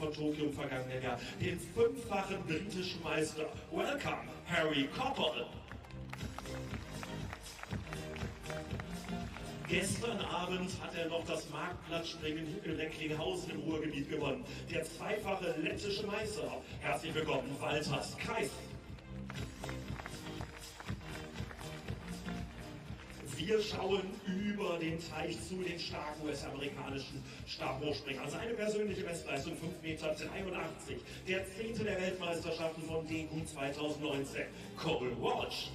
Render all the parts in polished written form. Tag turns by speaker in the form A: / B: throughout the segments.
A: von Tokio im vergangenen Jahr, den 5-fachen britischen Meister. Welcome, Harry Coppel. Gestern Abend hat er noch das Marktplatzspringen in Recklinghausen im Ruhrgebiet gewonnen. Der 2-fache lettische Meister. Herzlich willkommen, Walter Kreis. Wir schauen über den Teich zu den starken US-amerikanischen Stabhochspringern. Seine persönliche Bestleistung 5,83 Meter. Der 10. der Weltmeisterschaften von DQ 2019. Cole Walsh.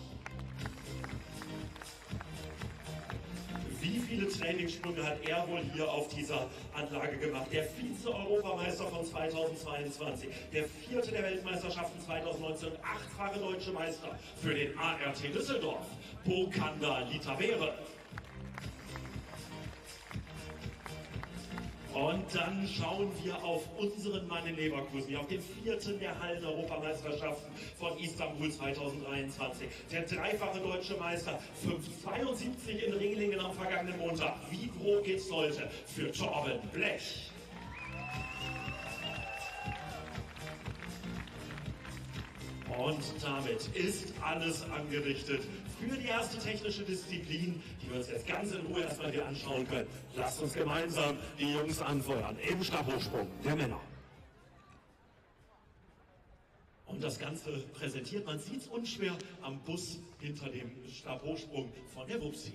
A: Wie viele Trainingssprünge hat er wohl hier auf dieser Anlage gemacht? Der Vize-Europameister von 2022, der 4. der Weltmeisterschaften 2019 und 8-fache deutsche Meister für den ART Düsseldorf, Bokanda Litavere. Und dann schauen wir auf unseren Mann in Leverkusen, auf den 4. der Hallen-Europameisterschaften von Istanbul 2023. Der 3-fache deutsche Meister, 5,72 in Ringlingen am vergangenen Montag. Wie hoch geht's heute für Torben Blech? Und damit ist alles angerichtet für die erste technische Disziplin, die wir uns jetzt ganz in Ruhe erstmal hier anschauen können. Lasst uns gemeinsam die Jungs anfeuern im Stabhochsprung der Männer. Und das Ganze präsentiert, man sieht es unschwer, am Bus hinter dem Stabhochsprung von der Wupsi.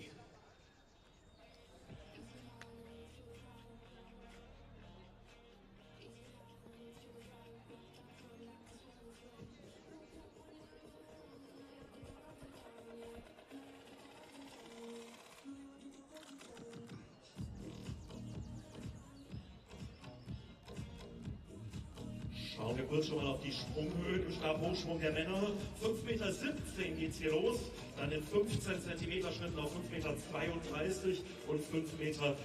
A: Schauen wir kurz schon mal auf die Sprunghöhe im Stabhochsprung der Männer. 5,17 Meter geht es hier los, dann in 15 cm Schritten auf 5,32 Meter und 5,47 Meter.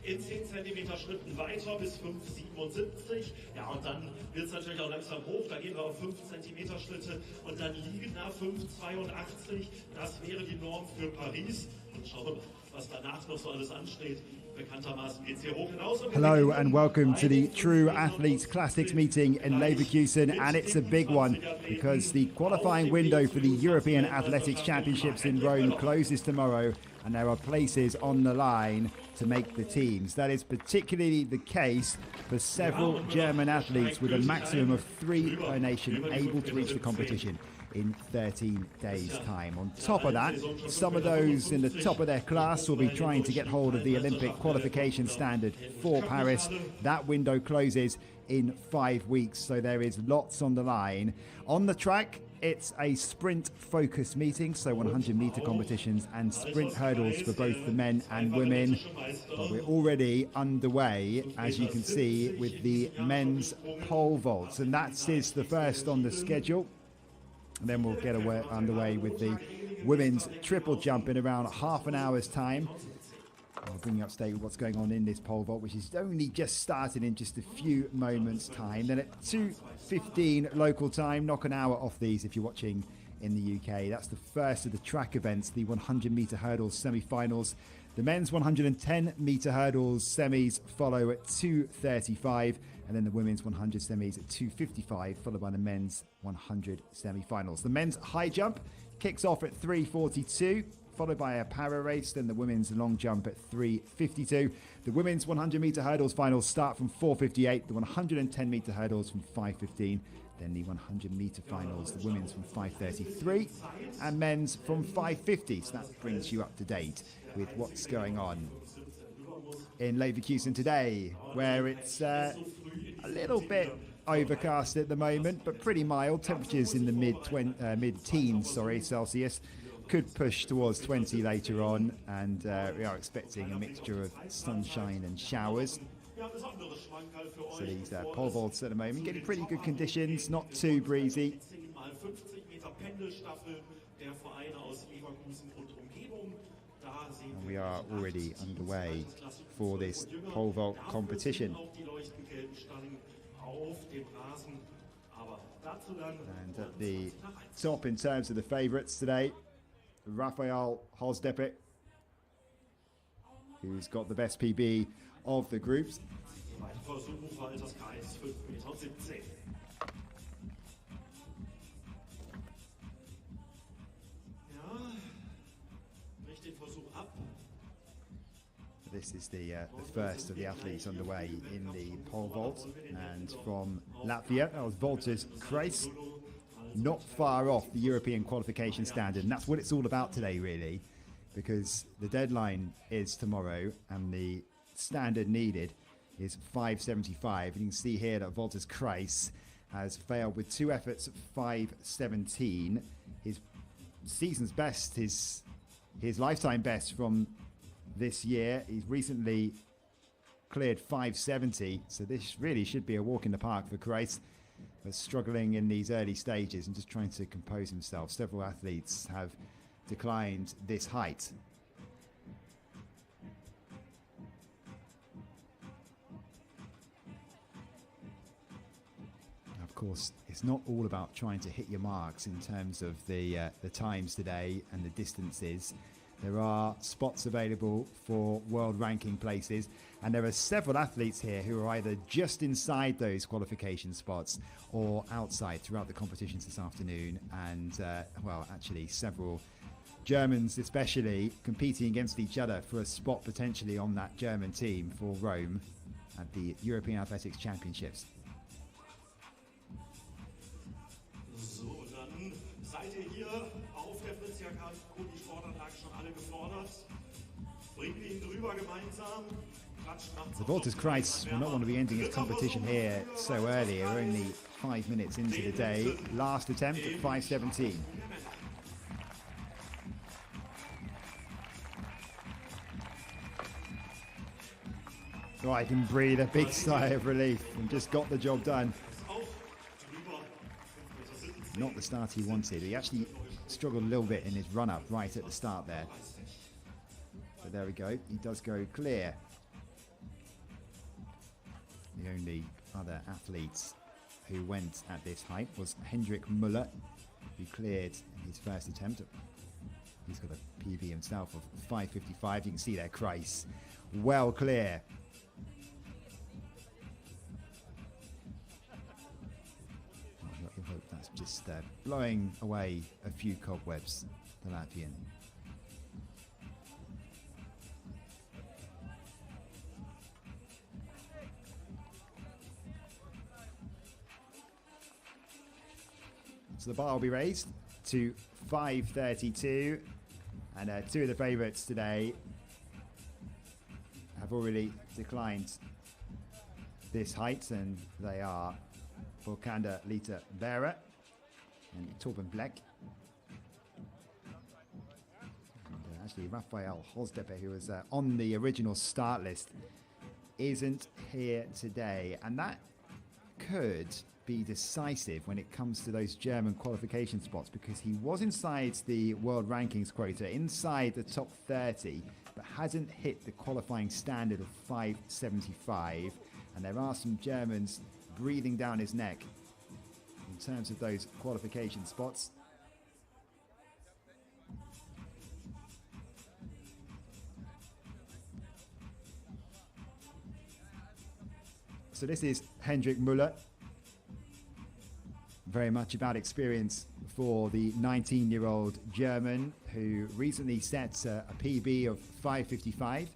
A: In 10 cm Schritten weiter bis 5,77. Ja, und dann wird es natürlich auch langsam hoch, da gehen wir auf 5 cm Schritte und dann liegen nach 5,82. Das wäre die Norm für Paris. Und schauen wir mal, was danach noch so alles ansteht. Bekanntermaßen geht's hier hoch hinaus.
B: Hello and welcome to the True Athletes Classics meeting in Leverkusen, and it's a big one because the qualifying window for the European Athletics Championships in Rome closes tomorrow and there are places on the line to make the teams. That is particularly the case for several German athletes, with a maximum of 3 per nation able to reach the competition in 13 days' time. On top of that, some of those in the top of their class will be trying to get hold of the Olympic qualification standard for Paris. That window closes in 5 weeks, so there is lots on the line. On the track, it's a sprint-focused meeting, so 100-meter competitions and sprint hurdles for both the men and women. But we're already underway, as you can see, with the men's pole vaults, and that is the first on the schedule. And then we'll get underway with the women's triple jump in around half an hour's time. I'll bring you up to date with what's going on in this pole vault, which is only just started in just a few moments' time. Then at 2:15 local time, knock an hour off these if you're watching in the UK. That's the first of the track events, the 100-meter hurdles semi-finals. The men's 110-meter hurdles semis follow at 2:35, and then the women's 100 semis at 2:55, followed by the men's 100 semi-finals. The men's high jump kicks off at 3:42, followed by a para race, then the women's long jump at 3:52. The women's 100-meter hurdles finals start from 4:58, the 110-meter hurdles from 5:15, then the 100-meter finals, the women's from 5:33, and men's from 5:50. So that brings you up to date with what's going on in Leverkusen today, where it's a little bit overcast at the moment, but pretty mild. Temperatures in the mid-teens, Celsius. Could push towards 20 later on, and we are expecting a mixture of sunshine and showers. So these pole vaults at the moment getting pretty good conditions, not too breezy. And we are already underway for this pole vault competition. And at the top in terms of the favourites today, Rafael Hosdepet, who's got the best PB of the groups.
A: Zweiter Versuch, Walterskreis, 5,17 Meter. Ja, bricht den Versuch ab.
B: This is the first of the athletes underway in the pole vault, and from Latvia, that was Walters Kreis, not far off the European qualification standard, and that's what it's all about today, really, because the deadline is tomorrow, and the standard needed is 5.75. You can see here that Walters Kreis has failed with 2 efforts at 5.17. His season's best, his lifetime best from this year, he's recently cleared 5.70, so this really should be a walk in the park for Kreis. But struggling in these early stages and just trying to compose himself. Several athletes have declined this height. Of course, it's not all about trying to hit your marks in terms of the times today and the distances. There are spots available for world ranking places, and there are several athletes here who are either just inside those qualification spots or outside throughout the competitions this afternoon. And, well, actually several Germans especially competing against each other for a spot potentially on that German team for Rome at the European Athletics Championships.
A: So, dann seid ihr hier auf der Fritz-Jahrkart. Die Sportanlagen schon alle gefordert. Bringen ihn drüber gemeinsam.
B: The Walters Kreis will not want to be ending his competition here so early. We're only 5 minutes into the day. Last attempt at 5.17. Oh, I can breathe a big sigh of relief and just got the job done. Not the start he wanted. He actually struggled a little bit in his run-up right at the start there. But there we go. He does go clear. The only other athlete who went at this height was Hendrik Müller, who cleared his first attempt. He's got a PB himself of 5.55. You can see there, Kreis well clear. I hope that's just blowing away a few cobwebs, the Latvian. So the bar will be raised to 5.32, and 2 of the favourites today have already declined this height, and they are Volkander Lita Vera and Torben Black. And actually Raphael Hosdeper, who was on the original start list, isn't here today, and that could be decisive when it comes to those German qualification spots, because he was inside the world rankings quota, inside the top 30, but hasn't hit the qualifying standard of 5.75, and there are some Germans breathing down his neck in terms of those qualification spots. So this is Hendrik Müller. Very much about experience for the 19-year-old German, who recently set a PB of 5.55.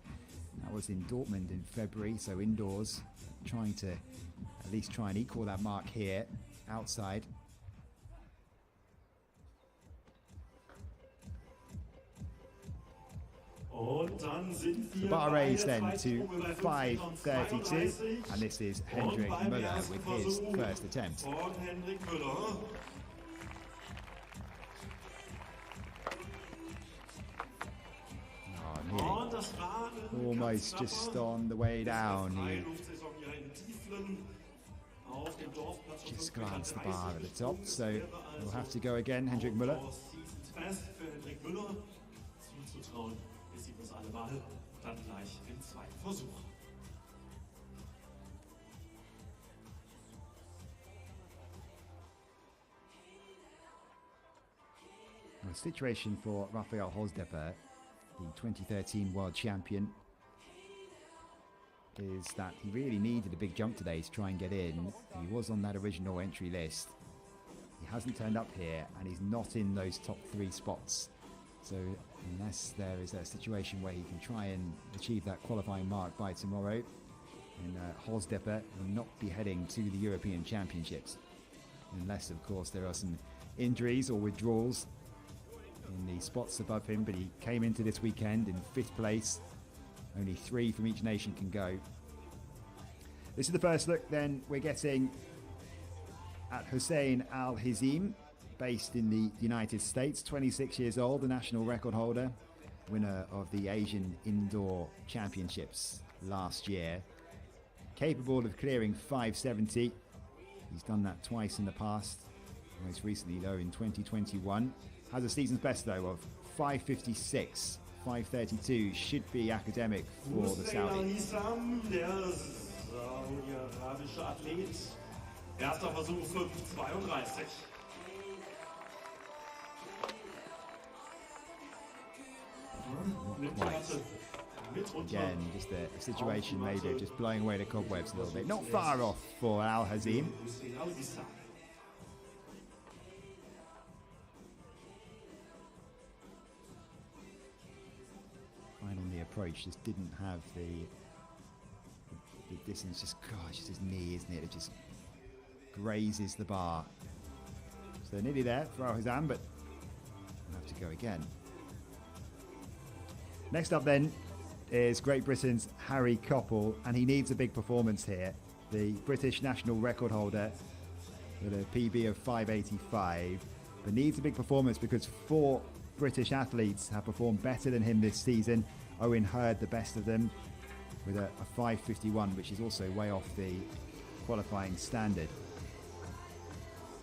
B: That was in Dortmund in February, so indoors, trying to at least try and equal that mark here outside. The bar raised then to 5.32, and this is Hendrik Müller with his first attempt. Oh, nearly. Almost just on the way down. He just glanced the bar at the top, so we'll have to go again, Hendrik Müller. The situation for Raphael Hosdeper, the 2013 world champion, is that he really needed a big jump today to try and get in. He was on that original entry list. He hasn't turned up here, and he's not in those top 3 spots. So unless there is a situation where he can try and achieve that qualifying mark by tomorrow, and Hosdepper will not be heading to the European Championships. Unless, of course, there are some injuries or withdrawals in the spots above him. But he came into this weekend in 5th place. Only 3 from each nation can go. This is the first look then we're getting at Hussein Al-Hizim, based in the United States, 26 years old, the national record holder, winner of the Asian Indoor Championships last year. Capable of clearing 570. He's done that twice in the past, most recently though in 2021. Has a season's best though of 556. 532 should be academic for the Saudi.
A: Der saudi-arabische Athlet. Erster Versuch 5:32.
B: Again, just a situation maybe of just blowing away the cobwebs a little bit. Not far off for Al-Hizim. Fine on the approach, just didn't have the distance. Just, gosh, it's his knee, isn't it? It just grazes the bar. So nearly there for Al-Hizim, but we'll have to go again. Next up then is Great Britain's Harry Coppell, and he needs a big performance here. The British national record holder with a PB of 585, but needs a big performance because 4 British athletes have performed better than him this season. Owen Hurd, the best of them, with a 551, which is also way off the qualifying standard.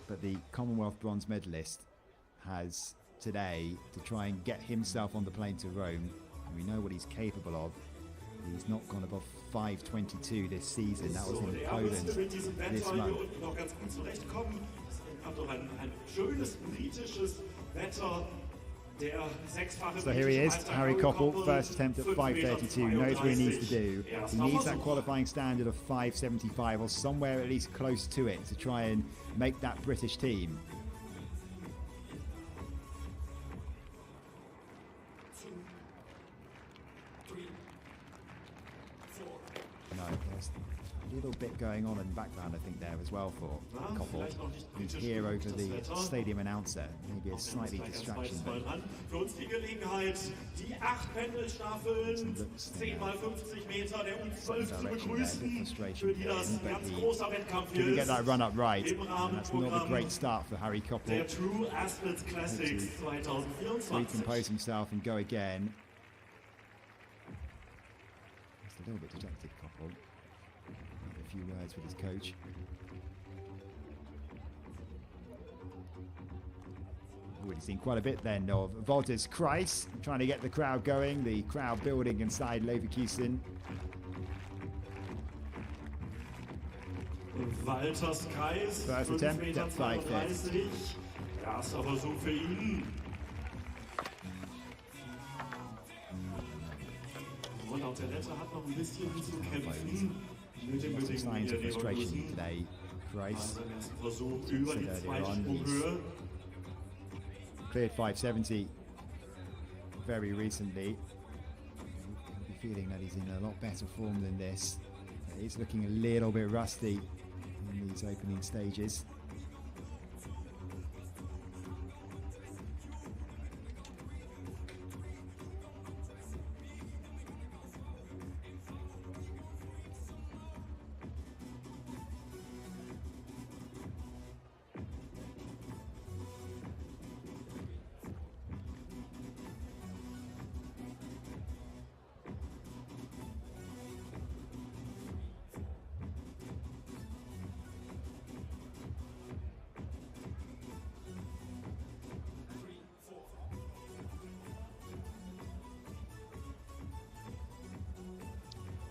B: But the Commonwealth bronze medalist has today to try and get himself on the plane to Rome. And we know what he's capable of. He's not gone above 522 this season. That was in Poland this month. So here he is, Harry Coppell, first attempt at 532, knows what he needs to do. He needs that qualifying standard of 575 or somewhere at least close to it to try and make that British team. No, there's a little bit going on in the background, I think, there as well for Coppell, who's here over the stadium announcer. Maybe a slightly distraction.
A: Für uns die Gelegenheit, die 8 Pendelstaffeln, 10x50 Meter der U12 zu begrüßen, für die das ein ganz großer Wettkampf ist.
B: Couldn't get that run up right, and that's not a great start for Harry Coppell.
A: Der True Athletes Classics 2024.
B: Recompose himself and go again. Just a little bit dejected, Coppell. A few words with his coach. Already seen quite a bit then of Wolters Kreis trying to get the crowd going, the crowd building inside Leverkusen.
A: Wolters Kreis,
B: First attempt at 5:30.
A: Erster Versuch für ihn. Und auch der Letter hat noch ein bisschen zu kämpfen.
B: Lots of signs of frustration today. Kreis
A: Versuch über die
B: Zweitsprunghöhe. Cleared 570 very recently. I'll be feeling that he's in a lot better form than this. He's looking a little bit rusty in these opening stages.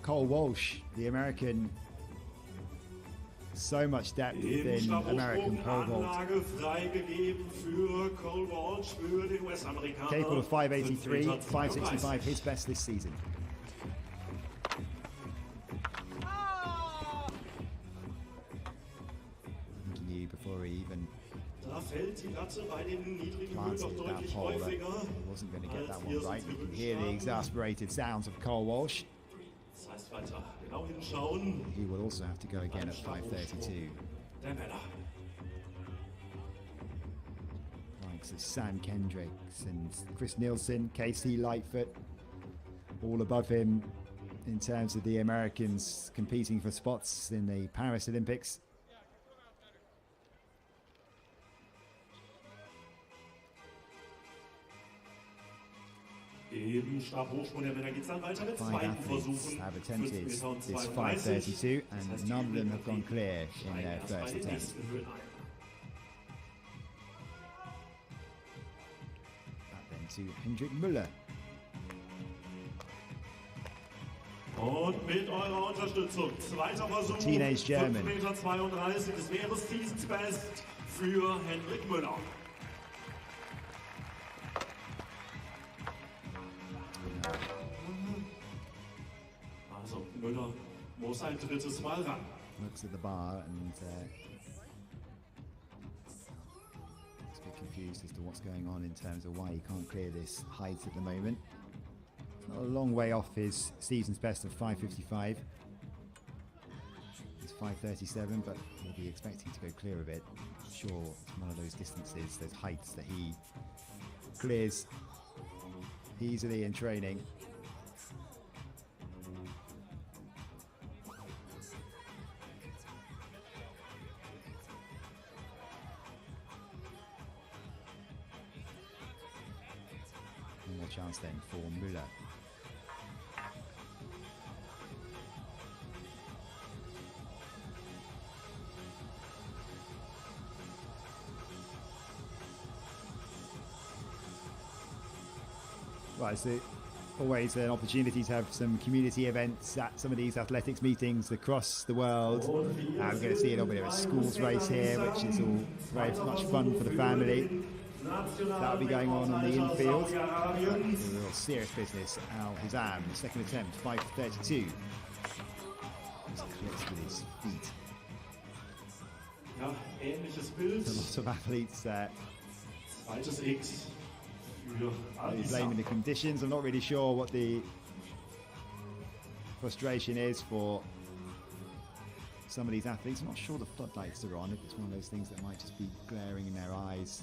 B: Cole Walsh, the American, so much depth within American pole vault. Capable of 583, 565, his best this season. before he even
A: Da fällt die Latte bei den niedrigen Höhen
B: planted
A: doch
B: that
A: deutlich
B: pole. He
A: häufiger.
B: wasn't going to get that one right. You can hear the exasperated sounds of Cole Walsh.
A: Das heißt weiter genau hinschauen.
B: He will also have to go again at 5:32.
A: Der Männer.
B: Likes of Sam Kendricks and Chris Nielsen, Casey Lightfoot, all above him in terms of the Americans competing for spots in the Paris Olympics.
A: Im Stabhochsprung der Männer geht es dann weiter mit
B: 5
A: zweiten
B: athletes
A: Versuchen.
B: have
A: 5
B: attempted
A: Meter und
B: this
A: 32.
B: 5:32 and none of them have gone clear in their
A: Erst bei
B: first
A: den
B: attempt.
A: nächsten Höhen ein.
B: Back then to Hendrik Müller.
A: Und mit eurer Unterstützung, zweiter Versuch,
B: Teenage German.
A: 5,32 Meter, das wäre Seasons Best für Hendrik Müller. Also Müller muss ein drittes Mal ran.
B: Looks at the bar and is a bit confused as to what's going on in terms of why he can't clear this height at the moment. It's not a long way off his season's best of 5:55. It's 5:37, but he'll be expecting to go clear a bit. I'm sure it's one of those distances, those heights that he clears easily in training. One more chance then for Müller. Right, so always an opportunity to have some community events at some of these athletics meetings across the world. We're going to see a little bit of a schools race here, which is all very much fun for the family. That'll be going on the infield. Real serious business. Al Hizam, second attempt, 5:32. He's close with his feet.
A: Ja, ähnliches Bild.
B: A lot of athletes
A: Zweites X für
B: maybe blaming the conditions. I'm not really sure what the frustration is for some of these athletes. I'm not sure the floodlights are on. If it's one of those things that might just be glaring in their eyes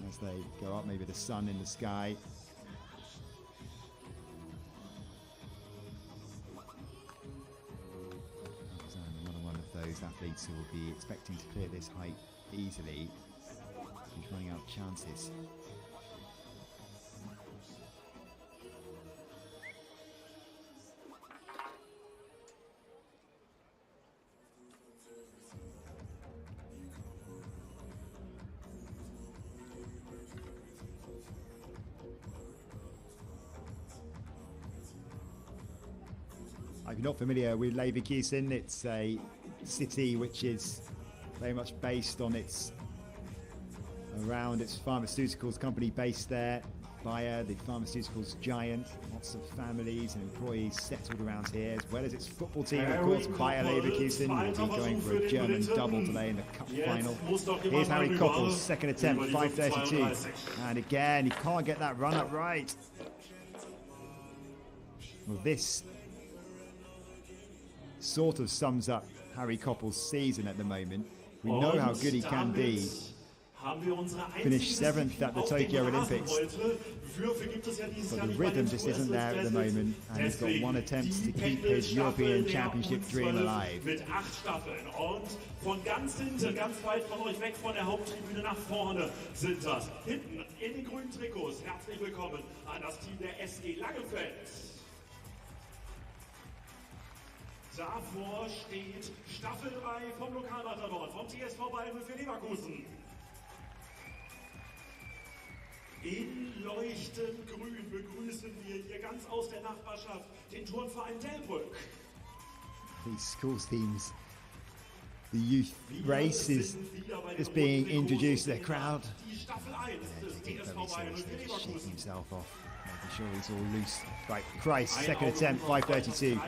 B: as they go up, maybe the sun in the sky. Another one of those athletes who will be expecting to clear this height easily. He's running out of chances. If you're not familiar with Leverkusen, it's a city which is very much based on around its pharmaceuticals company based there. Bayer, the pharmaceuticals giant, lots of families and employees settled around here, as well as its football team, of course. Bayer Leverkusen will be going for a German double today in the cup final. Here's Harry Koppel's second attempt, 5:32, and again he can't get that run up right. Well, this sort of sums up Harry Koppel's season at the moment. We know how good he can be. Finished 7th at the Tokyo Olympics, but the rhythm just isn't there at the moment, and he's got one attempt to keep his European Championship dream alive.
A: Mit 8 Staffeln und von ganz hinten, ganz weit von euch weg von der Haupttribüne nach vorne sind das. Hinten in den grünen Trikots. Herzlich willkommen an das Team der SG Langenfeld. Davor steht Staffel 3 vom Lokalmatador, vom TSV Bayern für Leverkusen. In leuchtend grün begrüßen wir hier ganz aus der Nachbarschaft den Turnverein Delbrück.
B: These schools teams, the youth race is being introduced to the crowd. Yeah, taking it very seriously, just shaking himself off, making sure he's all loose. Right, Christ, second attempt, 5:32.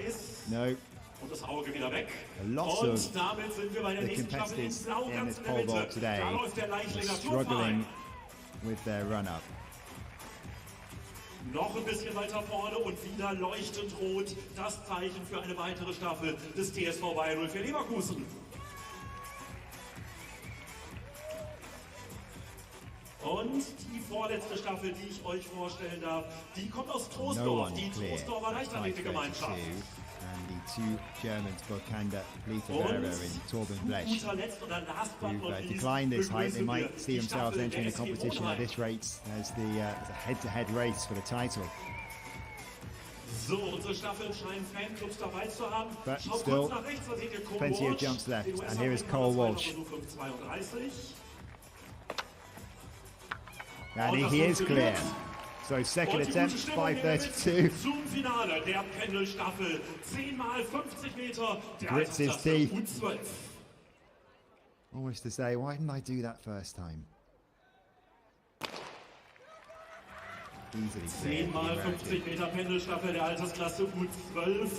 B: No,
A: Und das Auge wieder weg.
B: Lots
A: und damit sind wir bei der
B: the
A: nächsten Staffel in
B: competitors
A: Blau
B: in
A: ganz
B: this
A: in der
B: pole vault
A: Mitte.
B: today
A: Da läuft der
B: are
A: Leichtlinger
B: struggling with their run-up.
A: Noch ein bisschen weiter vorne und wieder leuchtend rot. Das Zeichen für eine weitere Staffel des TSV Bayern für Leverkusen. Und die vorletzte Staffel, die ich euch vorstellen darf, die kommt aus Troisdorf, die Trostdorfer Leichtathletikgemeinschaft.
B: And the two Germans, Burkander, Leverkusen and Torben Blesch, who've declined this height. They might see themselves entering the competition at this rate as a head-to-head race for the title.
A: So, unsere Staffel scheint Fanclubs dabei zu haben.
B: But
A: Schaut
B: still,
A: kurz nach rechts, da seht ihr Cole
B: plenty of
A: Walsh,
B: jumps left.
A: den
B: And here is Cole Walsh. And he is clear. So second attempt, 5:32.
A: Zum Finale der Pendelstaffel. 10 mal 50 Meter.
B: Grits his teeth. Almost to say, why didn't I do that first time? Easily
A: 10 mal 50 Meter Pendelstaffel der Altersklasse U12.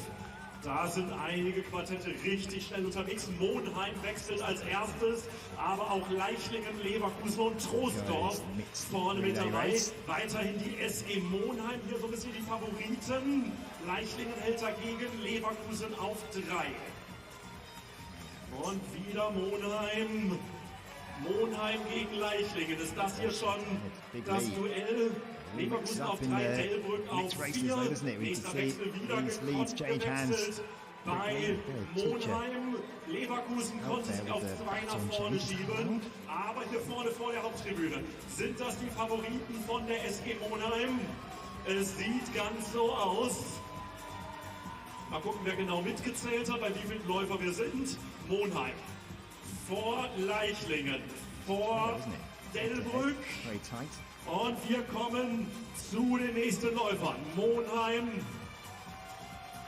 A: Da sind einige Quartette richtig schnell unterwegs. Monheim wechselt als erstes, aber auch Leichlingen, Leverkusen und Troisdorf vorne mit dabei. Weiterhin die SG Monheim, hier so ein bisschen die Favoriten. Leichlingen hält dagegen, Leverkusen auf 3. Und wieder Monheim. Monheim gegen Leichlingen. Ist das hier schon das Duell? Leverkusen auf 3, Delbrück auf 4. Nächster Wechsel wieder gewechselt bei Monheim. Leverkusen konnte sich auf 2 nach vorne schieben. Aber hier vorne vor der Haupttribüne sind das die Favoriten von der SG Monheim. Es sieht ganz so aus. Mal gucken, wer genau mitgezählt hat, bei wie vielen Läufer wir sind. Monheim vor Leichlingen, vor Delbrück. Und wir kommen zu den nächsten Läufern. Monheim.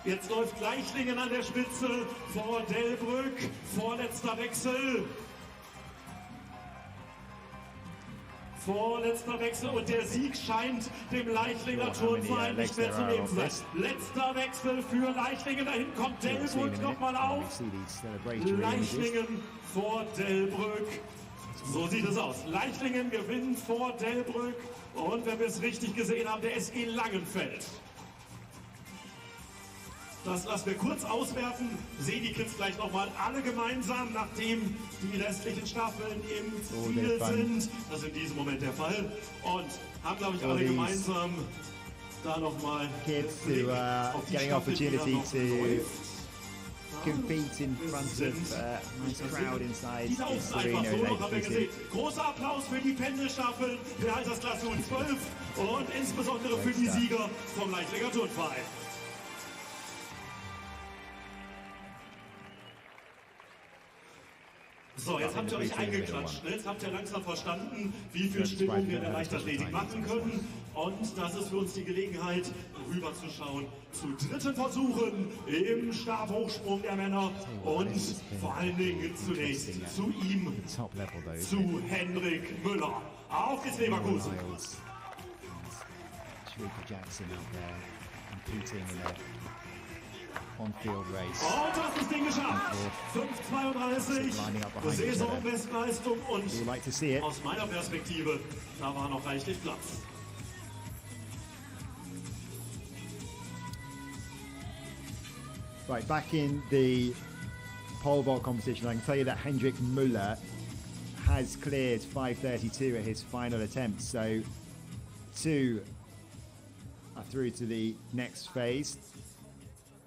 A: Jetzt läuft Leichlingen an der Spitze vor Delbrück. Vorletzter Wechsel. Vorletzter Wechsel und der Sieg scheint dem Leichlinger Turnverein nicht mehr zu nehmen sein. Letzter Wechsel für Leichlingen. Dahin kommt Delbrück nochmal auf. Leichlingen vor Delbrück. So sieht es aus. Leichlingen gewinnt vor Delbrück und wenn wir es richtig gesehen haben, der SG Langenfeld. Das lassen wir kurz auswerten. Sehen die Kids gleich nochmal alle gemeinsam, nachdem die restlichen Staffeln im Ziel sind. Das ist in diesem Moment der Fall. Und haben, glaube ich, alle gemeinsam da nochmal
B: kids who are getting opportunity to compete in front of a nice crowd inside this arena in Leverkusen.
A: Großer Applaus für die Pendelstaffel der Altersklasse U12 und insbesondere für die Sieger vom Leichtlinger Turnverein. So, jetzt habt ihr euch eingeklatscht, ne? Jetzt habt ihr langsam verstanden, wie viel Stimmung wir in der Leichtathletik machen können. Und das ist für uns die Gelegenheit, rüberzuschauen zu dritten Versuchen im Stabhochsprung der Männer. Und vor allen Dingen zunächst zu ihm, zu Henrik Müller. Auf geht's, Leverkusen!
B: On-field race.
A: Und das ist das Ding geschafft. 5:32, Saisonbestleistung und aus meiner Perspektive, da war noch reichlich Platz.
B: Right, back in the pole vault competition, I can tell you that Hendrik Müller has cleared 5:32 at his final attempt. So 2 are through to the next phase.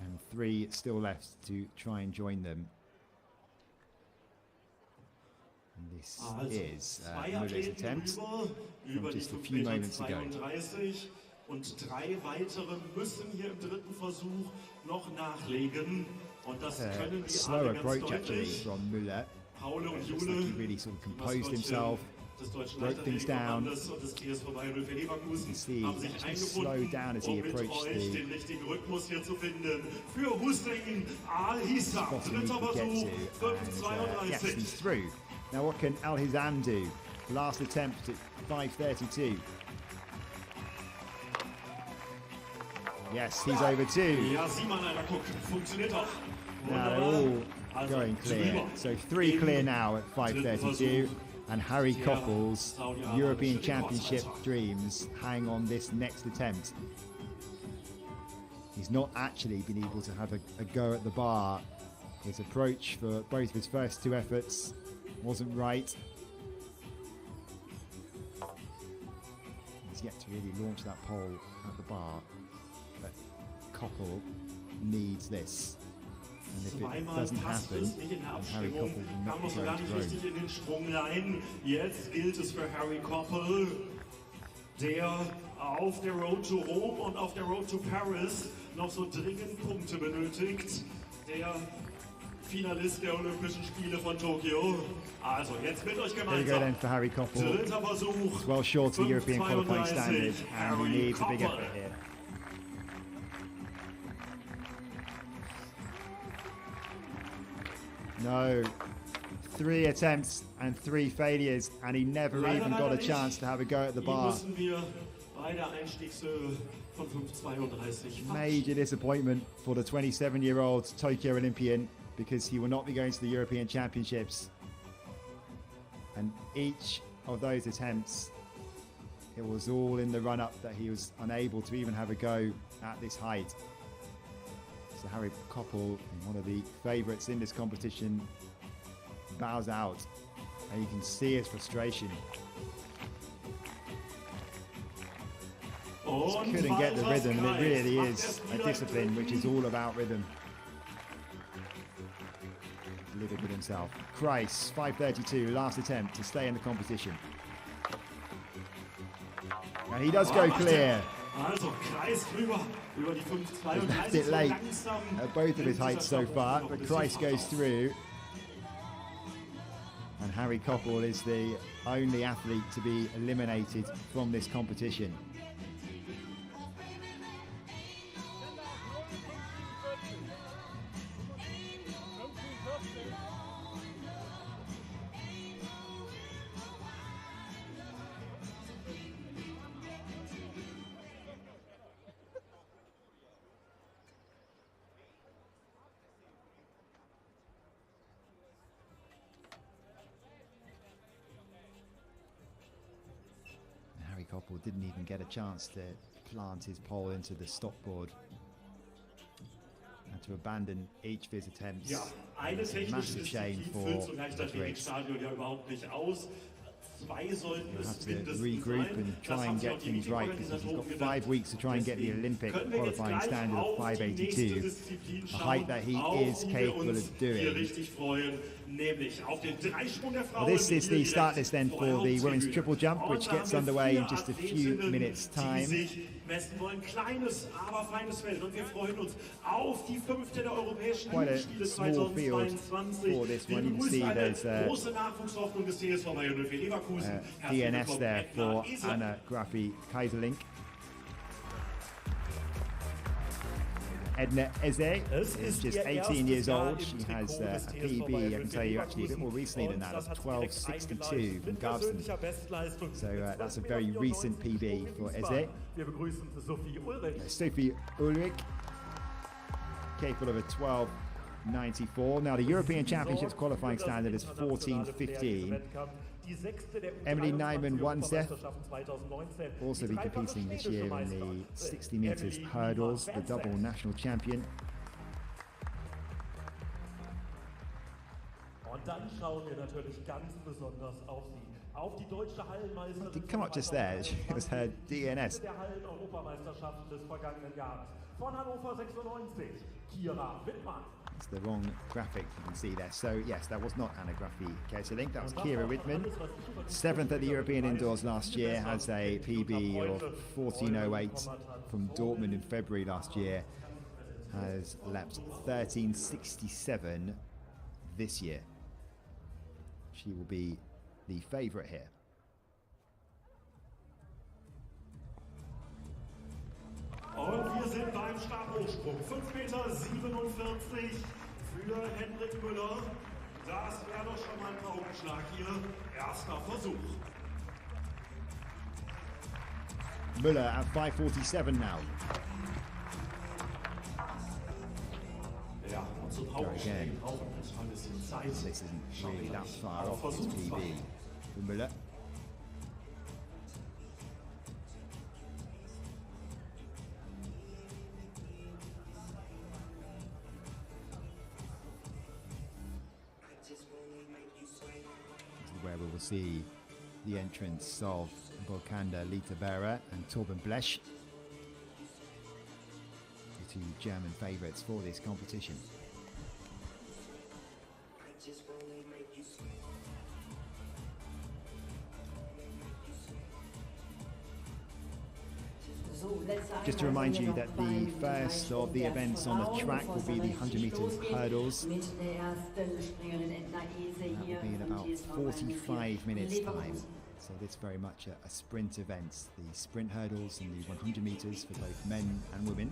B: And 3 still left to try and join them. And this is Müller's attempt from just a few moments ago.
A: Und 3 weitere müssen hier im dritten Versuch noch nachlegen. Und das können die alle ganz deutlich.
B: From Müller.
A: Paul und Jule,
B: like he really sort of composed himself, broke things down. You can see he slowed down as he approached the
A: richtigen Rhythmus hier zu finden. Für Hussein Al-Hissam, dritter Versuch, 5:32.
B: Yes, he's through. Now what can Al-Hissam do? Last attempt at 5:32. Yes, he's over too.
A: Ja, sieh mal einer, guck, funktioniert doch.
B: Now they're all going clear. So 3 clear now at 5:32. And Harry Koppel's European Championship dreams hang on this next attempt. He's not actually been able to have a go at the bar. His approach for both of his first 2 efforts wasn't right. He's yet to really launch that pole at the bar. But Koppel needs this. And if it doesn't happen, then Harry Koppel will not be going to
A: richtig in den Sprung rein. Jetzt gilt es für Harry Koppel, der auf der Road to Rome und auf der Road to Paris noch so dringend Punkte benötigt. Der Finalist der Olympischen Spiele von Tokio. Also jetzt mit euch gemeinsam.
B: There you go then for Harry Koppel.
A: Dritter Versuch.
B: It's well short of the European qualifying standard, and he needs a big effort here. No, 3 attempts and 3 failures, and he never even got a chance to have a go at the bar. Major disappointment for the 27-year-old Tokyo Olympian, because he will not be going to the European Championships. And each of those attempts, it was all in the run-up that he was unable to even have a go at this height. So Harry Koppel, one of the favourites in this competition, bows out, and you can see his frustration. Just couldn't get the rhythm, and it really is a discipline which is all about rhythm. Delivered with himself. Kreis, 5:32, last attempt to stay in the competition. And he does go clear. He's left it late at both of his heights so far, but Kreis goes through. And Harry Koppel is the only athlete to be eliminated from this competition. Koppel didn't even get a chance to plant his pole into the stopboard. Had to abandon each of his attempts.
A: Ja, eine technische
B: Disziplin
A: füllt so ein Leichtathletikstadion ja überhaupt nicht aus. Zwei sollten es mindestens
B: regroup and try and get things right, because he's got 5 weeks to try and get the Olympic qualifying standard of 5:82, a height that he is capable of doing. Well, this is the start list then for the women's triple jump, which gets underway in just a few minutes' time. Quite a small field for this one. You can see there's DNS there for Anna Graffi-Kaiserlink. Edna Eze is just 18 years old. She has a PB, I can tell you actually a bit more recently than that. It's 12:62 from Garbsen. So that's a very recent PB for Eze. Sophie Ulrich, capable of a 12:94. Now the European Championships qualifying standard is 14:15. Emily Nyman-Wanseth will also be competing this year in the 60 metres hurdles, the double national champion. Did come up just there, it was her DNS. It's the wrong graphic you can see there. So yes, that was not Anna Graffi-Kaiserlink, that was Kira Wittmann. 7th at the European Indoors last year, has a PB of 14:08 from Dortmund in February last year. Has lapped 13:67 this year. She will be the favourite here.
A: Und wir sind beim Stabhochsprung. 5,47 Meter für Henrik Müller. Das wäre doch schon mal ein Paukenschlag hier. Erster Versuch.
B: Müller at 5:47 now.
A: Ja, und
B: Go again. This isn't really that far off his PB for Müller. Where we will see the entrance of Volkander Leverkusen and Torben Blesch, the two German favourites for this competition. Just to remind you that the first of the events on the track will be the 100 metres hurdles. That will be in about 45 minutes time. So this is very much a sprint event. The sprint hurdles and the 100 metres for both men and women.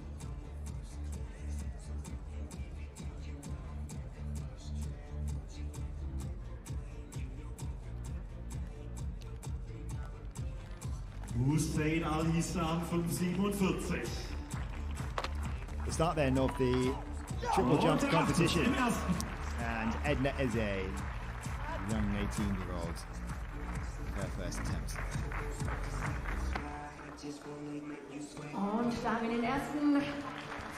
A: Hussein Al-Hissam 5:47.
B: The start then of the triple jump competition, and Edna Eze, young 18-year-old, her first attempt.
C: Und da haben wir den ersten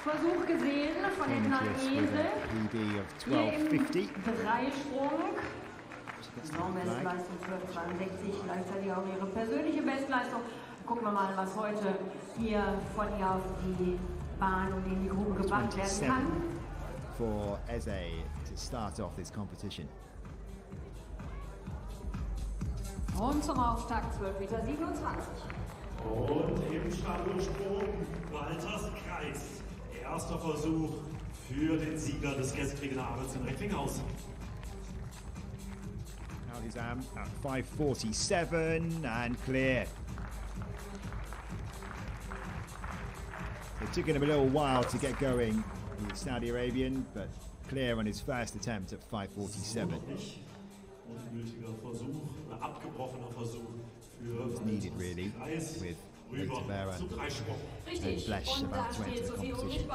C: Versuch gesehen von Edna Eze.
B: PB of 12.50.
C: Dreisprung. Bestleistung für 62, gleichzeitig auch ihre persönliche Bestleistung. Gucken wir mal, was heute hier von ihr auf die Bahn und in die Grube gebracht werden kann.
B: For Eze to start off this competition.
C: Und zum Auftakt 12,27 Meter.
A: Und im Stabhochsprung Walters Kreis. Erster Versuch für den Sieger des gestrigen Abends in Recklinghausen.
B: Al-Hissam at 5:47 and clear. It took him a little while to get going, the Saudi Arabian, but clear on his first attempt at 5:47. It was needed really, with Leverkusen and Blesch about to enter the competition.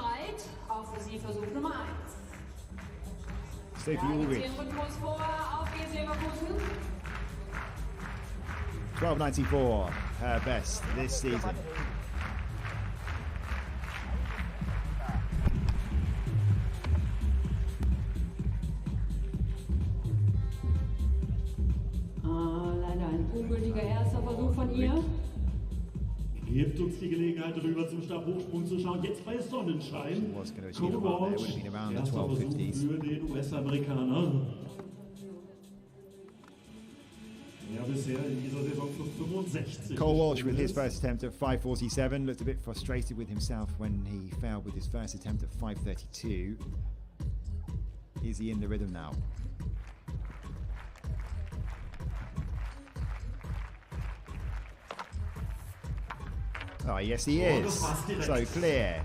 B: Sophie Ulrich. 12.94, her best this season.
C: Leider ein ungültiger erster Versuch von ihr.
A: Gibt uns die Gelegenheit, rüber zum Stabhochsprung zu schauen. Jetzt bei Sonnenschein. Co-Walsh, erster Versuch für den US-Amerikaner. Ja, bisher in dieser Saison 5:65.
B: Cole Walsh with his first attempt at 5:47 looked a bit frustrated with himself when he failed with his first attempt at 5:32. Is he in the rhythm now? Oh, yes, he is. So clear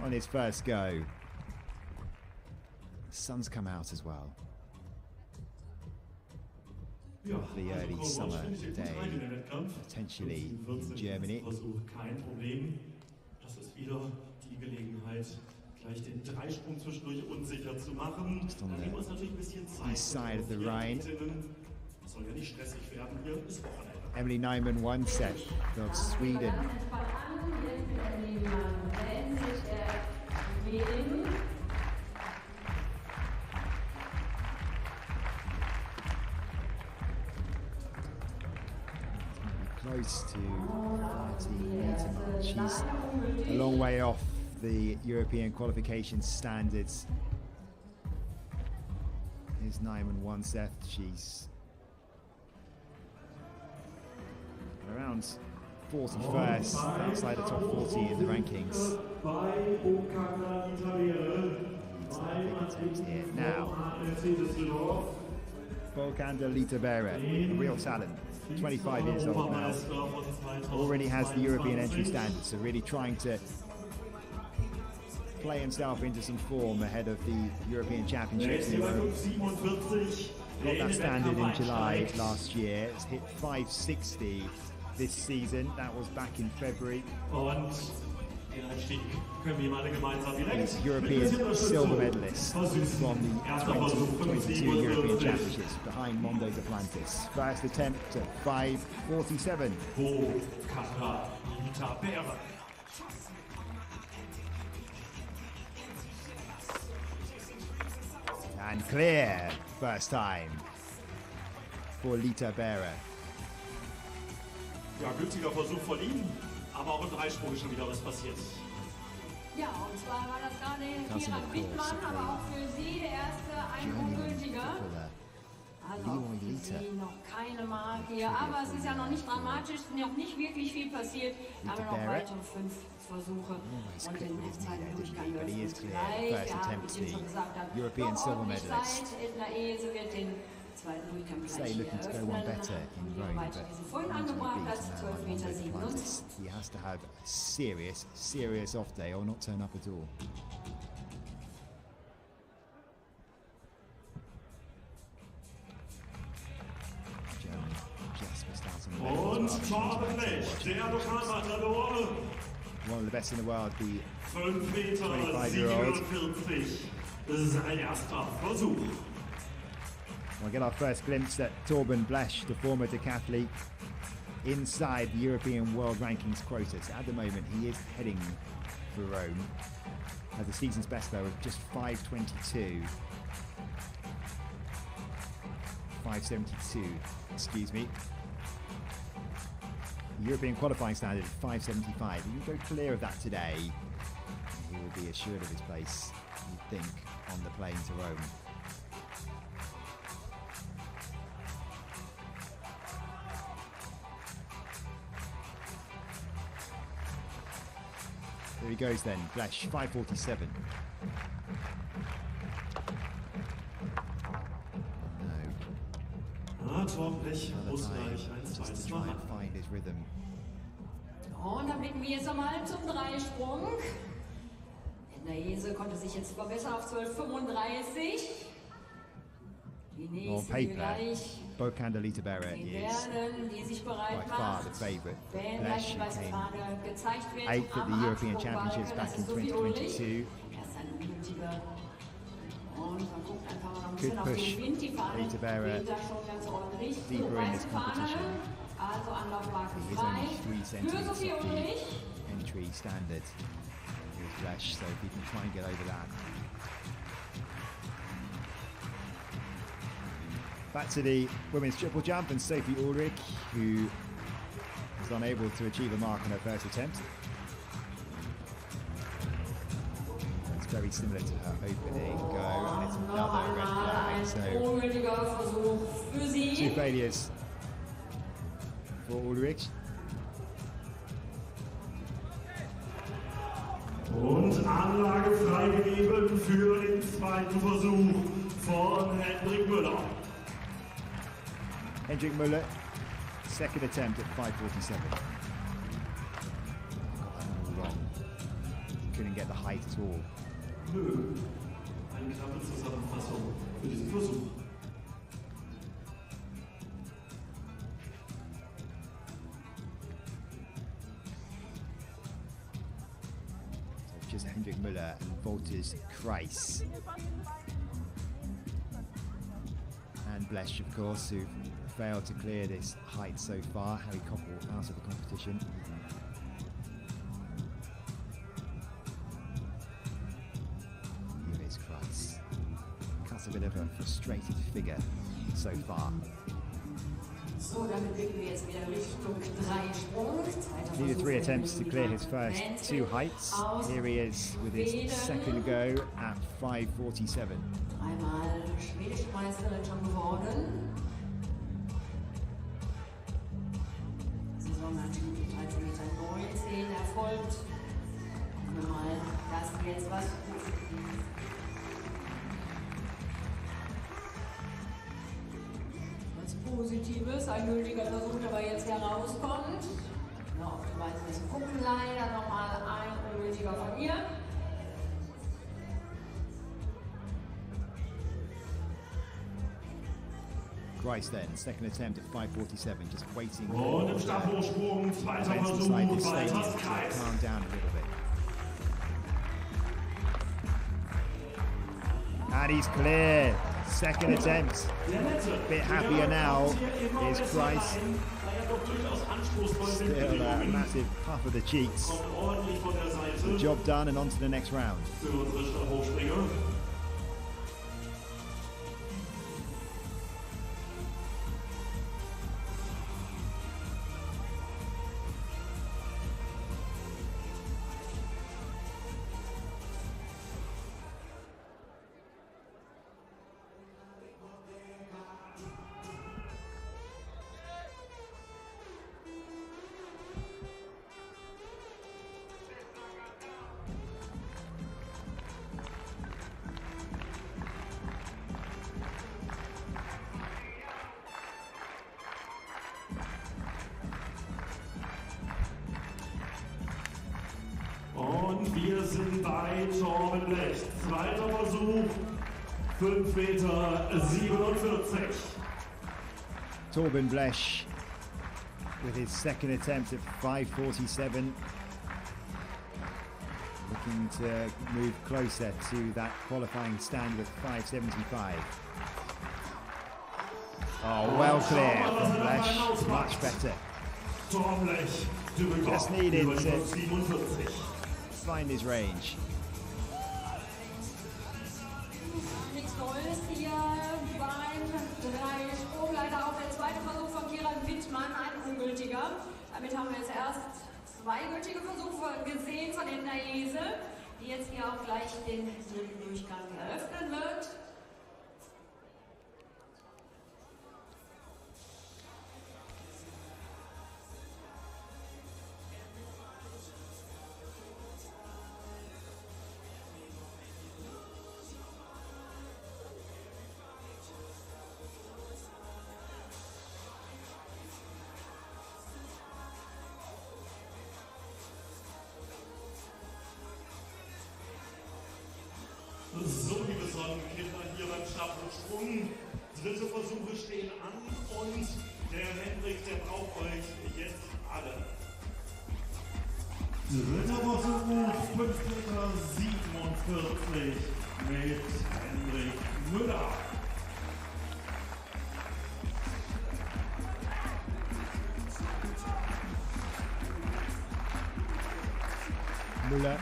B: on his first go. The sun's come out as well. The early summer day, potentially in Germany.
A: Kein Problem. Das ist wieder die Gelegenheit, gleich den Dreisprung zwischendurch unsicher zu machen.
B: Just on the east side of the Rhine.
A: Soll ja nicht stressig werden hier bis Wochenende.
B: Emily Nyman, one set of Sweden. Close to 30 meters. She's a long way off the European qualification standards. Here's Nyman, one set. She's around 41st, outside the top 40 in the rankings. Here now. Volkander Leverkusen, a real talent, 25 years old now. Already has the European entry standard, so really trying to play himself into some form ahead of the European Championships in Rome. Got that standard in July last year. It's hit 560 this season. That was back in February. He's European silver medalist from the 2022 European Championships behind Mondo Duplantis. First attempt at 5:47. And clear first time for Lita Berra.
A: Ja, günstiger Versuch von ihm, aber auch im Dreisprung ist schon wieder was passiert.
C: Ja, und zwar war das gerade Kira Wittmann, aber auch für sie der erste Einpunktgültige. Also auch für sie noch keine Marke hier, aber es ist ja noch nicht dramatisch, es ist noch nicht wirklich viel passiert, aber noch weitere 5 Versuche und in der zweiten Durchgang wird es gleich. Ja, wie ich schon gesagt habe,
B: European silver medalist.
C: Wird den zweiten Durchgang gleich
B: Looking to go one better in Rome, but
C: vorhin angebracht als 12,77 Meter.
B: He has to have a serious off day or not turn up at all. Germany just missed out on the
A: Und Torben Blech, der Lokalmatador.
B: one of the best in the world, the
A: 5,47 Meter.
B: 25-year-old.
A: Das ist ein erster Versuch.
B: We'll get our first glimpse at Torben Blech, the former decathlete, inside the European World Rankings quotas. At the moment, he is heading for Rome. Has the season's best though of just 5:22. 5:72, excuse me. The European qualifying standard is 5:75. If you go clear of that today, he will be assured of his place, you'd think, on the plane to Rome. There he goes then, Blech, 5:47.
A: Ah, Torben Blech muss gleich ein
B: Just to
A: zweites
B: try
A: machen.
B: and find his rhythm.
C: Und dann blicken wir jetzt einmal zum Dreisprung. Der Hese konnte sich jetzt verbessern auf 12,35. Die
B: On
C: nächste hier
B: paper,
C: gleich.
B: Bokan Lita Berra
C: Die
B: is
C: werden, die sich bereit
B: by far the
C: macht.
B: favourite.
C: Wenn
B: Blech,
C: gleich die
B: who
C: weiße
B: came
C: Fahne gezeigt wird.
B: 8th at the
C: am
B: European
C: Absprungbalken,
B: Championships
C: das
B: back
C: ist
B: in
C: Sophie Ulrich.
B: 2022.
C: Erst eine ungültige. Und man guckt einfach mal noch ein
B: Could
C: bisschen auf
B: push
C: den Wind. Die Fahne
B: Lita Berra
C: weht da schon ganz ordentlich.
B: deeper in
C: Weiße
B: this
C: Fahne,
B: competition.
C: also Anlaufmarke
B: He is
C: frei.
B: only 3
C: Für
B: centimetres
C: Sophie
B: off
C: Ulrich.
B: the entry standard with Blech, so if he can try and get over that. Back to the women's triple jump and Sophie Ulrich, who was unable to achieve a mark on her first attempt. It's very similar to her opening go, and it's another red flag. So
C: Ungültiger Versuch für sie.
B: 2 failures for Ulrich.
A: Und Anlage freigegeben für den zweiten Versuch von Hendrik Müller.
B: Hendrik Müller, second attempt at 5:47. Got that one all wrong. Couldn't get the height at all.
A: Nö, eine knappe Zusammenfassung für diesen Versuch.
B: So just Hendrik Müller and Wolters Kreis. And Blech, of course, who failed to clear this height so far. Harry Koppel out of the competition. Here is Kreis. Cuts a bit of a frustrated figure so far.
C: So, damit blicken wir jetzt wieder Richtung Dreisprung. Zweiter
B: Needed
C: Versuch
B: 3
C: für
B: attempts to clear his
C: Hendrik
B: first 2 heights. Here he is with his second go at 5:47.
C: Einmal schwedische Meisterin schon geworden. Saisonanstieg 13,19 Meter erfolgt. Gucken wir mal, dass jetzt was Positives, ein gültiger Versuch, der aber jetzt herauskommt. Ja, auf die Weise müssen gucken, leider nochmal ein ungültiger von ihr.
B: Grice then, second attempt at 5:47, just waiting
A: Und im
B: for
A: Stabhochsprung, zweiter
B: events
A: Versuch,
B: inside this
A: Walter
B: stadium to
A: Kreis.
B: calm down a little bit. And he's clear. Second attempt. A bit happier now is Price. Still a massive puff of the cheeks. The job done and on to the next round.
A: Wir sind bei Torben Blech. Zweiter Versuch, 5,47 Meter.
B: Torben Blech with his second attempt at 5.47. Looking to move closer to that qualifying standard of 5.75. Oh, well clear from Blech. Much better. Just needed to find his range.
C: Nichts Neues hier beim Dreisprung. Leider auch der zweite Versuch von Kieran Wittmann, ein ungültiger. Damit haben wir jetzt erst zwei gültige Versuche gesehen von Edna Ese, die jetzt hier auch gleich den dritten Durchgang eröffnen wird.
A: So, liebe Sonnenkinder, hier beim Stabhochsprung. Dritte Versuche stehen an und der Hendrik, der braucht euch jetzt alle. Dritter Versuch, 5,47 Meter mit Hendrik Müller.
B: Müller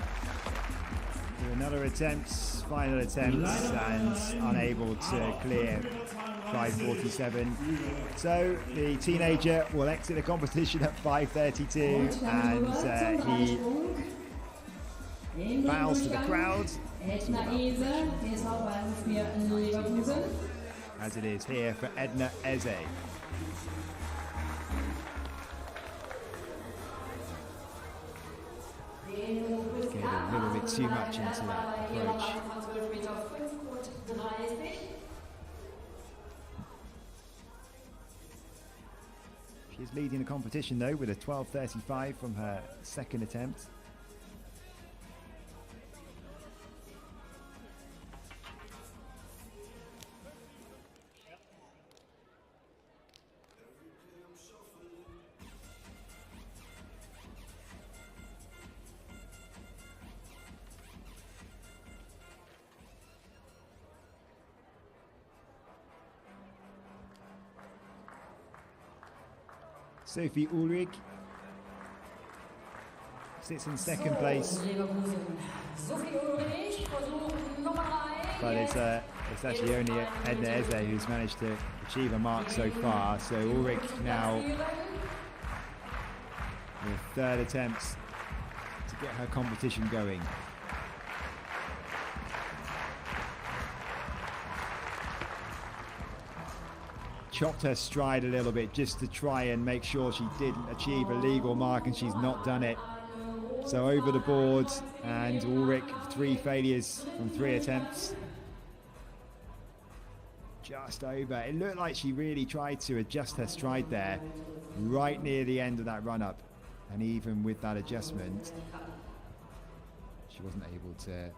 B: with another attempt, final attempt, and unable to clear 5.47. So the teenager will exit the competition at 5.32, and he bows to the crowd, as it is here for Edna Eze. Get a little bit too much into that approach. She's leading the competition though with a 12.35 from her second attempt. Sophie Ulrich sits in second place, but it's actually only Edna Eze who's managed to achieve a mark so far. So Ulrich now with third attempts to get her competition going. Chopped her stride a little bit just to try and make sure she didn't achieve a legal mark, and she's not done it. So over the board, and Ulrich 3 failures from 3 attempts. Just over. It looked like she really tried to adjust her stride there right near the end of that run-up, and even with that adjustment she wasn't able to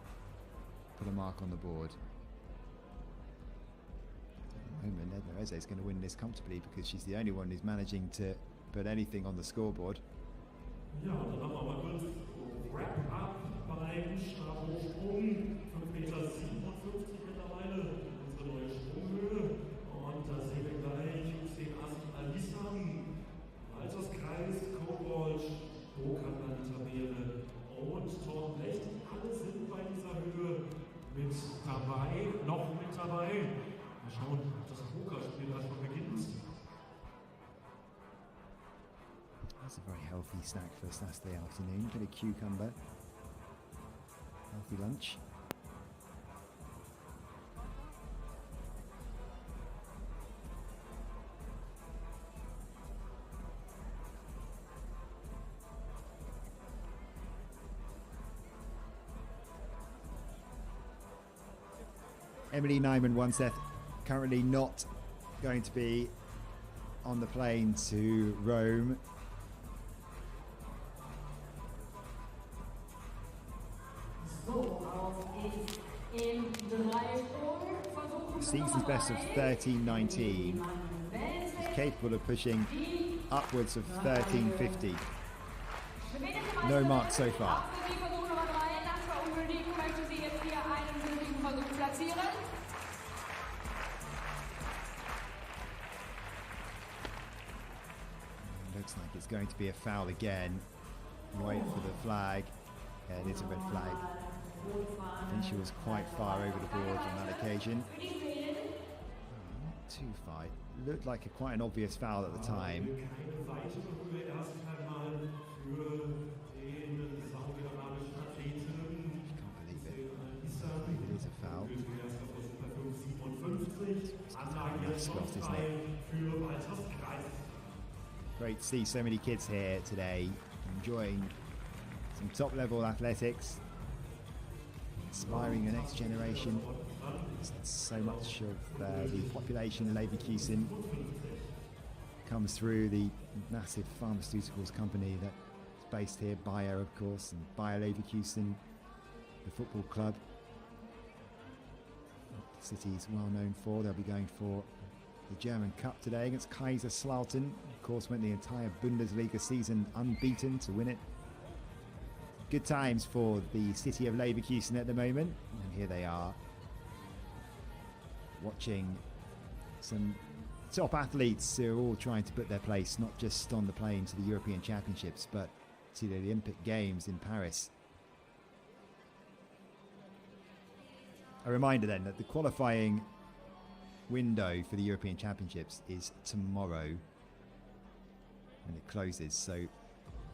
B: put a mark on the board. Edna Eze is going to win this comfortably because she's the only one who's managing to put anything on the scoreboard.
A: Ja, dann machen wir mal kurz Wrap-up beim Stabhochsprung. 5,57 Meter mittlerweile.
B: That's a very healthy snack for a Saturday afternoon. Get a cucumber. Healthy lunch. Emily Nyman-Wanseth currently not going to be on the plane to Rome. Season's best of 13.19. Is capable of pushing upwards of 13.50. No mark so far. Looks like it's going to be a foul again. Wait for the flag. Yeah, it is a red flag. I think she was quite far over the board on that occasion. Not too far. It looked like quite an obvious foul at the time. Can't believe it. It is a foul. Scott, isn't it? Great to see so many kids here today enjoying some top level athletics, inspiring the next generation. So much of the population in Leverkusen comes through the massive pharmaceuticals company that's based here, GER of course, and GER Leverkusen, the football club. The city is well known for. They'll be going for the German Cup today against Kaiserslautern. Of course, went the entire Bundesliga season unbeaten to win it. Good times for the city of Leverkusen at the moment. And here they are, watching some top athletes who are all trying to put their place, not just on the plane to the European Championships, but to the Olympic Games in Paris. A reminder then that the qualifying window for the European Championships is tomorrow when it closes, so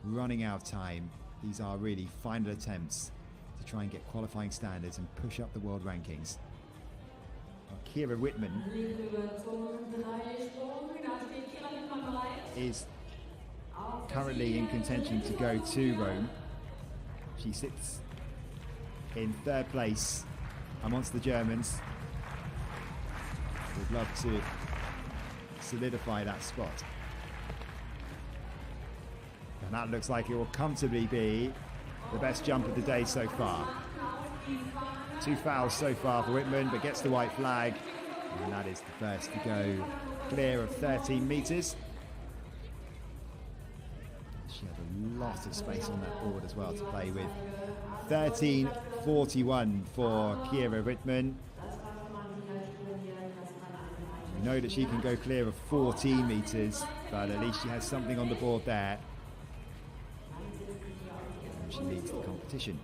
B: running out of time. These are really final attempts to try and get qualifying standards and push up the world rankings. Kira Whitman is currently in contention to go to Rome. She sits in third place amongst the Germans. Would love to solidify that spot. And that looks like it will comfortably be the best jump of the day so far. 2 fouls so far for Whitman, but gets the white flag. And that is the first to go clear of 13 metres. She had a lot of space on that board as well to play with. 13.41 for Kira Whitman. We know that she can go clear of 14 metres, but at least she has something on the board there. And she leads the competition.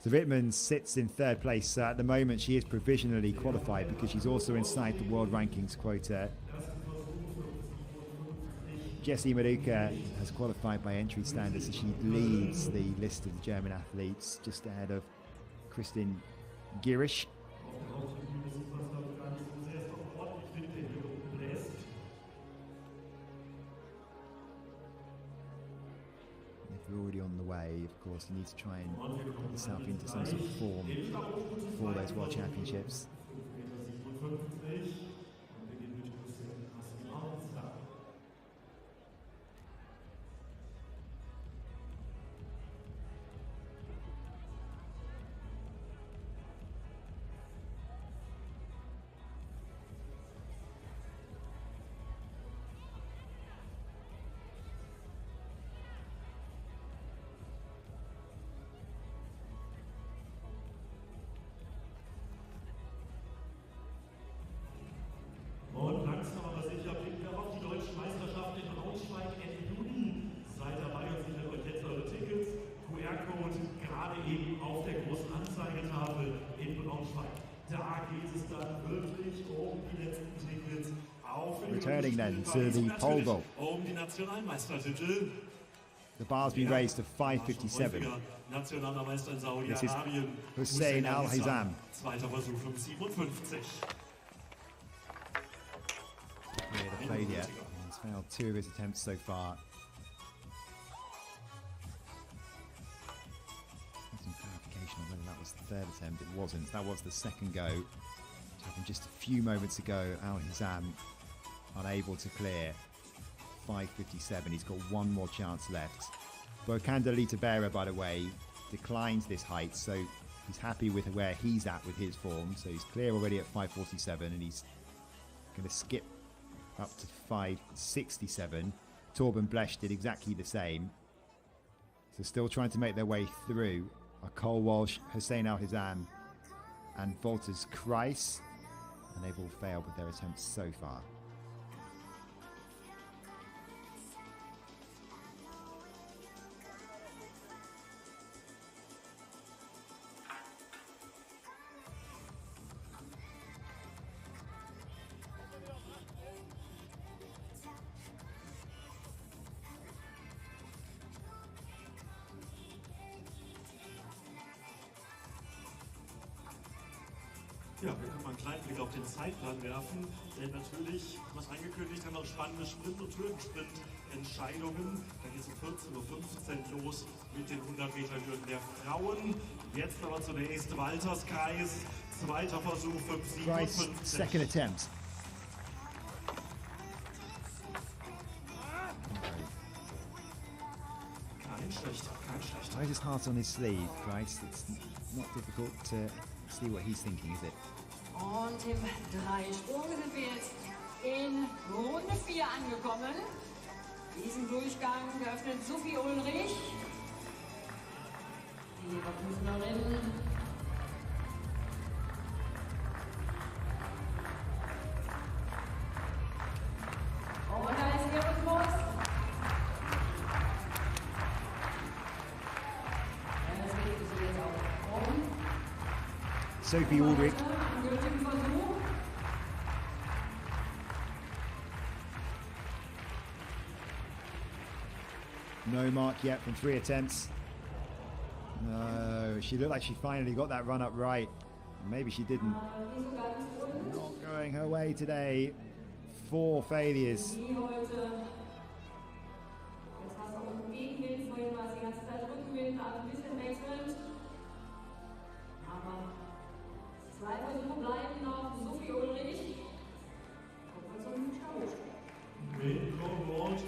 B: So Whitman sits in third place. At the moment, she is provisionally qualified because she's also inside the world rankings quota. Jessie Maruka has qualified by entry standards, so she leads the list of the German athletes just ahead of Kristin Girisch. If you're already on the way, of course, you need to try and put yourself into some sort of form for those World Championships. Returning then to the pole vault.
A: Die Nationalmeistertitel.
B: The bar's been raised to 5:57.
A: Nationalmeister in
B: This is
A: Saudi-Arabien.
B: Hussein Al-Hizam.
A: Zweiter Versuch, 5:57.
B: Yeah, the failure. He's failed 2 of his attempts so far. Some clarification on whether that was the 3rd attempt. It wasn't. That was the 2nd go. Which happened just a few moments ago. Al-Hizam unable to clear 5:57. He's got one more chance left. Bokanda Litabera, by the way, declines this height, so he's happy with where he's at with his form. So he's clear already at 5:47, and he's going to skip up to 5:67. Torben Blesch did exactly the same. So still trying to make their way through are Cole Walsh, Hussein Al-Hizam, and Wolters Kreis, and they've all failed with their attempts so far.
A: Ja, wir können mal einen kleinen Blick auf den Zeitplan werfen, denn natürlich, was angekündigt haben, noch spannende Sprint- und Hürdensprints-Entscheidungen. Da geht es um 14:15 Uhr los mit den 100-Meter-Hürden der Frauen. Jetzt aber zunächst Walterskreis, zweiter Versuch, 5:57.
B: Second attempt.
A: Kein schlechter, kein schlechter.
B: Tries his heart on his sleeve, Christ. It's not difficult to see what he's thinking, is it?
C: Und im Dreisprung sind wir jetzt in Runde 4 angekommen. Diesen Durchgang geöffnet Sophie Ulrich, die Leverkusenerin. Und da ist ihr Rhythmus. Das geht für sie jetzt auch um.
B: Sophie Ulrich. No mark yet from 3 attempts. No, she looked like she finally got that run up right. Maybe she didn't. Not going her way today. 4 failures.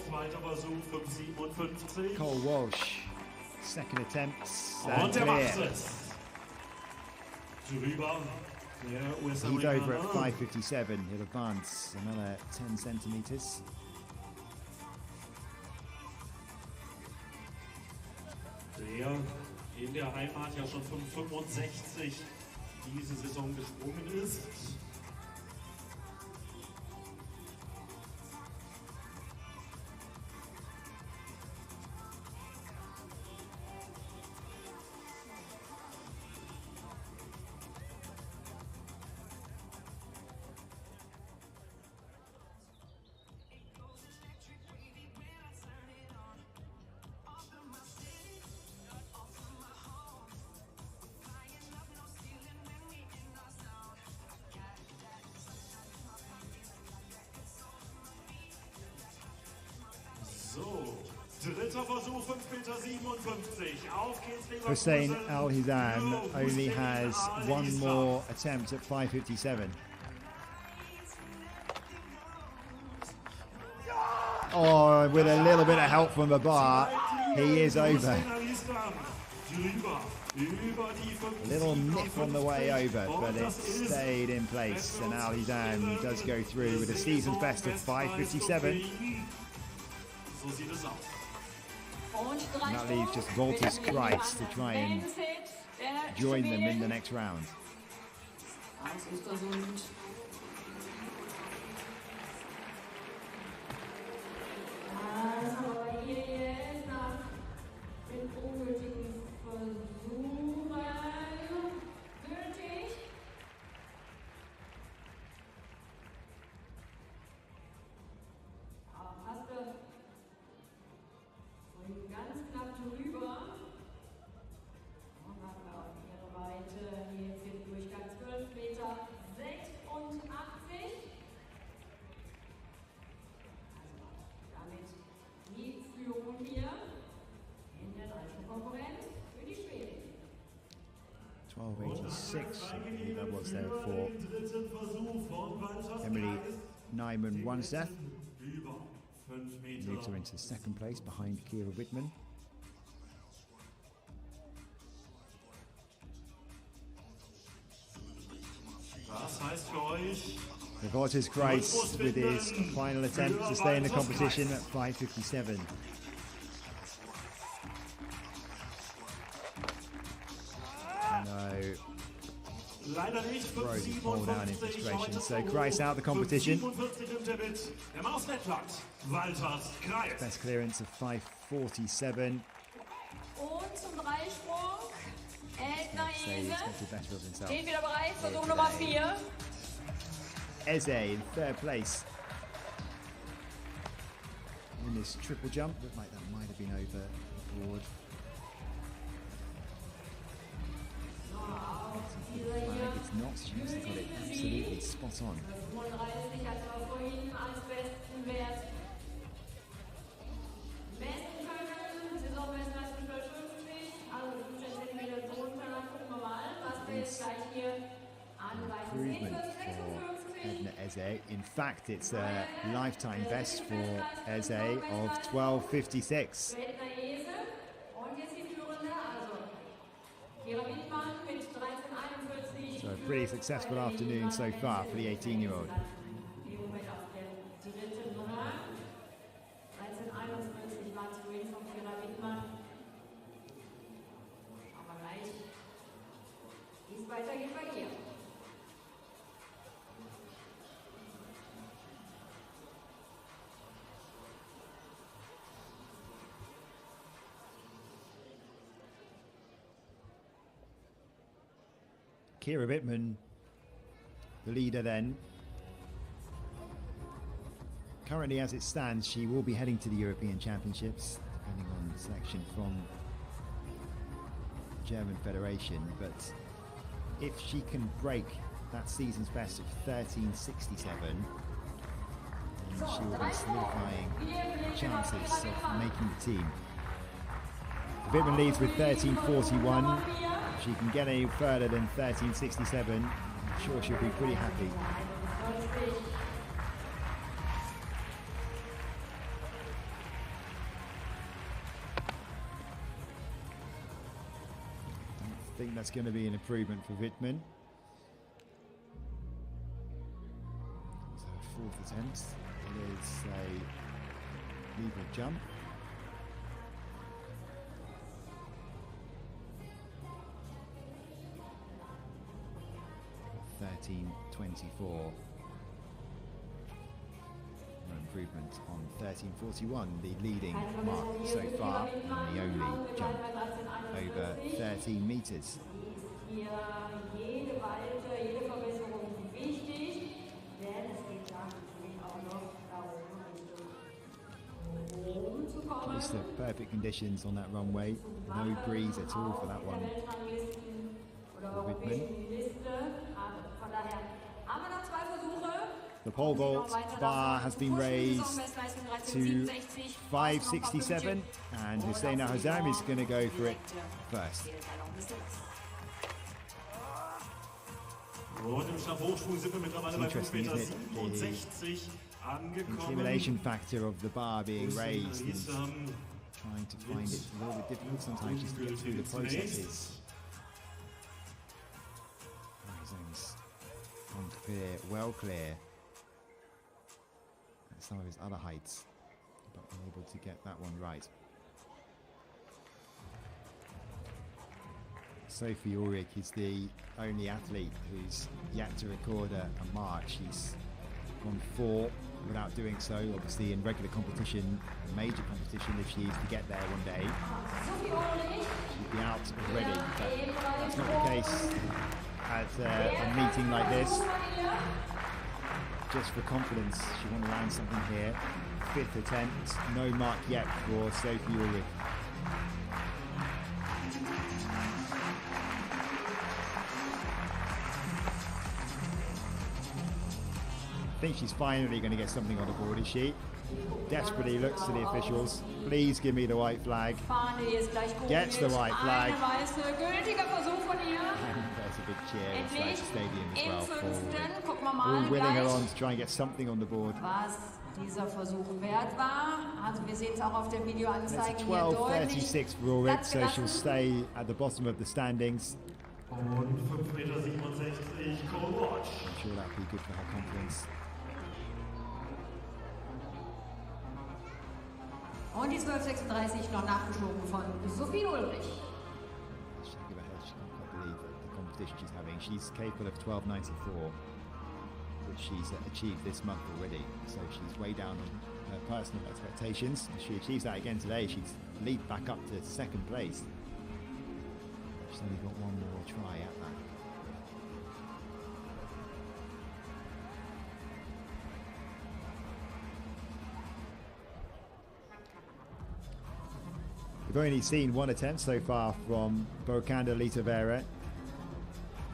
A: Zweiter Versuch, 5:57.
B: Cole Walsh, second attempt.
A: Und er macht es. Drüber der
B: He's over at 5:57. He'll advance another 10 centimeters.
A: Der in der Heimat ja schon 5:65 diese Saison gesprungen ist. So, dritter Versuch, 5:57 Meter. Auf geht's, Leverkusen.
B: Hussein Al-Hizam only has one more attempt at 5:57. Oh, with a little bit of help from the bar, he is over. A little nip on the way over, but it stayed in place. And Al-Hizam does go through with a season's best of 5:57. And that leaves just Wolters Kreis to try and join them in the next round. was there for Emily Nyman-Wanstedt. Moves her into second place behind Kira Wittmann. Reporters Kreis with his final attempt to stay in the competition at 5:57. No. Rose is fall down in frustration. So Kreis out of the competition. Best clearance of 5:47.
C: Und zum Dreisprung. Eze.
B: Better of himself.
C: Steht wieder bereit, Versuch Nummer 4.
B: Eze in third place. In this triple jump, looked like that might have been over the board. It's not, she must have got it absolutely spot on. Improvement for Edna Eze. In fact, it's a lifetime best for Eze of 12:56. So a pretty successful afternoon so far for the 18-year-old. Kira Wittmann, the leader then. Currently, as it stands, she will be heading to the European Championships, depending on selection from the German Federation. But if she can break that season's best of 13:67, then she will be solidifying chances of making the team. Wittmann leads with 13:41. If she can get any further than 13:67, I'm sure she'll be pretty happy. I think that's going to be an improvement for Wittmann. So fourth attempt. It is a lever jump. 13:24. No improvement on 13:41, the leading mark so far, and the only jump over 13 meters. Just the perfect conditions on that runway, no breeze at all for that one. The pole vault bar has been raised to 5:67, and Husseina Hazam is going to go for it first. Interesting, isn't it? The intimidation factor of the bar being raised and trying to find it a little bit difficult sometimes just to get through the processes. Clear, well clear at some of his other heights, but unable to get that one right. Sophie Ulrich is the only athlete who's yet to record a mark. She's gone 4 without doing so. Obviously in regular competition, major competition, if she is to get there one day, she'd be out already, but that's not the case at a meeting like this. Just for confidence, she wants to land something here. 5th attempt, no mark yet for Sophie Ulrich. I think she's finally going to get something on the board, is she? Desperately looks to the officials. Please give me the white flag. Gets the white flag. And there's a big cheer inside the stadium as well for all willing her on to try and get something on the board.
C: Dieser Versuch wert war. Also wir sehen es auch auf der Videoanzeige
B: hier deutlich. 12:36 for Ulrich, so she'll stay at the bottom of the standings.
A: Und 5,67 Meter Co-Watch.
B: I'm sure that'll be good for her confidence.
C: Und die 12:36 noch nachgeschoben von Sophie Ulrich.
B: She can't believe the competition she's having. She's capable of 12:94. Which she's achieved this month already, so she's way down on her personal expectations. If she achieves that again today, she's leaped back up to second place. She's only got one more try at that. We've only seen one attempt so far from Bocanda Litavera.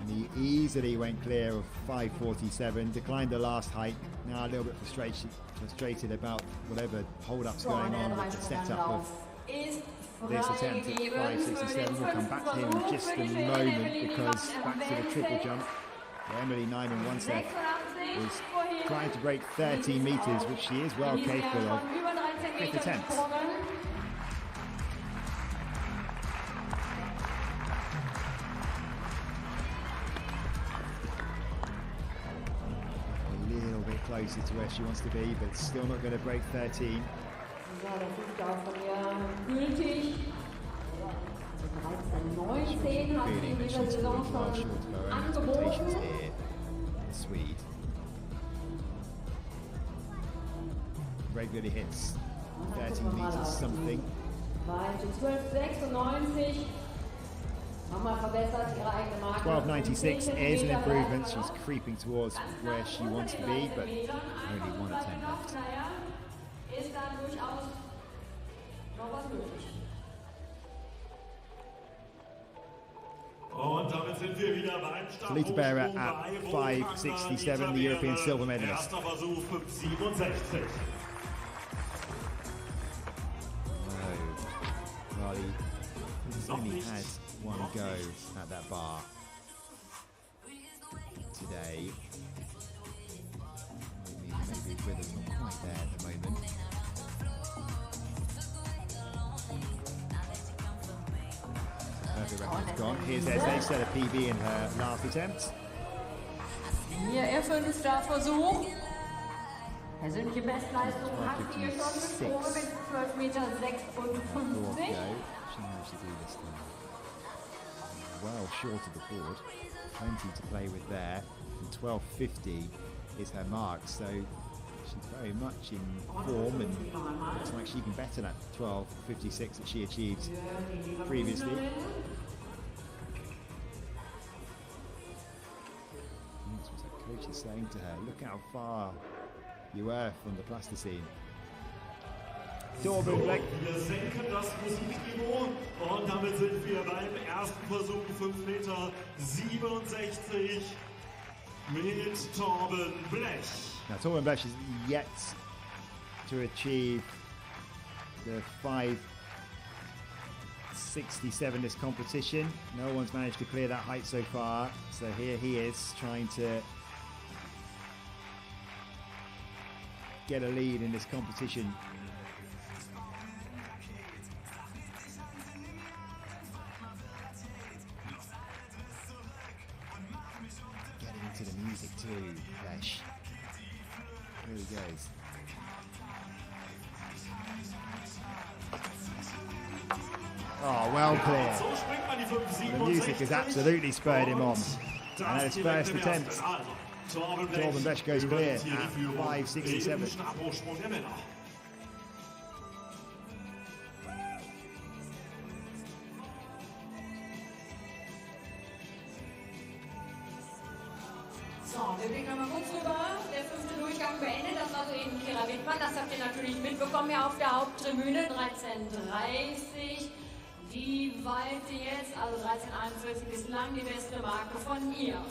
B: And he easily went clear of 5:47, declined the last height. Now a little bit frustrated about whatever hold-ups going on with the setup of this attempt at 5:67. We'll come back to him in just a moment because back to the triple jump. Emily 9 and 1 set is trying to break 13 meters, which she is well capable of. Fifth attempt. Closer to where she wants to be, but still not going to break 13. Feeling that she's falling far short of her own expectations here, the Swede. Regularly hits 13 meters something. 12:96 is an improvement. She's creeping towards where she wants to be, but only one attempt left. Salita Berra at 5:67, the European silver medalist. Riley only had one go at that bar today. Maybe rhythm's not quite there at the moment. Her record's gone. Here's Esme, set a PB in her last attempt.
C: Hier ihr fünfter Versuch. Persönliche Bestleistung hat sie schon mit 12,56 Meter.
B: She managed to do this thing. Well short of the board, plenty to play with there, and 12:50 is her mark, so she's very much in form and looks like she can better that 12:56 that she achieved previously. That's what her coach is saying to her, look how far you were from the plasticine.
A: Torben Black. Wir senken das Musikniveau und damit sind wir beim ersten Versuch 5,67 Meter mit Torben Blech.
B: Now Torben Blech is yet to achieve the 5:67 this competition. No one's managed to clear that height so far, so here he is trying to get a lead in this competition. To the music too, Flesh. Here he goes. Oh, well clear. The music has absolutely spurred him on. And at his first attempt, Torben Blech goes clear at 5:67.
C: Wir blicken nochmal kurz rüber. Der fünfte Durchgang beendet. Das war soeben Kira Wittmann. Das habt ihr natürlich mitbekommen hier auf der Haupttribüne. 13:30. Die Weite jetzt, also 13:41 bislang die beste Marke von ihr.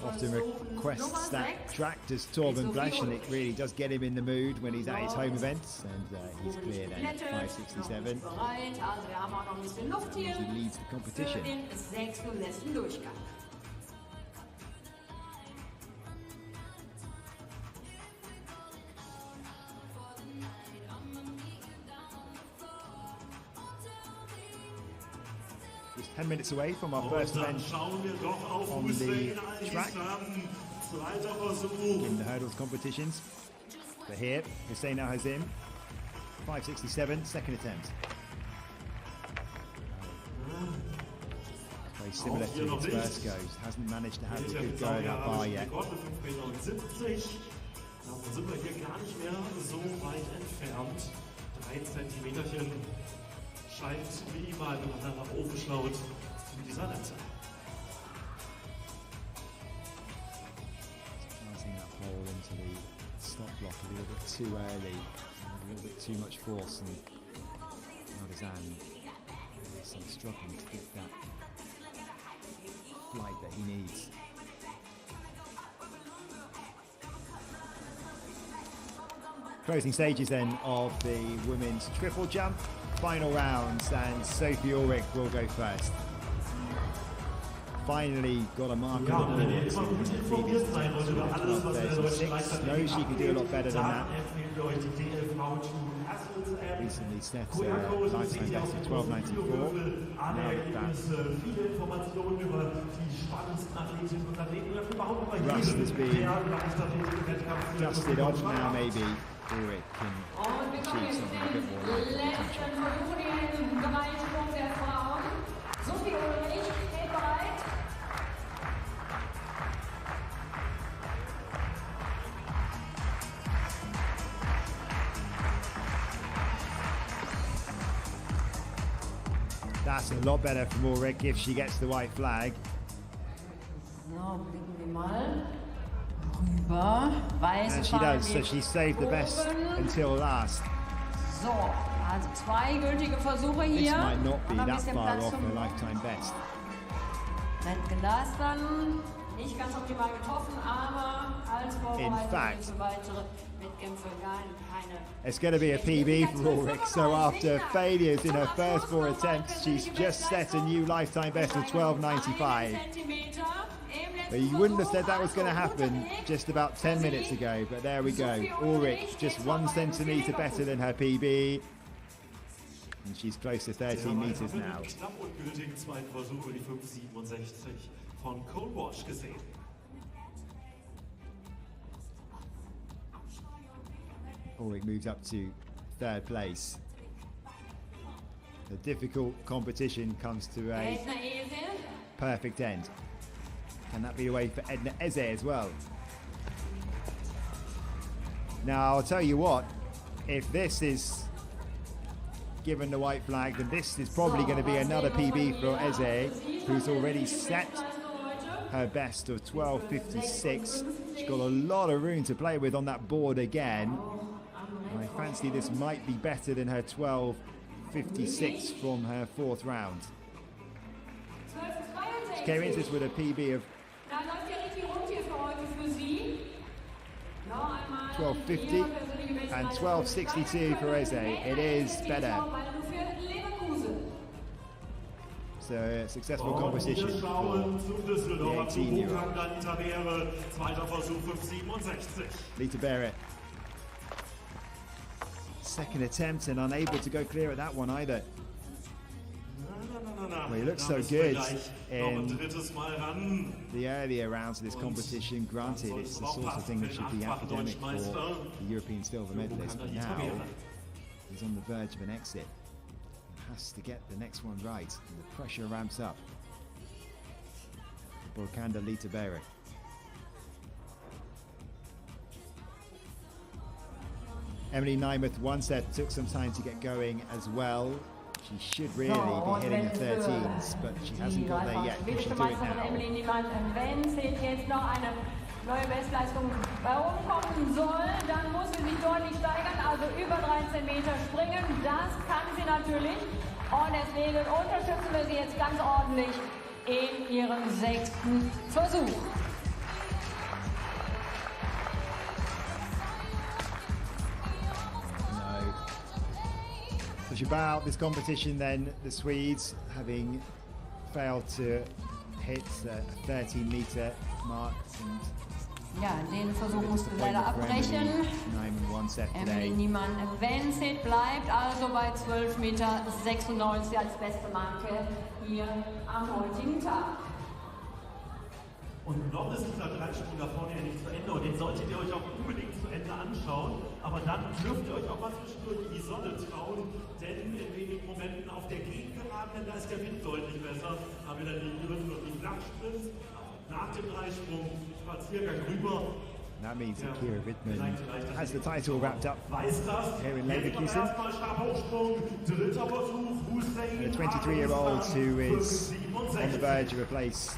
B: often requests that track. Does Torben Blasch, and it really does get him in the mood when he's at his home events, and he's clear then at 5.67. He leads the competition. Just 10 minutes away from our first event on the track in the hurdles competitions. But here, Hussein Al Hazim, 5.67, second attempt. Very similar to his first goes. Hasn't managed to have a good go at that bar yet.
A: Davon sind wir hier gar nicht mehr so weit entfernt. 3 Zentimeterchen scheint wie immer, wenn man da nach oben schaut, zu dieser Latte.
B: Passing that pole into the stop block a little bit too early, a little bit too much force, and Al-Hazim is struggling to get that flight that he needs. Closing stages then of the women's triple jump, final rounds, and Sophie Ulrich will go first. Finally got a mark on the minute in the previous attempts with 12.36. Knows she can do a lot better than that. Recently set lifetime best of 12.94. Now that rust has been dusted off, now maybe Ulrich can achieve something a bit more like potential. That's a lot better from Ulrich if she gets the white flag. And she does, so she saved the best until last. This might not be that far off her lifetime best. In fact, it's going to be a PB for Ulrich, so after failures in her first 4 attempts, she's just set a new lifetime best of 12.95. But you wouldn't have said that was going to happen just about 10 minutes ago, but there we go. Ulrich just 1 centimetre better than her PB, and she's close to 13 metres now. Ulrich moves up to 3rd place. The difficult competition comes to a perfect end. Can that be a way for Edna Eze as well? Now, I'll tell you what, if this is given the white flag, then this is probably going to be another PB for Eze, who's already set her best of 12.56. She's got a lot of room to play with on that board again. I fancy this might be better than her 12.56 from her 4th round. She came into this with a PB of 12.50 and 12.62 for Eze. It is better. So a successful competition for the 18-year-old. Lita Barrett. Second attempt and unable to go clear at that one either. Well, he looks so good in the earlier rounds of this competition. Granted, it's the sort of thing that should be academic for the European silver medalist, but now he's on the verge of an exit. He has to get the next one right, and the pressure ramps up. Borkanda Lita Barrett. Emily Nymeth, 1 set, took some time to get going as well. She should really be hitting the 13s, but she hasn't got there yet. Can she do it now?
C: Wenn jetzt noch eine neue Bestleistung bei oben kommen soll, dann muss sie sich deutlich steigern, also über 13 Meter springen. Das kann sie natürlich. Und deswegen unterstützen wir sie jetzt ganz ordentlich in ihrem 6. Versuch.
B: So about this competition then, the Swedes having failed to hit a 13-meter mark.
C: Ja, den Versuch musste leider abbrechen. Emily Niemann-Wenzel bleibt also bei 12,96 Meter als beste Marke hier am heutigen Tag.
A: Und noch ist dieser Dreisprung da vorne ja nicht zu Ende und den solltet ihr euch auch unbedingt zu Ende anschauen. Aber dann dürft ihr euch auch mal zwischendurch in die Sonne trauen, denn in wenigen Momenten auf der Gegengeraden, da ist der Wind deutlich besser, haben wir dann die Hürden und die Flachsprints. Nach dem Dreisprung, Spaziergang rüber.
B: That means that Kira Wittmann has the title wrapped up here in Leverkusen. The 23-year-old who is on the verge of a place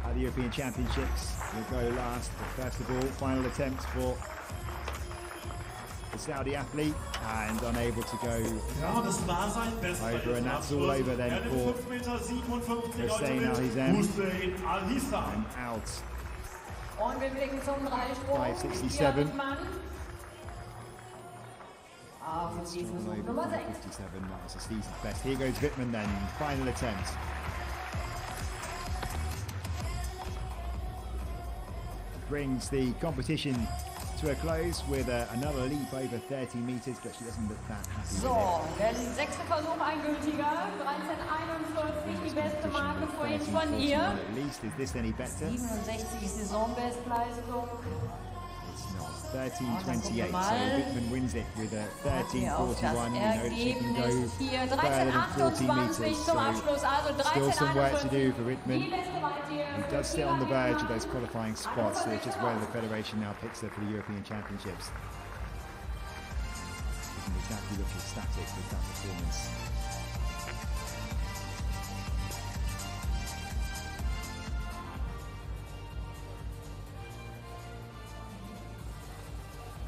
B: at the European Championships will go last. But first of all, final attempt for the Saudi athlete and unable to go over, and that's all over then for Hussein Al-Hissam and out.
C: Und wir blicken zum Dreisprung.
B: 567.
C: Auf diesen Versuch Nummer 6.
B: 57 marks the season's best. Here goes Wittmann then, final attempt. Brings the competition to a close with another leap over 13 meters, but she doesn't look that happy
C: So, der 6. Versuch ein gültiger, 13,41 die beste Marke vorhin von ihr.
B: At least, is this any better?
C: 67 Saisonbestleistung.
B: It's not. 13.28, so Wittmann wins it with a 13.41. We know she can go further than 14 meters, so still some work to do for Wittmann. He does sit on the verge of those qualifying spots, so it's just whether the Federation now picks her for the European Championships. Doesn't exactly look ecstatic with that performance.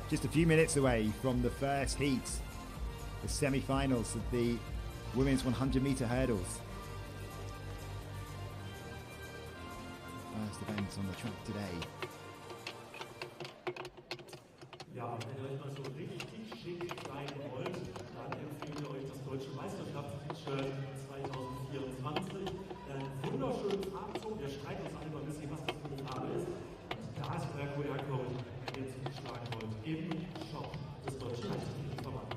B: Just a few minutes away from the first heat, the semi-finals of the women's 100-meter hurdles. First events on the track today.
A: Ja, wenn ihr euch mal so richtig schick sein wollt, dann empfehlen wir euch das deutsche Meisterschaftst-T-Shirt 2024. Ein wunderschönes Farbton, wir streiten uns alle mal ein bisschen, was das für eine Farbe ist. Und da ist euer QR-Code, den ihr zuschlagen wollt, im Shop des Deutschen Leichtathletikverbands.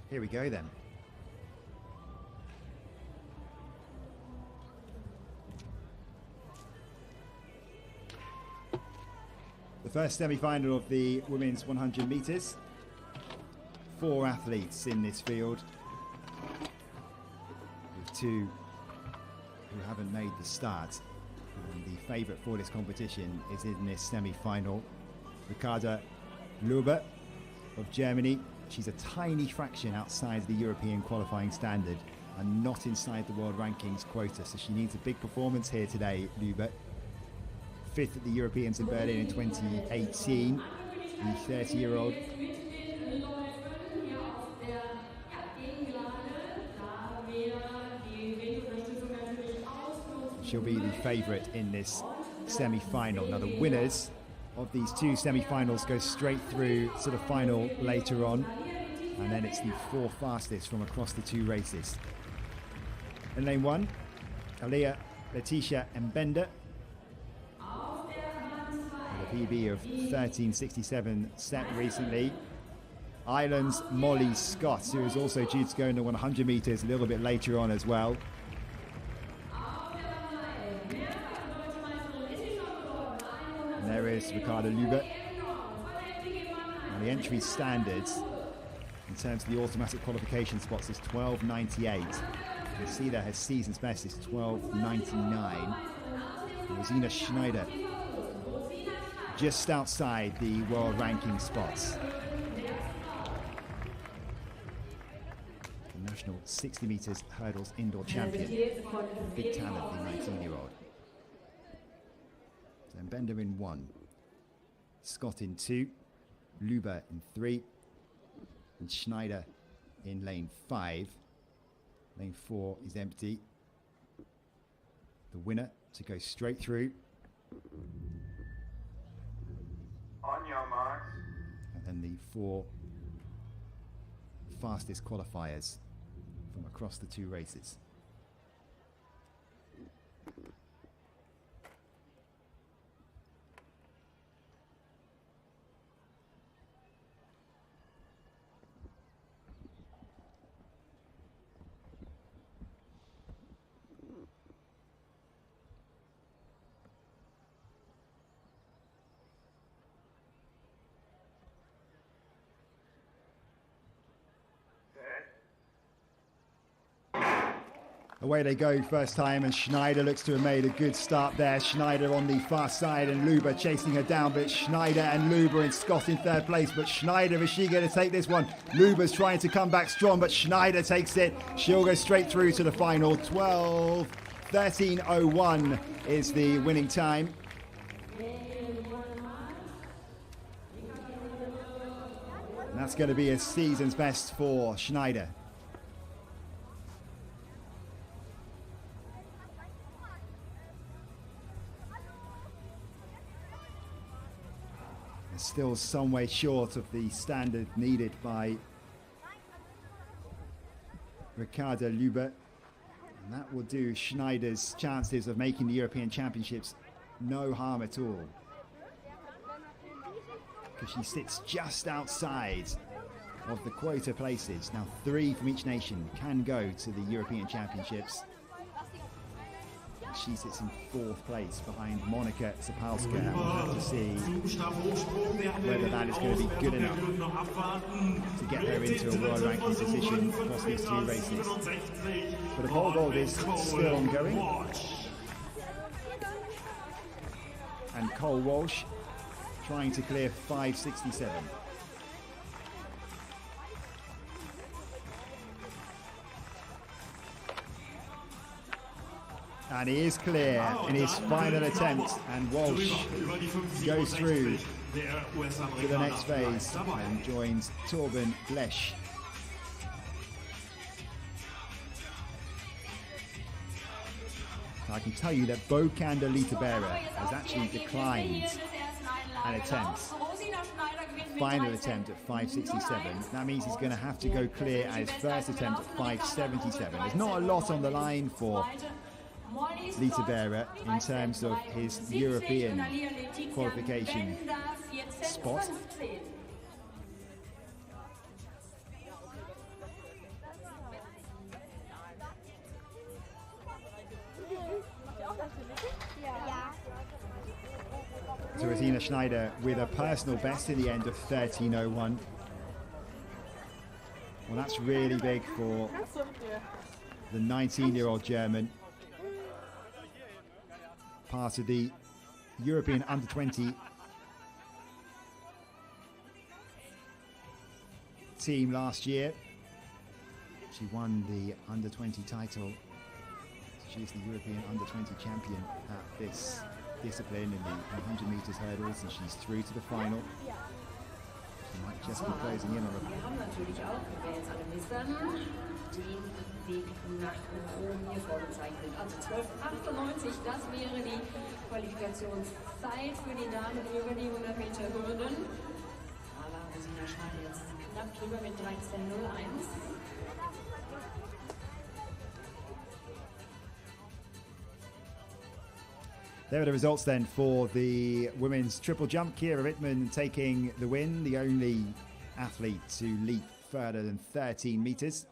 B: Here we go then. The first semi-final of the women's 100 metres. 4 athletes in this field, with 2 who haven't made the start. And the favourite for this competition is in this semi-final, Ricarda Luber of Germany. She's a tiny fraction outside the European qualifying standard and not inside the world rankings quota, so she needs a big performance here today, Luber. 5th at the Europeans in Berlin in 2018, the 30-year-old. She'll be the favourite in this semi-final. Now the winners of these 2 semi-finals go straight through to the final later on, and then it's the 4 fastest from across the 2 races. In lane 1, Aliyah Letitia Mbenda, with a PB of 13.67 set recently. Ireland's Molly Scott, who is also due to go in the 100 metres a little bit later on as well. And there is Ricarda Luber. Now the entry standards in terms of the automatic qualification spots is 12.98. You can see that her season's best is 12.99. Rosina Schneider just outside the world ranking spots. The national 60 metres hurdles indoor champion. Big talent, the 19-year-old. So Bender in 1, Scott in 2, Luber in 3, and Schneider in lane 5. Lane 4 is empty. the winner to go straight through.
D: On your marks.
B: And then the 4 fastest qualifiers from across the 2 races. Away they go first time, and Schneider looks to have made a good start there. Schneider on the far side and Luber chasing her down, but Schneider and Luber and Scott in 3rd place. But Schneider, is she going to take this one? Luber's trying to come back strong, but Schneider takes it. She'll go straight through to the final. 12:13:01 is the winning time. And that's going to be a season's best for Schneider. Still some way short of the standard needed by Ricarda Luber, and that will do Schneider's chances of making the European Championships no harm at all, because she sits just outside of the quota places. Now 3 from each nation can go to the European Championships. She sits in 4th place behind Monika Zapalska, and we'll have to see whether that is going to be good enough to get her into a world ranking position across these 2 races. But the pole vault is still ongoing, and Cole Walsh trying to clear 5:67. And he is clear in his final attempt, and Walsh goes through to the next phase and joins Torben Blesch. I can tell you that Bokanda Litabera has actually declined an attempt, final attempt at 5:67. That means he's going to have to go clear at his first attempt at 5:77. There's not a lot on the line for Litabera in terms of his European qualification spot. So Bettina Schneider with a personal best in the end of 13:01. Well, that's really big for the 19-year-old German. Part of the European under-20 team last year. She won the under-20 title. She's the European under-20 champion at this discipline in the 100 meters hurdles, and she's through to the final. She might just be closing in on her.
C: Den Weg nach Rom hier vorgezeichnet. Also 12:98, das wäre die Qualifikationszeit für die Damen über die 100 Meter Hürden. Aber Rosina Schneider jetzt knapp drüber mit 13:01.
B: There are the results then for the women's triple jump. Kira Wittmann taking the win, the only athlete to leap further than 13 meters.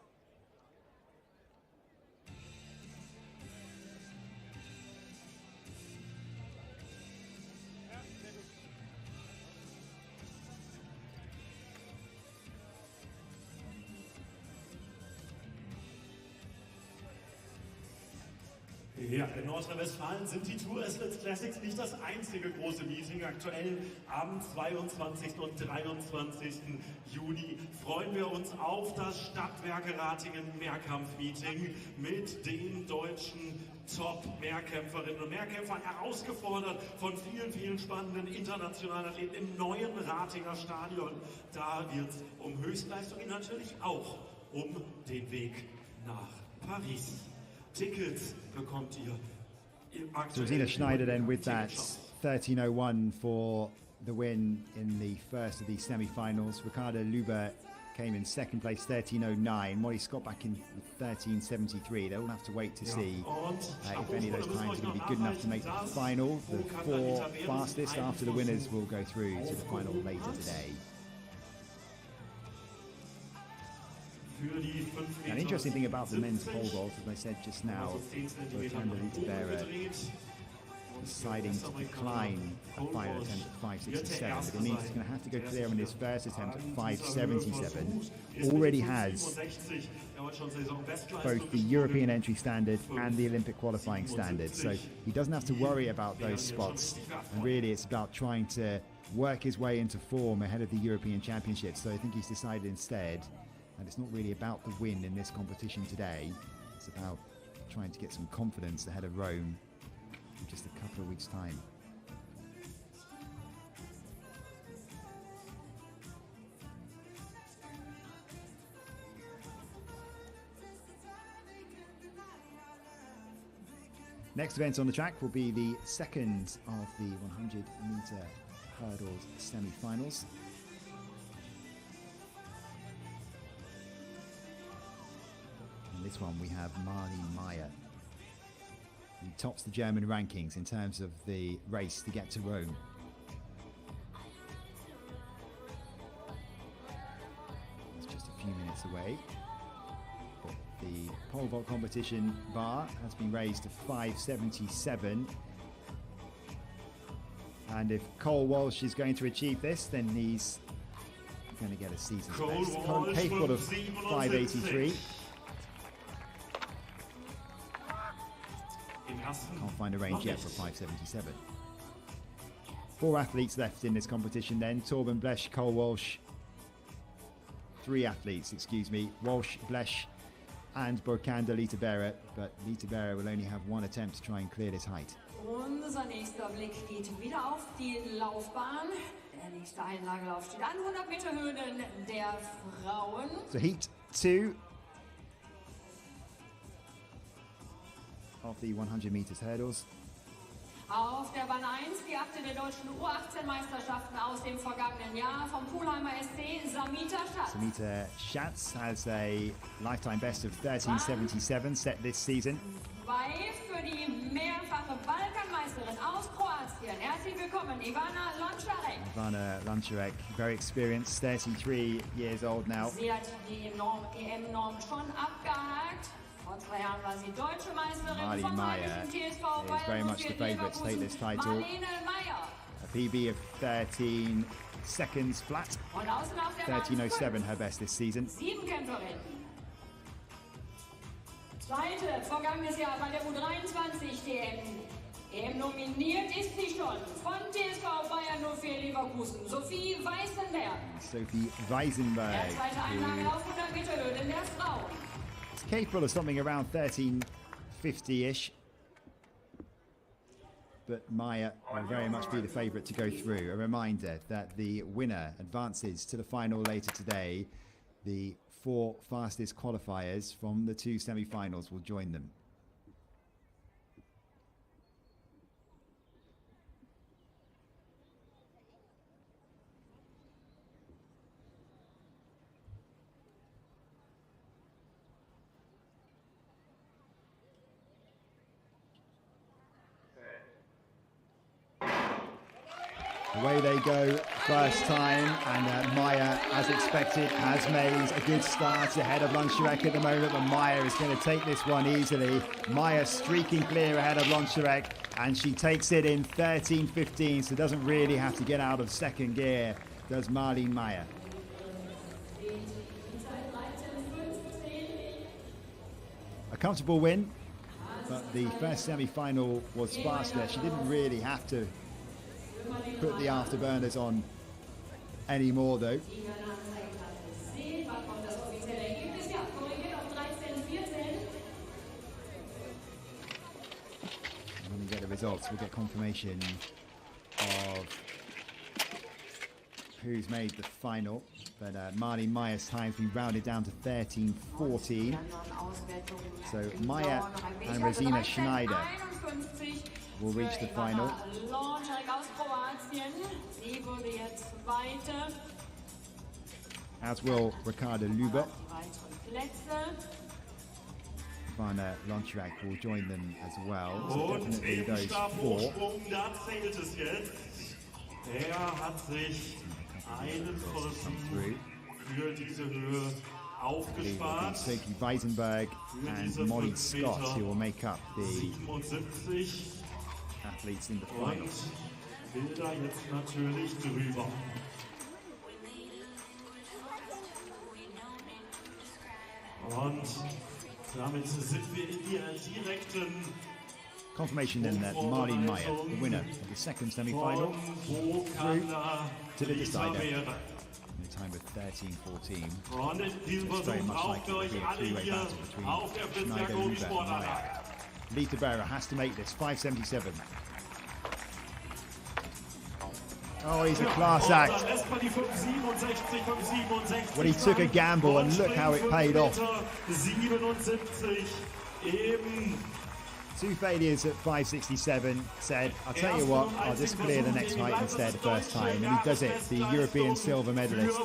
A: Ja, in Nordrhein-Westfalen sind die Tour Athletes Classics nicht das einzige große Meeting. Aktuell am 22. und 23. Juni freuen wir uns auf das Stadtwerke Ratingen Mehrkampf-Meeting mit den deutschen Top-Mehrkämpferinnen und Mehrkämpfern, herausgefordert von vielen, vielen spannenden internationalen Athleten im neuen Ratinger Stadion. Da wird es um Höchstleistung und natürlich auch um den Weg nach Paris. Tickets bekommt ihr
B: So Rosina Schneider then with that 13.01 for the win in the first of the semi-finals. Ricarda Luber came in second place, 13.09. Molly Scott back in 13.73. They'll have to wait to see if any of those times are going to be good enough to make the final. The 4 fastest after the winners will go through to the final later today. An interesting thing about the men's pole vault, as I said just now, Botan Litebera deciding to decline a final attempt at 5.67, but it means he's going to have to go clear on his first attempt at 5.77. Already has both the European entry standard and the Olympic qualifying standard, so he doesn't have to worry about those spots, and really it's about trying to work his way into form ahead of the European Championships. So I think he's decided instead, and it's not really about the win in this competition today, it's about trying to get some confidence ahead of Rome in just a couple of weeks' time. Next event on the track will be the second of the 100-meter hurdles semi-finals. In this one we have Marlene Meyer, who tops the German rankings in terms of the race to get to Rome. It's just a few minutes away. But the pole vault competition bar has been raised to 5.77. And if Cole Walsh is going to achieve this, then he's going to get a season's best. Capable of 5.83. Can't find a range yet for 5.77. 4 athletes left in this competition then. Torben Blesch, Cole Walsh. 3 athletes, excuse me. Walsh, Blesch and Borkanda Litebera. But Litebera will only have 1 attempt to try and clear this height.
C: Unser nächster Blick geht wieder auf die Laufbahn. Der nächste Einlagelauf steht an. 100 Meter Hürden der Frauen.
B: So Heat 2 of the 100 meters hurdles.
C: Auf der Bahn 1 die Akte der deutschen U18-Meisterschaften aus dem vergangenen Jahr vom Pulheimer SC Samita Schatz.
B: Samita Schatz has a lifetime best of 13.77 set this season.
C: 2 für die mehrfache Balkanmeisterin aus Kroatien. Herzlich willkommen, Ivana Lončarek.
B: Ivana Lončarek, very experienced, 33 years old now.
C: Sie hat die EM-Norm schon abgehakt. Vor 2 Jahren war sie deutsche Meisterin.
B: Marlene Meyer is very much the favourite to take this title. A PB of 13 seconds flat. 13.07 her best this season.
C: 7 Kämpferin. Zweite, vergangenes Jahr bei der U23 DM. EM nominiert ist sie schon von TSV Bayern 04 Leverkusen. Sophie Weisenberg.
B: Sophie Weisenberg.
C: Der zweite Einlagelauf 100 Meter Hürden der Frauen.
B: Capable of something around 13.50-ish. But Meyer will very much be the favourite to go through. A reminder that the winner advances to the final later today. The 4 fastest qualifiers from the 2 semi-finals will join them. Away they go, first time, and Meyer, as expected, has made a good start ahead of Lončarek at the moment, but Meyer is going to take this one easily. Meyer streaking clear ahead of Lončarek, and she takes it in 13.15, so doesn't really have to get out of second gear, does Marlene Meyer. A comfortable win, but the first semi-final was faster. She didn't really have to put the afterburners on anymore though. When we get the results, we'll get confirmation of who's made the final. But Marlene Meyer's time's been rounded down to 13.14. So Meyer and Rosina Schneider will reach the final.
C: Aus Kroatien. Sie wurde jetzt weiter.
B: As will Ricardo Luber.
C: Plätze.
B: Ivana Lonchak will join them as well. So
A: Und
B: definitely
A: im
B: those four.
A: Stabhochsprung, da zählt es jetzt. Er hat sich einen Versuch für diese Höhe aufgespart.
B: Sophie Weisenberg and Molly Scott who will make up the
A: 77
B: athletes in the
A: und
B: final.
A: will da jetzt natürlich drüber. Und damit sind wir in der direkten
B: Confirmation then that Marlene Meyer, the winner of the second semi-final, through to the decider in a time of 13:14.
A: Und in diesem
B: It's very
A: Versuch
B: much like
A: braucht
B: it will
A: euch
B: be a
A: alle
B: three-way
A: hier
B: battle between
A: auf der
B: Schneider,
A: Spitzberg
B: Luber and
A: Sportanlage.
B: Meyer. Lita Berra has to make this, 5:77. Oh, he's a class act.
A: Und dann lässt man die 5,67, 5,67
B: Well, he took a gamble and look how it paid off.
A: 77 eben.
B: Two failures at 5:67, said, I'll tell you what, I'll just clear the next height instead the first time. And he does it, the European silver medalist.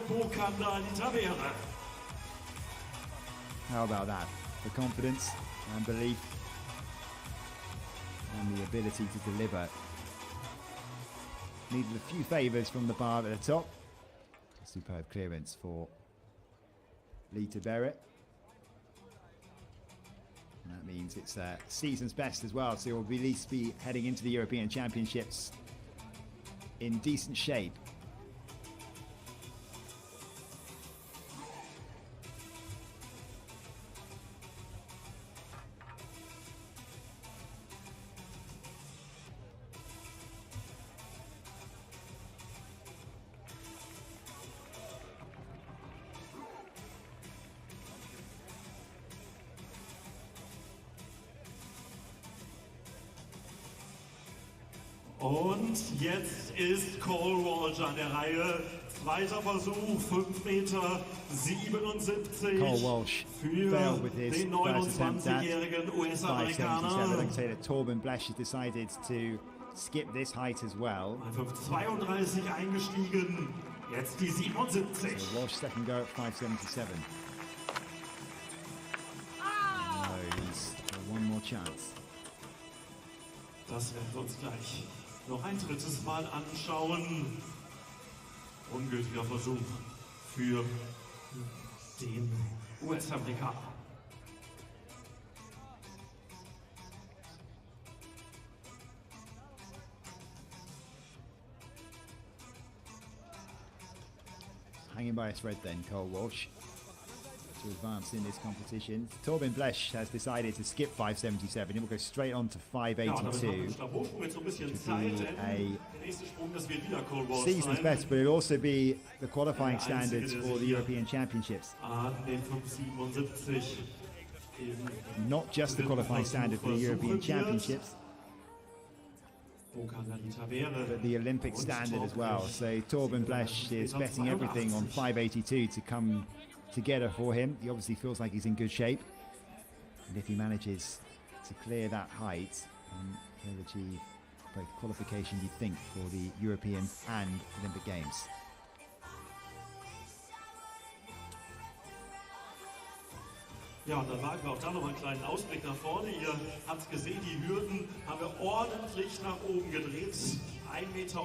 B: How about that? The confidence and belief and the ability to deliver. Needed a few favours from the bar at the top. Superb clearance for Lita Berra. And that means it's season's best as well, so he'll at least be heading into the European Championships in decent shape.
A: Und jetzt ist Cole Walsh an der Reihe. Zweiter Versuch, 5,77 Meter.
B: Cole Walsh failed with his
A: den
B: first attempt at
A: 29-jährigen
B: 5:77. I
A: US-Amerikaner.
B: can say that Torben Blesch has decided to skip this height as well.
A: 5,32 eingestiegen, jetzt die 77.
B: So Walsh second go at 5:77. No, he's got one more chance.
A: Das werden wir uns gleich noch ein drittes Mal anschauen. Ungültiger Versuch für den US-Amerikaner.
B: Hanging by a thread then, Cole Walsh, to advance in this competition. Torben Blesch has decided to skip 5:77. He will go straight on to 5:82. Season's best, but it'll also be the qualifying standards for the European Championships. Not just the qualifying standard for the European Championships, but the Olympic standard as well. So Torben Blesch is betting everything on 5:82 to come together for him. He obviously feels like he's in good shape, and if he manages to clear that height, he'll achieve both qualification, you'd think, for the European and Olympic Games.
A: Ja, und dann wagen wir auch da nochmal einen kleinen Ausblick nach vorne. Ihr habt es gesehen, die Hürden haben wir ordentlich nach oben gedreht. 1,06 Meter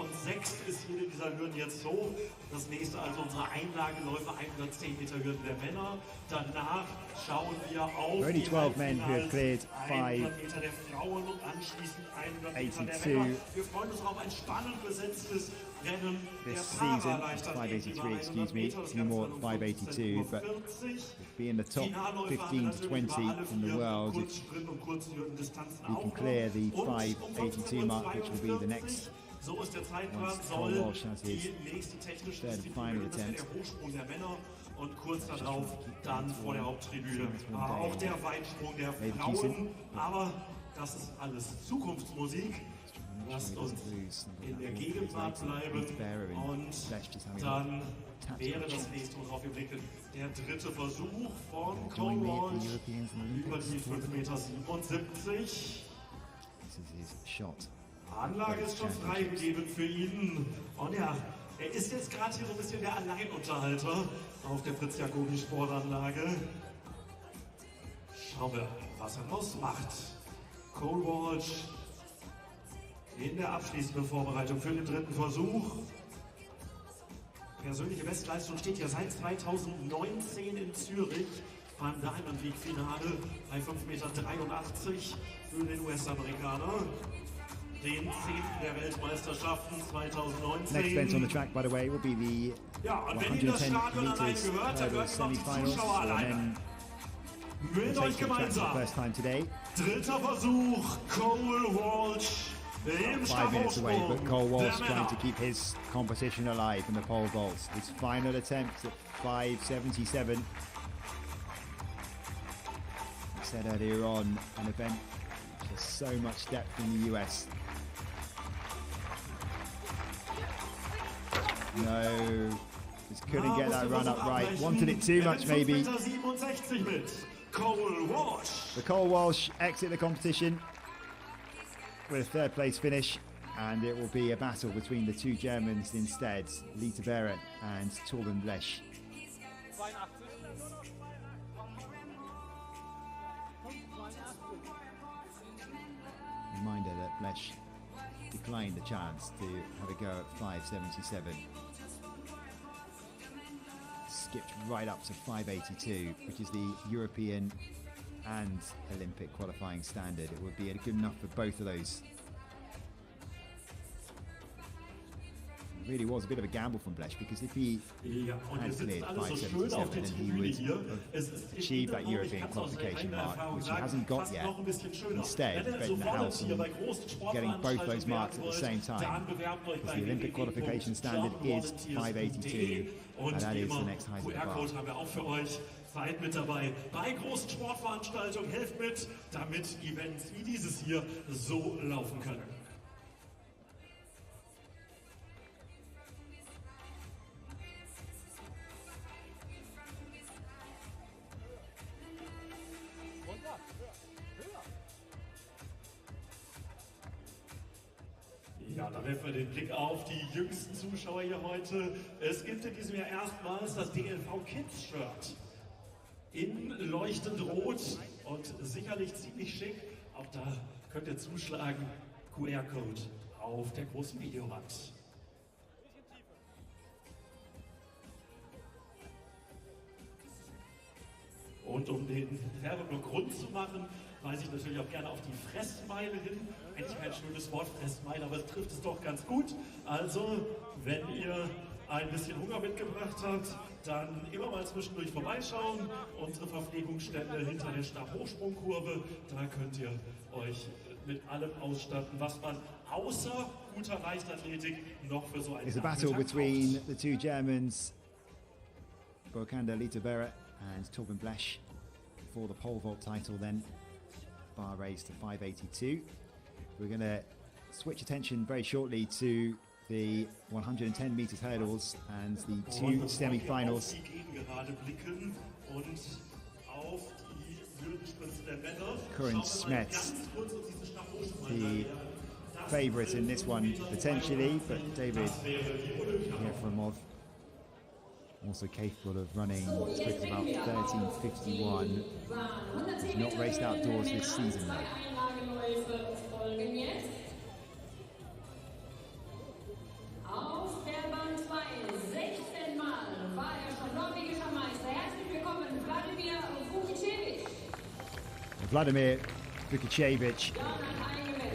A: ist jede dieser Hürden jetzt hoch. Das nächste also unsere Einlageläufe, 110 Meter Hürden der Männer. Danach schauen wir auf
B: Only 12 men who have cleared
A: 100 Meter der Frauen und anschließend 100 Meter der Männer. Wir freuen uns auf ein spannend besetztes Rennen der
B: This season,
A: Paraleichtathletik.
B: 5:83, excuse me, few more at 5:82, but be in the top 15 to 20 in the world if you can clear the 5:82 mark, which will be the next.
A: So ist der Zeitplan,
B: Once Cole
A: soll
B: Walsh has his
A: die nächste technische
B: third and
A: Disziplin
B: final
A: werden. Das ist
B: attempt.
A: der Hochsprung der Männer und kurz darauf dann vor der Haupttribüne auch der Weitsprung der Frauen. Aber das ist alles Zukunftsmusik. Lasst uns in der Gegenwart bleiben und dann wäre das nächste, worauf wir blicken, der dritte Versuch von Cole Walsh über die 5,77 Meter.
B: is his shot.
A: Anlage ist schon freigegeben für ihn. Und ja, er ist jetzt gerade hier so ein bisschen der Alleinunterhalter auf der Fritz-Jacobi-Sportanlage. Schauen wir, was er draus macht. Cole Walsh in der abschließenden Vorbereitung für den dritten Versuch. Persönliche Bestleistung steht ja seit 2019 in Zürich beim Diamond League Finale bei 5,83 Meter für den US-Amerikaner. Den 10. der Weltmeisterschaften 2019.
B: Next event on the track, by the way, will be the 110 meters hurdle semi-finals.
A: Mit euch gemeinsam.
B: First time today.
A: Dritter Versuch, Cole Walsh.
B: 5 minutes away, but Cole Walsh trying to keep his competition alive in the pole vaults. His final attempt at 5.77. I said earlier on, an event with so much depth in the US. No, just couldn't get that run up right. Wanted it too much, maybe. The Cole Walsh exit the competition with a third place finish, and it will be a battle between the two Germans instead, Leverkusen and Torben Blesch. Reminder that Blesch declined the chance to have a go at 5.77. Skipped right up to 5.82, which is the European and Olympic qualifying standard. It would be good enough for both of those. It really was a bit of a gamble from Blesch, because if he had cleared 5.77, then he would have achieved that European qualification mark, which he hasn't got yet. Instead, betting the house and getting both those marks at the same time, because the Olympic qualification standard is 5.82, and that is the next highest bar.
A: Seid mit dabei bei großen Sportveranstaltungen, helft mit, damit Events wie dieses hier so laufen können. Ja, da werfen wir den Blick auf die jüngsten Zuschauer hier heute. Es gibt in diesem Jahr erstmals das DLV Kids Shirt. In leuchtend rot und sicherlich ziemlich schick. Auch da könnt ihr zuschlagen. QR-Code auf der großen Videowand. Und um den Werbeblock rund zu machen, weise ich natürlich auch gerne auf die Fressmeile hin. Eigentlich kein schönes Wort, Fressmeile, aber es trifft es doch ganz gut. Also, wenn ihr ein bisschen Hunger mitgebracht habt, dann immer mal zwischendurch vorbeischauen. Unsere Verpflegungsstände hinter der Stabhochsprungkurve, da könnt ihr euch mit allem ausstatten, was man außer guter Leichtathletik noch für so einen
B: It's a battle between the two Germans, Bokander Leverkusen and Torben Blesch, for the pole vault title then. Bar raised to 5.82. We're going to switch attention very shortly to the 110 meters hurdles and the two semi-finals. Corin Smets, the favourite in this one potentially, but David Yefremov also capable of running as quick as about 13.51. He's not raced outdoors this season though. Vladimir Vukicevic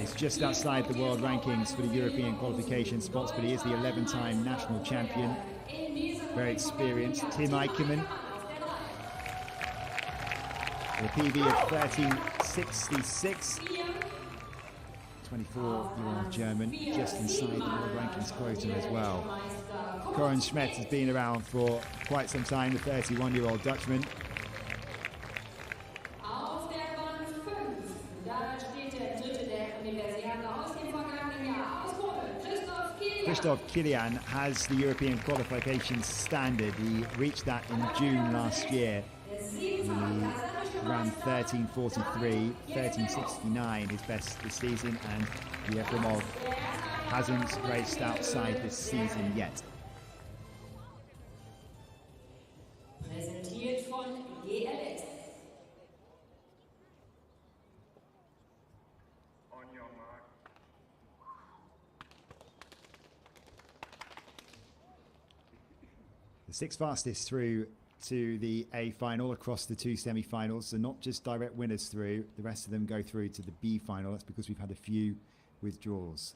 B: is just outside the world rankings for the European qualification spots, but he is the 11-time national champion. Very experienced. Tim Eickermann, with a PB of 13.66. 24-year-old German, just inside the world rankings quota as well. Corin Schmetz has been around for quite some time, the 31-year-old Dutchman. Christoph Kilian has the European qualification standard. He reached that in June last year. He ran 13:43, 13:69 his best this season, and Yefremov hasn't raced outside this season yet.
E: Präsentiert von GER.
D: On your mark.
B: The 6 fastest through to the A final across the 2 semi-finals, so not just direct winners through, the rest of them go through to the B final. That's because we've had a few withdrawals.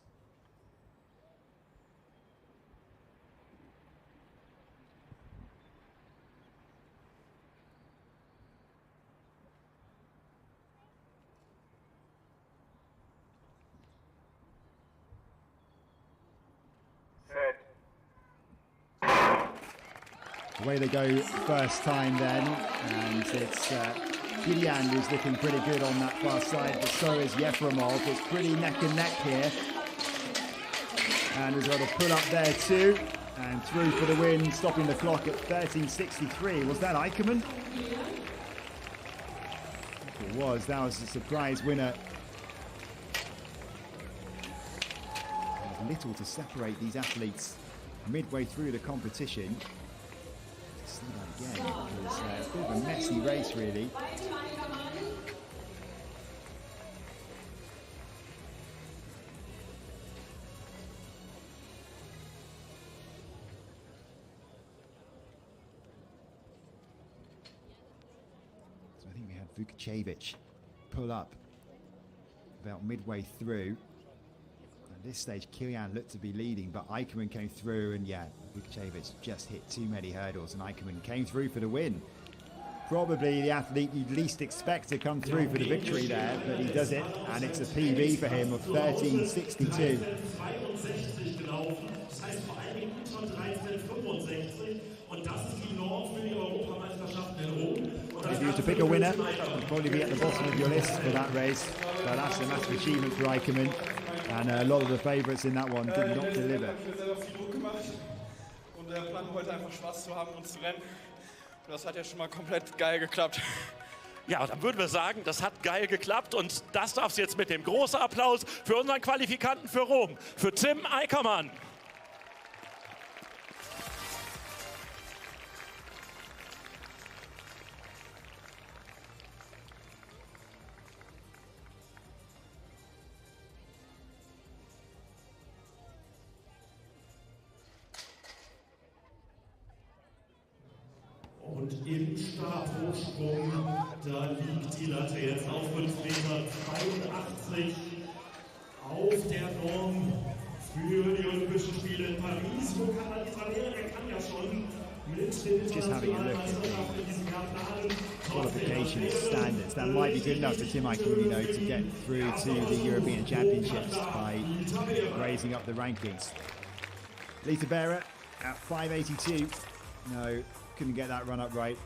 B: Away they go first time then, and it's Kilian who's looking pretty good on that far side, but so is Yefremov. It's pretty neck and neck here, and has got a pull up there too, and through for the win, stopping the clock at 13:63. Was that Eichermann? It was. That was a surprise winner. There's little to separate these athletes midway through the competition. See that again, because it's a bit of a messy race really. So I think we had Vukacevic pull up about midway through. At this stage, Kilian looked to be leading, but Eichermann came through, and yeah, Vukacevic just hit too many hurdles, and Eichermann came through for the win. Probably the athlete you'd least expect to come through for the victory there, but he does it, and it's a PB for him of 13:62. If you were to pick a winner, he'd probably be at the bottom of your list for that race, but that's a massive achievement for Eichermann. And a lot of the favourites in that one did not deliver.
F: Und der Plan heute einfach Spaß zu haben und zu rennen. Und das hat ja schon mal komplett geil geklappt.
G: Ja, dann würden wir sagen, das hat geil geklappt, und das darf es jetzt mit dem großen Applaus für unseren Qualifikanten für Rom, für Tim Eichermann.
A: Und im Stabhochsprung, da liegt die Latte jetzt auf 5,82 Meter auf der Norm für die Olympischen Spiele in Paris. Wo kann er dieser Lehrer? Er kann ja schon mit den
B: Just having a look at the qualification standards, that might be good enough for Tim Eichermann, you know, to get through to the European Championships by raising up the rankings. Lita Berra at 5:82. No, couldn't get that run up right.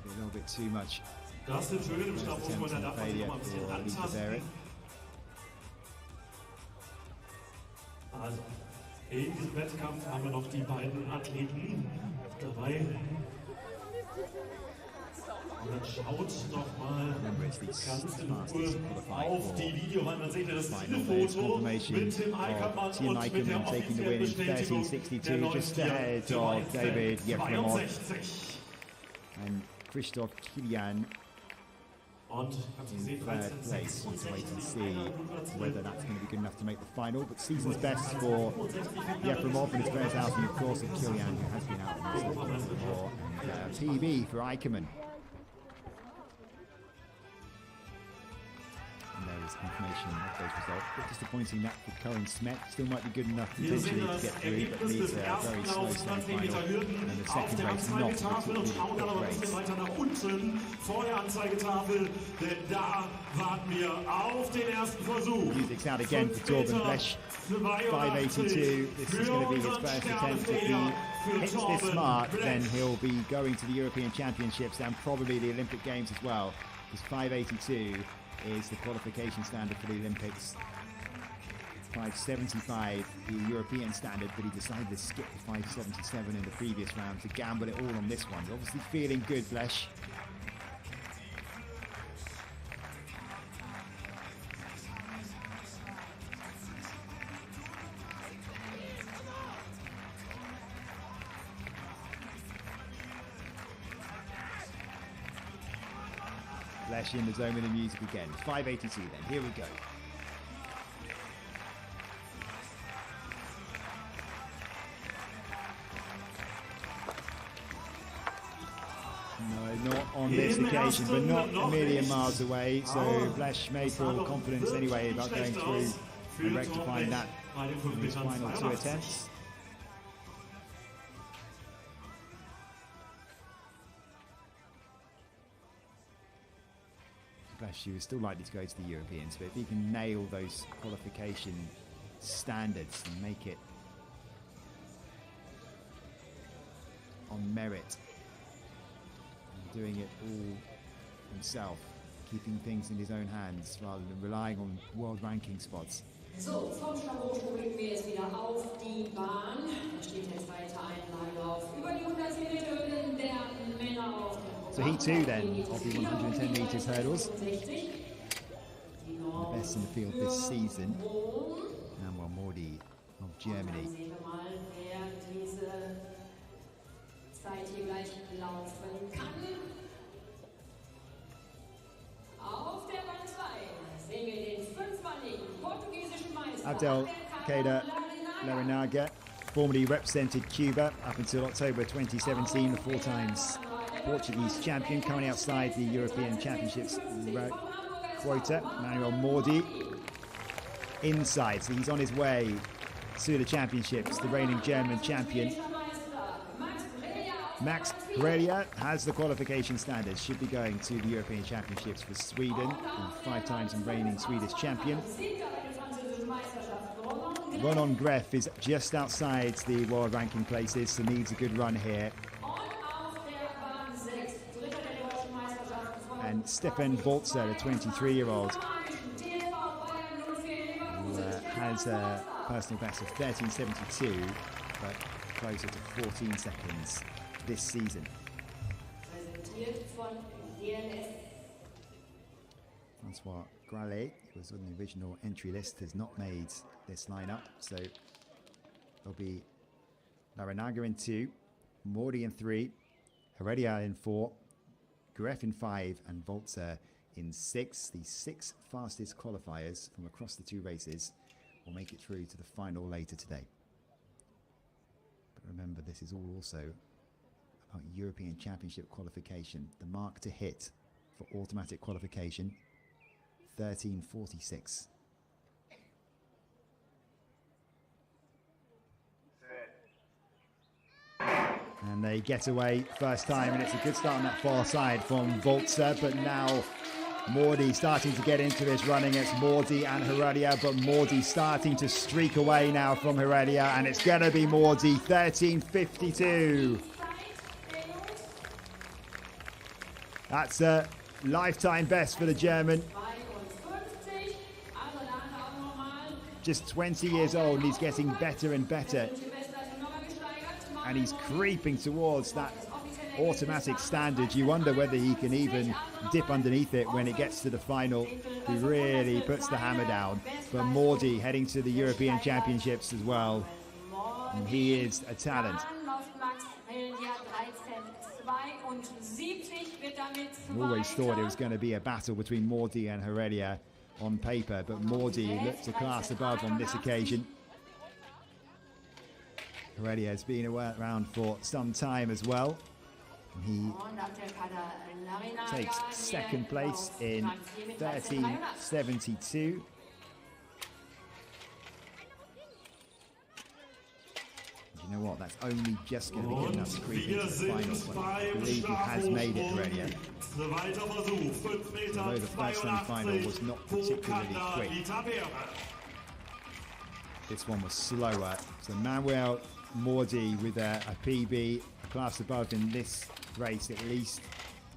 B: Maybe a little bit too much.
A: Das sind schön im Stabhochsprung, da darf man sich noch mal ein bisschen antasten. Also, in diesem Wettkampf haben wir noch die beiden Athleten dabei. Und dann schaut doch mal ganz in Ruhe auf die Video, weil man sieht ja das Foto mit Tim Eichermann und mit der offiziellen Bestätigung der 1962
B: And Christoph Kilian
A: und
B: in third place. We'll wait and see whether that's going to be good enough to make the final. But season's best for Yefremov and his first outing, of course, and Kilian, who has been out in this before. And PB for Eichermann. And there is confirmation of those results. Bit disappointing that for Cohen Smet. Still might be good enough potentially to get through, but needs a very slow semi-final. And the second race not a particularly quick race.
A: Vor der Anzeigetafel, denn da warten wir auf den ersten Versuch.
B: Music's out again for Torben Blesch. 5:82. This is going to be his first attempt. If he hits this mark, then he'll be going to the European Championships and probably the Olympic Games as well. Because 5:82 is the qualification standard for the Olympics. 5:75 the European standard, but he decided to skip the 5:77 in the previous round to gamble it all on this one. Obviously feeling good, Blesch. Flesh in the zone with the music again. 582 then. Here we go. No, not on this occasion, but not a million miles away. So Flesh may feel confidence anyway about going through and rectifying that in his final 2 attempts. Flesh, he was still likely to go to the Europeans, but if he can nail those qualification standards and make it on merit, doing it all himself, keeping things in his own hands rather than relying on world ranking spots.
C: So, vom Stabhochsprung blicken wir jetzt wieder auf die Bahn. Da steht jetzt weiter Einlauf über die 100 Meter Hürden der Männer auf dem
B: So he too then of the 110 metres hurdles. The best in the field this season. Manuel Mordi of Germany.
C: Sehen wir mal, wer diese Zeit hier gleich laufen kann. Auf der Bahn 2 sehen wir den fünfmaligen portugiesischen Meister
B: Abdelkader Larrinaga, formerly represented Cuba up until October 2017, the 4 times Portuguese champion, coming outside the European Championships quota. Manuel Mordi inside, so he's on his way to the championships, the reigning German champion. Max Heredia has the qualification standards, should be going to the European Championships for Sweden, and 5 times reigning Swedish champion. Ronan Greff is just outside the world ranking places, so needs a good run here. And Stefan Bolzer, a 23-year-old, who has a personal best of 13.72, but closer to 14 seconds this season. Francois Grallet, who was on the original entry list, has not made this lineup, so there'll be Larrinaga in 2, Mordi in 3, Heredia in 4, Greff in 5, and Volzer in 6. The 6 fastest qualifiers from across the 2 races will make it through to the final later today. But remember, this is all also about European Championship qualification. The mark to hit for automatic qualification, 13:46. And they get away first time, and it's a good start on that far side from Volzer, but now Mordi starting to get into this running. It's Mordi and Heredia, but Mordi starting to streak away now from Heredia, and it's going to be Mordi, 13:52. That's a lifetime best for the German. Just 20 years old, and he's getting better and better. And he's creeping towards that automatic standard. You wonder whether he can even dip underneath it when it gets to the final. He really puts the hammer down. But Mordi heading to the European Championships as well. And he is a talent. I always thought it was going to be a battle between Mordi and Heredia on paper, but Mordi looked a class above on this occasion. Heredia has been around for some time as well. And he takes second place in 13:72. You know what? That's only just going to be good enough to creep into the final. But I believe he has made it already. Although the first semi-final was not particularly quick, this one was slower. So Manuel Mordi with a PB, a class above in this race at least,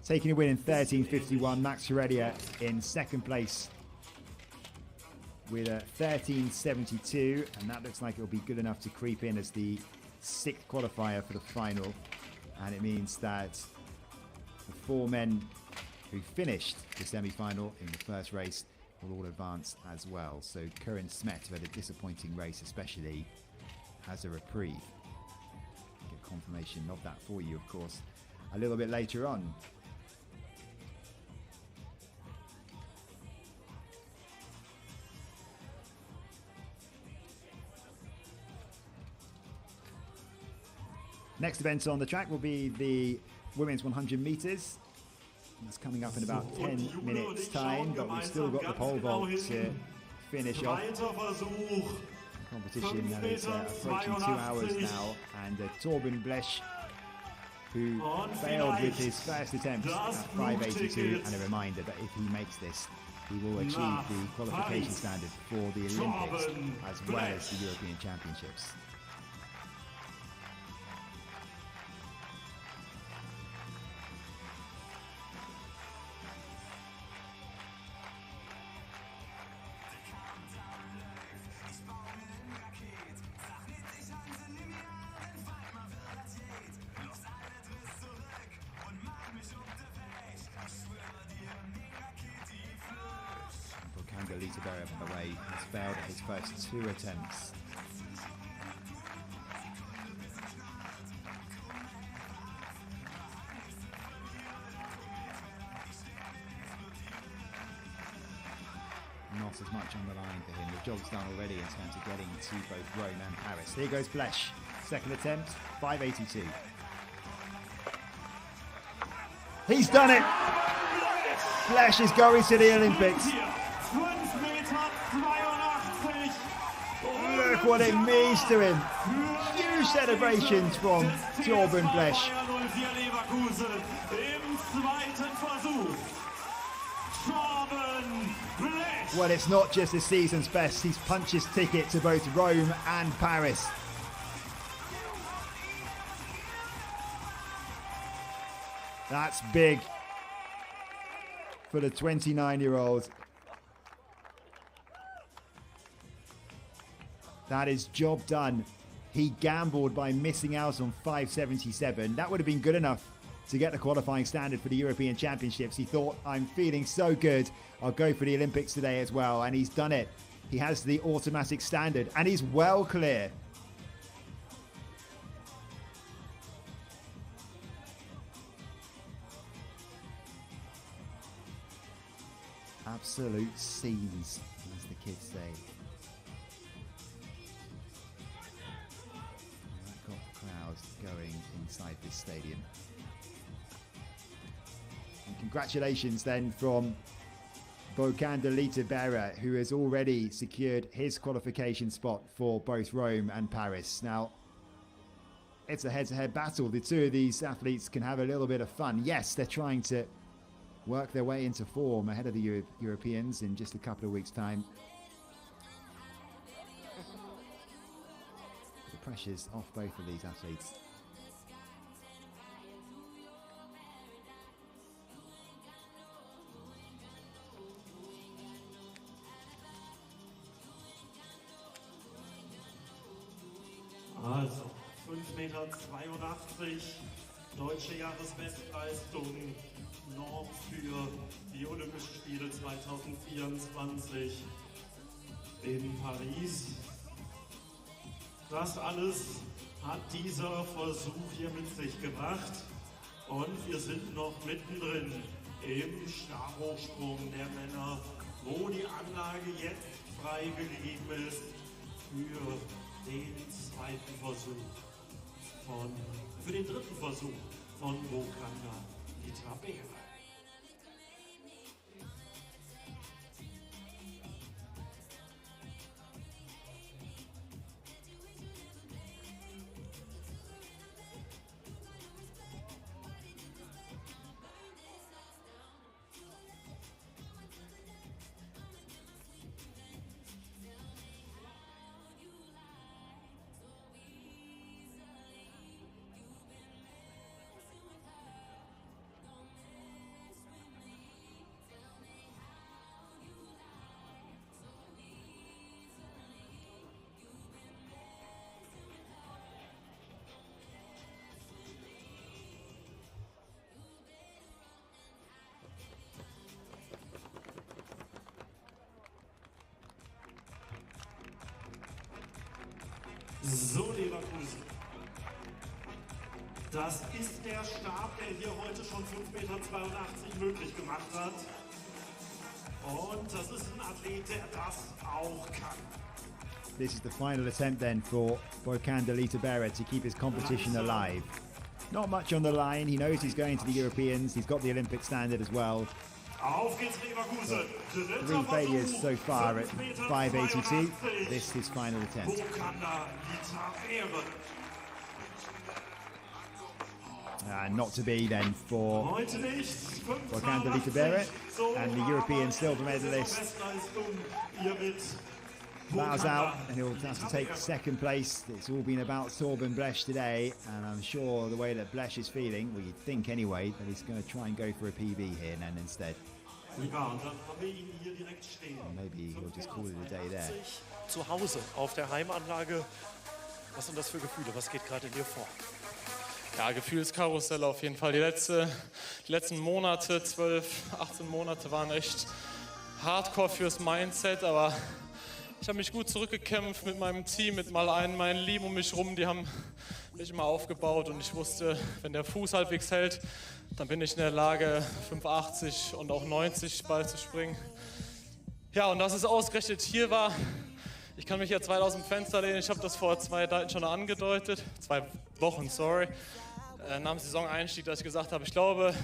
B: taking a win in 13:51. Max Heredia in second place with a 13:72, and that looks like it'll be good enough to creep in as the 6th qualifier for the final. And it means that the 4 men who finished the semi-final in the first race will all advance as well. So Curran Smet, who had a disappointing race especially, has a reprieve. Get confirmation of that for you, of course, a little bit later on. Next event on the track will be the women's 100 meters. It's coming up in about 10 minutes time, but we've still got the pole vault to finish off. Competition that is approaching 2 hours now, and Torben Blesch, who failed with his first attempt at 5.82, and a reminder that if he makes this, he will achieve the qualification standard for the Olympics as well as the European Championships. Leverkusen, by the way, has failed at his first 2 attempts. Not as much on the line for him. The job's done already in terms of getting to both Rome and Paris. Here goes Blesch. Second attempt, 5.82. He's done it! Blesch is going to the Olympics. Look what it means to him. Huge celebrations from Torben Blesch. Well, it's not just his season's best. He's punched his ticket to both Rome and Paris. That's big for the 29-year-old. That is job done. He gambled by missing out on 5.77. That would have been good enough to get the qualifying standard for the European Championships. He thought, I'm feeling so good, I'll go for the Olympics today as well. And he's done it. He has the automatic standard and he's well clear. Absolute scenes, as the kids say. That got the crowds going inside this stadium. And congratulations then from Bokanda Lita-Berra, who has already secured his qualification spot for both Rome and Paris. Now, it's a head-to-head battle. The two of these athletes can have a little bit of fun. Yes, they're trying to work their way into form ahead of the Europeans in just a couple of weeks' time. The pressure's off both of these athletes.
A: Also 5,82 Meter, deutsche Jahresbestleistung noch für die Olympischen Spiele 2024 in Paris. Das alles hat dieser Versuch hier mit sich gebracht und wir sind noch mittendrin im Stabhochsprung der Männer, wo die Anlage jetzt freigegeben ist für den zweiten Versuch für den dritten Versuch von Bokanda Lita-Berra. So, Leverkusen. Das ist der Stab, der hier heute schon 5,82 Meter möglich gemacht hat. Und das ist ein Athlet, der das auch kann.
B: this is the final attempt then for Continental to keep his competition alive. Not much on the line. He knows he's going to the Europeans. He's got the Olympic standard as well.
A: Auf geht's, Leverkusen.
B: 3 failures so far at 582. This is his final attempt. Not to be then for Continental, and the European silver medalist bows out, and he'll have to take second place. It's all been about Torben Blesch today, and I'm sure the way that Blesch is feeling, well, you'd think anyway, that he's going to try and go for a PB here and instead. And maybe he'll just call it a day there.
G: Zu Hause auf der Heimanlage. Was sind das für Gefühle? Was geht gerade in dir vor?
F: Ja, Gefühlskarussell auf jeden Fall. Die letzten Monate, 12, 18 Monate waren echt hardcore fürs Mindset, aber ich habe mich gut zurückgekämpft mit meinem Team, mit meinen Lieben um mich rum. Die haben mich immer aufgebaut und ich wusste, wenn der Fuß halbwegs hält, dann bin ich in der Lage, 5,80 und auch 90 Ball zu springen. Ja, und dass es ausgerechnet hier war, ich kann mich jetzt weit aus dem Fenster lehnen. Ich habe das vor 2 Tagen schon angedeutet, 2 Wochen, sorry, nach dem Saisoneinstieg, dass ich gesagt habe, ich glaube,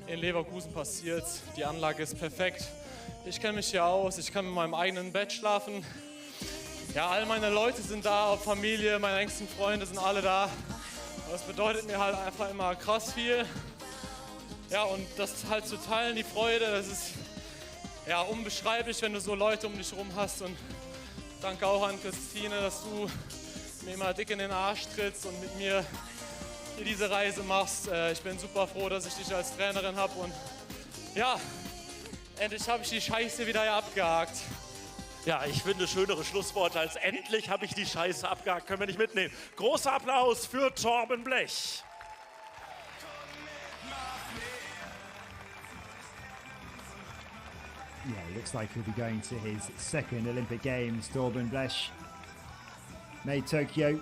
F: in Leverkusen passiert's, die Anlage ist perfekt. Ich kenne mich hier aus, ich kann in meinem eigenen Bett schlafen. Ja, all meine Leute sind da, Familie, meine engsten Freunde sind alle da. Das bedeutet mir halt einfach immer krass viel. Ja, und das halt zu teilen, die Freude, das ist ja unbeschreiblich, wenn du so Leute um dich rum hast. Und danke auch an Christine, dass du mir immer dick in den Arsch trittst und mit mir hier diese Reise machst. Ich bin super froh, dass ich dich als Trainerin habe und ja, endlich habe ich die Scheiße wieder hier abgehakt.
G: Ja, ich finde schönere Schlussworte als endlich habe ich die Scheiße abgehakt. Können wir nicht mitnehmen. Großer Applaus für Torben Blesch.
B: Yeah, it looks like he'll be going to his second Olympic Games. Torben Blesch made Tokyo,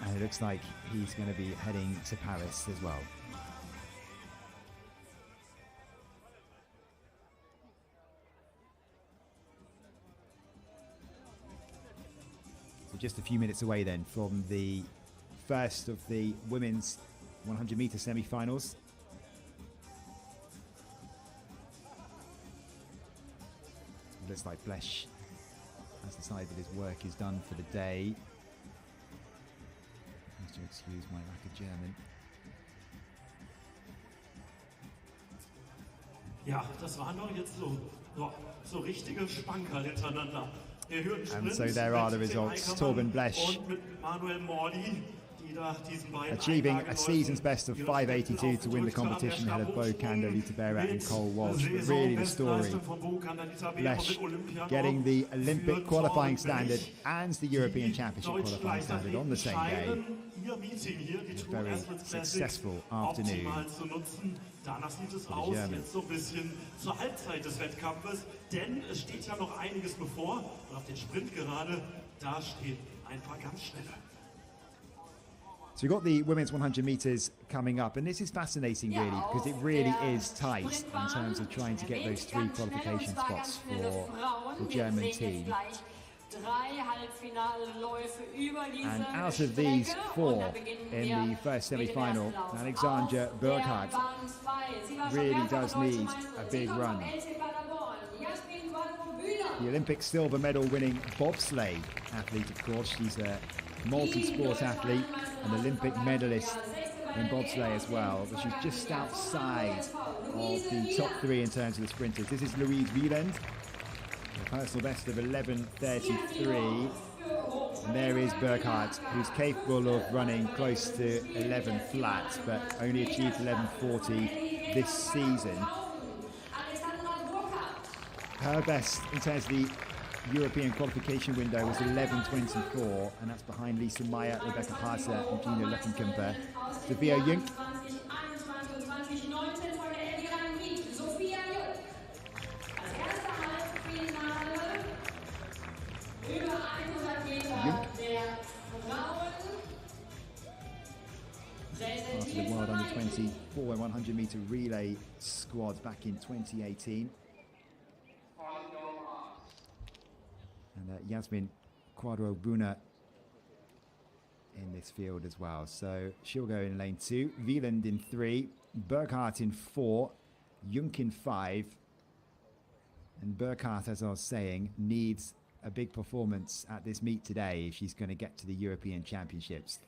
B: and it looks like he's going to be heading to Paris as well. So just a few minutes away then from the first of the women's 100-meter semi-finals. Looks like Blesch has decided that his work is done for the day. Have to excuse my lack of German.
A: Ja, das waren doch jetzt so richtige Spanker hintereinander.
B: And so there are the results. Torben Blesch achieving a season's best of 582 to win the competition ahead of Bo Kanda, Litabera and Cole Walsh. But really the story, Blesch getting the Olympic qualifying standard and the European Championship qualifying standard on the same day. A very successful afternoon
A: Danach sieht es aus, jetzt so ein bisschen zur Halbzeit des Wettkampfes, denn es steht ja noch einiges bevor und auf den Sprint gerade, da stehen ein paar ganz schnelle.
B: So we've got the women's 100 metres coming up, and this is fascinating really, because it really is tight in terms of trying to get those 3 qualification spots for the German team. And out of these 4 in the first semi-final, Alexandra Burkhardt really does need a big run. The Olympic silver medal winning bobsleigh athlete, of course. She's a multi-sport athlete, an Olympic medalist in bobsleigh as well, but she's just outside of the top 3 in terms of the sprinters. This is Louise Wieland, a personal best of 11:33, and there is Burkhardt, who's capable of running close to 11 flat, but only achieved 11:40 this season. Her best in terms of the European qualification window was 11:24, and that's behind Lisa Meyer, Rebecca Harter and Gina Luckenkamper. Sophia Junk part of the World Under-24 100-meter relay squad back in 2018. And Yasmin Quadro Bruna in this field as well. So she'll go in lane 2, Wieland in 3, Burkhardt in 4, Junk in 5. And Burkhardt, as I was saying, needs a big performance at this meet today if she's going to get to the European Championships.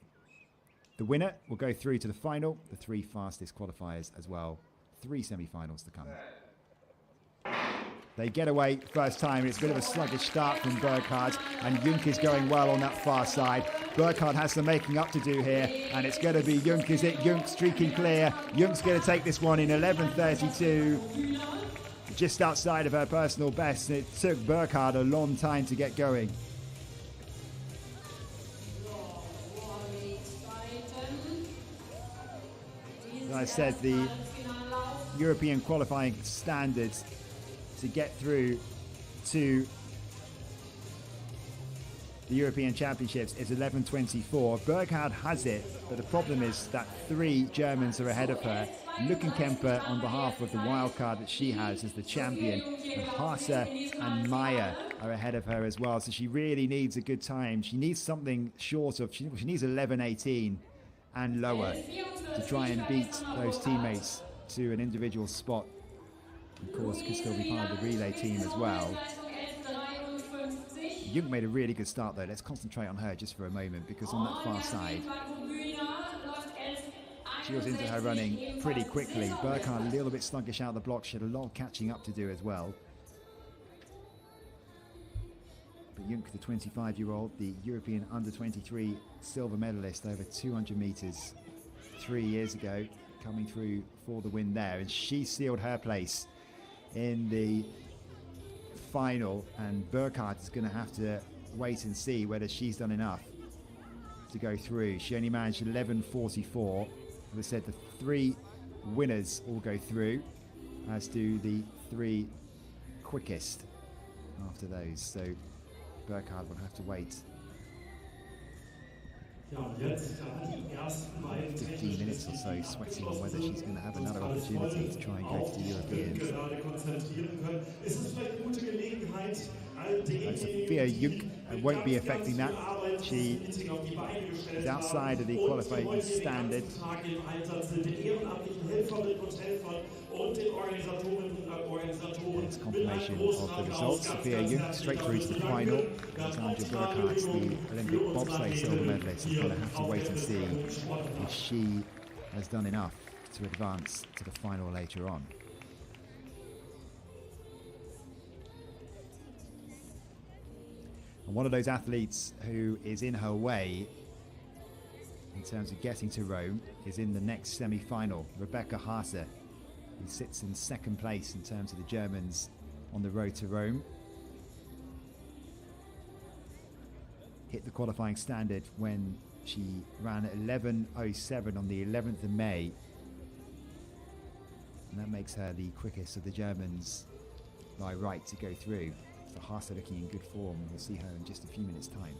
B: The winner will go through to the final, the 3 fastest qualifiers as well. 3 semi-finals to come. They get away first time. It's a bit of a sluggish start from Burkhardt, and Junk is going well on that far side. Burkhardt has some making up to do here, and it's going to be Junk, is it? Junk streaking clear. Junk's going to take this one in 11:32. Just outside of her personal best. It took Burkhardt a long time to get going. As I said, the European qualifying standards to get through to the European Championships is 11:24. Burkhardt has it, but the problem is that 3 Germans are ahead of her. Luckenkemper, on behalf of the wildcard that she has as the champion, and Haase and Meyer are ahead of her as well. So she really needs a good time. She needs something short of, she needs 11:18 and lower to try and beat those teammates to an individual spot. Of course, could still be part of the relay team as well. Jung made a really good start though. Let's concentrate on her just for a moment, because on that far side, she was into her running pretty quickly. Burkhardt a little bit sluggish out of the block. She had a lot of catching up to do as well. But Junk, the 25-year-old, the European under-23 silver medalist over 200 meters 3 years ago, coming through for the win there. And she sealed her place in the final, and Burkhardt is going to have to wait and see whether she's done enough to go through. She only managed 11:44. As I said, the 3 winners all go through, as do the 3 quickest after those. So Burkhardt will have to wait 15 minutes or so, sweating on whether she's going to have another opportunity to try and go to the Europeans. Sophia Junk won't be affecting that. She is outside of the qualifying standard. It's confirmation of the results. Sophia Junk straight through to the final. Sandra Burkhardt, the Olympic bobsleigh silver medalist, is going to have to wait and see if she has done enough to advance to the final later on. And one of those athletes who is in her way in terms of getting to Rome is in the next semi-final, Rebecca Haase, who sits in 2nd place in terms of the Germans on the road to Rome. Hit the qualifying standard when she ran at 11:07 on the 11th of May. And that makes her the quickest of the Germans by right to go through. So Haase looking in good form. We'll see her in just a few minutes' time.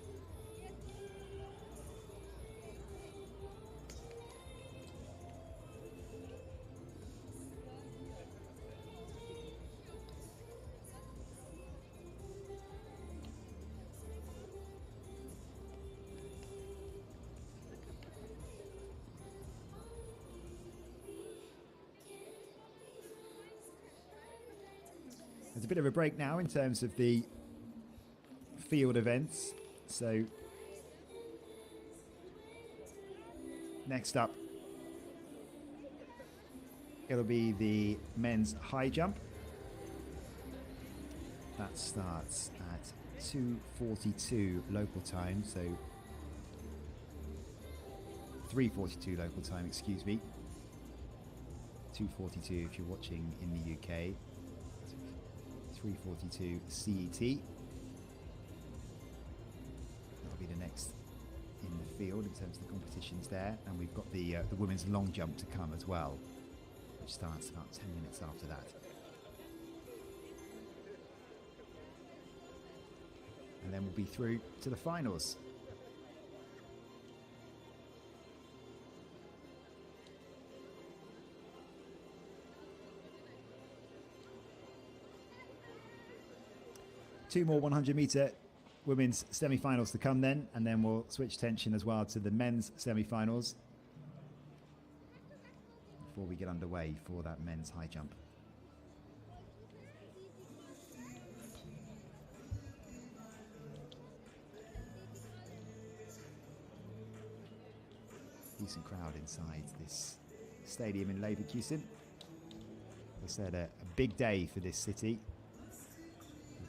B: There's a bit of a break now in terms of the field events. So next up, it'll be the men's high jump. That starts at 2:42 local time, so 3:42 local time, excuse me. 2:42 if you're watching in the UK. 3:42 CET. That'll be the next in the field in terms of the competitions there, and we've got the women's long jump to come as well, which starts about 10 minutes after that. And then we'll be through to the finals. Two more 100-meter women's semi-finals to come then, and then we'll switch tension as well to the men's semi-finals before we get underway for that men's high jump. Decent crowd inside this stadium in Leverkusen. They said a big day for this city.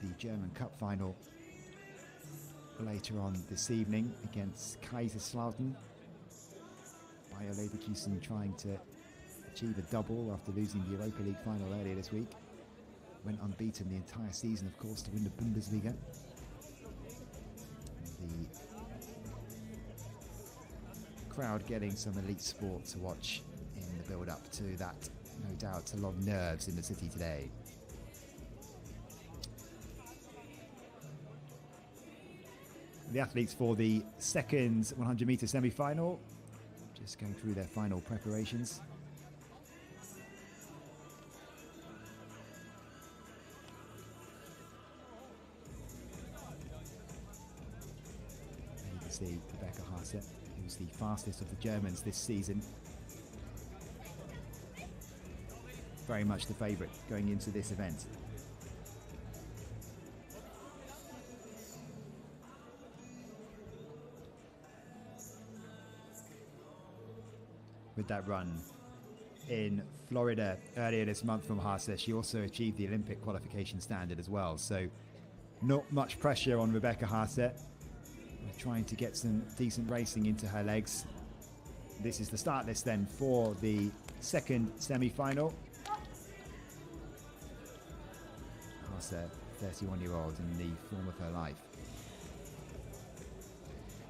B: The German Cup final later on this evening against Kaiserslautern. Bayer Leverkusen trying to achieve a double after losing the Europa League final earlier this week. Went unbeaten the entire season, of course, to win the Bundesliga. The crowd getting some elite sport to watch in the build-up to that, no doubt, a lot of nerves in the city today. The athletes for the second 100-meter semi-final, just going through their final preparations. And you can see Rebecca Haase, who's the fastest of the Germans this season. Very much the favourite going into this event. With that run in Florida earlier this month from Haase, she also achieved the Olympic qualification standard as well. So not much pressure on Rebecca Haase. We're trying to get some decent racing into her legs. This is the start list then for the second semi-final. Haase, 31-year-old in the form of her life.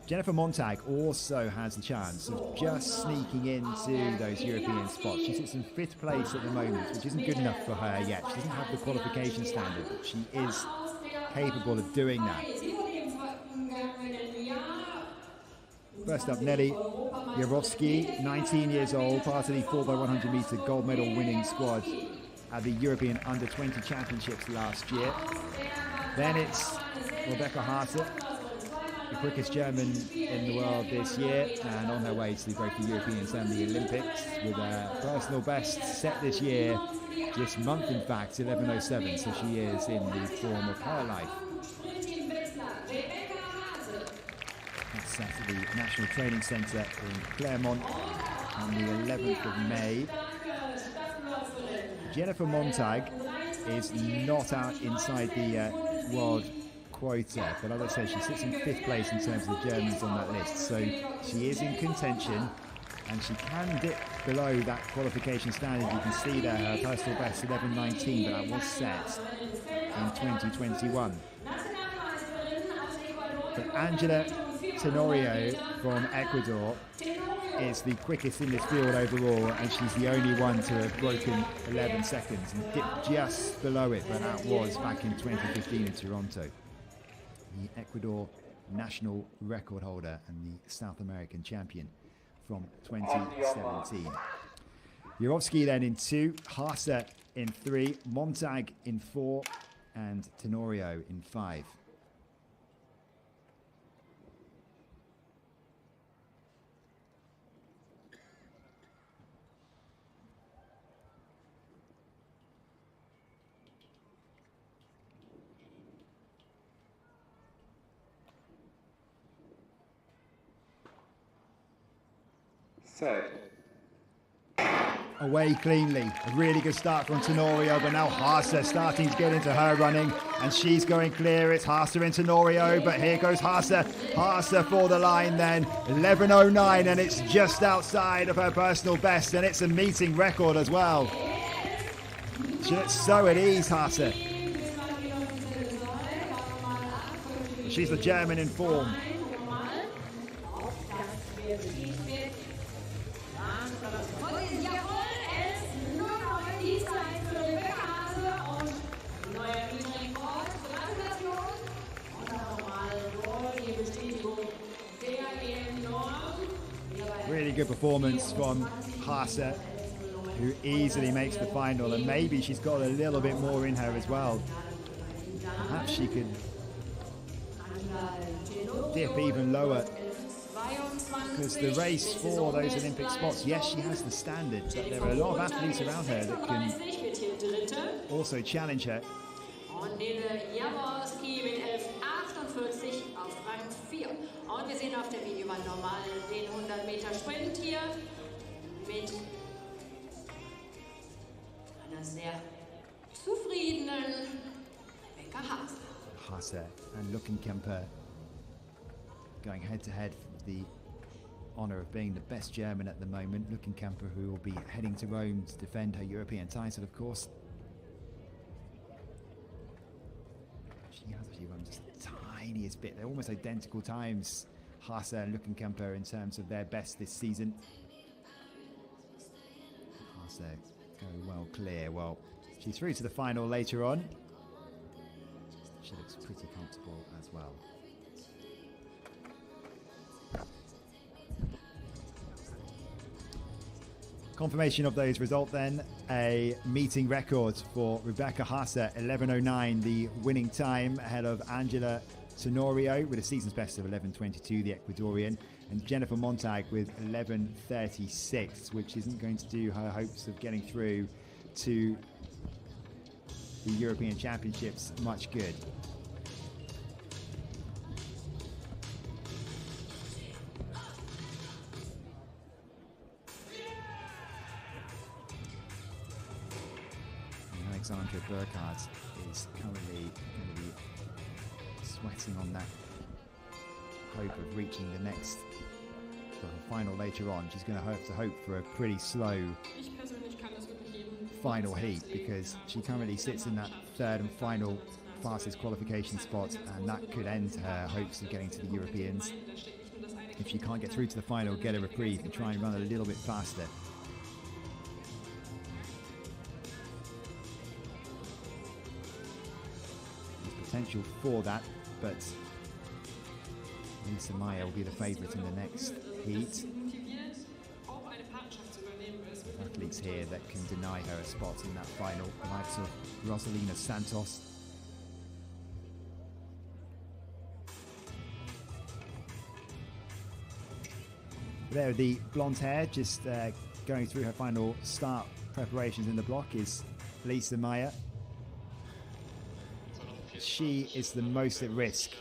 B: Jennifer Montag also has the chance of just sneaking into those European spots. She sits in 5th place at the moment, which isn't good enough for her yet. She doesn't have the qualification standard, but she is capable of doing that. First up, Nelly Jarowski, 19 years old, part of the 4x100 meter gold medal winning squad at the European Under-20 Championships last year. Then it's Rebecca Haase, the quickest German in the world this year, and on her way to both the Europeans and the Olympics with a personal best set this year, this month in fact, 11:07, so she is in the form of her life. That's at the National Training Centre in Clermont on the 11th of May. Jennifer Montag is not out inside the world quota, but as I said, she sits in 5th place in terms of the Germans on that list, so she is in contention and she can dip below that qualification standard. You can see there her personal best 11:19, but that was set in 2021. But Angela Tenorio from Ecuador is the quickest in this field overall, and she's the only one to have broken 11 seconds and dipped just below it, but that was back in 2015 in Toronto. The Ecuador national record holder and the South American champion from 2017. Jarowski then in 2, Haase in 3, Montag in 4, and Tenorio in 5. Away cleanly. A really good start from Tenorio, but now Haase starting to get into her running, and she's going clear. It's Haase and Tenorio, but here goes Haase. Haase for the line then. 11:09, and it's just outside of her personal best, and it's a meeting record as well. She looks so at ease, Haase. She's the German in form. Really good performance from Haase, who easily makes the final, and maybe she's got a little bit more in her as well. Perhaps she could dip even lower, because the race for those Olympic spots, yes, she has the standards, but there are a lot of athletes around her that can also challenge her.
C: Und Nele Jaworski mit 11,48 auf Rang 4. Und wir sehen auf der Videowand nochmal den 100 Meter Sprint hier mit einer sehr zufriedenen Rebecca
B: Haase and Luckenkemper going head to head for the honour of being the best German at the moment. Luckenkemper, who will be heading to Rome to defend her European title, of course. She has actually run just the tiniest bit. They're almost identical times, Haase and Luckenkemper, in terms of their best this season. Haase go well clear. Well, she's through to the final later on. She looks pretty comfortable as well. Confirmation of those results then. A meeting record for Rebecca Haase, 11:09, the winning time, ahead of Angela Tenorio with a season's best of 11:22, the Ecuadorian, and Jennifer Montag with 11:36, which isn't going to do her hopes of getting through to the European Championships much good. Alexandra Burkhardt is currently going to be sweating on that hope of reaching the next final later on. She's going to have to hope for a pretty slow final heat, because she currently sits in that third and final fastest qualification spot, and that could end her hopes of getting to the Europeans. If she can't get through to the final, get a reprieve and try and run a little bit faster. Potential for that, but Lisa Meyer will be the favourite in the next heat. Athletes here that can deny her a spot in that final, the likes of Rosalina Santos. There, the blonde hair, just going through her final start preparations in the block, is Lisa Meyer. She is the most at risk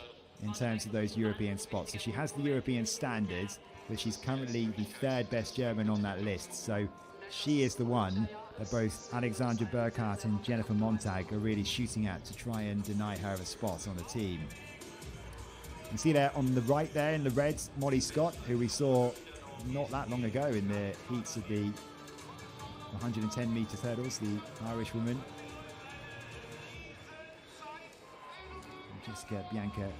B: in terms of those European spots. So she has the European standards, but she's currently the third best German on that list. So she is the one that both Alexandra Burkhardt and Jennifer Montag are really shooting at to try and deny her a spot on the team. You see there on the right there in the red, Molly Scott, who we saw not that long ago in the heats of the 110 metre hurdles, the Irish woman. Bianca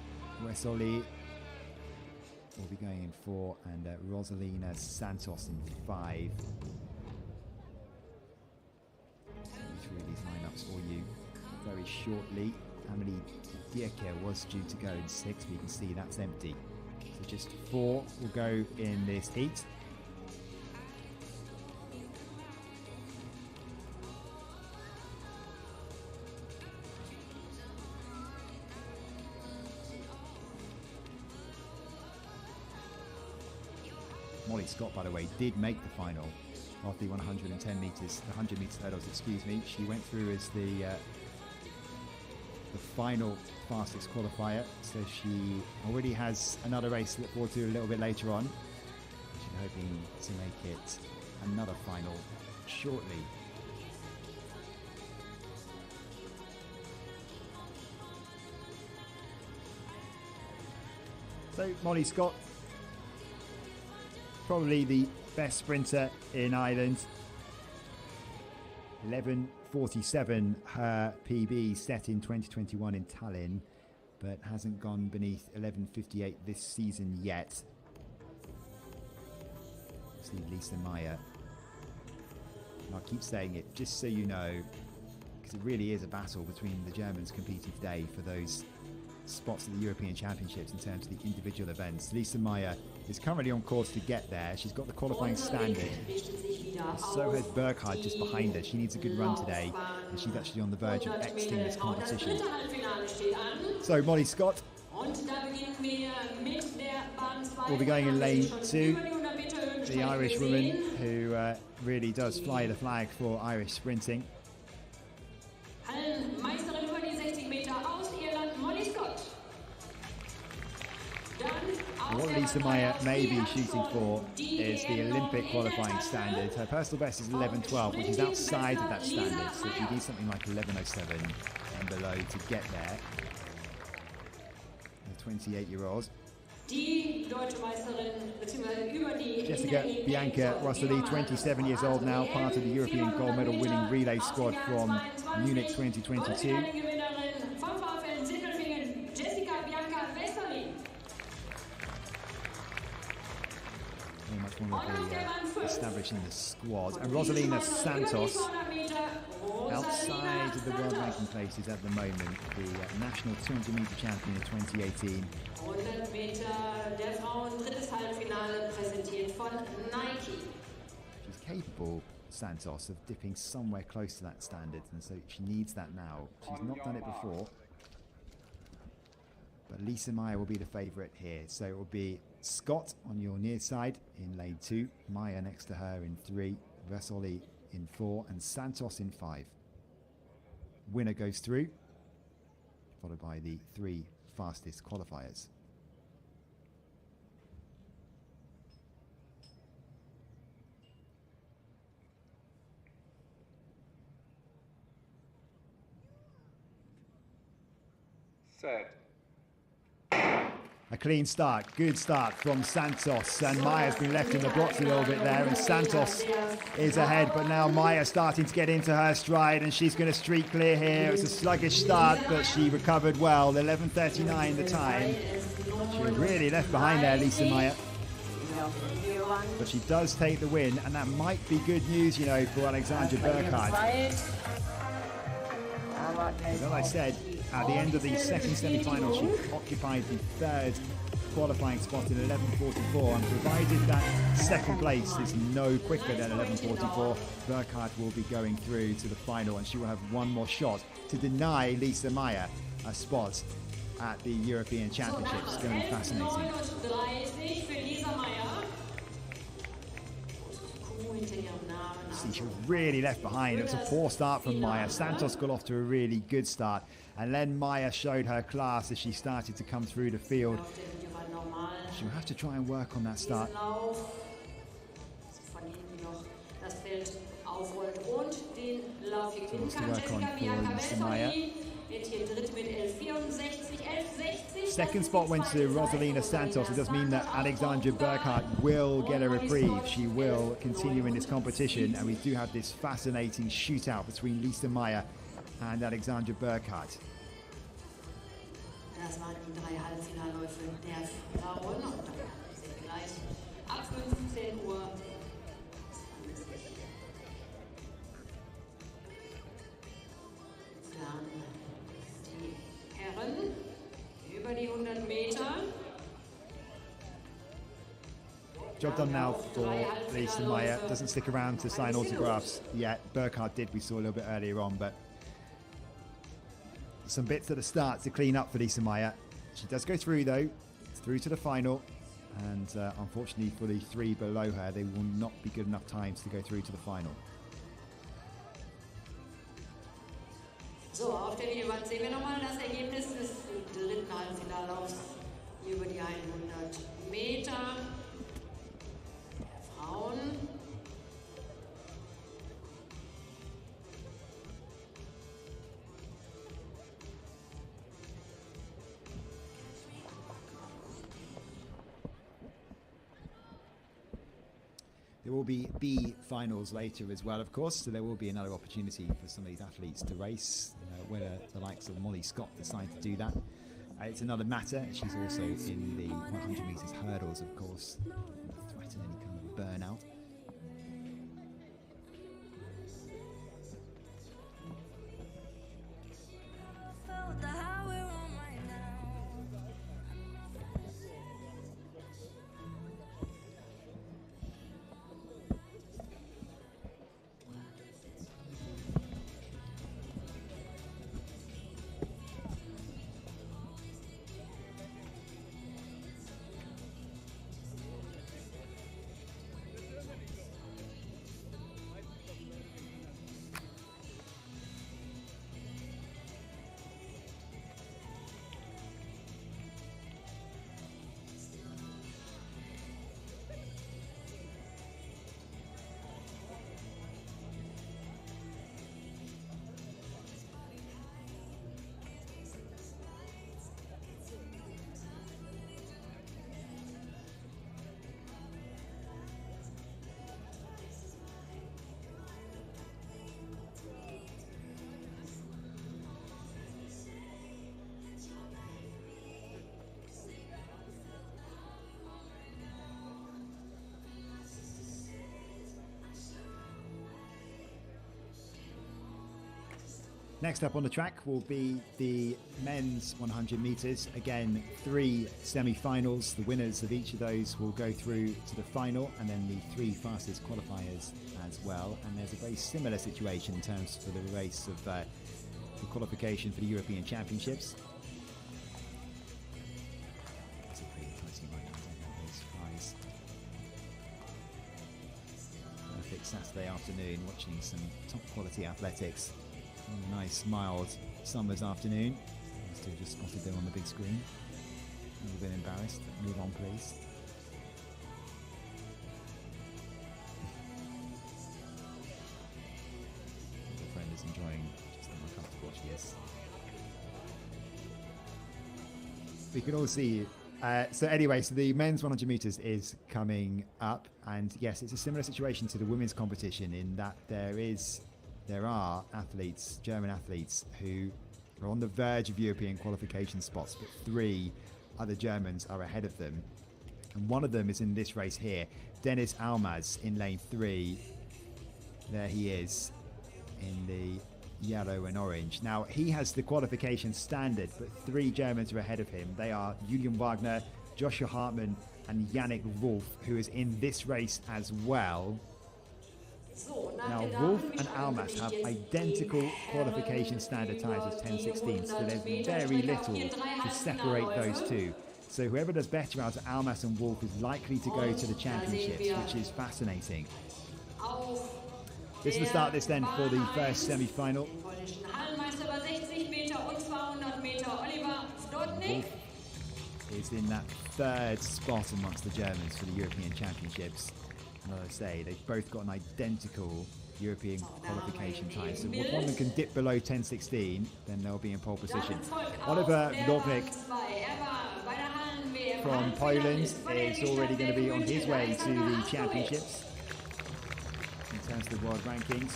B: Wesoli will be going in 4, and Rosalina Santos in 5. Through these lineups for you very shortly. Amelie Dierker was due to go in 6, but you can see that's empty. So just 4 will go in this heat. Molly Scott, by the way, did make the final of the 110 metres, the 100 metres hurdles, excuse me. She went through as the final fastest qualifier, so she already has another race to look forward to a little bit later on. She's hoping to make it another final shortly. So Molly Scott, probably the best sprinter in Ireland. 11:47 her PB set in 2021 in Tallinn, but hasn't gone beneath 11:58 this season yet. See Lisa Meyer. And I'll keep saying it just so you know, because it really is a battle between the Germans competing today for those spots at the European Championships in terms of the individual events. Lisa Meyer is currently on course to get there. She's got the qualifying standard. So has Burkhardt just behind her. She needs a good run today, and she's actually on the verge of exiting this competition. So Molly Scott We'll be going in lane 2. The Irish woman who really does fly the flag for Irish sprinting.
C: Hallenmeisterin über die 60 Meter aus Irland, Molly Scott.
B: What Lisa Meyer may be shooting for is the Olympic qualifying standard. Her personal best is 11:12, which is outside of that standard. So she needs something like 11:07 and below to get there. The 28-year-old. Jessica Bianca Rossoli, 27 years old now, part of the European gold medal winning relay squad from Munich 2022. Very much one of the establishing the squad. And Rosalina Santos, outside of the world ranking places at the moment, the national 200 meter champion in 2018.
C: 100 Meter der Frauen, drittes Halbfinale, präsentiert von Nike.
B: She's capable, Santos, of dipping somewhere close to that standard, and so she needs that now. She's not done it before. But Lisa Meyer will be the favourite here. So it will be Scott on your near side in lane 2, Meyer next to her in 3, Vesoli in 4, and Santos in 5. Winner goes through, followed by the 3 fastest qualifiers.
D: Set.
B: A clean start, good start from Santos, and Meyer's been left in the box a little bit there, and Santos is ahead, but now Meyer starting to get into her stride, and she's going to streak clear here. It's a sluggish start, but she recovered well. 11:39 the time. She was really left behind there, Lisa Meyer. But she does take the win, and that might be good news, you know, for Alexandra Burkhardt. As I said, at the end of the second semi-final, she occupied the 3rd qualifying spot in 11:44, and provided that second place is no quicker than 11:44, Burkhardt will be going through to the final, and she will have one more shot to deny Lisa Meyer a spot at the European Championships. It's going to be fascinating. See, she was really left behind. It was a poor start from Meyer. Santos got off to a really good start, and then Meyer showed her class as she started to come through the field. She'll have to try and work on that start. Lots to work on for Lisa Meyer. Second spot went to Rosalina Santos. It does mean that Alexandra Burkhardt will get a reprieve. She will continue in this competition, and we do have this fascinating shootout between Lisa Meyer and Alexandra Burkhardt.
C: Das waren die 3 Halbfinalläufe der Frauen und dann sind gleich ab 15 Uhr. Dann die Herren über die 100 Meter.
B: Job done now for Lisa Meyer. Doesn't stick around to sign autographs yet. Burkhardt did, we saw a little bit earlier on, but some bits at the start to clean up for Lisa Meyer. She does go through though, through to the final, and unfortunately for the 3 below her, they will not be good enough times to go through to the final.
C: So, auf der Videowand sehen wir nochmal das Ergebnis des dritten Halbfinallaufs über die 100 Meter der Frauen.
B: There will be B finals later as well, of course, so there will be another opportunity for some of these athletes to race, whether the likes of Molly Scott decide to do that. It's another matter. She's also in the 100 metres hurdles, of course, threaten any kind of burnout. Next up on the track will be the men's 100 meters. Again, 3 semi-finals. The winners of each of those will go through to the final, and then the 3 fastest qualifiers as well. And there's a very similar situation in terms for the race of the qualification for the European Championships. That's a pretty exciting right now, don't know, those flies. Perfect Saturday afternoon, watching some top quality athletics. A nice mild summer's afternoon. Still just spotted them on the big screen. A little bit embarrassed. Move on, please. The friend is enjoying just how comfortable she is. We can all see. So anyway, so the men's 100 meters is coming up, and yes, it's a similar situation to the women's competition in that there are athletes, German athletes, who are on the verge of European qualification spots, but 3 other Germans are ahead of them. And one of them is in this race here, Dennis Almaz in lane 3. There he is in the yellow and orange. Now, he has the qualification standard, but 3 Germans are ahead of him. They are Julian Wagner, Joshua Hartmann, and Yannick Wolf, who is in this race as well. Now, Wolf and Almas have identical qualification standard times as 10:16, so there's very little to separate those two. So whoever does better out of Almas and Wolf is likely to go to the championships, which is fascinating. This is the start of this then for the first semi-final. Wolf is in that 3rd spot amongst the Germans for the European Championships. And as I say, they've both got an identical European qualification time. So if one of them can dip below 10:16, then they'll be in pole position. Oliver Wdownik from Poland is already going to be on his way to the championships in terms of the world rankings.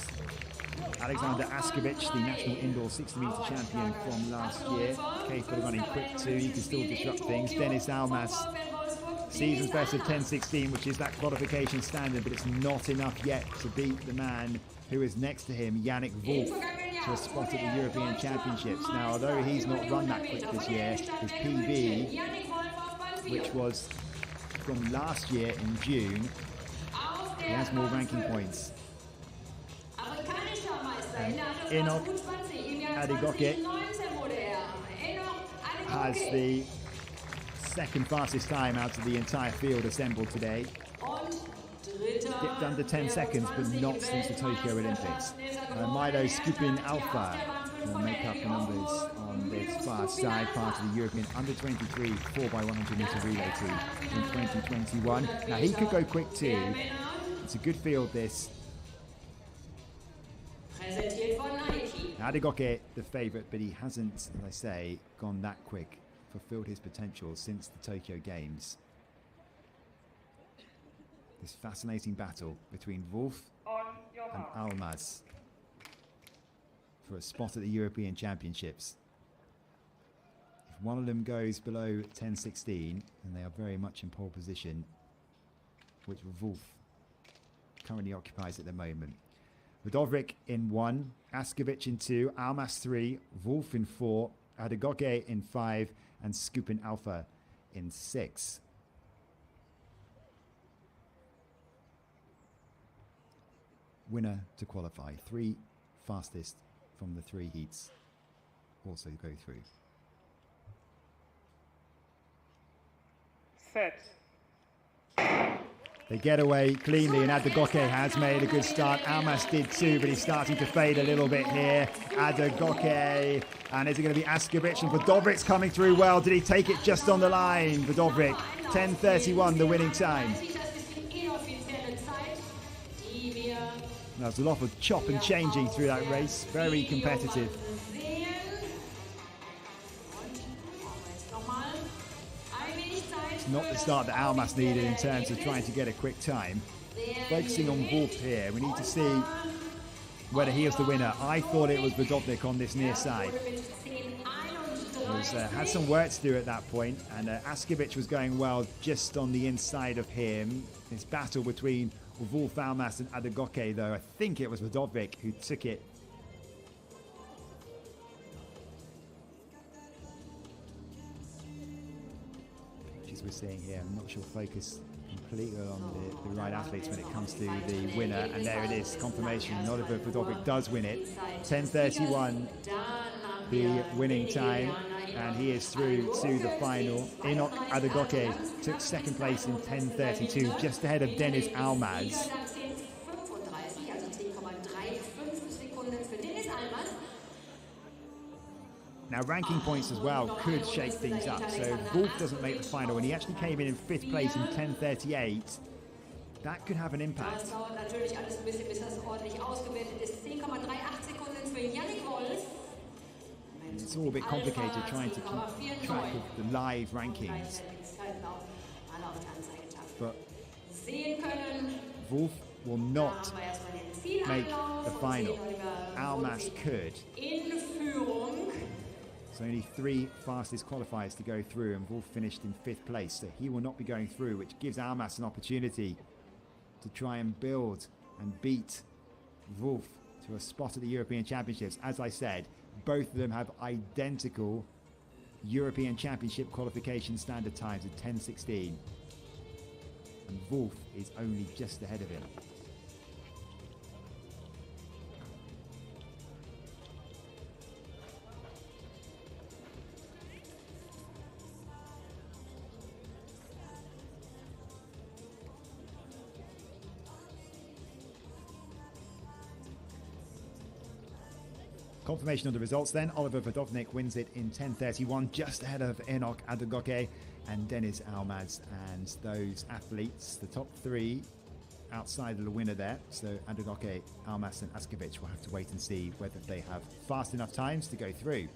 B: Alexander Askovic, the national indoor 60-meter champion from last year, capable of running quick too. He can still disrupt things. Dennis Almas, season's best of 10:16, which is that qualification standard, but it's not enough yet to beat the man who is next to him, Yannick Wolf, to a spot at the European Championships. Now, although he's not run that quick this year, his PB, which was from last year in June, he has more ranking points. Enoch Adigoke has the 2nd fastest time out of the entire field assembled today. Dipped under 10 seconds, but not since the Tokyo Olympics. Milo Skupin Alpha will make up the numbers on this far side, part of the European under-23 4x100 meter relay team in 2021. Now he could go quick too. It's a good field, this. Adigoke, the favourite, but he hasn't, as I say, gone that quick, fulfilled his potential since the Tokyo Games. This fascinating battle between Wolf and Almaz for a spot at the European Championships. If one of them goes below 10:16, then they are very much in pole position, which Wolf currently occupies at the moment. Wdownik in 1, Askovic in 2, Almas 3, Wolf in 4, Adigoke in 5, and Skupin Alpha in 6. Winner to qualify. 3 fastest from the 3 heats also go through.
D: Set.
B: They get away cleanly, and Adigoke has made a good start. Almas did too, but he's starting to fade a little bit here. Adigoke, and is it going to be Askovic? And Wdownik's coming through well. Did he take it just on the line? Wdownik, 10:31, the winning time. There's a lot of chop and changing through that race. Very competitive. It's not the start that Almas needed in terms of trying to get a quick time. Focusing on Wolf here, we need to see whether he is the winner. I thought it was Wdownik on this near side. Had some work to do at that point, and Askovic was going well just on the inside of him. This battle between Wolf, Almas and Adigoke, though, I think it was Wdownik who took it seeing here. I'm not sure focus completely on the right athletes when it comes to the winner. And there it is, confirmation. Oliver Podovic does win it. 10:31, the winning time. And he is through to the final. Enoch Adegoke took second place in 10:32, just ahead of Dennis Almaz. Now, ranking points as well could shake things up. So Wolf doesn't make the final, and he actually came in 5th place in 10:38. That could have an impact. And it's all a bit complicated trying to keep track of the live rankings. But Wolf will not make the final. Almas could. So only 3 fastest qualifiers to go through, and Wolf finished in 5th place, so he will not be going through, which gives Almas an opportunity to try and build and beat Wolf to a spot at the European Championships. As I said, both of them have identical European Championship qualification standard times at 10:16, and Wolf is only just ahead of him. Confirmation of the results then. Oliver Vodovnik wins it in 10:31, just ahead of Enoch Adegoke and Dennis Almaz. And those athletes, the top 3 outside of the winner there, so Adegoke, Almaz and Askovic, will have to wait and see whether they have fast enough times to go through.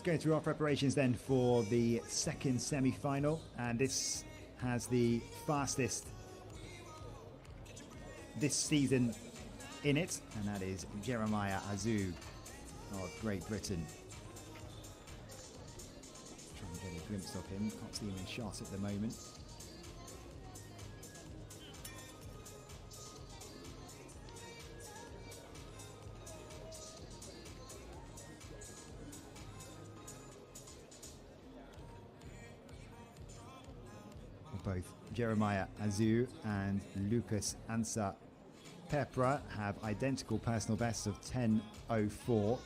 B: Going through our preparations then for the second semi-final, and this has the fastest this season in it, and that is Jeremiah Azu of Great Britain. Try and get a glimpse of him, can't see him in shot at the moment. Both Jeremiah Azu and Lucas Ansa Pepra have identical personal bests of 10:04.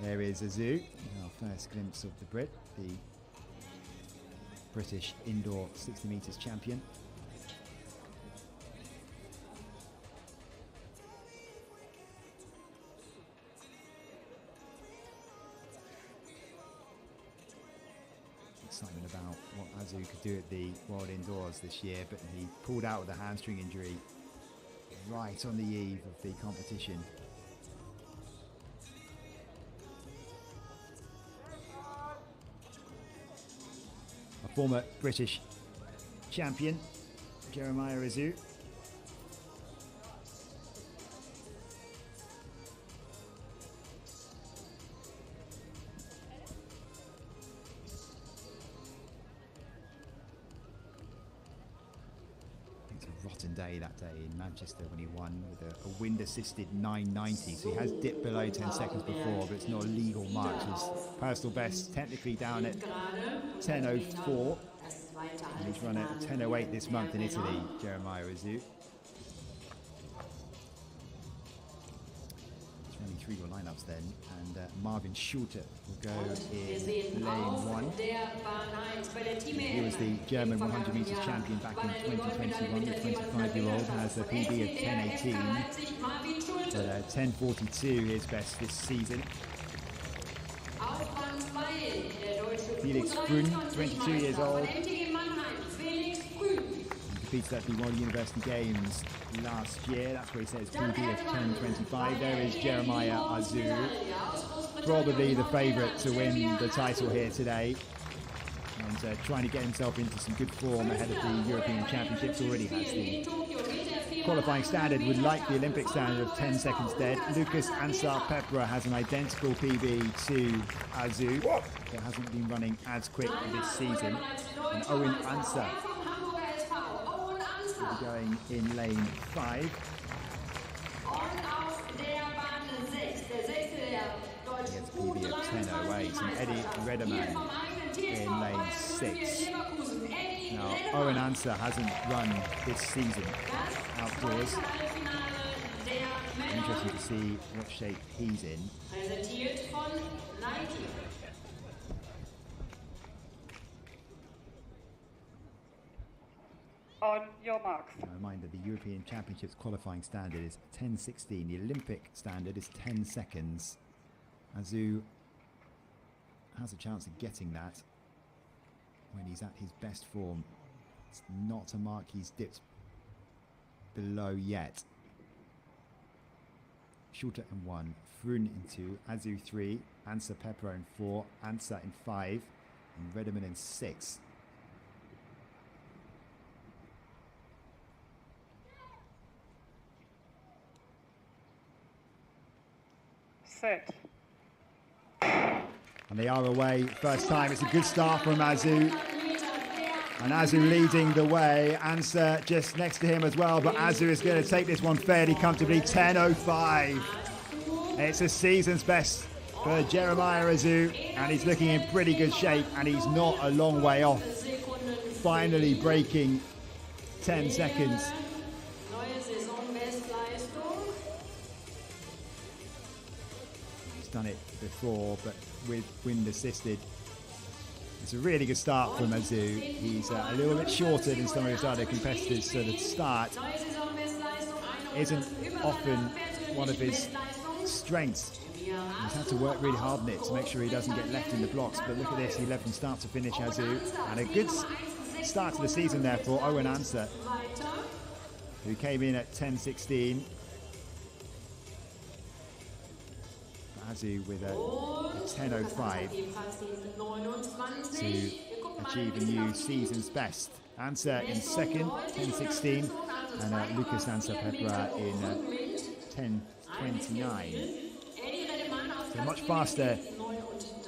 B: There is Azu, our first glimpse of the Brit, the British indoor 60 metres champion. Excitement about what Azu could do at the World Indoors this year, but he pulled out with a hamstring injury right on the eve of the competition. A former British champion, Jeremiah Azu. Rotten day that day in Manchester when he won with a wind-assisted 990, so he has dipped below 10 seconds before, but it's not a legal mark. His personal best technically down at 10:04, and he's run at 10:08 this month in Italy, Jeremiah Azu. He's running through your lineups then, and Marvin Schulte will go in lane 1. He was the German 100 metres champion back in 2021. The 25-year-old has a PB of 10:18, but 10:42 his best this season. Felix Grün, 22 years old. Competed at the World University Games last year. That's where he set his PB of 10.25. There is Jeremiah Azu, probably the favourite to win the title here today. And trying to get himself into some good form ahead of the European Championships. Already has the qualifying standard, would like the Olympic standard of 10 seconds dead. Lucas Ansar Pepra has an identical PB to Azu, but hasn't been running as quick this season. And Owen Ansar will be going in lane 5. He has a PB of 10.08, and Eddie Rederman in lane 6. Now, Owen Ansar hasn't run this season outdoors. Interesting to see what shape he's in.
E: On your marks.
B: A reminder, the European Championships qualifying standard is 10.16. The Olympic standard is 10 seconds. Azu has a chance of getting that when he's at his best form. It's not a mark he's dipped below yet. Schulter in 1, Frun in 2, Azu 3, Ansar Pepra in 4, Ansar in 5, and Rederman in 6.
E: Set.
B: And they are away first time. It's a good start from Azu. And Azu leading the way. Ansar just next to him as well. But Azu is going to take this one fairly comfortably. 10.05. It's a season's best for Jeremiah Azu. And he's looking in pretty good shape. And he's not a long way off. Finally breaking 10 seconds. He's done it before, but with wind assisted. It's a really good start from Azu. He's a little bit shorter than some of his other competitors, so the start isn't often one of his strengths. He's had to work really hard on it to make sure he doesn't get left in the blocks, but look at this, 11 start to finish Azu, and a good start to the season there for Owen Ansar, who came in at 10.16. Azu with a 10.05 to achieve a new season's best. Ansar in second, 10.16, and Lucas Ansar Pepra in 10.29. So much faster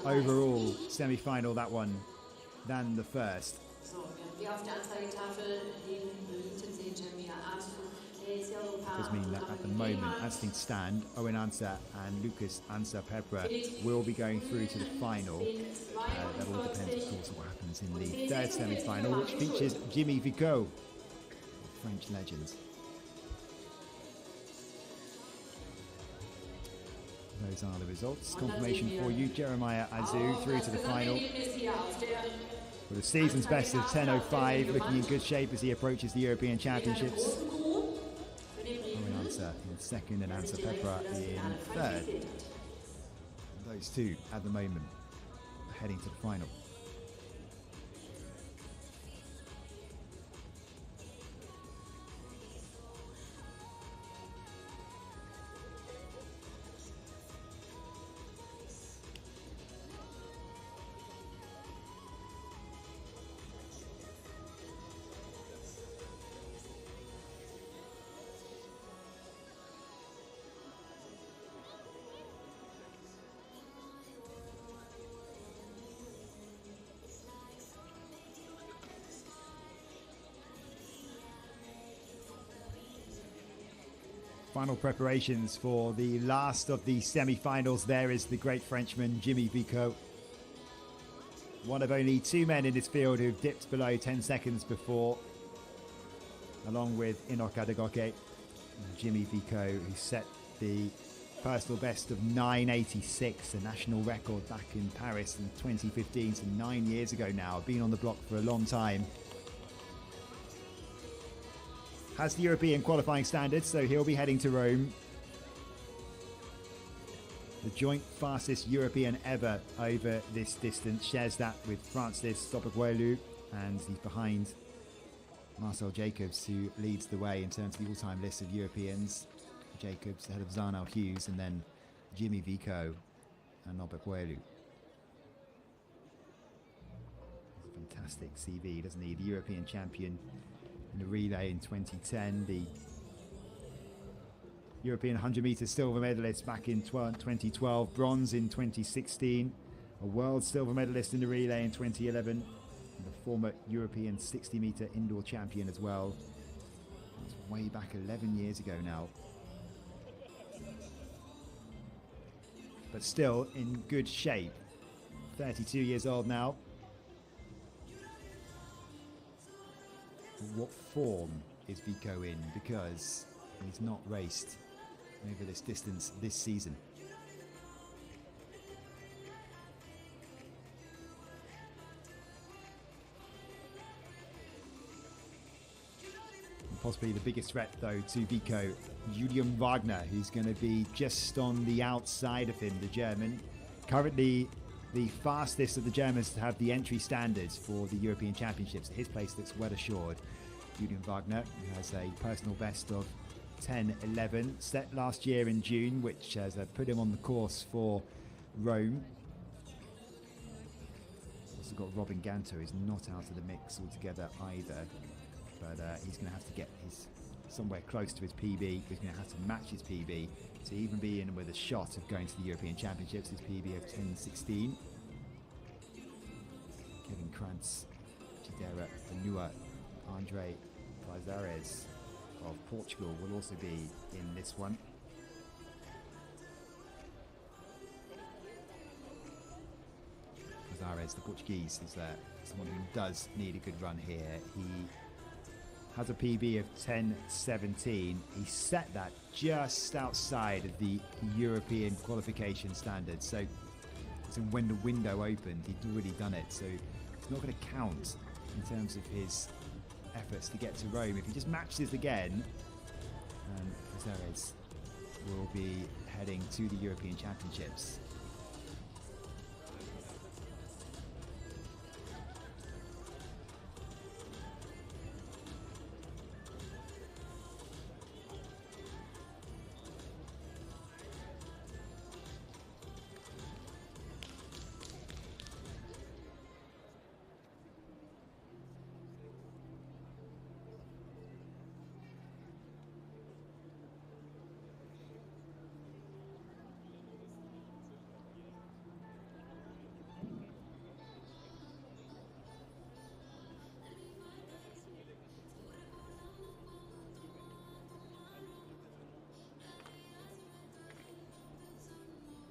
B: overall semi-final, that one, than the first. Does mean that at the moment, as things stand, Owen Ansar and Lucas Ansar Pepra will be going through to the final. That all depends, of course, on what happens in the third semi-final, which features Jimmy Vico, French legends. Those are the results. Confirmation for you: Jeremiah Azu through to the final with a season's best of 10.05, looking in good shape as he approaches the European Championships. Ansar in second and Ansar Pepra in third. Those two at the moment heading to the final. Final preparations for the last of the semi-finals. There is the great Frenchman, Jimmy Vico. One of only two men in this field who've dipped below 10 seconds before, along with Enoch Adegoke. Jimmy Vico, who set the personal best of 9.86, a national record back in Paris in 2015, so 9 years ago now. Been on the block for a long time. Has the European qualifying standards, so he'll be heading to Rome. the joint fastest European ever over this distance. Shares that with Francis Sopokuelu, and he's behind Marcel Jacobs, who leads the way in terms of the all-time list of Europeans. Jacobs ahead of Zarnel Hughes, and then Jimmy Vico and Sopokuelu. Fantastic CV, doesn't he? The European champion in the relay in 2010, the European 100 meter silver medalist back in 2012, bronze in 2016, a world silver medalist in the relay in 2011, and the former European 60 meter indoor champion as well. That's way back 11 years ago now. But still in good shape. 32 years old now. What form is Vico in? Because he's not raced over this distance this season. And possibly the biggest threat though to Vico, Julian Wagner, who's going to be just on the outside of him, the German. Currently the fastest of the Germans to have the entry standards for the European Championships. His place looks well assured. Julian Wagner, who has a personal best of 10:11, set last year in June, which has put him on the course for Rome. Also got Robin Ganto, who's not out of the mix altogether either, but he's going to have to get his somewhere close to his PB. He's going to have to match his PB to even be in with a shot of going to the European Championships. His PB of 10:16. Kevin Krantz, Chidera Vanua, Andre Prazares of Portugal will also be in this one. Prazares, the Portuguese, is someone who does need a good run here. He has a PB of 10:17. He set that just outside of the European qualification standard. So when the window opened, he'd already done it. So it's not going to count in terms of his efforts to get to Rome. If he just matches again, Prazares will be heading to the European Championships.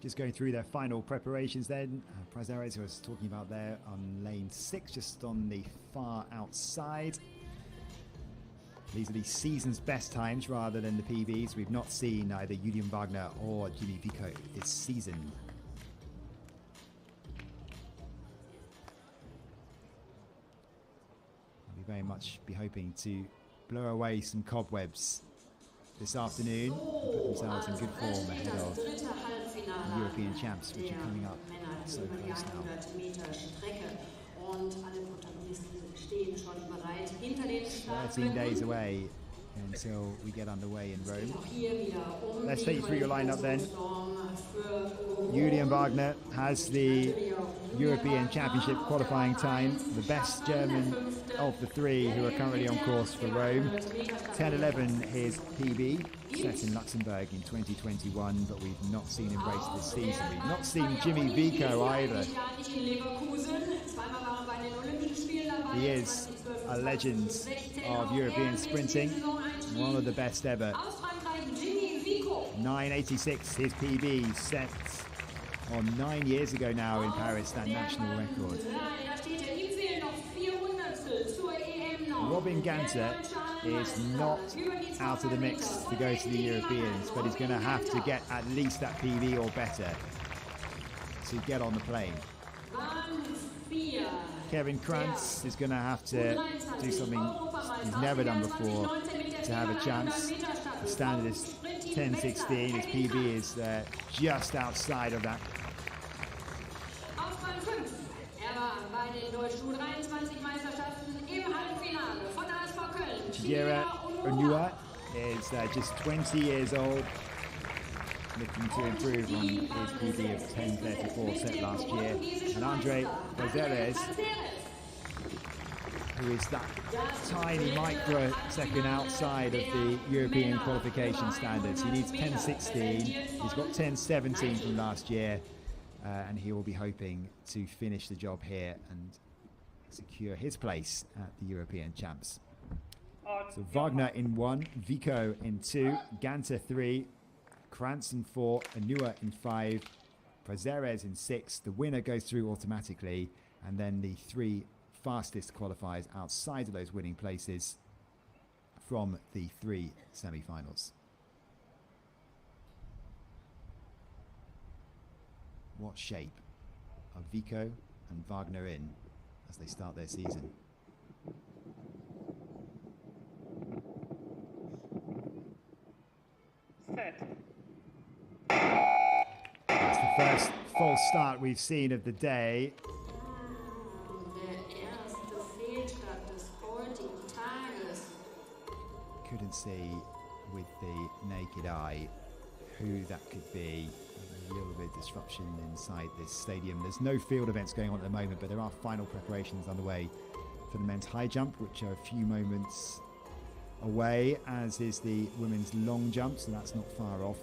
B: Just going through their final preparations then. Prazares, who I was talking about there on lane 6, just on the far outside. These are the season's best times rather than the PBs. We've not seen either Julian Wagner or Jimmy Vico this season. I'll very much be hoping to blow away some cobwebs this afternoon and put themselves in good form ahead of the European champs, which are coming up so close now. 13 days away until we get underway in Rome. Let's take you through your lineup then. Julian Wagner has the European Championship qualifying time, the best German of the three who are currently on course for Rome. 10:11 his PB, set in Luxembourg in 2021, but we've not seen him race this season. We've not seen Jimmy Vico either. He is a legend of European sprinting, one of the best ever. 9:86 his PB, set on 9 years ago now in Paris, that national record. Robin Ganter is not out of the mix to go to the Europeans, but he's going to have to get at least that PB or better to get on the plane. Kevin Krantz is going to have to do something he's never done before to have a chance. The standard is 10.16. His PB is just outside of that.
C: Auf Bahn 5. War bei den deutschen U23-Meisterschaften im Halbfinale von HSV Köln.
B: GER is just 20 years old, looking to improve on his PB of 10.34 set last year. And Andre Prazeres, who is that tiny microsecond outside of the European qualification standards. He needs 10.16. He's got 10.17 from last year, and he will be hoping to finish the job here and secure his place at the European Champs. So Wagner in 1, Vico in 2, Ganter 3, Krantz in 4, Anua in 5, Prazeres in 6. The winner goes through automatically, and then the 3 fastest qualifiers outside of those winning places from the 3 semi-finals. What shape are Vico and Wagner in as they start their season?
E: Set.
B: That's the first false start we've seen of the day. Couldn't see with the naked eye who that could be. A little bit of disruption inside this stadium. There's no field events going on at the moment, but there are final preparations underway for the men's high jump, which are a few moments away, as is the women's long jump, so that's not far off.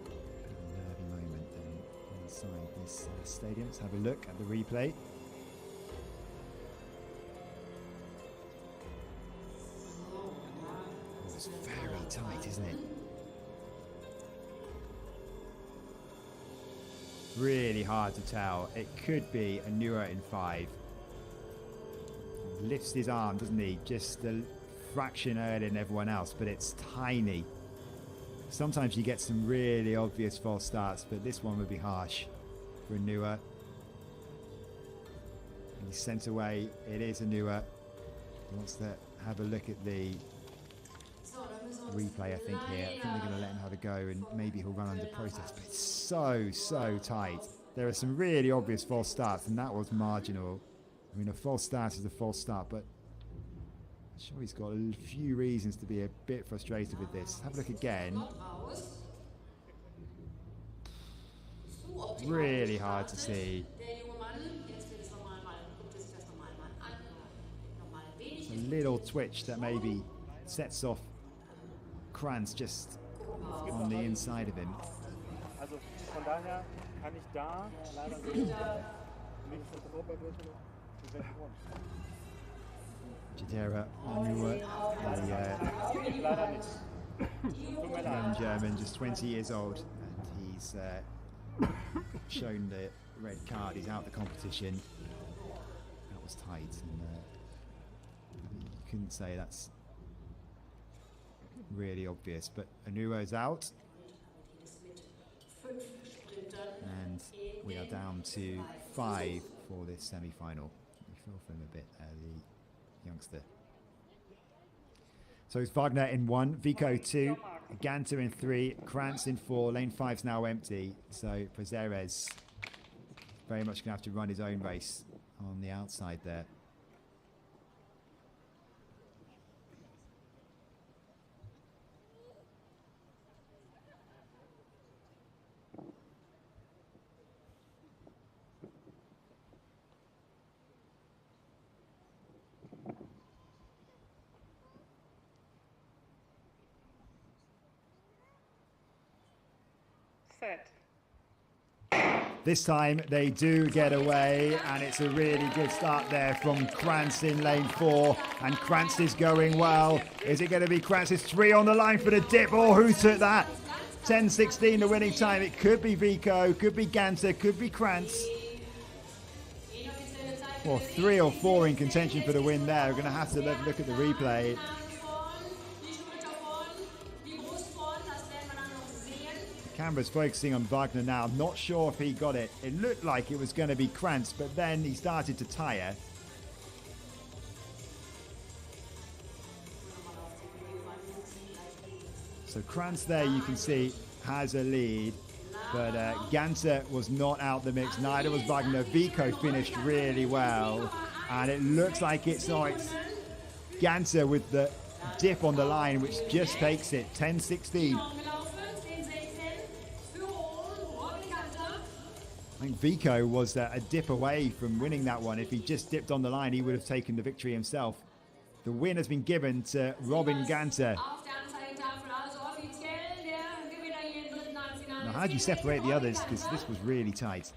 B: A nervy moment then inside this stadium. Let's have a look at the replay. It's very tight, isn't it? Really hard to tell. It could be Anua in 5. Lifts his arm, doesn't he? Just a fraction earlier than everyone else, but it's tiny. Sometimes you get some really obvious false starts, but this one would be harsh for Anua. He's sent away. It is Anua. He wants to have a look at the replay, I think, here. I think they're going to let him have a go, and maybe he'll run under protest, but it's so tight. There are some really obvious false starts, and that was marginal. I mean, a false start is a false start, but I'm sure he's got a few reasons to be a bit frustrated with this. Have a look again. Really hard to see. A little twitch that maybe sets off Krantz just on the inside of him.
H: Also von daher kann ich da leider nicht
B: Jadera Anua, the young German, just 20 years old, and he's shown the red card. He's out of the competition. That was tight, and you couldn't say that's really obvious, but Anua's out, and we are down to 5 for this semi-final. We fell for him a bit, the youngster. So it's Wagner in 1, Vico 2, Ganter in 3, Krantz in 4. Lane 5's now empty, so Prazeres very much going to have to run his own race on the outside there.
E: Set.
B: This time they do get away, and it's a really good start there from Krantz in lane 4, and Krantz is going well. Is it going to be Krantz's 3 on the line for the dip? Oh, who took that? 10.16 the winning time. It could be Vico, could be Ganter, could be Krantz. Well, 3 or 4 in contention for the win there. We're going to have to look at the replay. Camera's focusing on Wagner now. Not sure if he got it. It looked like it was going to be Krantz, but then he started to tire. So Krantz there, you can see, has a lead. But Ganser was not out the mix. Neither was Wagner. Vico finished really well. And it looks like it's Ganser with the dip on the line, which just takes it 10-16. I think Vico was a dip away from winning that one. If he just dipped on the line, he would have taken the victory himself. The win has been given to Robin Ganser. Now, how do you separate the others? Because this was really tight.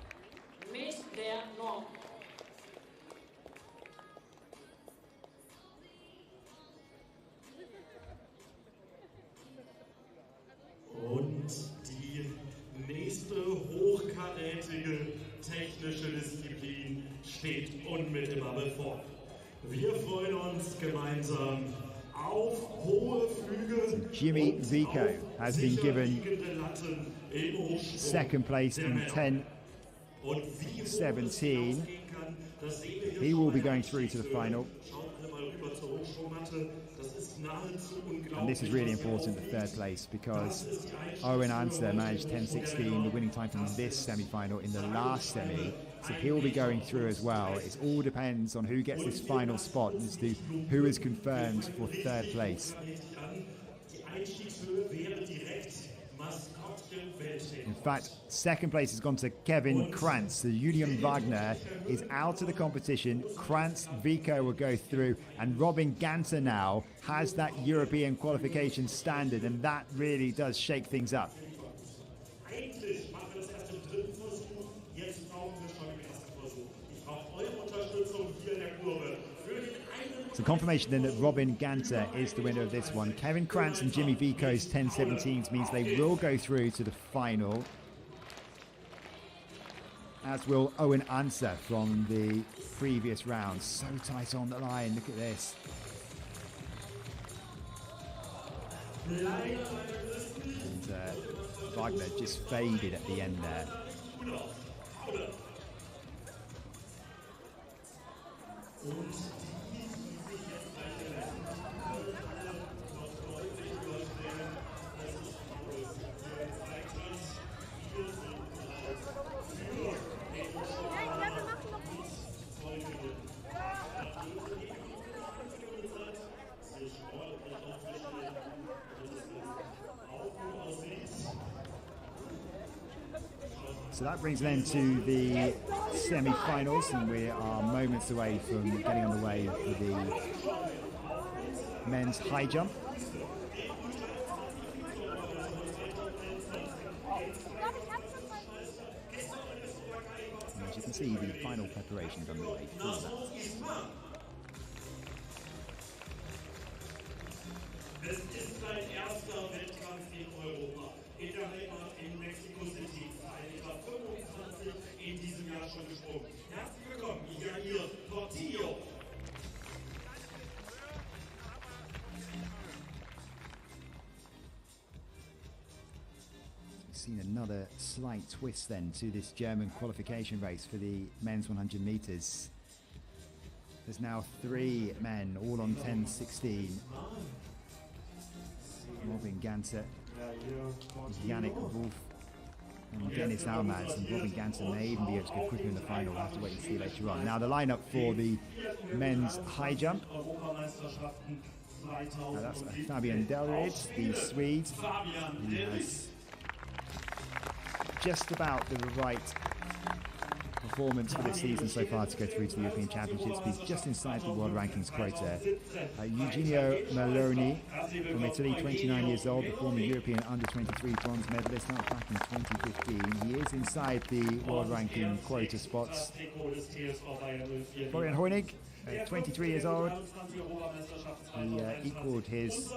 A: Und die nächste hochkarätige technische Disziplin steht unmittelbar bevor. Wir freuen uns gemeinsam auf hohe Flüge.
B: Jimmy Vico has been given second place in 10-17. He will be going through to the final. And this is really important, the third place, because Owen Anser managed 10-16, the winning time from this semi-final in the last semi. So he will be going through as well. It all depends on who gets this final spot as to who is confirmed for third place. In fact, second place has gone to Kevin Krantz. So Julian Wagner is out of the competition. Krantz, Vico will go through, and Robin Ganser now has that European qualification standard, and that really does shake things up. So confirmation then that Robin Ganser is the winner of this one. Kevin Krantz and Jimmy Vico's 10-17s means they will go through to the final, as will Owen Anser from the previous round. So tight on the line, look at this. And Wagner just faded at the end there. So that brings an end to the semi-finals, and we are moments away from getting underway for the men's high jump. And as you can see, the final preparations underway for that.
A: Es ist sein erster Wettkampf in Europa. In der Heimat in Mexico City. 1,25 Meter in diesem Jahr schon gesprungen. Herzlich willkommen, Jair Portillo.
B: We've seen another slight twist then to this German qualification race for the men's 100 meters. There's now 3 men, all on 10-16. Robin Ganser, Yannick Wolf, and Dennis Almaz, and Robin Ganser may even be able to go quicker in the final. We'll have to wait and see later on. Now the lineup for the men's high jump. Now that's Fabian Delrid, the Swede. He has just about the right performance for this season so far to go through to the European Championships. He's just inside the world rankings quota. Eugenio Maloney from Italy, 29 years old, the former European under-23 bronze medalist out back in 2015. He is inside the world ranking quota spots. Florian Hoenig, 23 years old. He equalled his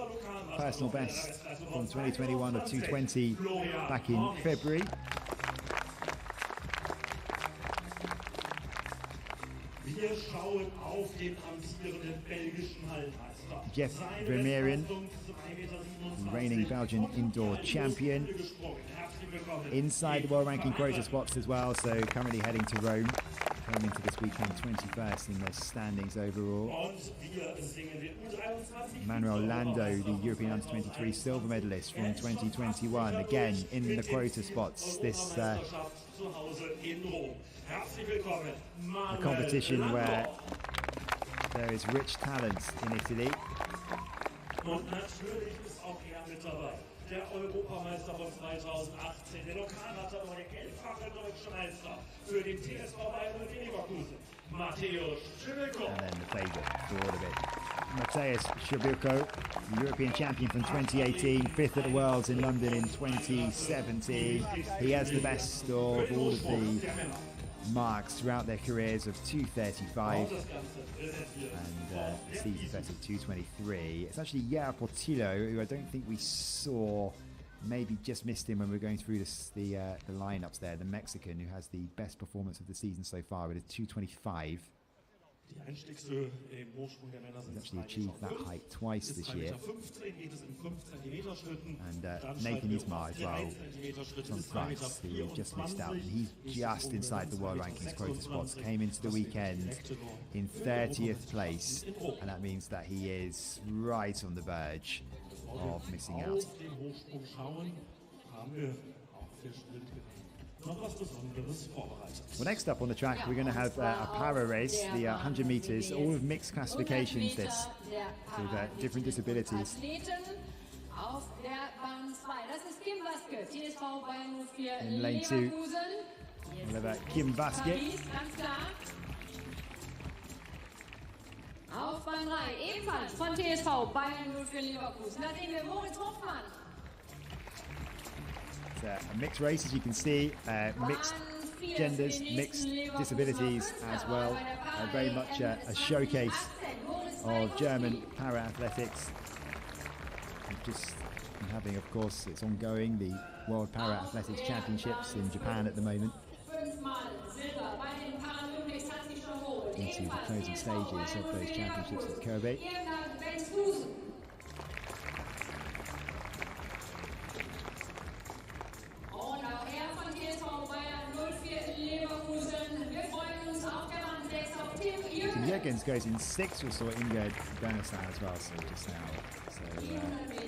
B: personal best from 2021 of 2:20 back in February. Jeff Vermeeren, the reigning Belgian indoor champion, inside the world ranking quota spots as well, so currently heading to Rome. came into this weekend 21st in the standings overall. Manuel Lando, the European Under-23 silver medalist from 2021, again in the quota spots. This a competition where there is rich talent in Italy.
A: Der Europameister von 2018, der Lokalmeister und der 11-fache deutsche Meister für den TSV Bayern und Leverkusen, Mateusz Szczybilko.
B: And then the favourite for all of it, Mateusz Szczybilko, the European champion from 2018, 5th at the Worlds in London in 2017. He has the best of all of the marks throughout their careers of 2:35 and Steve's best of 2:23. It's actually GER Portillo, who I don't think we saw, maybe just missed him when we were going through the lineups there, the Mexican who has the best performance of the season so far with a 2:25. He's actually achieved that height twice this year. And Nathan Ismar as well from France, who we just missed out. And he's just inside the world rankings quota spots. Came into the weekend in 30th place, and that means that he is right on the verge of missing out. Well, next up on the track, we're going to have a para race, the 100 meters, all of mixed classifications this, with different disabilities. In lane 2, we'll have Kim Vasquez.
C: Auf Bahn 3, ebenfalls von TSV Bayern 04 Leverkusen. Da sehen wir Moritz Hoffmann.
B: A mixed race, as you can see, mixed genders, mixed disabilities as well. Very much a showcase of German para-athletics. We've just been having, of course, it's ongoing, the World Para-Athletics Championships in Japan at the moment. Into the closing stages of those championships at Kobe. Jürgens goes in 6th. We saw Ingrid Bernstein as well, so just now. So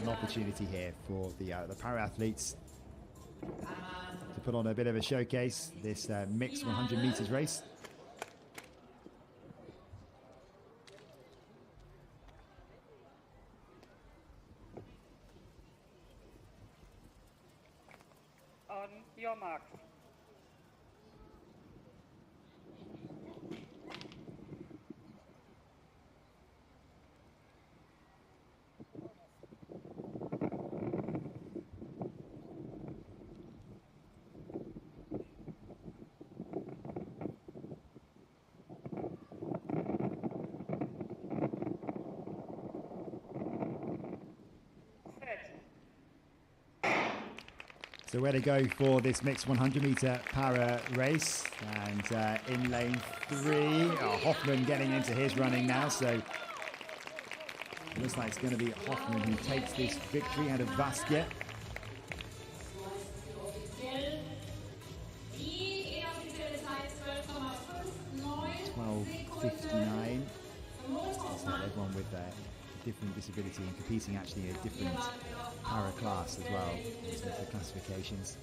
B: an opportunity here for the para-athletes to put on a bit of a showcase, this mixed 100 meters race.
E: On your mark.
B: So where to go for this mixed 100 meter para race, and in lane 3, Hoffman getting into his running now, so it looks like it's going to be Hoffman who takes this victory out of Vasquez. 12:59. So everyone with different disability and competing actually in a different para class as well in terms of the classifications.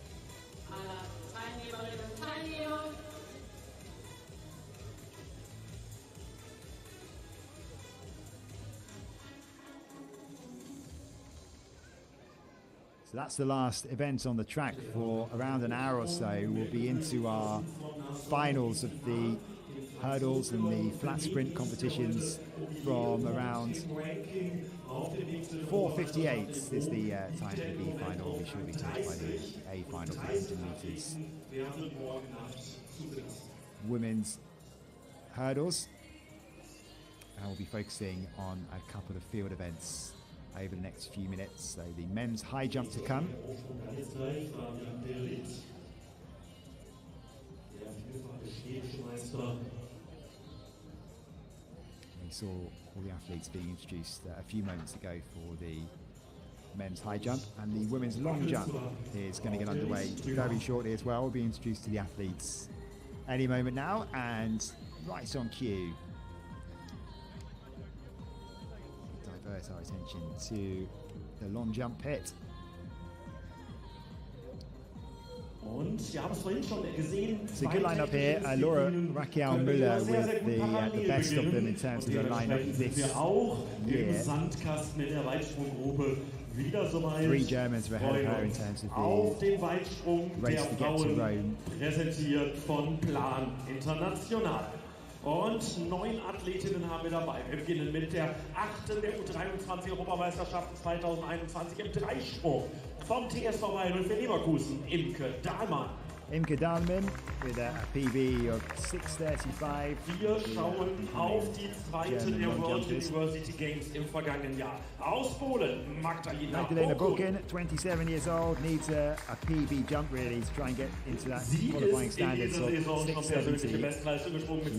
B: So that's the last event on the track for around an hour or so. We'll be into our finals of the hurdles and the flat sprint competitions from around 4:58 is the time for the B final, which will be taken by the A final for 100 meters. Women's hurdles, and we'll be focusing on a couple of field events over the next few minutes. So the men's high jump to come. We saw all the athletes being introduced a few moments ago for the men's high jump, and the women's long jump is going to get underway very shortly as well. We'll be introduced to the athletes any moment now, and right on cue. Divert our attention to the long jump pit.
A: Und wir haben es vorhin schon gesehen.
B: It's a good lineup here. Laura Raquel Müller with the best of them in terms of the lineup this year. Three Germans were ahead of her in terms of the race to get to Rome.
A: Präsentiert von Plan International. Und 9 Athletinnen haben wir dabei. Wir beginnen mit der 8. der U23-Europameisterschaften 2021 im Dreisprung vom TSV Bayern für Leverkusen, Imke Dahlmann.
B: Imke Dahlmann with a PB of 6:35.
A: Wir schauen auf die zweite der World University Games im vergangenen Jahr. Aus Polen, Magdalena
B: Bokun, 27 years old, needs a PB jump really to try and get into that qualifying standards of 6:70.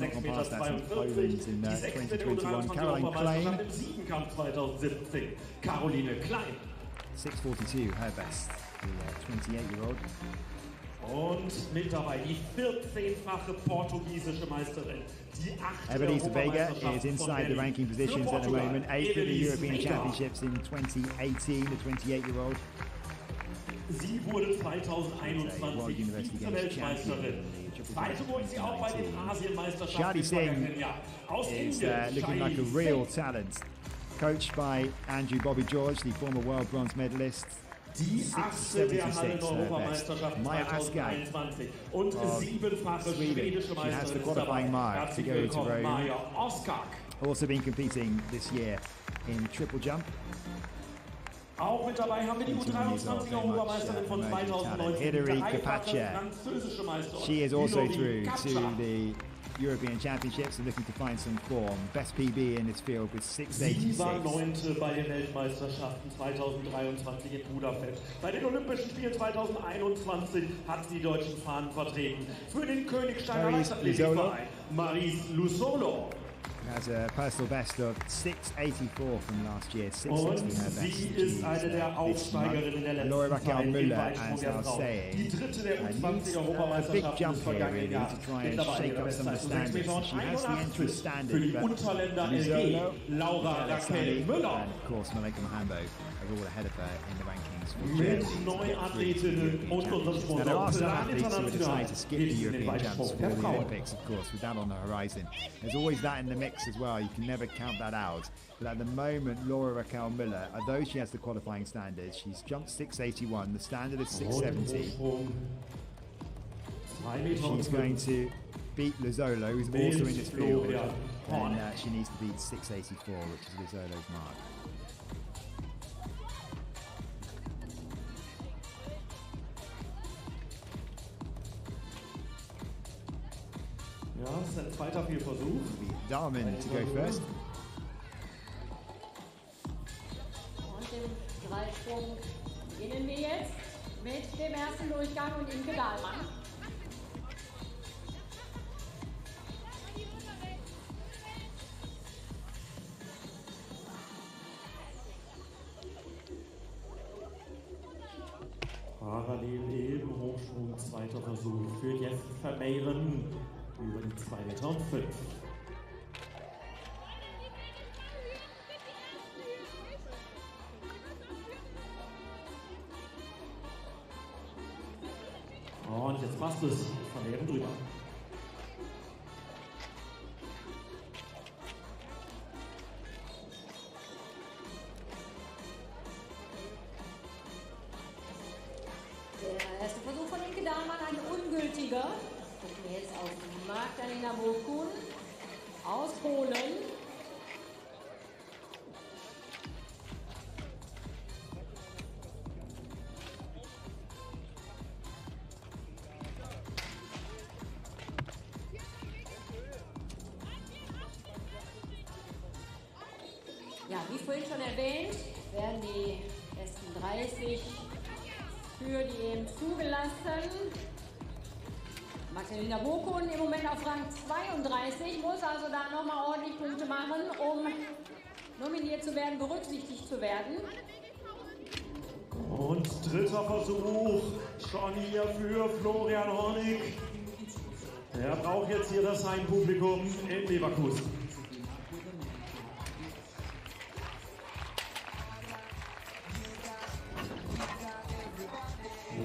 B: Not gone past that since Poland in 2021. Caroline Klein,
A: 2017. Caroline Klein.
B: 6:42, her best, the 28-year-old.
A: Und mit dabei die 14-fache portugiesische Meisterin. Die 8.
B: Ebenezer Vega is inside the ranking positions at the moment, 8th at the European Championships in 2018, the 28-year-old.
A: Sie wurde 2021 Vize-Weltmeisterin. Zweite wurde sie auch bei den Asienmeisterschaften im vergangenen Jahr. Aus Indien,
B: looking like a real talent. Coached by Andrew Bobby George, the former world bronze medalist.
A: Die 8. der Hallen-Europameisterschaft 2021 und 7-fache schwedische Meisterin ist dabei. Herzlich willkommen, Maja Oskak.
B: Also been competing this year in triple jump.
A: Auch mit dabei haben wir die U23-Europameisterin von 2019, dreifache französische Meisterin.
B: She is also through to the European Championships and looking to find some form. Best PB in this field with 6:86.
A: Sie war 9. bei den Weltmeisterschaften 2023 in Budapest. Bei den Olympischen Spielen 2021 hat sie die deutschen Fahnen vertreten. Für den Königsteiner Leichtathletikverein Maris Lusolo.
B: Has a personal best of 6:84 from last year. 6:60 her best.
A: Sie ist eine der Aufsteigerinnen der letzten Zeit im Weitsprung der Frau. Die 3. der U20-Europameisterschaften des vergangenen Jahres. Mit dabei ihre Bestzeit von 6,81 für die Unterländer LG, Laura Raquel Müller.
B: And of course, Malika Mahambo are all ahead of her in the rankings.
A: Mit 9 Athletinnen und unserem Sponsor
B: Plan International
A: geht
B: to skip the
A: es in den
B: European
A: Weitsprung
B: Champs for
A: der
B: the
A: Frauen.
B: Olympics, of course, with that on the horizon. There's always that in the mix as well. You can never count that out. But at the moment, Laura Raquel Müller, although she has the qualifying standards, she's jumped 6:81. The standard is 6:70. She's going to beat Lozolo, who's also in this field, and she needs to beat 6:84, which is Lozolo's mark.
A: Ja, das ist ein zweiter Fehlversuch.
B: Dahlmann to go first.
C: Und im Dreisprung beginnen wir jetzt mit dem ersten Durchgang und Imke Dahlmann.
A: Parallel im Hochsprung, zweiter Versuch für Jeff Vermeeren über die 2,05 Meter. Und jetzt passt es, Vermeeren drüber.
C: Der erste Versuch von Imke Dahlmann, ein ungültiger. Gucken wir jetzt auf Magdalena Bokun aus Polen. Ja, wie vorhin schon erwähnt, werden die besten 30 für die EM zugelassen. Magdalena Bokun im Moment auf Rang 32, muss also da nochmal ordentlich Punkte machen, um nominiert zu werden, berücksichtigt zu werden.
A: Und dritter Versuch, schon hier für Florian Hornig. Er braucht jetzt hier das Heimpublikum in Leverkusen.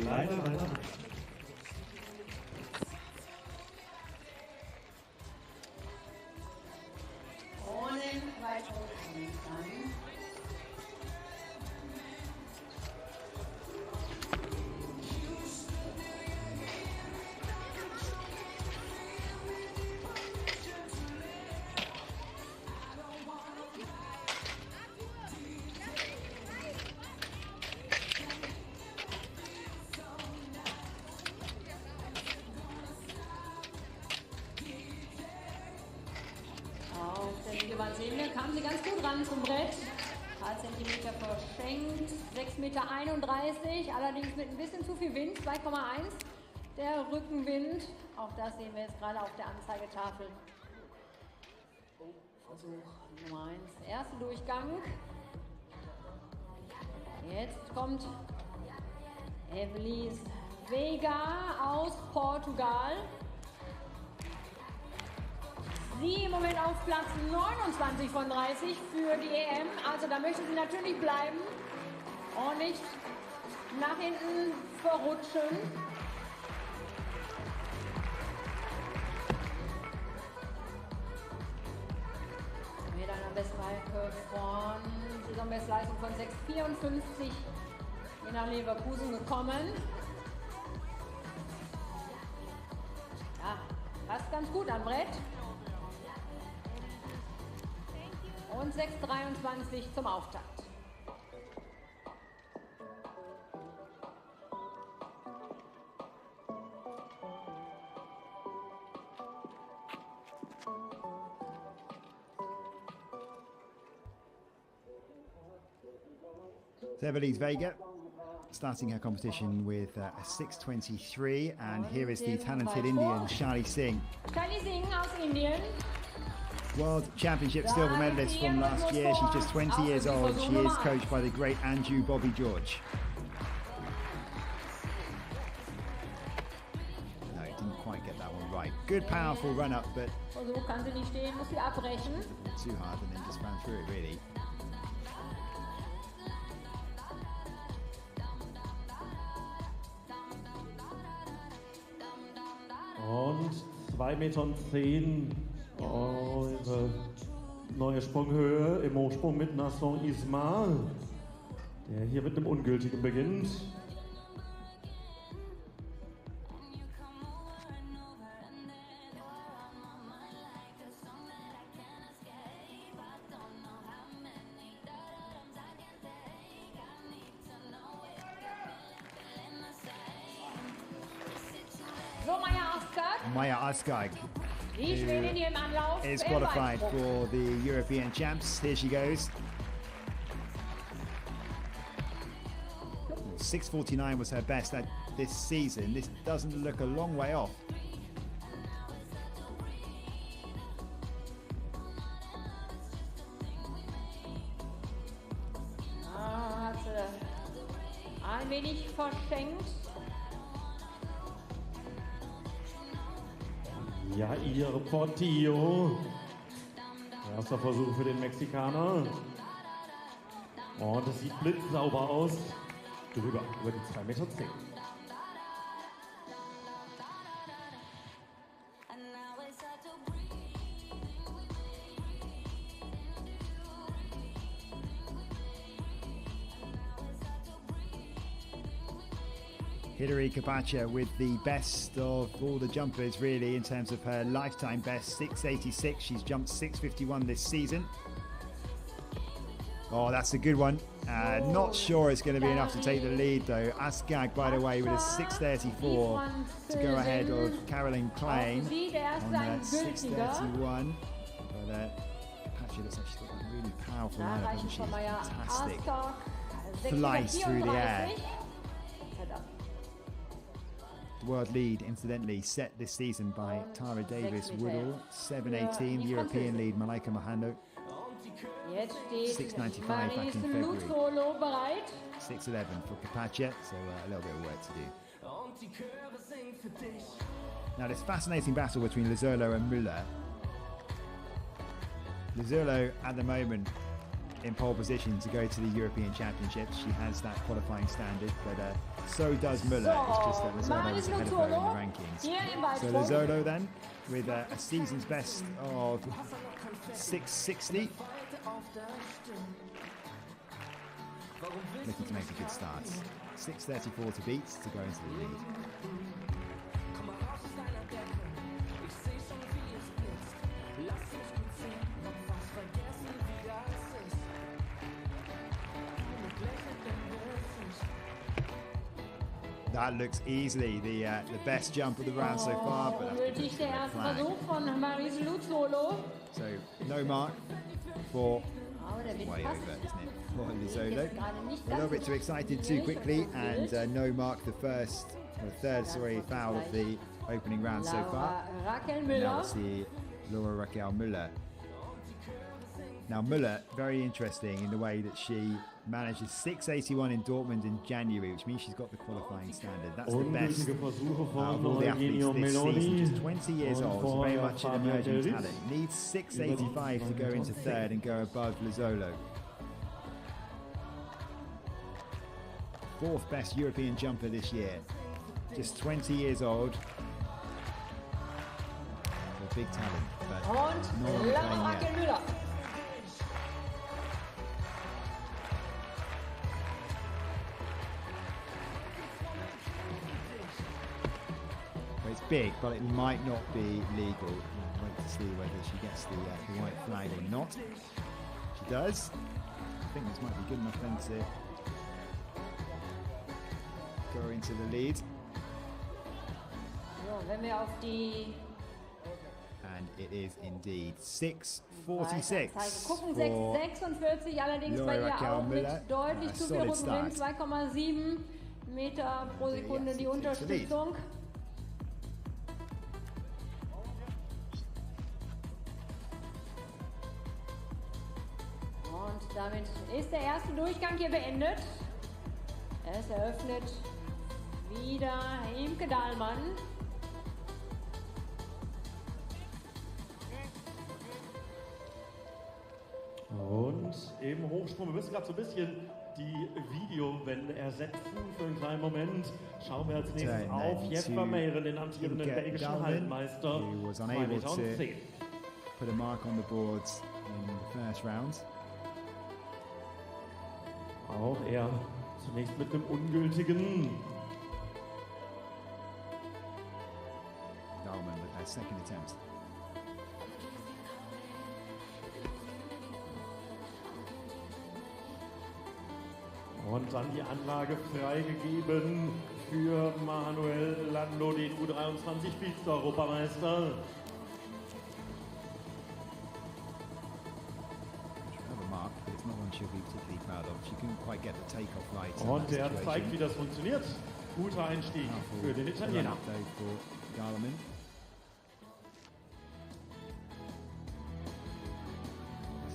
A: Leider.
C: Ohne weitere Spielstand. Hier kamen sie ganz gut ran zum Brett. Ein paar Zentimeter verschenkt. 6,31 Meter. Allerdings mit ein bisschen zu viel Wind. 2,1. Der Rückenwind. Auch das sehen wir jetzt gerade auf der Anzeigetafel. Versuch Nummer 1. Erster Durchgang. Jetzt kommt Evelis Vega aus Portugal. Sie im Moment auf Platz 29 von 30 für die EM. Also da möchte sie natürlich bleiben und nicht nach hinten verrutschen. Mit einer Bestmarke von Saisonbestleistung von 6,54 hier nach Leverkusen gekommen. Ja, passt ganz gut am Brett. Und 6,23 zum Auftakt.
B: Evelis Vega starting her competition with a 6.23, and here is the talented Indian Shali Singh.
C: Shali Singh aus Indien.
B: World Championship silver medalist from last year. She's just 20 years old. She is coached by the great Andrew Bobby George. No, didn't quite get that one right. Good, powerful run up, but
C: So kann sie nicht stehen, muss sie abbrechen.
B: too hard and then just ran through it really.
A: Und 2,10 Meter. Eure neue Sprunghöhe im Hochsprung mit Nasson Ismail, der hier mit einem ungültigen beginnt.
C: So, Maya Askag. Die Schwedin hier im Anlauf.
B: Is qualified for the European champs. Here she goes. 6:49 was her best at this season. This doesn't look a long way off.
C: Hat sie ein wenig verschenkt.
A: Ja, ihr Portillo. Erster Versuch für den Mexikaner. Und es sieht blitzsauber aus. Drüber, über die 2,10 Meter.
B: Hillary Capacha with the best of all the jumpers really in terms of her lifetime best, 686. She's jumped 651 this season. Oh, that's a good one. Not sure it's going to be enough to take the lead though. Askag, by the way, with a 634 to go ahead of Caroline Klein on that 631. But Capacha looks like she's got a really powerful lineup, hasn't she? Fantastic. Flies through the air. The world lead, incidentally, set this season by Tara Davis-Woodall. 7:18, the European lead, Malaika Mahando. 6:95 back in February. 6:11 for Capacha, so a little bit of work to do. Now this fascinating battle between Lazzolo and Müller. Lazzolo at the moment in pole position to go to the European Championships. She has that qualifying standard, but so does Müller. It's just that Lazzolo is ahead of her in the rankings. So Lazzolo then, with a season's best of 660. Looking to make a good start. 6:34 to beat to go into the lead. That looks easily the best jump of the round so far, but that's
C: der erste Versuch von Marise Luzzolo.
B: So no mark for way over, isn't it? For Lazzolo. A little bit too excited too quickly, and no mark the third foul of the opening round so far.
C: Raquel
B: Now
C: Müller.
B: we'll see Laura Raquel Müller. Now Müller, very interesting in the way that she manages 681 in Dortmund in January, which means she's got the qualifying standard. That's the best of all the athletes this season. Just 20 years old, very much an emerging talent. Needs 685 to go into third and go above Lazzolo. Fourth best European jumper this year. Just 20 years old. A big talent, but
C: Und
B: not on the plane
C: Raquel
B: yet.
C: Müller.
B: It's big, but it might not be legal. We'll wait to see whether she gets the white flag or not. She does. I think this might be good enough then to go into the lead.
C: So, wenn wir auf die
B: And it is indeed 6:46
C: gucken,
B: for
C: 6:46, allerdings bei
B: Laura
C: ihr
B: Raquel
C: auch mit
B: Müller.
C: deutlich zu viel
B: Solid
C: Rückenwind,
B: start.
C: 2,7 Meter pro Sekunde die Unterstützung. Und damit ist der erste Durchgang hier beendet. Es eröffnet wieder Imke Dahlmann.
I: Und im Hochsprung, wir müssen gerade so ein bisschen die Videowelle ersetzen für einen kleinen Moment. Schauen wir als nächstes auf Jesper Meiren, den amtierenden belgischen Hallenmeister.
B: Who was unable to put a mark on the boards in the first round.
I: Auch er zunächst mit einem ungültigen.
B: Dahlmann with her second attempt.
I: Und dann die Anlage freigegeben für Manuel Lando, den U23 Vize-Europameister. Und er zeigt, wie das funktioniert. Guter Einstieg für den Italiener.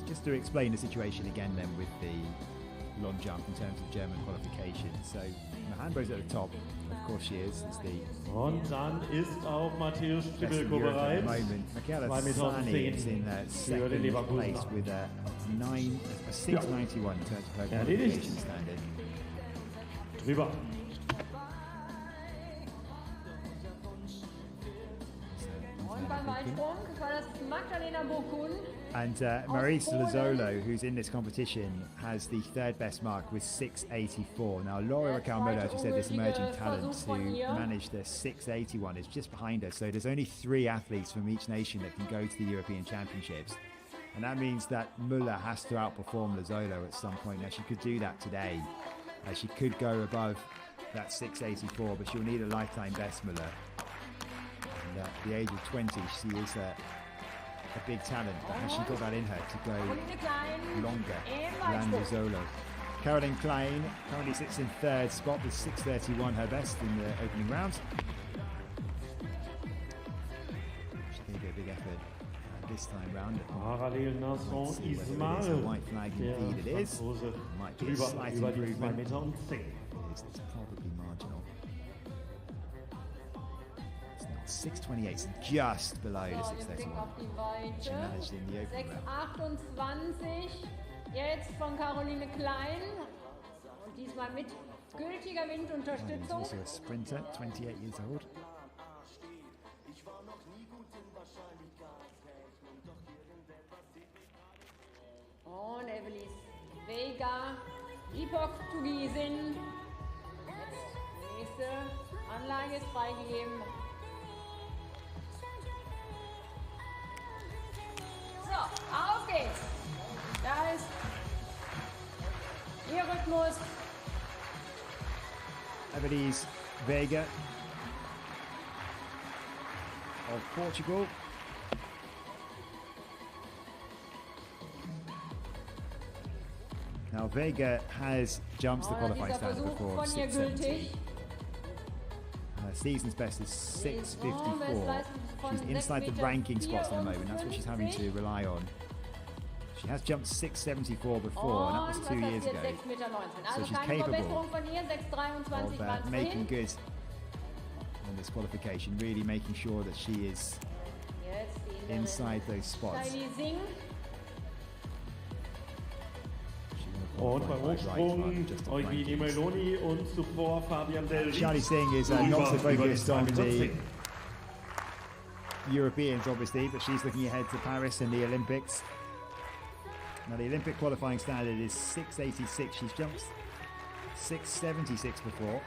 B: Just to explain the situation again then with the long jump in terms of German qualification. So Mahanbo's at the top, of course she is. It's the
I: Und dann ist auch Matthäus
B: best in
I: Stribelko
B: Europe at the
I: bereit.
B: moment. Michaela
I: 2,10
B: Sani is in
I: für den
B: second
I: Leverkusener.
B: place with a 691 in terms of her
I: Erledigt.
B: qualification standard.
I: Drüber.
C: Und beim Weitsprung war das Magdalena Bokun.
B: And Marise Lazzolo, who's in this competition, has the third best mark with 684. Now, Laura Raquel Müller, as you said, this emerging talent who managed the 681 is just behind her. So there's only 3 athletes from each nation that can go to the European Championships. And that means that Müller has to outperform Lazzolo at some point. Now, she could do that today. She could go above that 684, but she'll need a lifetime best, Müller. And at the age of 20, she is a big talent, but has she got that in her to go longer than Lazzolo? Caroline Klein currently sits in third spot with 631, her best in the opening round. She's going to get a big effort this time round.
I: Parallel Nasson Ismail.
B: White flag indeed it is. Might be a
I: Drüber
B: slight
I: über die
B: improvement.
I: 2,10 Meter.
B: It's probably marginal. It's not 6:28, so just below the 6:31. She managed in the open round.
C: 6:28 jetzt von Caroline Klein und diesmal mit gültiger
B: He's
C: Windunterstützung.
B: also a sprinter, 28 years old.
C: Und Evelis Vega, die Portugiesin. Jetzt die nächste Anlage ist freigegeben. So, auf geht's. Da ist ihr Rhythmus.
B: Evelis Vega of Portugal. Now Vega has jumped the qualifying
C: Dieser
B: standard
C: Versuch
B: before,
C: von ihr
B: 6:70.
C: gültig.
B: Her season's best is 6:54.
C: Saisonbestleistung von
B: She's inside the
C: 6,54
B: ranking spots at the moment. That's what she's having to rely on. She has jumped 6:74 before, and that was 2 years ago.
C: 6,19.
B: So
C: Also
B: she's
C: keine
B: capable
C: Verbesserung von ihr, 6,23
B: of
C: war es
B: making
C: vorhin.
B: good on this qualification, really making sure that she is
C: Jetzt die Inderin
B: inside those spots.
C: Shaili Singh.
I: Und beim Hochsprung Eugenie Meloni und zuvor Fabian Del Ries.
B: Charlie Singh is not so focused on the Europeans, obviously, but she's looking ahead to Paris and the Olympics. Now, the Olympic qualifying standard is 6:86. She's jumped 6:76 before.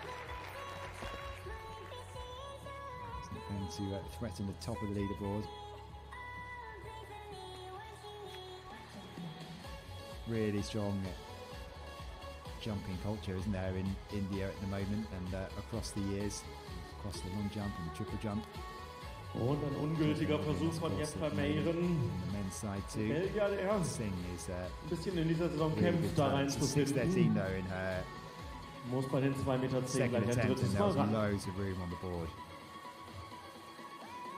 B: It's not going to threaten the top of the leaderboard. Really strong jumping culture, isn't there, in India at the moment and across the years, across the long jump and the triple jump.
I: Und ein ungültiger Versuch von Jeff Vermeeren.
B: On the men's side too.
I: Belgier, der
B: Singh is
I: ein bisschen in dieser Saison
B: really
I: kämpft, da
B: good. 6:13
I: reinzufinden.
B: though in her
I: Muss bei den 2,10 Meter
B: second
I: gleich ein
B: attempt,
I: drittes
B: and there
I: Mal
B: was
I: ran.
B: loads of room on the board.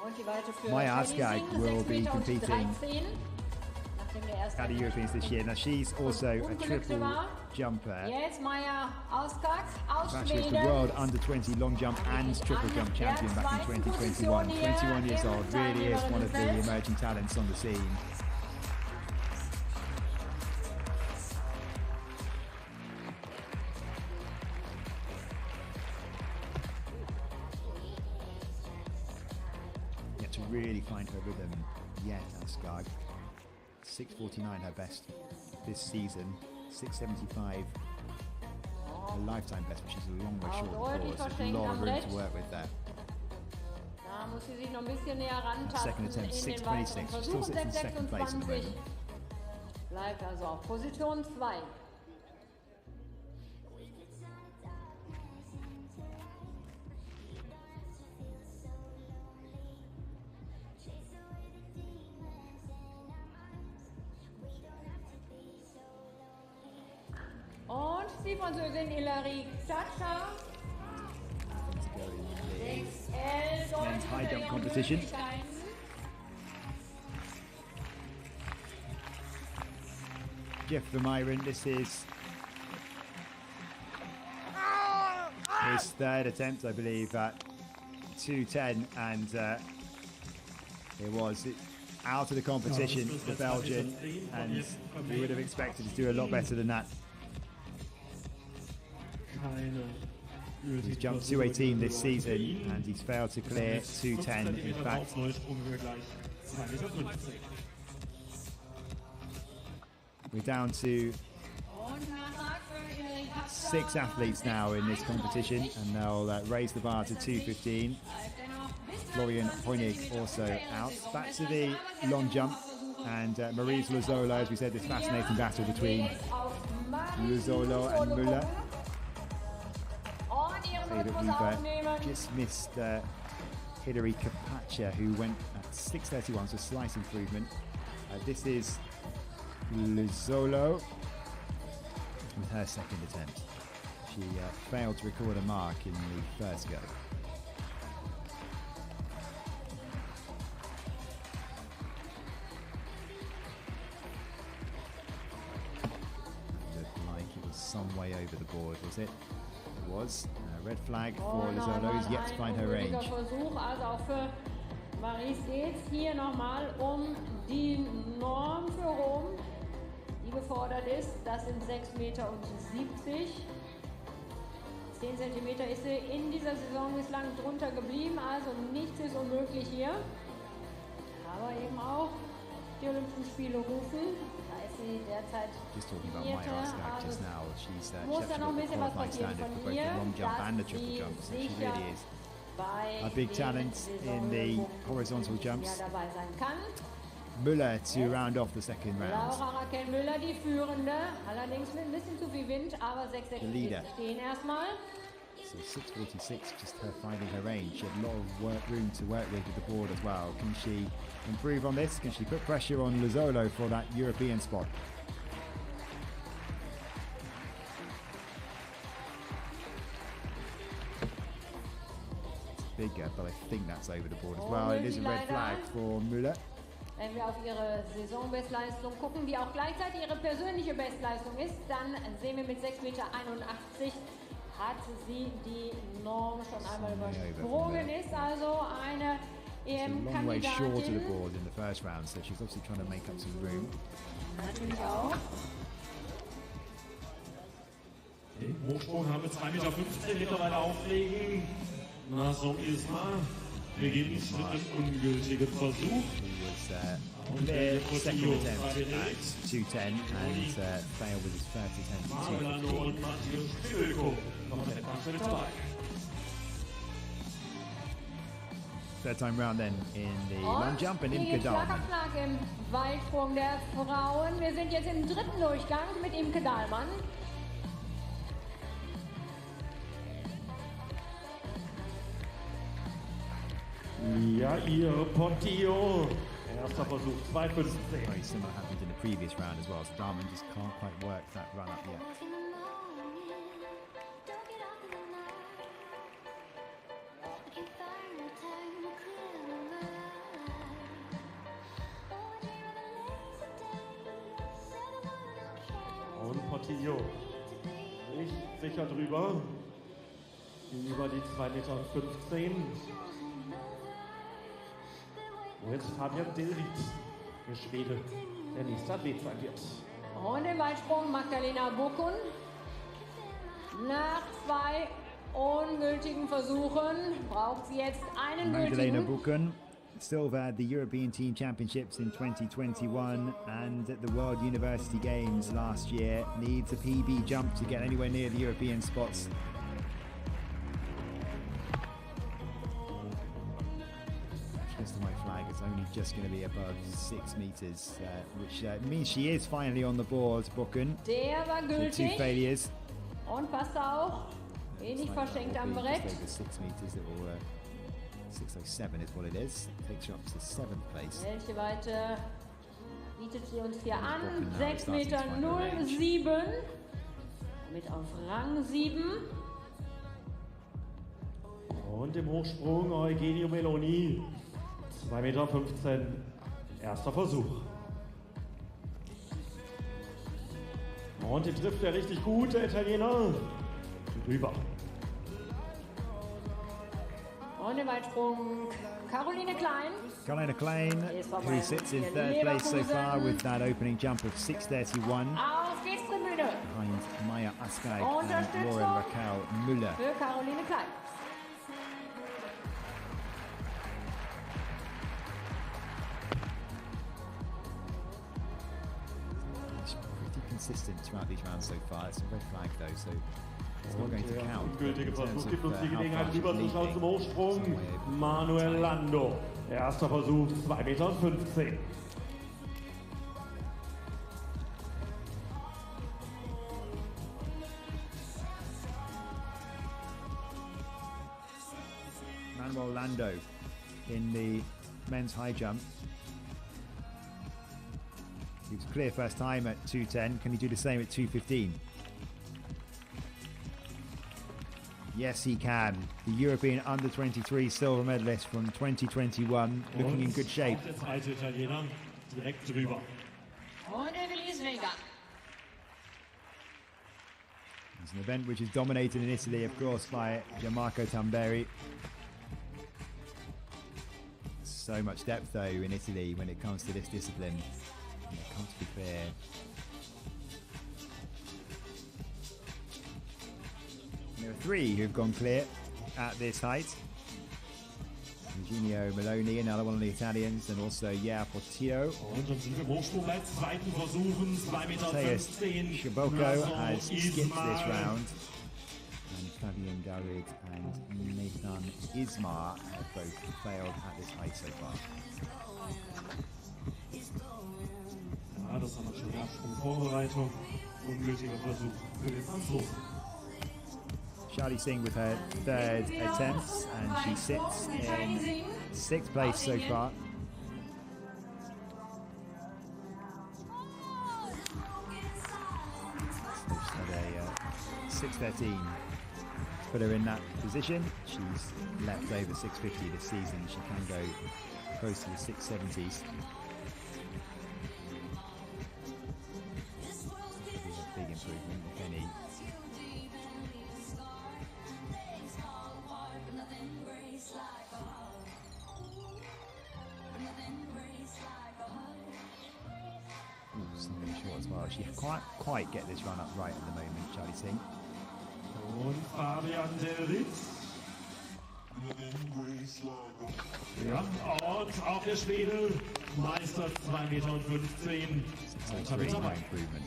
C: Und die Weite für
B: Maya
C: Shaili
B: Askag
C: Singh,
B: will
C: 6,13
B: be
C: Meter.
B: competing
C: Nachdem der erste
B: at the Europeans this year. Now she's also a triple jumper.
C: Jetzt Maya Askag aus
B: Actually, it's the
C: Schweden.
B: world under 20 long jump and triple jump champion back in 2021. 21 years old, really is one of the emerging talents on the scene. Yet to really find her rhythm yet, Askag. 6:49 her best this season, 6:75 her lifetime best, which is a long way short of
C: deutlich
B: the course. There's a
C: verschenkt
B: lot of
C: am
B: room
C: Brett.
B: to work with there.
C: Da muss sie sich noch ein bisschen näher
B: Second
C: rantasten
B: attempt,
C: in den
B: 6:26.
C: weiteren
B: She still
C: Versuchen.
B: sits in second place at the
C: 6,26.
B: moment.
C: Bleibt also auf Position 2. Und die Französin Hilary Chacha.
B: Things go in the
C: 6,11
B: men's high jump
C: deutlich unter
B: competition.
C: ihren Möglichkeiten.
B: Jeff Vermeiren, this is his third attempt, I believe, at 2:10, and it was out of the competition for Belgium, and we would have expected to do a lot better than that. He's jumped 2:18 this season, and he's failed to clear 2:10. In fact, we're down to 6 athletes now in this competition, and they'll raise the bar to 2:15. Florian Hoenig also out. Back to the long jump, and Marise Luzolo, as we said, this fascinating battle between Luzolo and Müller. Say that we've just missed Hilary Capacha, who went at 6:31, so a slight improvement. This is Luzolo with her second attempt. She failed to record a mark in the first go. Looked like it was some way over the board, was it? was. Red flag for Lizolo, who's yet to find her range.
C: Versuch, also auch für Maries geht's hier nochmal die Norm für Rom, die gefordert ist. Das sind 6,70 Meter. 10 Zentimeter ist sie in dieser Saison bislang drunter geblieben, also nichts ist unmöglich hier. Aber eben auch die Olympischen Spiele rufen. Da ist sie derzeit Vierte, also muss da noch ein bisschen was passieren von ihr, dass sie sicher bei
B: a big talent in the horizontal jumps.
C: dabei sein kann.
B: Müller to round off the second round.
C: Laura Raquel Müller, die Führende, allerdings mit ein bisschen zu viel Wind, aber 6,46 stehen erstmal.
B: So 6:46, just her finding her range. She had a lot of room to work with the board as well. Can she improve on this? Can she put pressure on Lizolo for that European spot? It's bigger, but I think that's over the board as well. It is a red flag for Müller.
C: Wenn wir auf ihre Saisonbestleistung gucken, die auch gleichzeitig ihre persönliche Bestleistung ist, dann sehen wir mit 6,81 Meter hat sie die Norm schon einmal übersprungen, ist also eine
B: EM-Kandidatin.
C: Natürlich auch.
I: Den Hochsprung haben wir 2,15 Meter mittlerweile auflegen. Na, so ist mal. Wir gehen mit einem ungültigen Versuch.
B: Und der second attempt at 210 and failed with his first attempt at 215. Third time round then in the long jump and Imke Dahlmann.
C: Schlag im Weitsprung der Frauen. Wir sind jetzt im dritten Durchgang mit Imke Dahlmann.
I: Ja, ihr Portillo. Erster Versuch, 2,15.
B: Very similar happened in the previous round as well. So Dahlmann just can't quite work that run up yet.
I: Und Portillo. Nicht sicher drüber. Über die 2,15 Meter. Wo jetzt Fabian Dillried, der Schwede, der nächste Athlet sein wird.
C: Und im Weitsprung Magdalena Bukun. Nach 2 ungültigen Versuchen braucht sie jetzt einen
B: Magdalena
C: gültigen.
B: Bukun, silver at the European Team Championships in 2021 and at the World University Games last year. Needs a PB jump to get anywhere near the European spots. Just the white flag, it's only just going to be above 6 meters, which means she is finally on the board, Bukun.
C: Der war gültig.
B: 2 failures.
C: Und passt auch. Wenig verschenkt am Brett.
B: 6 meters, it will 607 is what it is. Takes her up to 7th place.
C: Welche Weite bietet sie uns hier an? 6,07 Meter. Damit auf Rang 7.
I: Und im Hochsprung Eugenio Meloni. 2,15 Meter. Erster Versuch. Und den trifft er richtig gut, der Italiener. Drüber.
C: Und im Weitsprung Caroline Klein.
B: Caroline Klein, who sits in 3rd place so far with that opening jump of 6:31.
C: Auf geht's Tribüne.
B: Behind Maya Askag and Lauren Raquel Müller.
C: Für Caroline Klein.
B: It's pretty consistent throughout these rounds so far. It's a red flag though, so it's not going to count.
I: Ungültige Versuch gibt uns die Gelegenheit, rüberzuschauen zum Hochsprung. Manuel Lando. Erster Versuch, 2,15 Meter.
B: Manuel Lando in the men's high jump. He was clear first time at 2:10. Can he do the same at 2:15? Yes, he can. The European Under-23 silver medalist from 2021, looking in good shape.
I: Der zweite Italiener direkt drüber.
C: Und Evelise Vega.
B: It's an event which is dominated in Italy, of course, by Gianmarco Tamberi. So much depth, though, in Italy when it comes to this discipline. And it comes to be clear. There are 3 who've gone clear at this height. Eugenio Meloni, another one of the Italians, and also Portillo. Shiboko has skipped this round. And Fabian David and Nathan Ismar have both failed at this height so far.
I: Ja, das war schon Absprungvorbereitung. Ungültiger Versuch für den Franzosen.
B: Charlie Singh with her 3rd attempt, and she sits in 6th place so far. So she's had a 6:13 to put her in that position. She's leapt over 650 this season. She can go close to the 670s. A big improvement, if any. Something short as well. She can't quite get this run up right at the moment, Charlie Singh.
I: Und Fabian Delritz. Ja, und auch der Schwede meistert 2,15 Meter.
B: Improvement.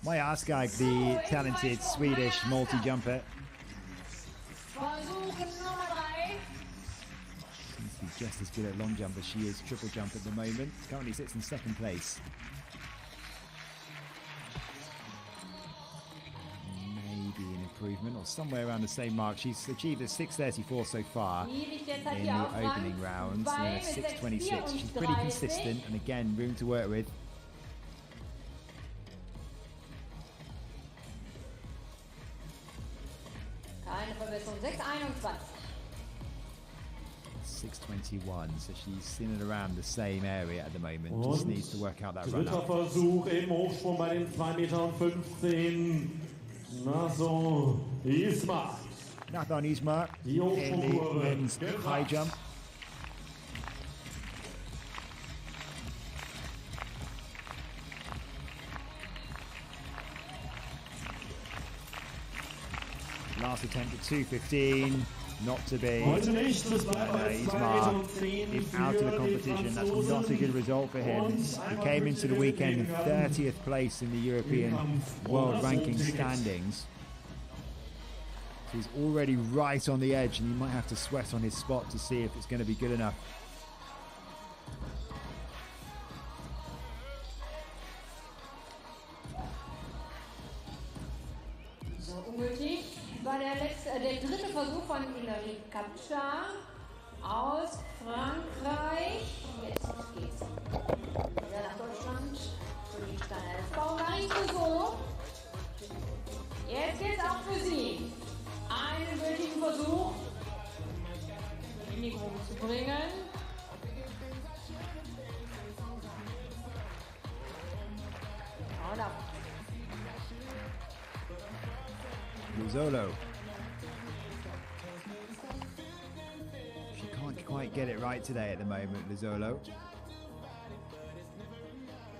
B: Maja Askag, the talented Swedish multi-jumper. Seems to be just as good at long jump as she is triple jump at the moment. Currently sits in 2nd place. Maybe an improvement or somewhere around the same mark. She's achieved a 6:34 so far in the opening rounds and a 6:26. She's pretty consistent, and again, room to work with.
C: Keine Verbesserung, 6:21.
B: 6:21, so she's in and around the same area at the moment. Just needs to work out that run
I: Dritter
B: up.
I: Versuch im Hochsprung bei den 2,15 Nathan Ismar.
B: Nathan Ismar in the men's high jump. Last attempt at 2:15, not to be. Ismar is out of the competition. That's not a good result for him. He came into the weekend in 30th place in the European World Ranking standings. So he's already right on the edge, and he might have to sweat on his spot to see if it's going to be good enough.
C: So, ungültig war der dritte Versuch von Hilary Kapcha aus Frankreich. Jetzt geht's wieder nach Deutschland für die Steiner SV. Marie-Cousot. Jetzt geht's auch für sie. Einen gültigen Versuch in die Gruppe zu bringen. Schauen ab.
B: Rizzolo. She can't quite get it right today at the moment, Rizzolo.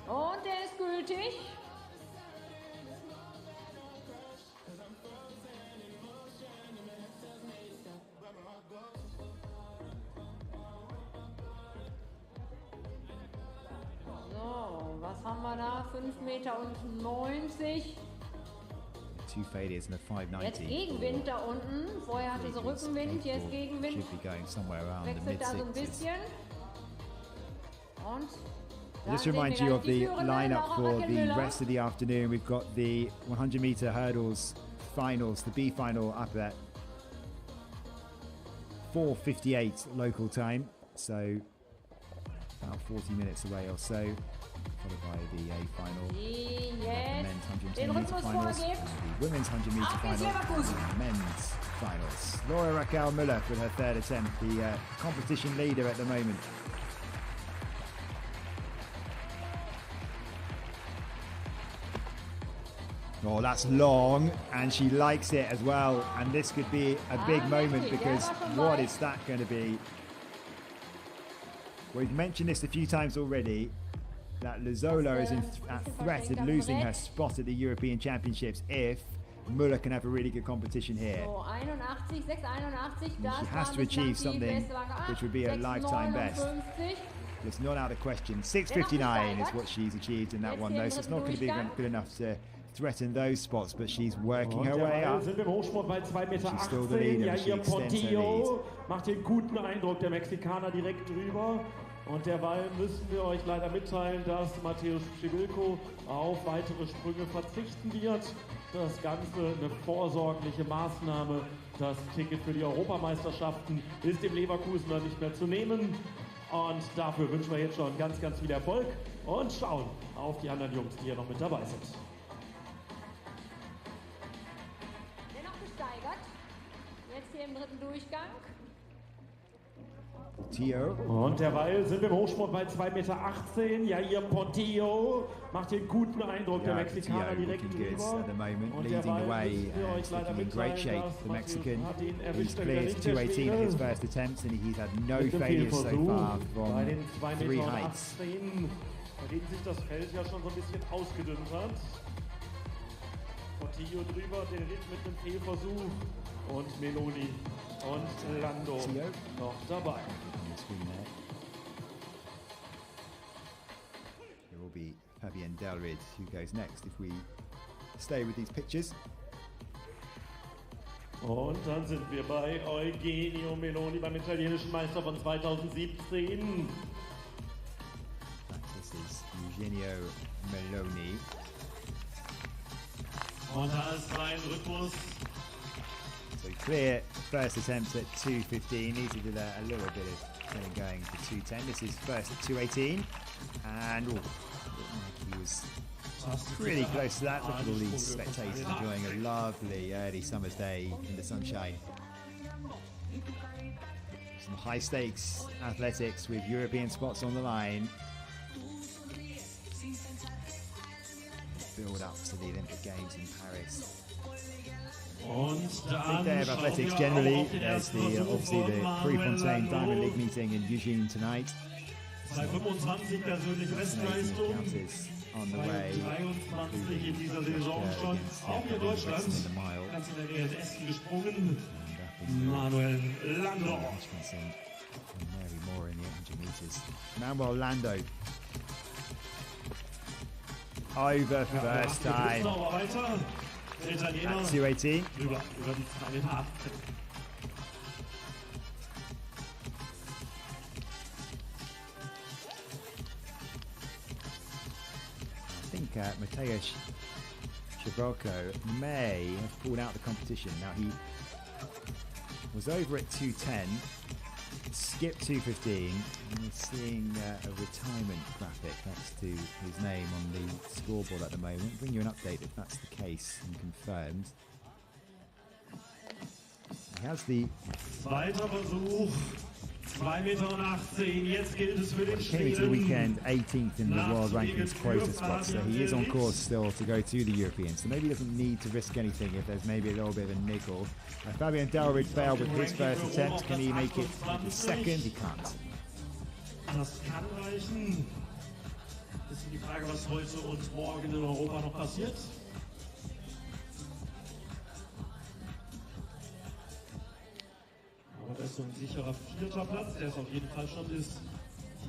C: Und der ist gültig. So, was haben wir da? 5,90 Meter.
B: Two failures and a 590.
C: Jetzt Gegenwind da unten. Vorher hatte sie Rückenwind, jetzt Gegenwind.
B: Should be going somewhere around the
C: Wechselt da so ein
B: mid-sixes.
C: bisschen. Und
B: Just to remind you of the lineup for the rest of the afternoon. We've got the 100 meter hurdles finals, the B final up at 4:58 local time, so about 40 minutes away or so followed by the A final,
C: Die
B: the
C: jetzt
B: men's 110
C: den
B: meter
C: Rhythmus
B: finals, and
C: vorgibt.
B: the women's 100 meter
C: Auf geht's,
B: final,
C: Leverkusen.
B: and the men's finals. Laura Raquel Müller with her third attempt, the competition leader at the moment. Oh, that's long, and she likes it as well. And this could be a big moment, because what is that going to be? We've mentioned this a few times already, that Lazola is at threat of losing her spot at the European Championships if Müller can have a really good competition here.
C: So, 81, 681,
B: She has to achieve something which would be a lifetime best. It's not out of question. 6:59 is what she's achieved in that one, though, so it's not going to be good enough to threaten those spots, but she's working her way up.
I: Sind im Hochsprung bei 2,18
B: She's still the leader, she
I: Jair
B: extends her lead.
I: Portillo macht den guten Eindruck, der Mexikaner direkt drüber. Und derweil müssen wir euch leider mitteilen, dass Mateusz Przybyłko auf weitere Sprünge verzichten wird. Das Ganze eine vorsorgliche Maßnahme. Das Ticket für die Europameisterschaften ist im Leverkusener nicht mehr zu nehmen. Und dafür wünschen wir jetzt schon ganz, ganz viel Erfolg und schauen auf die anderen Jungs, die hier noch mit dabei sind.
C: Dennoch gesteigert. Jetzt hier im dritten Durchgang.
B: Portillo.
I: Und derweil sind wir im Hochsprung bei 2,18 Meter. Jair Portillo macht den guten Eindruck, der Mexikaner direkt drüber.
B: At the moment,
I: Und
B: leading the
I: derweil
B: way,
I: müssen wir euch leider
B: looking in great shape.
I: mitteilen,
B: The
I: dass
B: Mexican,
I: Mateusz ihn
B: he's
I: erwischt, er wieder
B: cleared
I: nicht der
B: 2:18 at his
I: Spiele.
B: first attempts, and he's had no
I: Mit dem
B: failures so
I: Fehlversuch
B: far
I: bei
B: from
I: den 2,18
B: three
I: Meter,
B: heights.
I: bei denen sich das Feld ja schon so ein bisschen ausgedünnt hat. Portillo drüber, direkt mit einem Fehlversuch. Und Meloni und Lando noch dabei.
B: It will be Fabienne Delrid who goes next if we stay with these pictures.
I: Und dann sind wir bei Eugenio Meloni, beim italienischen Meister von 2017.
B: This is Eugenio Meloni.
A: Und da ist sein Rhythmus.
B: So clear first attempt at 2:15. Needs to do a little bit of going for 2:10. This is first at 2:18, and looked like he was pretty close to that. Look at all these spectators enjoying a lovely early summer's day in the sunshine. Some high stakes athletics with European spots on the line. Build up to the Olympic Games in Paris. Big day of athletics generally. There's obviously the Prefontaine Diamond League meeting in Eugene tonight.
A: Bei 25 persönliche Bestleistung.
B: On the way,
A: 23 in dieser Saison schon. Auch hier Deutschland. Ganz in der Nähe des Essen gesprungen. Manuel Lando.
B: Mary Moore in the 100 meters. Manuel Lando. Over first time. At 2:18.
A: Über die 2,8.
B: I think Mateusz Przybyłko may have pulled out the competition. Now he was over at 2:10, skipped 2:15, and we're seeing a retirement graphic next to his name on the scoreboard at the moment. Bring you an update if that's the case and confirmed. He has the
A: Zweiter Versuch. 2,18 Meter. Jetzt gilt es für den
B: came into the weekend 18th in the world rankings quota spot, so he is on course still to go to the Europeans. So maybe he doesn't need to risk anything if there's maybe a little bit of a niggle. Fabian Delrid failed with his first attempt. Can he make it with the second? He can't.
A: Das kann reichen. Das ist die Frage, was heute und morgen in Europa noch passiert. Das ist so ein sicherer 4. Platz, der es auf jeden Fall schon ist.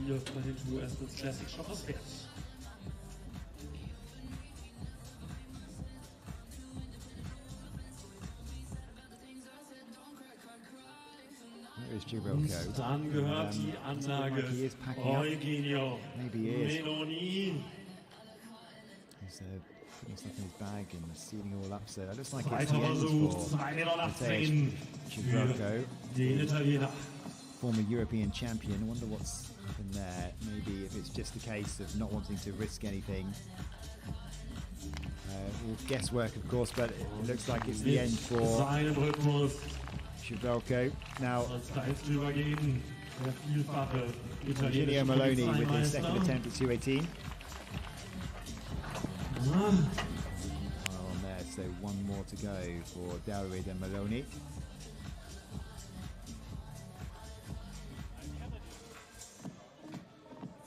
A: Hier bei den US Classic schon was wert. Und dann gehört die Anlage Eugenio Meloni.
B: Putting stuff in his bag and sealing all up, so that looks like it's
A: Zweiter
B: the end
A: Versuch,
B: for
A: 2,18
B: Mateusz Przybyłko.
A: Den Italiener.
B: former European champion. I wonder what's happened there. Maybe if it's just a case of not wanting to risk anything. All guesswork, of course, but it looks like it's the end for Chevelko. Now, Eugenio Maloney with his second attempt at 218. On there, so one more to go for Dalrid and Maloney.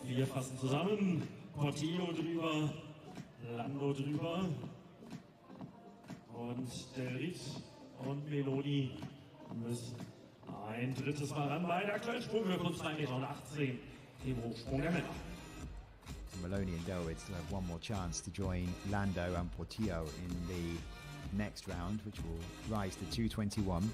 I: Wir fassen zusammen. Portillo drüber, Lando drüber und Delrit und Meloni müssen ein drittes Mal ran bei der aktuellen Sprunghöhe von 2,18 Meter, dem Hochsprung der Männer.
B: Maloney and Delrid still have one more chance to join Lando and Portillo in the next round, which will rise to 221.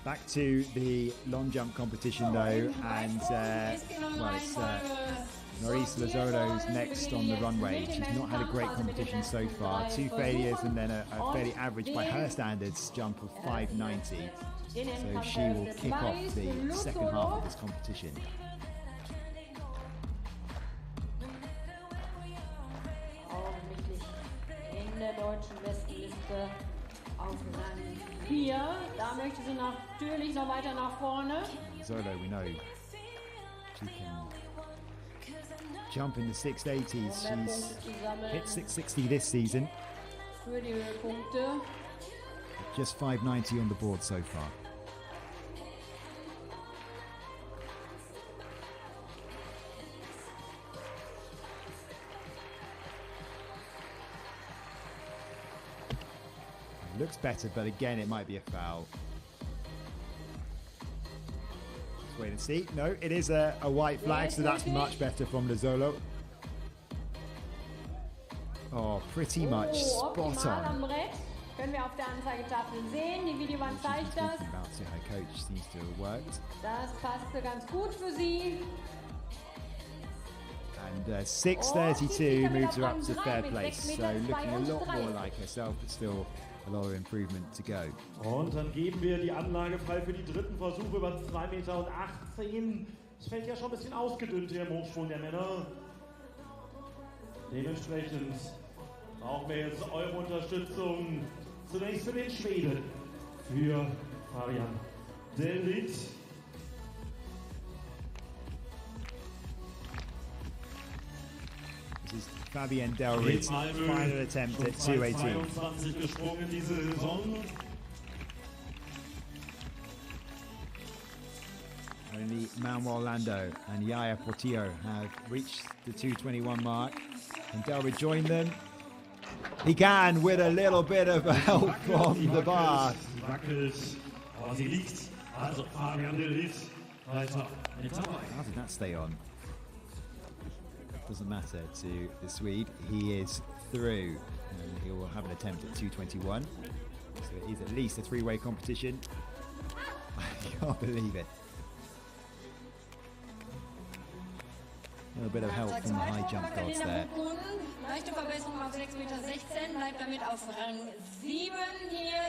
B: Back to the long jump competition though, and well, it's Maurice Lazzolo's next on the runway. She's not had a great competition so far. 2 failures and then a fairly average by her standards jump of 590. So she will kick off the second half of this competition.
C: In der deutschen Bestenliste auf Rang 4. Da möchte sie natürlich noch weiter nach vorne.
B: Zolo, we know she can jump in the 680s. She's hit 660 this season.
C: Für die Höhepunkte.
B: Just 590 on the board so far. Looks better, but again, it might be a foul. Let's wait and see. No, it is a white flag, so that's much better from Lazzolo. Oh, pretty much spot on.
C: Können wir auf der Anzeigetafel sehen. Die Videowand zeigt das.
B: Her coach seems to have worked.
C: Das passte ganz gut für sie.
B: And 6:32 moves her up to third place, so looking a lot more like herself, but still a lot of improvement to go.
I: Und dann geben wir die Anlage frei für die dritten Versuche über 2,18 Meter. Es fällt ja schon ein bisschen ausgedünnt hier im Hochsprung der Männer. Dementsprechend brauchen wir jetzt eure Unterstützung. Zunächst für den Schweden, für Fabian Delrit.
B: This is Fabian Delrid's final attempt at 218.
I: Gesprungen diese Saison.
B: Only Manuel Lando and Yaya Portillo have reached the 221 mark, and Delrid joined them. He can with a little bit of help from the bar.
I: Aber sie liegt. Also Fabian Delrit weiter.
B: How did that stay on? Doesn't matter to the Swede. He is through, and he will have an attempt at 221. So it is at least a 3-way competition. I can't believe it. A little bit of help from the high jump gods there.
C: Leichte Verbesserung auf 6,16 Meter, bleibt damit auf Rang 7 hier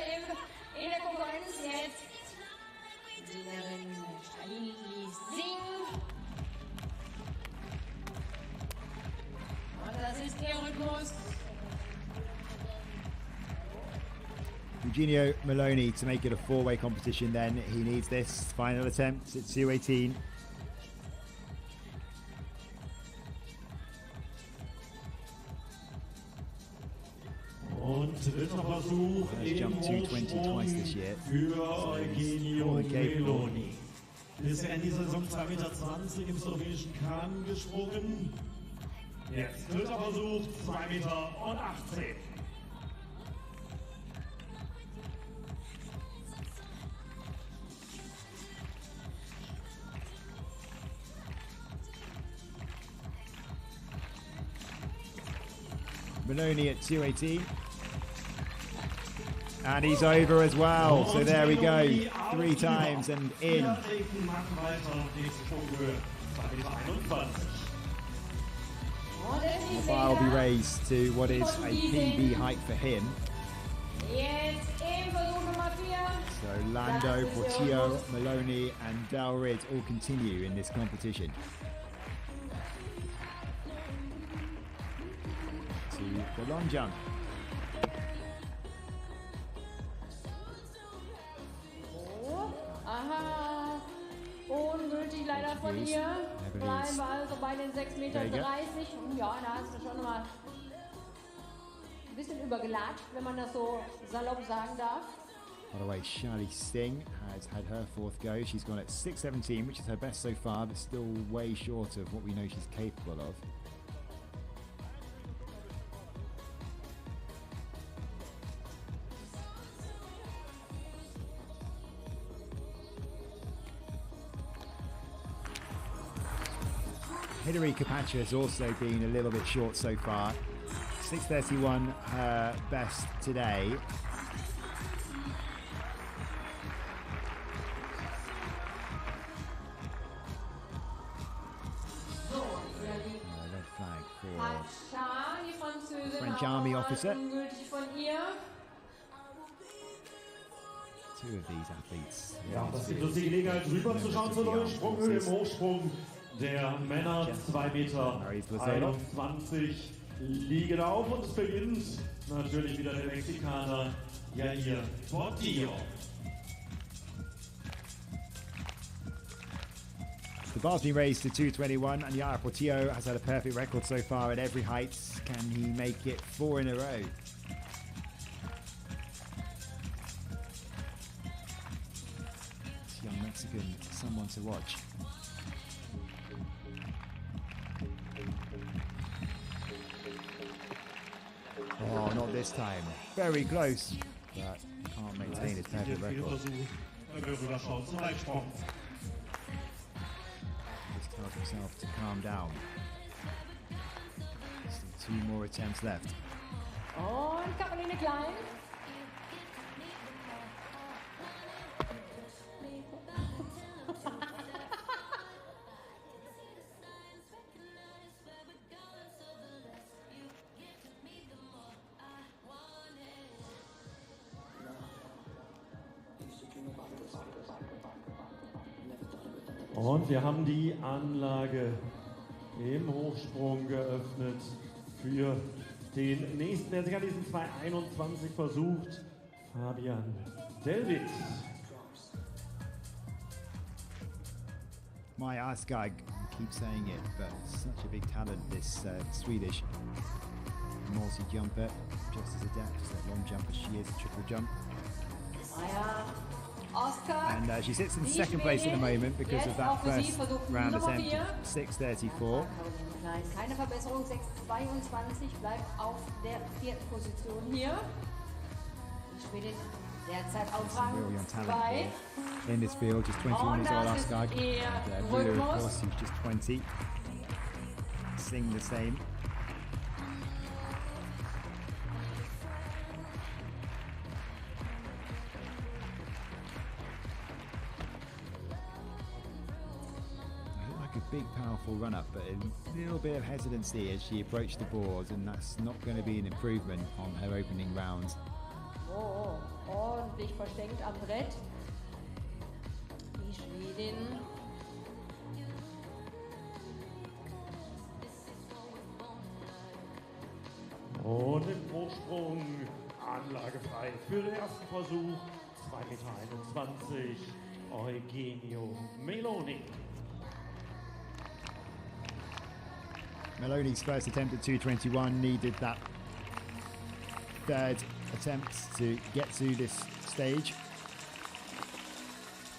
C: in der Konkurrenz. Jetzt Siegerin Shailene Singh. Und das ist der Rhythmus.
B: Eugenio Maloney to make it a 4-way competition then. He needs this final attempt at 218.
I: Und dritter Versuch im Hochsprung für Eugenio Meloni. Bisher in dieser Saison 2,20 Meter im slowenischen Kahn gesprungen. Jetzt dritter Versuch, 2,18 Meter.
B: Maloney at 218. And he's over as well. So there we go. 3 times and in. The bar will be raised to what is a PB height for him.
C: Jetzt im Versuch Nummer 4.
B: So Lando, Portillo, Maloney and Dalrid all continue in this competition. To the long jump.
C: Oh, aha. Ungültig leider von ihr. Bleiben wir also bei den 6,30 Meter. Und ja, da hast du schon mal ein bisschen übergelatscht, wenn man das so salopp sagen darf.
B: By the way, Charlie Singh has had her fourth go. She's gone at 6:17, which is her best so far, but still way short of what we know she's capable of. Hillary Capacha has also been a little bit short so far. 6:31 her best today. Red flag for French Army officer. Two of these athletes.
I: Ja, das gibt uns die Gelegenheit, rüber zu schauen zur neuen Sprunghöhe im Hochsprung der Männer. 2,21 Meter liegen auf und es beginnt natürlich wieder der Mexikaner GER Portillo.
B: The bar's been raised to 221 and GER Portillo has had a perfect record so far at every height. Can he make it 4 in a row? This young Mexican, someone to watch. Oh, not this time. Very close, but can't maintain his perfect record. Just tells himself to calm down. Still 2 more attempts left.
C: Und Caroline Klein.
I: Und wir haben die Anlage im Hochsprung geöffnet für den nächsten, der sich an diesen 2,21 versucht, Fabian Delvit.
B: My Asgard, I keep saying it, but such a big talent, this Swedish multi-jumper, just as adept as that long jump as she is, triple jump. And she sits in second place at the moment because of that first round attempt of 6:34.
C: Keine Verbesserung, 6,22 bleibt auf der 4. Position hier. Die Schwedin derzeit auf Rang 2.
B: In this field, just 21 is all Asgard. Buller, of course, who's just 20. Sing the same. A big powerful run up, but a little bit of hesitancy as she approached the board, and that's not going to be an improvement on her opening round.
C: Oh, ordentlich versteckt am Brett. Die Schwedin.
I: Und im Hochsprung anlagefrei für den ersten Versuch 2,21 Meter Eugenio Meloni.
B: Maloney's first attempt at 221 needed that third attempt to get to this stage.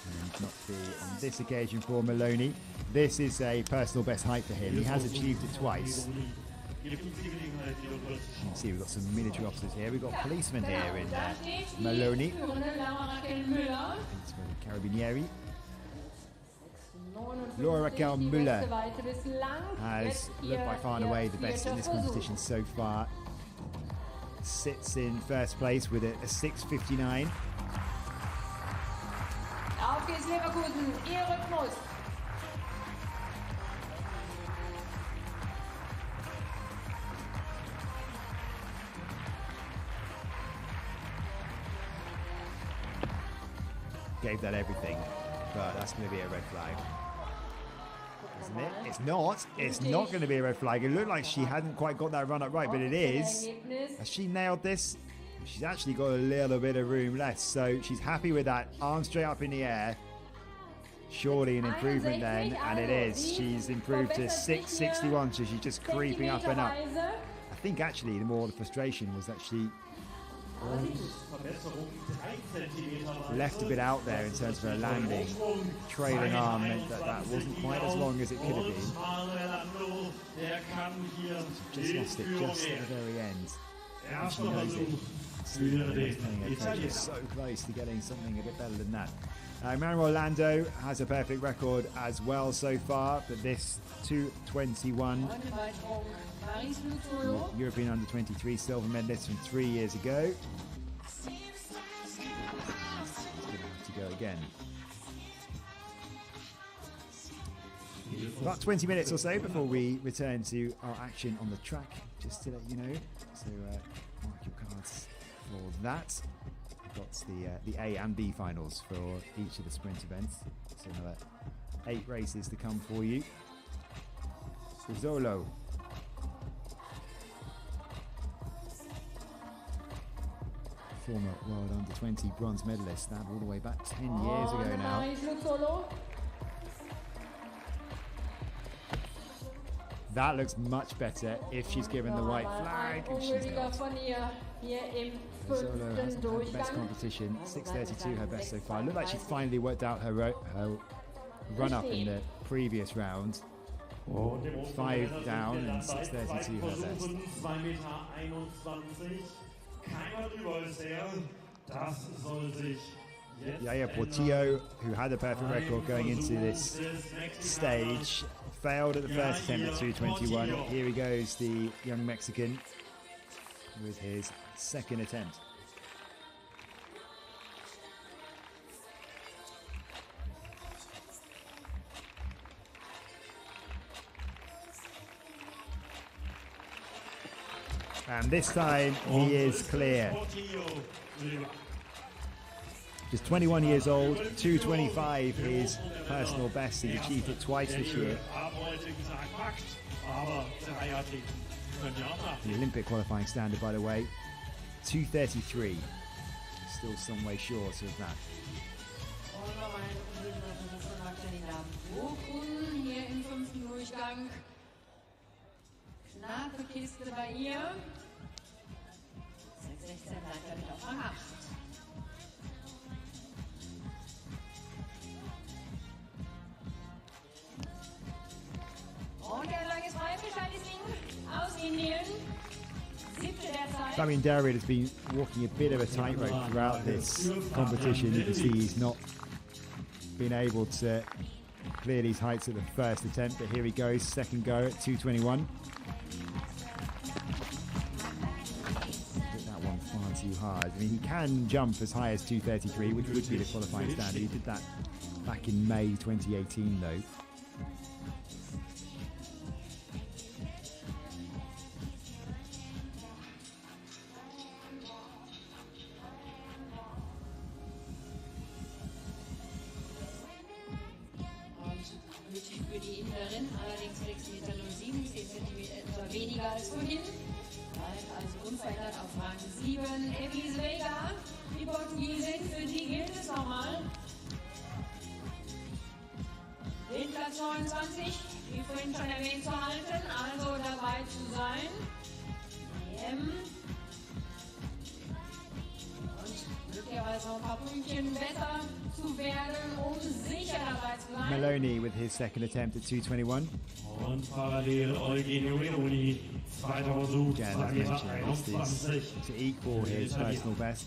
B: And not be on this occasion for Maloney. This is a personal best height for him. He has achieved it twice. You can see we've got some military officers here. We've got policemen here in Maloney. Carabinieri. Laura Raquel Müller has looked by far and away the best in this competition so far. Sits in first place with a 6:59.
C: Auf geht's Leverkusen, ihr Rhythmus.
B: gave that everything, but that's going to be a red flag. Isn't it? It's not. It's not going to be a red flag. It looked like she hadn't quite got that run up right, but it is. Has she nailed this? She's actually got a little bit of room left, so she's happy with that. Arm straight up in the air. Surely an improvement then, and it is. She's improved to 661, so she's just creeping up and up. I think actually the more the frustration was that she left a bit out there in terms of her landing. Trailing arm meant that that wasn't quite as long as it could have been. Just lost it just at the very end. And she knows it. She's so close to getting something a bit better than that. Manuel Lando has a perfect record as well so far, but this 2:21 European Under-23 silver medalist from 3 years ago. He's going to have to go again. About 20 minutes or so before we return to our action on the track, just to let you know. So mark your cards for that. We've got the A and B finals for each of the sprint events. So another 8 races to come for you. Zolo. Former World Under-20 bronze medalist, that all the way back 10 years ago now. That looks much better if she's given the white flag, and she's not. Zolo hasn't had the best competition, 6:32 her best so far. Looked like she finally worked out her run-up in the previous round. 5 down and 6:32 her best. Yaya Portillo, who had a perfect record going into this stage, failed at the first attempt at 2:21. Here he goes, the young Mexican, with his second attempt. And this time he is clear. Just 21 years old, 2:25 his personal best. He's achieved it twice this year. The Olympic qualifying standard, by the way, 2:33. Still some way short of that.
C: Knappe Kiste bei ihr. 6:16 bleibt damit auf Rang 8. Und der lange Freibescheid ist aus Indien. 7. der Zeit.
B: Fabian Derrida has been walking a bit of a tightrope throughout this competition. You can see he's not been able to clear these heights at the first attempt, but here he goes, second go at 2:21. Too hard. I mean, he can jump as high as 2:33, which would be the qualifying standard. He did that back in May 2018, though.
C: Für die Inderin allerdings 6,07 Meter, 10 Zentimeter etwa weniger als vorhin. Also unverändert auf Rang 7. Elise Vega, die Portugiesin, für die gilt es nochmal. Den Platz 29, wie vorhin schon erwähnt, zu halten, also dabei zu sein. EM. Und möglicherweise noch ein paar Pünktchen besser zu werden, um sicher dabei zu sein.
B: Maloney with his second attempt at 2:21.
I: Und parallel Eugenio Leoni, 2021.
B: To equal his personal best.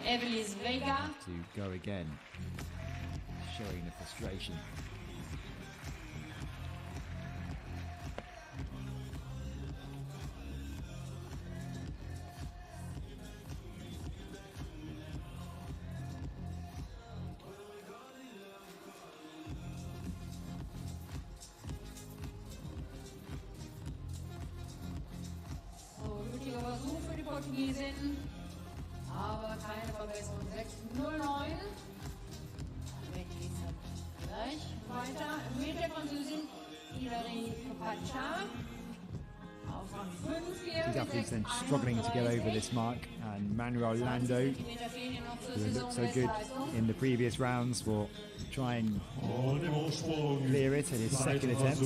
C: Elise Vega.
B: To go again, showing the frustration.
C: 15, aber keine Verbesserung. 6:09. Damit geht es gleich weiter mit der Französin Hilary Pacha.
B: These athletes then struggling to get over this mark, and Manuel Lando, who looked so good in the previous rounds, will try and clear it at his second attempt.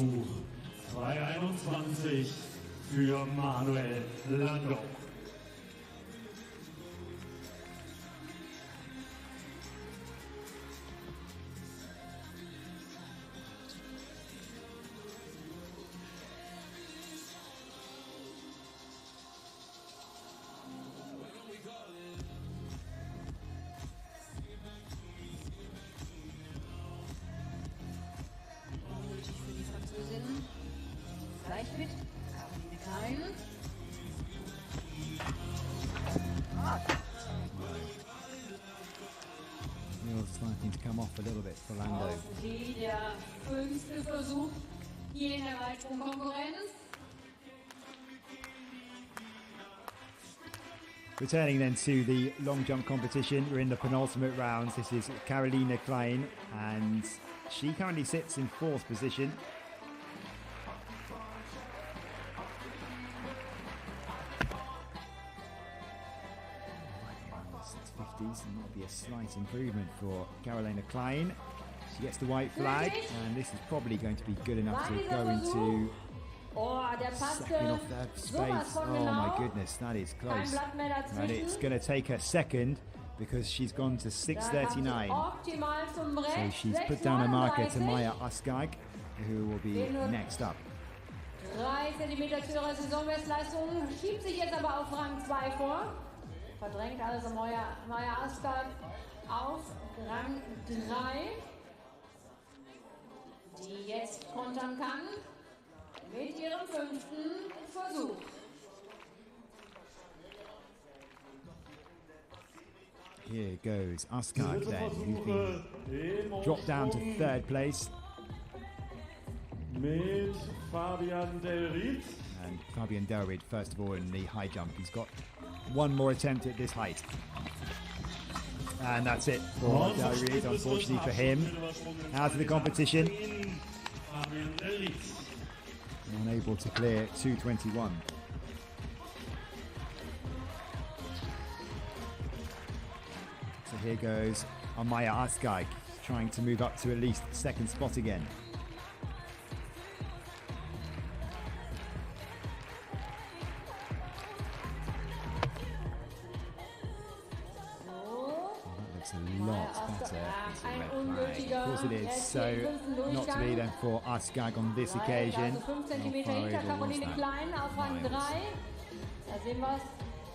I: 2:21 für Manuel Lando.
C: Mit Caroline Klein.
B: Wheels starting to come off a little bit for Lando.
C: Der 5. Versuch hier in der Weitsprungkonkurrenz.
B: Returning then to the long jump competition, we're in the penultimate rounds. This is Caroline Klein, and she currently sits in 4th position. And that'll be a slight improvement for Carolina Klein. She gets the white flag, and this is probably going to be good enough to go into second off that space. Oh my goodness, that is close. And it's going to take her second because she's gone to 6:39. So she's put down a marker to Maya Askag, who will be next up.
C: 3 Zentimeter zu ihrer Saisonbestleistung, schiebt sich jetzt aber auf Rang 2 vor. Verdrängt also Maya Askag auf Rang 3, die jetzt kontern kann mit ihrem 5. Versuch.
B: Here goes Askag then, who's been dropped down to 3rd place.
I: Mit Fabian Delried.
B: And Fabian Delried, first of all, in the high jump. He's got one more attempt at this height. And that's it for Delried, unfortunately for him. Out of the competition. Unable to clear 2:21. So here goes Amaya Askag, trying to move up to at least 2nd spot again. A lot better. It's a red flag. Of course it is. So not to be then for Askag on this occasion.
C: Also 5 Zentimeter hinter Caroline Klein auf Rang 3. Da sehen wir es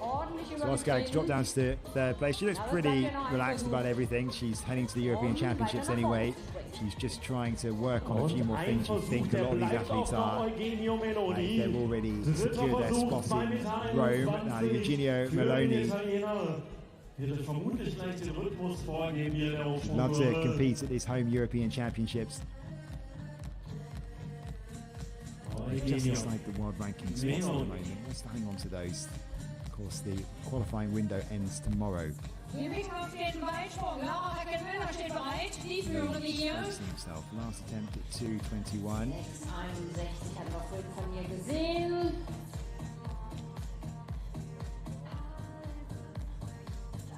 C: ordentlich über.
B: So Askag dropped down to 3rd place. She looks pretty relaxed about everything. She's heading to the European Championships anyway. She's just trying to work on a few more things. You think a lot of these athletes are. They've already secured their spot in Rome. Now Eugenio Meloni love to compete at these home European Championships. Just inside the world ranking spots at the moment. Let's hang on to those. Of course, the qualifying window ends tomorrow.
C: Himself,
B: last attempt at 2:21.
C: 61 hat noch Bild von mir gesehen.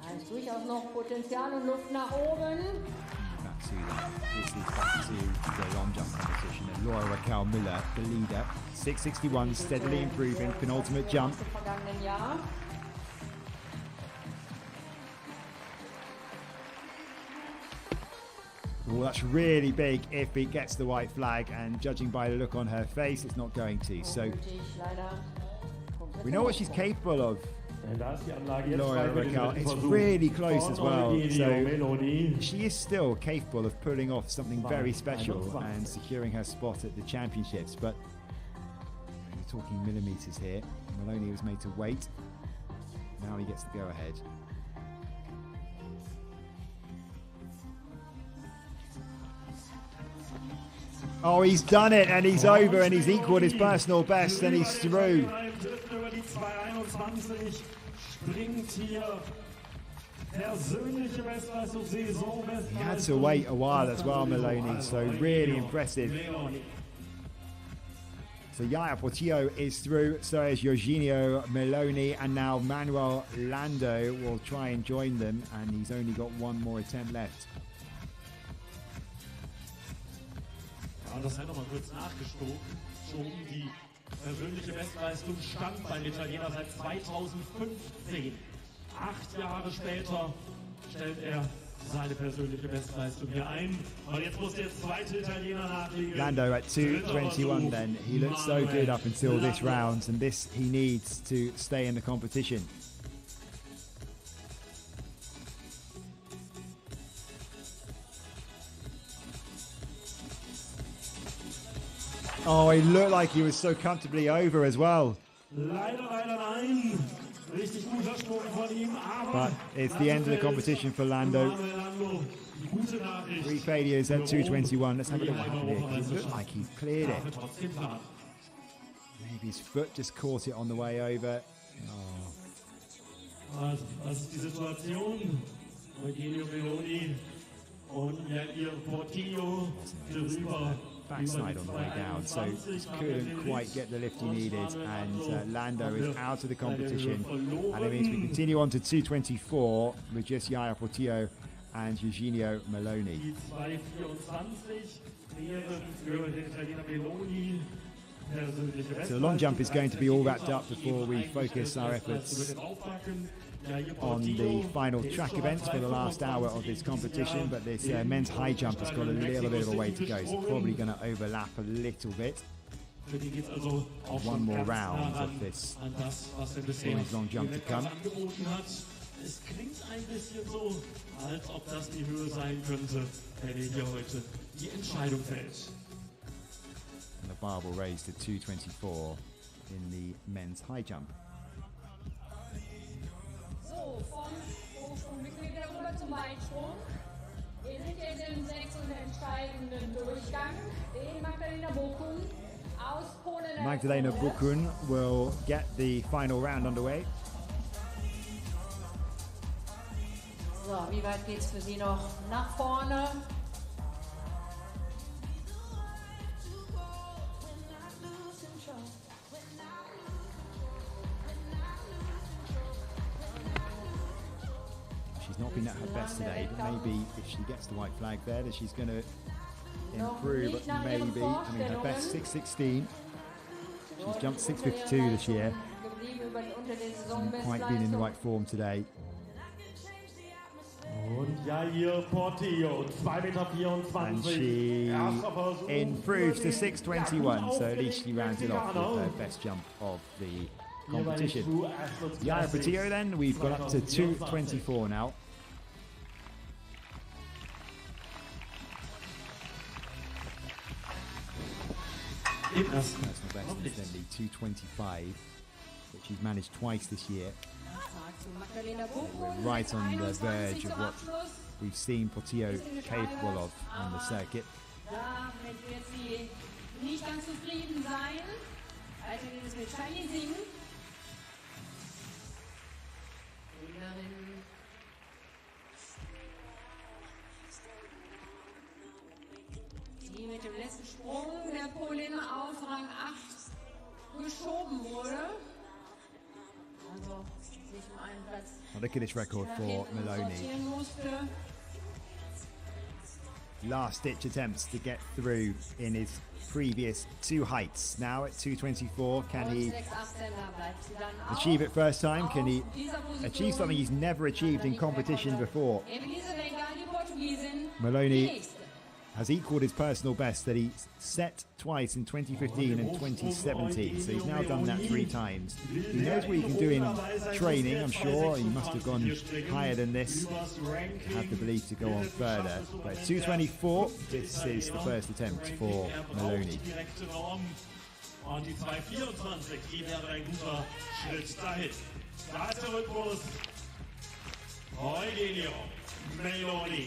C: Da ist durchaus noch Potenzial und Luft nach oben.
B: Back to this is back to the long jump competition. And Laura Raquel Miller, the leader, 6:61, steadily improving, penultimate jump. Oh, that's really big if it gets the white flag, and judging by the look on her face, it's not going to. So we know what she's capable of. Laura Raquel, it's really close as well. So she is still capable of pulling off something very special and securing her spot at the championships. But we're talking millimeters here. Maloney was made to wait. Now he gets the go ahead. Oh, he's done it, and he's over, and he's equaled his personal best, and he's through.
I: bringt hier persönliche Bestleistung, Saisonbestleistung.
B: He had to wait a while as well, Maloney, so really impressive. So Yaya Portillo is through, so is Eugenio Meloni, and now Manuel Lando will try and join them, and he's only got one more attempt left.
I: Ja, das hat nochmal kurz nachgeschoben. Die persönliche Bestleistung stand beim Italiener seit 2015. 8 Jahre später stellt er seine persönliche Bestleistung hier ein. Und jetzt muss der zweite Italiener nachlegen.
B: Lando at 2:21 then. He looked so good up until this round, and this he needs to stay in the competition. Oh, he looked like he was so comfortably over as well.
I: Leider nein. Richtig guter Sprung von ihm, aber
B: but it's the end of the competition for Lando. 3 failures at 2:21. Let's have a look what happened here. It looked like he cleared it. Maybe his foot just caught it on the way over. Oh.
I: Was ist die Situation? Eugenio Meloni und ihr Portillo drüber.
B: Backside on the way down, so just couldn't quite get the lift he needed, and Lando is out of the competition, and it means we continue on to 2:24 with just Yaya Portillo and Eugenio Meloni. So the long jump is going to be all wrapped up before we focus our efforts on the final track events for the last hour of this competition, but this men's high jump has got a little bit of a way to go, so probably going to overlap a little bit. One more round of this women's long jump to come.
I: Es klingt ein bisschen so, als ob das die Höhe sein könnte, wenn hier heute die Entscheidung fällt.
B: And the bar will raise to 2:24 in the men's high jump.
C: So, vom Hochsprung wir wieder rüber zum Weitsprung. Wir sind jetzt im 6. und entscheidenden Durchgang. Den Magdalena Bokun aus Polen.
B: Magdalena Bokun will get the final round underway.
C: So, wie weit geht's für Sie noch nach vorne?
B: She's not been at her best today, but maybe if she gets the white flag there, that she's going to improve, maybe. I mean, her best 6:16. She's jumped 6:52 this year. Hasn't quite been in the right form today.
I: Und Jair Portillo, 2,24 Meter.
B: And she improves to 6:21, so at least she rounds it off with her best jump of the competition. Jair Portillo then, we've got up to 2:24 now. Personal best is then the 2:25, which she's managed twice this year. We're right on the verge of what we've seen Portillo capable of on the circuit.
C: Damit wird sie nicht ganz zufrieden sein. Weiter geht es mit Shiny Singh. Die mit dem letzten Sprung der Polin auf Rang 8 geschoben wurde. Also sich um einen Platz.
B: Well, look at this record for Meloni. Last-ditch attempts to get through in his previous two heights. Now at 2:24, can he achieve it first time? Can he achieve something he's never achieved in competition before? Meloni has equalled his personal best that he set twice in 2015 and 2017, so he's now done that 3 times. He knows what he can do in training, I'm sure. He must have gone higher than this, have the belief to go on further. But at 2:24, this is the first attempt for Meloni.
I: Und die 2,24, die wäre ein guter Schritt dahin. Da ist der Rückwurf. Eugenio Meloni.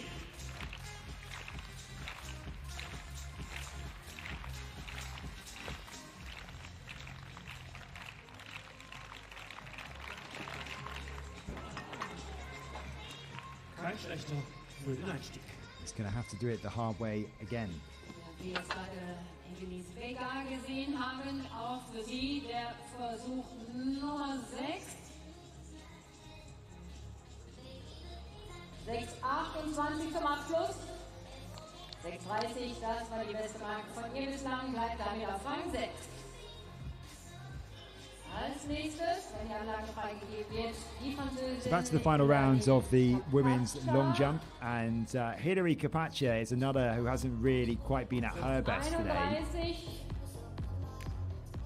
A: kein schlechter für den Einstieg.
B: He's going to have to do it the hard way again.
C: Wie es bei der Evenis Vega gesehen haben, auch für sie der Versuch Nummer 6. 6,28 zum Abschluss. 6,30, das war die beste Marke von ihr bislang, bleibt damit auf Rang 6. Als nächstes, wenn die Anlage freigegeben wird, die Französin.
B: Back to the final rounds of the women's long jump, and Hilary Capace is another who hasn't really quite been at her best today.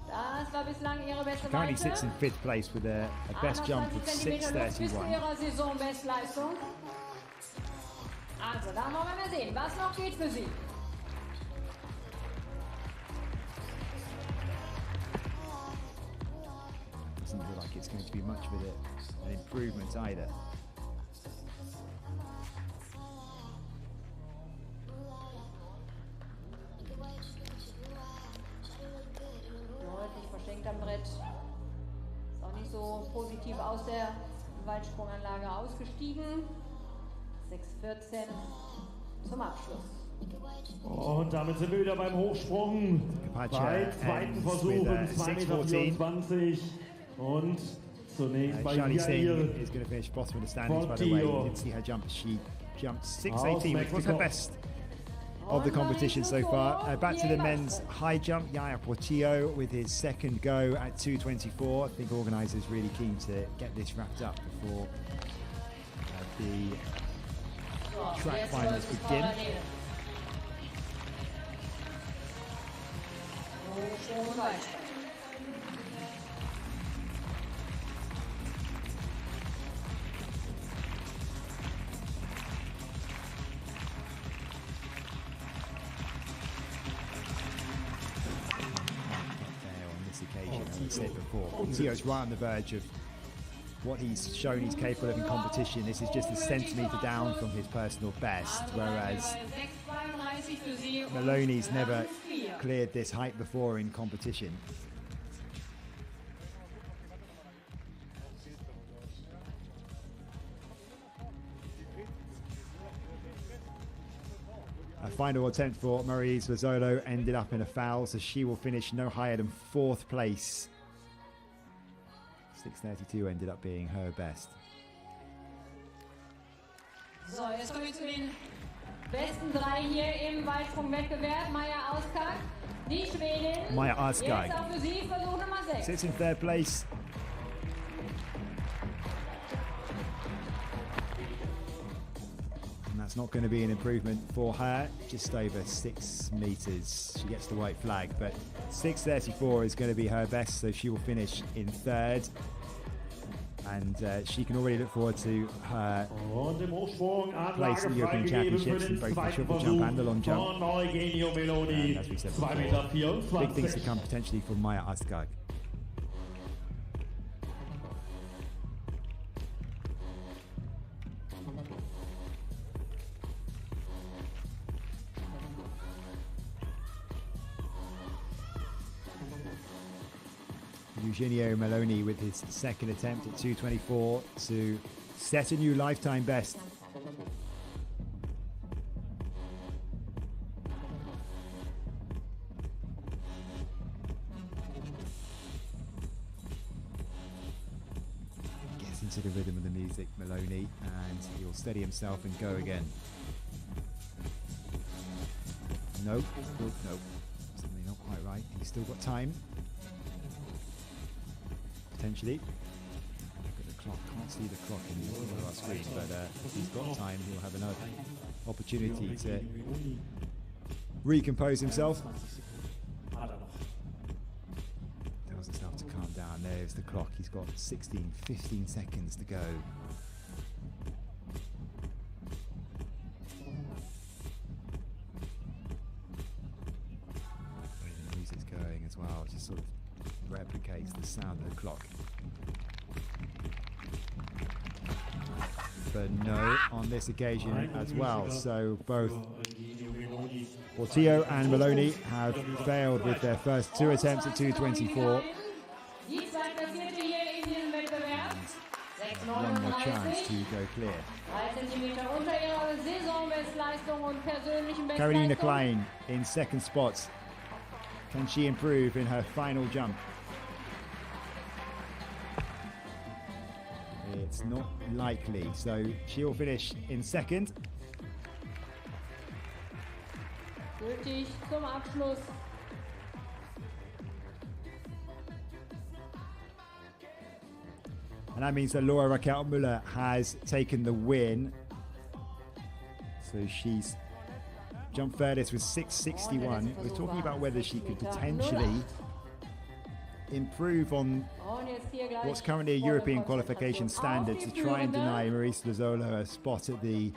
C: Das war bislang ihre beste
B: Currently sits in 5th place with a best jump of 6:31.
C: Also, da wollen wir mal sehen, was noch geht für sie.
B: Doesn't look like it's going to be much of an improvement either.
C: Deutlich verschenkt am Brett. Ist auch nicht so positiv aus der Weitsprunganlage ausgestiegen. 6,14 zum Abschluss.
I: Und damit sind wir wieder beim Hochsprung. Bei zweiten Versuch in 2,24 Meter. Und zunächst bei
B: Charlie
I: GER.
B: is going to finish bottom of the standings, by the way. You did see her jump. She jumped 6.18, which was her best of the competition so far. Back to the men's high jump. Yaya Portillo with his second go at 2:24. I think organisers really keen to get this wrapped up before the track finals begin. As I said before, Portillo's right on the verge of what he's shown he's capable of in competition. This is just a centimetre down from his personal best, whereas Maloney's never cleared this height before in competition. A final attempt for Maryse Lazzolo ended up in a foul, so she will finish no higher than 4th place. 6:32 ended up being her best.
C: So, jetzt kommen wir zu den besten 3 hier im Weitsprung-Wettbewerb. Maja Auskag, die Schwedin.
B: Maja Auskag
C: jetzt auch für sie Versuch Nummer 6.
B: sits in 3rd place. And that's not going to be an improvement for her. Just over 6 meters. She gets the white flag, but 6:34 is going to be her best, so she will finish in 3rd. And she can already look forward to her place in the European Championships in both the triple jump and the long jump. And as we said before, big things to come potentially for Maja Auskag. Eugenio Maloney with his second attempt at 2:24 to set a new lifetime best. Gets into the rhythm of the music, Maloney, and he'll steady himself and go again. Nope, nope, something not quite right. He's still got time. Potentially. Look at the clock. Can't see the clock in the screen, but if he's got time, he'll have another opportunity to recompose himself. Tells himself to calm down. There's the clock. He's got 15 seconds to go. The music's going as well. It just sort of replicates the sound of the clock. But no, on this occasion as well. So both Portillo and Maloney have failed with their first 2 attempts at 2:24. One more chance to go clear.
C: 3 Zentimeter unter ihrer Saisonbestleistung und persönlichen
B: Carolina
C: Bestleistung.
B: Klein in second spot. Can she improve in her final jump? It's not likely, so she'll finish in second.
C: Gültig zum Abschluss.
B: And that means that Laura Raquel Müller has taken the win. So she's jumped furthest with 6:61. We're talking about whether she could potentially improve on what's currently a European qualification standard to try and deny Maurice Lozolo a spot at the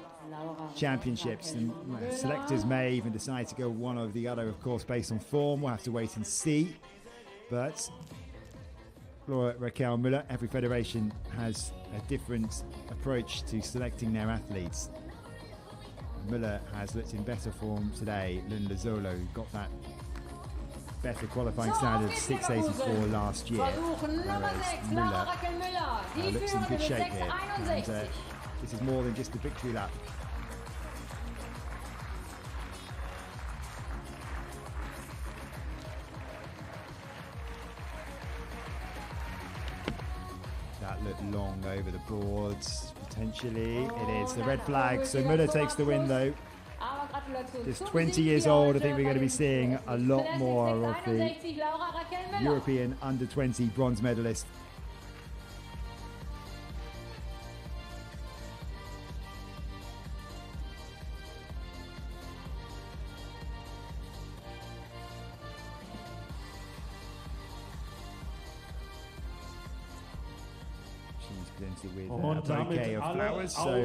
B: championships. And selectors may even decide to go one or the other, of course, based on form. We'll have to wait and see. But Laura Raquel Müller, every federation has a different approach to selecting their athletes. Müller has looked in better form today than Lozolo, who got that better qualifying standard of 6:84 last year. Whereas Müller looks in good shape here. And this is more than just a victory lap. That looked long over the boards, potentially. It is the red flag, so Müller takes the win though. Just 20 years old, I think we're going to be seeing a lot more of the European under-20 bronze medalist. With a bouquet of flowers, so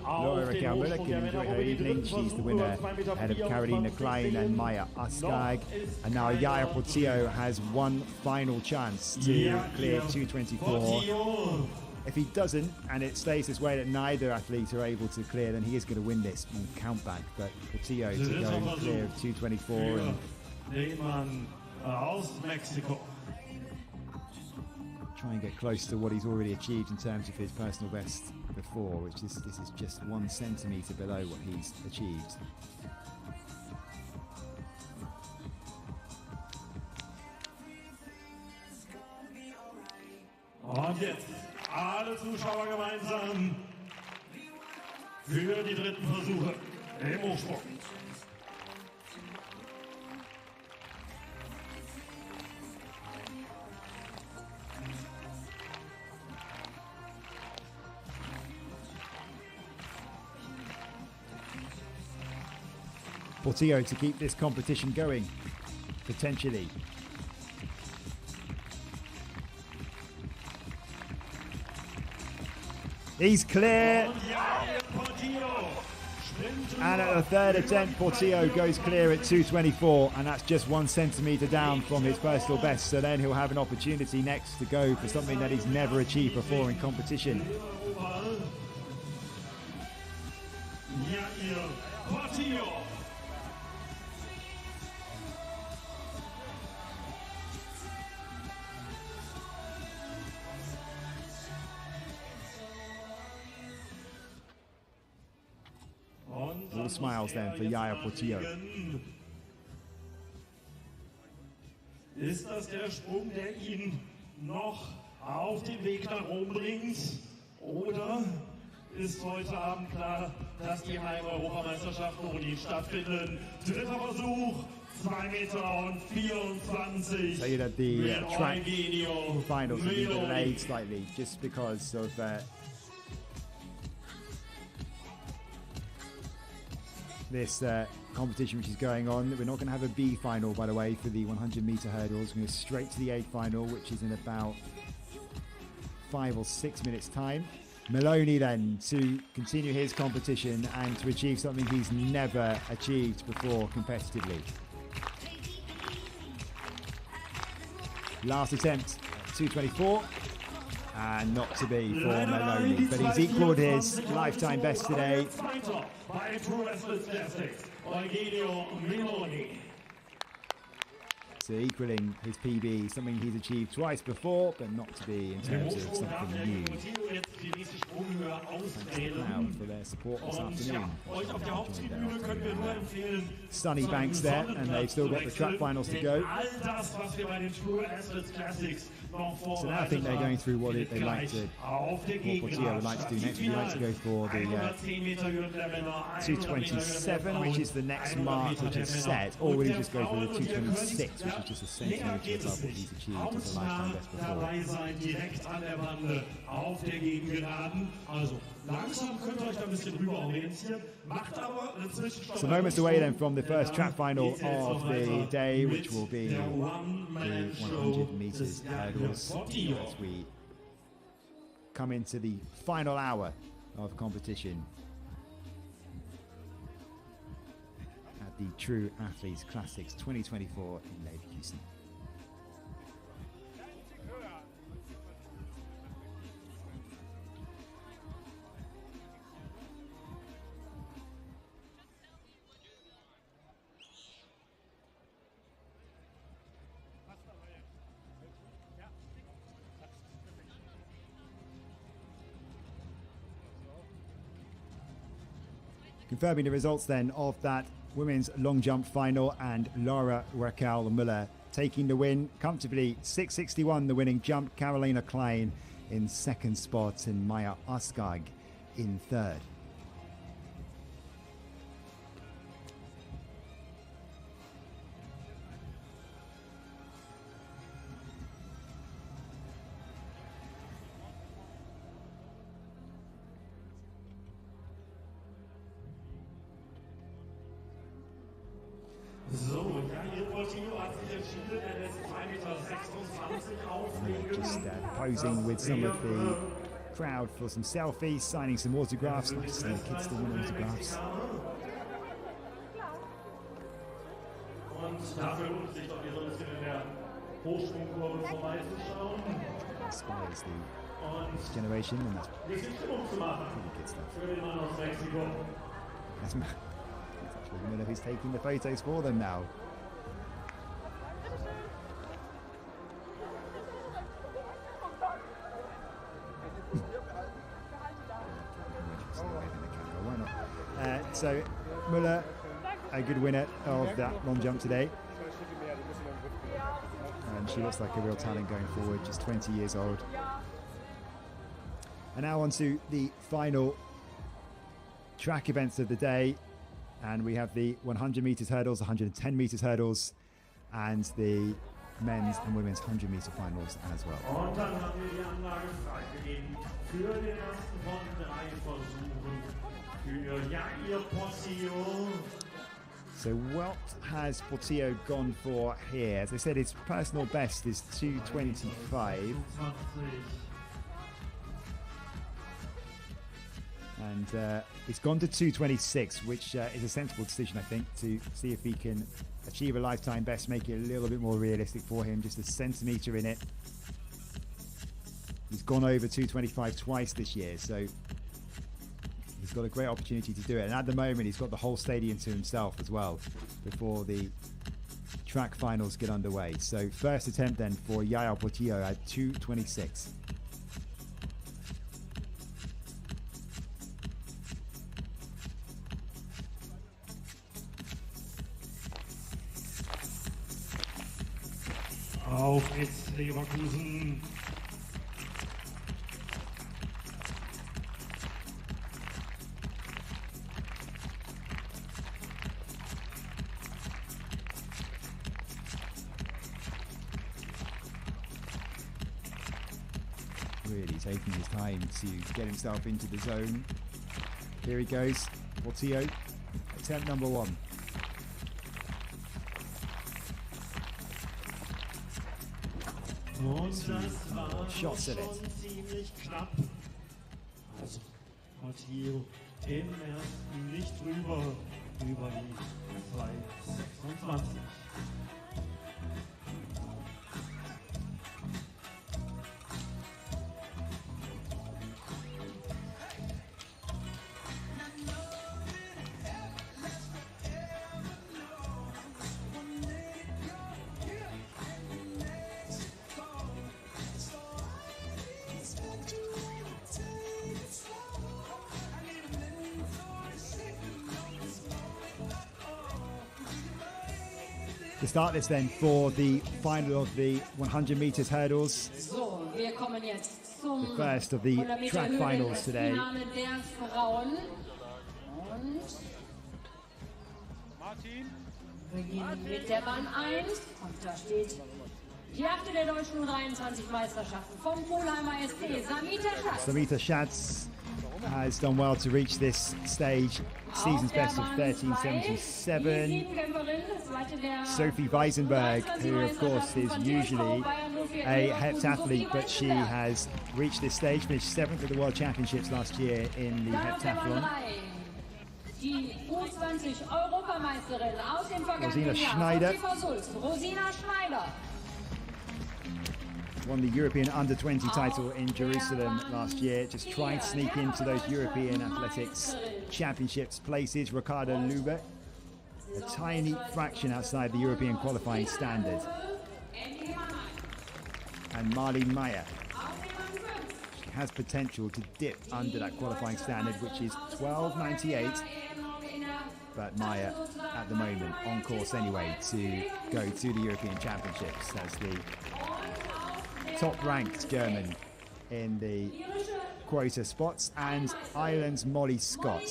B: Laura Raquel Müller can enjoy her evening. She's the winner ahead of Carolina Klein and Maya Askag. And now Jaja Portillo has one final chance to clear 2:24. If he doesn't, and it stays this way that neither athlete are able to clear, then he is going to win this countback. But Portillo to go clear of 2:24. And
I: aus Mexico.
B: Try and get close to what he's already achieved in terms of his personal best before, which is this is just 1 centimetre below what he's achieved.
I: Und jetzt alle Zuschauer gemeinsam für die dritten Versuche im Hochsprung.
B: Portillo to keep this competition going, potentially. He's clear. And at the third attempt, Portillo goes clear at 2:24, and that's just 1 centimetre down from his personal best. So then he'll have an opportunity next to go for something that he's never achieved before in competition. All smiles then for Jaja Portillo.
I: Ist das der Sprung, der ihn noch auf den Weg nach Rom bringt? Oder ist heute Abend klar, dass die Heim-Europameisterschaften ohne stattfinden? Dritter Versuch, 2,24 Meter.
B: So you know the track finals have been delayed slightly just because of this competition which is going on. We're not going to have a B final, by the way, for the 100-meter hurdles. We're going to go straight to the A final, which is in about 5 or 6 minutes time. Maloney then to continue his competition and to achieve something he's never achieved before competitively. Last attempt, 2:24, and not to be for Maloney, but he's equalled his lifetime best today. So equaling his PB, something he's achieved twice before, but not to be in terms of something new. Thanks for their support this afternoon. Sunny banks there, and they've still got the track finals to go. So now I think they're going through what they like to, what Portillo would like to do next. We'd like to go for the 227, which is the next mark which is set, or will he just go for the 226, which is just a centimetre above what he's achieved as a lifetime best before. So moments away then from the first track final of the day, which will be the 100 metres hurdles, as we come into the final hour of competition at the True Athletes Classics 2024 in Leverkusen. Confirming the results then of that women's long jump final, and Laura Raquel Müller taking the win comfortably. 6.61 the winning jump, Carolina Klein in second spot and Maya Oskag in third. Just posing with some of the crowd for some selfies, signing some autographs. Nice to see the kids still want autographs. Inspires the next generation, and that's pretty good stuff. That's actually Miller who's taking the photos for them now. So Müller, a good winner of that long jump today, and she looks like a real talent going forward, just 20 years old. And now on to the final track events of the day, and we have the 100 metres hurdles, 110 metres hurdles, and the men's and women's 100 metre finals as well. So what has Portillo gone for here? As I said, his personal best is 2:25. And it's gone to 2:26, which is a sensible decision, I think, to see if he can achieve a lifetime best, make it a little bit more realistic for him, just a centimetre in it. He's gone over 2:25 twice this year, so he's got a great opportunity to do it. And at the moment, he's got the whole stadium to himself as well before the track finals get underway. So first attempt then for Yaya Portillo at 2:26.
A: Auf geht's, Leverkusen.
B: Really taking his time to get himself into the zone. Here he goes, Portillo, attempt number one. Shots at it.
A: Also, Portillo im ersten nicht drüber, über die 2:26.
B: To start this then for the final of the 100 meters hurdles.
C: So, wir kommen jetzt zum
B: The first of the track finals today.
C: Finale der Frauen. Und beginnen mit der Bahn 1. Und da steht die 8. der deutschen 23 Meisterschaften vom Pulheimer SC, Samita Schatz.
B: Samita Schatz has done well to reach this stage. Season's best of 13.77. Sophie Weisenberg, who of course is usually a heptathlete, but she has reached this stage, finished 7th at the World Championships last year in the heptathlon.
C: Die U20-Europameisterin aus dem
B: Rosina
C: vergangenen Jahr,
B: Schneider.
C: Rosina Schneider.
B: Won the European Under-20 title in Jerusalem last year, just trying to sneak into those European Athletics Championships places. Ricarda Lube, a tiny fraction outside the European qualifying standard. And Marlene Meyer, she has potential to dip under that qualifying standard, which is 12.98. But Meyer, at the moment, on course anyway to go to the European Championships as the top-ranked German in the quota spots, and Ireland's Molly Scott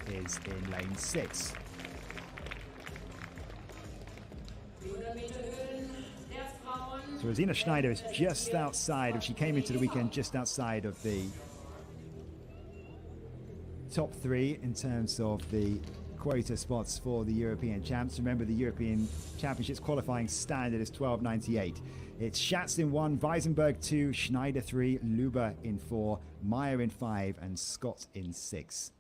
B: is in lane 6. So Rosina Schneider is just outside, she came into the weekend just outside of the top 3 in terms of the quota spots for the European champs. Remember, the European Championships qualifying standard is 12.98. It's Schatz in 1, Weisenberg 2, Schneider 3, Lube in 4, Meyer in 5, and Scott in 6.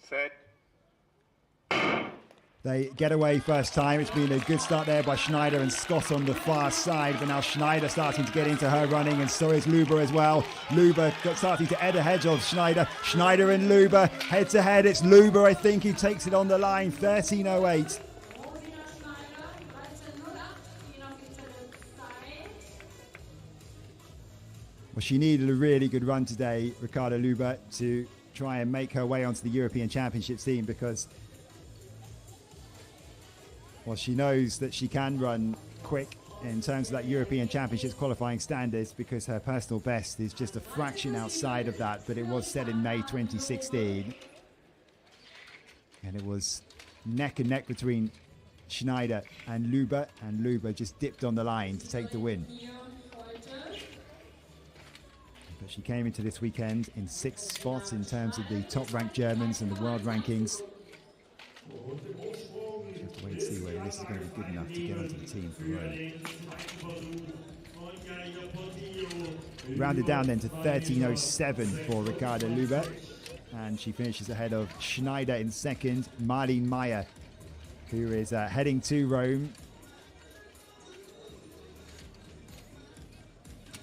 D: Set.
B: They get away first time. It's been a good start there by Schneider and Scott on the far side, but now Schneider starting to get into her running, and so is Lube as well. Lube starting to head ahead of Schneider. Schneider and Lube head to head. It's Lube, I think, who takes it on the line. 13.08. Well, she needed a really good run today, Ricarda Lube, to try and make her way onto the European Championship team, because well, she knows that she can run quick in terms of that European Championships qualifying standards, because her personal best is just a fraction outside of that, but it was set in May 2016. And it was neck and neck between Schneider and Lube just dipped on the line to take the win. But she came into this weekend in 6th spot in terms of the top-ranked Germans and the world rankings. Have to wait and see whether this is going to be good enough to get onto the team for Rome. Rounded down then to 13.07 for Ricarda Lube, and she finishes ahead of Schneider in 2nd, Marlene Meyer, who is heading to Rome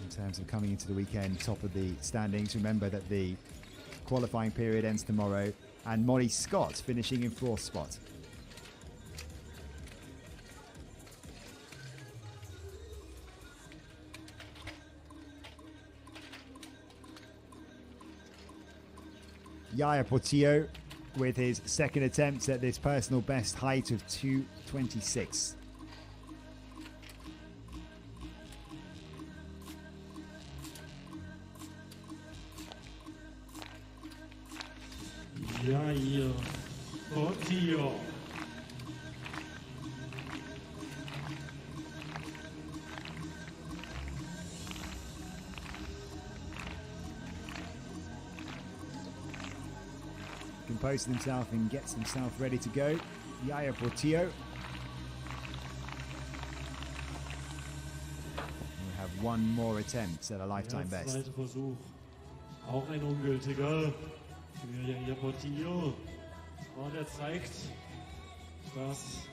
B: in terms of coming into the weekend top of the standings. Remember that the qualifying period ends tomorrow, and Molly Scott finishing in 4th spot. Yaya Portillo with his 2nd attempt at this personal best height of 2.26.
I: Yaya Portillo.
B: Composes himself and gets himself ready to go. Yaya Portillo. We have one more attempt at a lifetime best.
I: Zweiter Versuch. Auch ein ungültiger für Yaya Portillo. Und er zeigt, das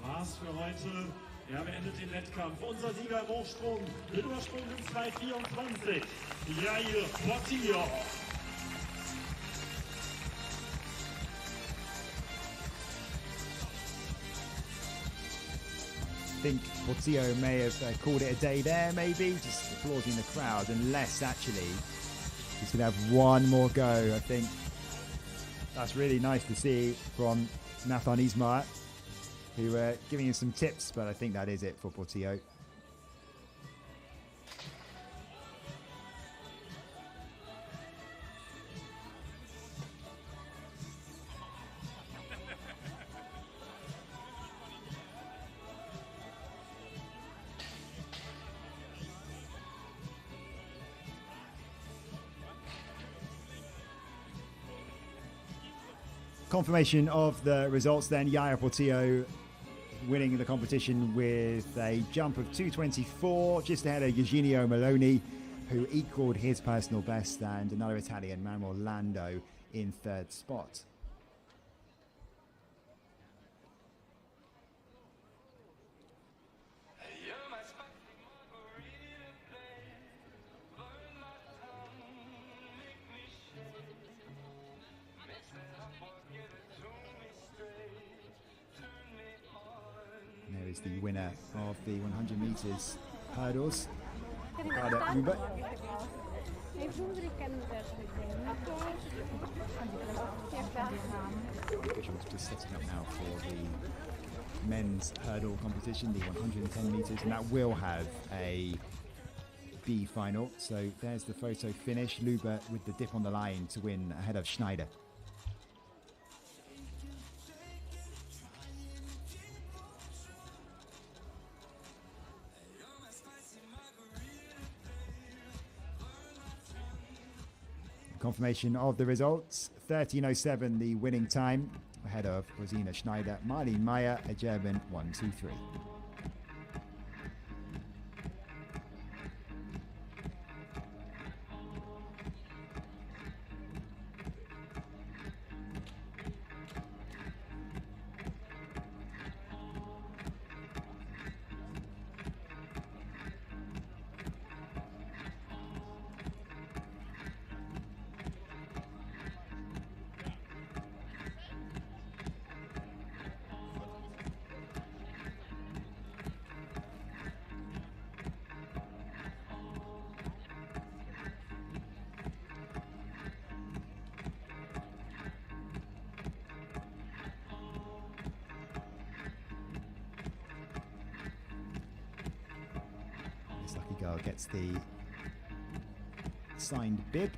I: war's für heute. Er beendet den Wettkampf. Unser Sieger im Hochsprung mit Übersprung in 2.24. Yaya Portillo.
B: think Portillo may have called it a day there, maybe, just applauding the crowd, unless actually he's going to have one more go. I think that's really nice to see from Nathan Ismail, who giving him some tips, but I think that is it for Portillo. Confirmation of the results then. Jair Portillo winning the competition with a jump of 2:24, just ahead of Eugenio Maloney, who equaled his personal best, and another Italian, Manuel Lando, in third spot. There is the winner of the 100 meters hurdles, Ricardo Hubert. Just setting up now for the men's hurdle competition, the 110 meters, and that will have a B final. So there's the photo finish. Lubert with the dip on the line to win ahead of Schneider. Confirmation of the results, 13:07 the winning time, ahead of Rosina Schneider, Marlene Meyer, a German 1-2-3. Gets the signed bib,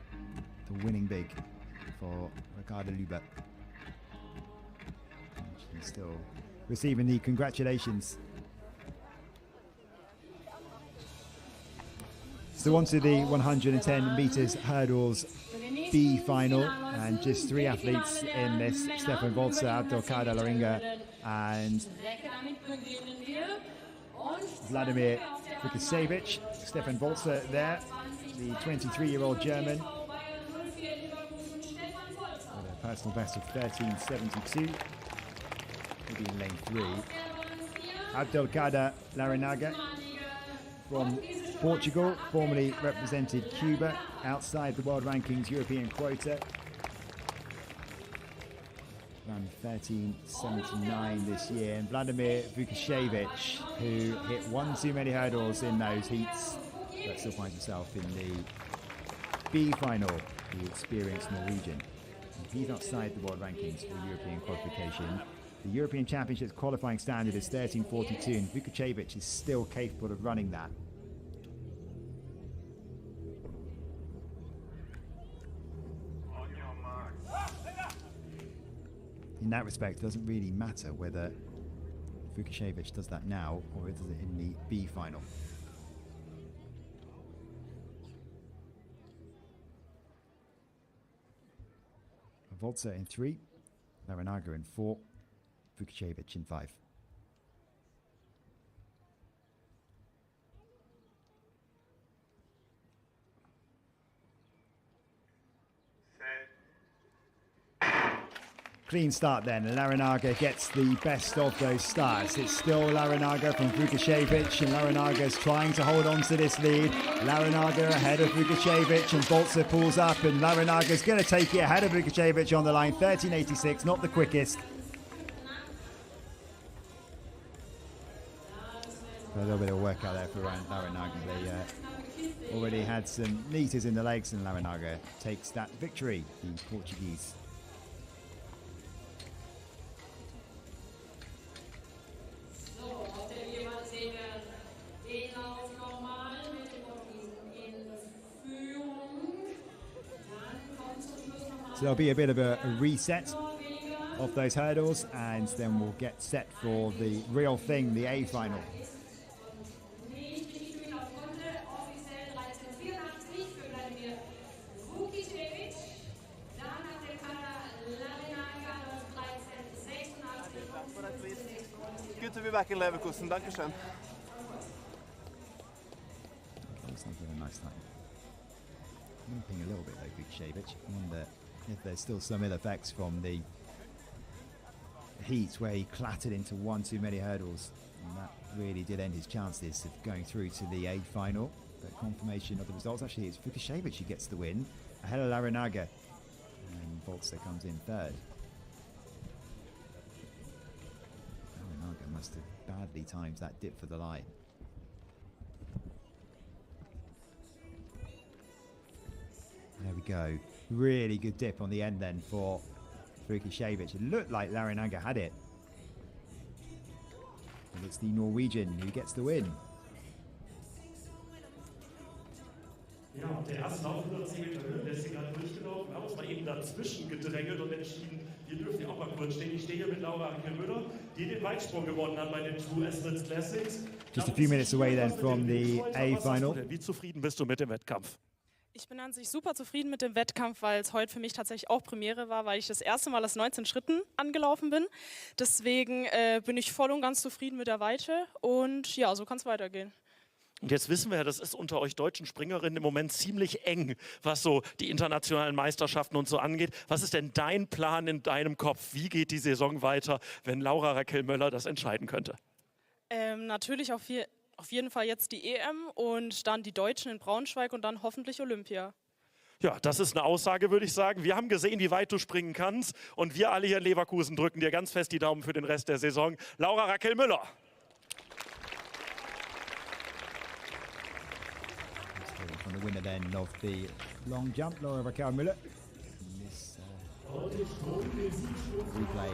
B: the winning big for Ricardo Lubert. She's still receiving the congratulations. So on to the 110 meters hurdles B final, and just three athletes in this: Stefan Volzer, Abdelkader Loringa, and Vladimir Vukasevich. Stefan Volzer there, the 23-year-old German, with a personal best of 13:72, maybe in lane 3. Abdelkader Larinaga from Portugal, formerly represented Cuba outside the world rankings European quota. Ran 13:79 this year, and Vladimir Vukasevich, who hit one too many hurdles in those heats, but still finds himself in the B final, the experienced Norwegian. And he's outside the world rankings for European qualification. The European Championships qualifying standard is 13:42, and Vukasevich is still capable of running that. In that respect, it doesn't really matter whether Vukasevich does that now or does it in the B final. Volzer in 3, Larinaga in 4, Vukasevich in 5. Clean start then. Larinaga gets the best of those starts. It's still Larinaga from Vukasevich, and Larinaga's trying to hold on to this lead. Larinaga ahead of Vukasevich, and Volzer pulls up, and Larinaga's going to take it ahead of Vukasevich on the line. 13:86, not the quickest. A little bit of workout there for Larranaga. They already had some meters in the legs, and Larranaga takes that victory, the Portuguese. So there'll be a bit of a reset of those hurdles, and then we'll get set for the real thing, the A final.
J: Good to be back in Leverkusen. Dankeschön.
B: It's not a nice time. Limping a little bit though, Vukcevic. I wonder if there's still some ill effects from the heat where he clattered into one too many hurdles, and that really did end his chances of going through to the A final. But confirmation of the results, actually it's Vukcevic who gets the win ahead of Larranaga, and Bolzer comes in third. Larranaga must have badly timed that dip for the line. There we go. Really good dip on the end then for Vukcevic. It looked like Larranaga had it. And it's the Norwegian who gets the win.
A: Ja, der erste Lauf 110 Meter Höhe, der ist hier gerade durchgelaufen. Wir haben uns mal eben dazwischen gedrängelt und entschieden, ihr dürft ja auch mal kurz stehen. Ich stehe hier mit Laura Müller, die den Weitsprung gewonnen hat bei den Two Essex Classics.
B: Just a few minutes away then from the A final.
G: Wie zufrieden bist du mit dem Wettkampf?
K: Ich bin an sich super zufrieden mit dem Wettkampf, weil es heute für mich tatsächlich auch Premiere war, weil ich das erste Mal aus 19 Schritten angelaufen bin. Deswegen bin ich voll und ganz zufrieden mit der Weite und ja, so kann es weitergehen.
G: Und jetzt wissen wir ja, das ist unter euch deutschen Springerinnen im Moment ziemlich eng, was so die internationalen Meisterschaften und so angeht. Was ist denn dein Plan in deinem Kopf? Wie geht die Saison weiter, wenn Laura Raquel Möller das entscheiden könnte?
K: Natürlich auf jeden Fall jetzt die EM und dann die Deutschen in Braunschweig und dann hoffentlich Olympia.
G: Ja, das ist eine Aussage, würde ich sagen. Wir haben gesehen, wie weit du springen kannst, und wir alle hier in Leverkusen drücken dir ganz fest die Daumen für den Rest der Saison. Laura Raquel Möller.
B: From the winner then of the long jump, Laura Raquel Müller. This replay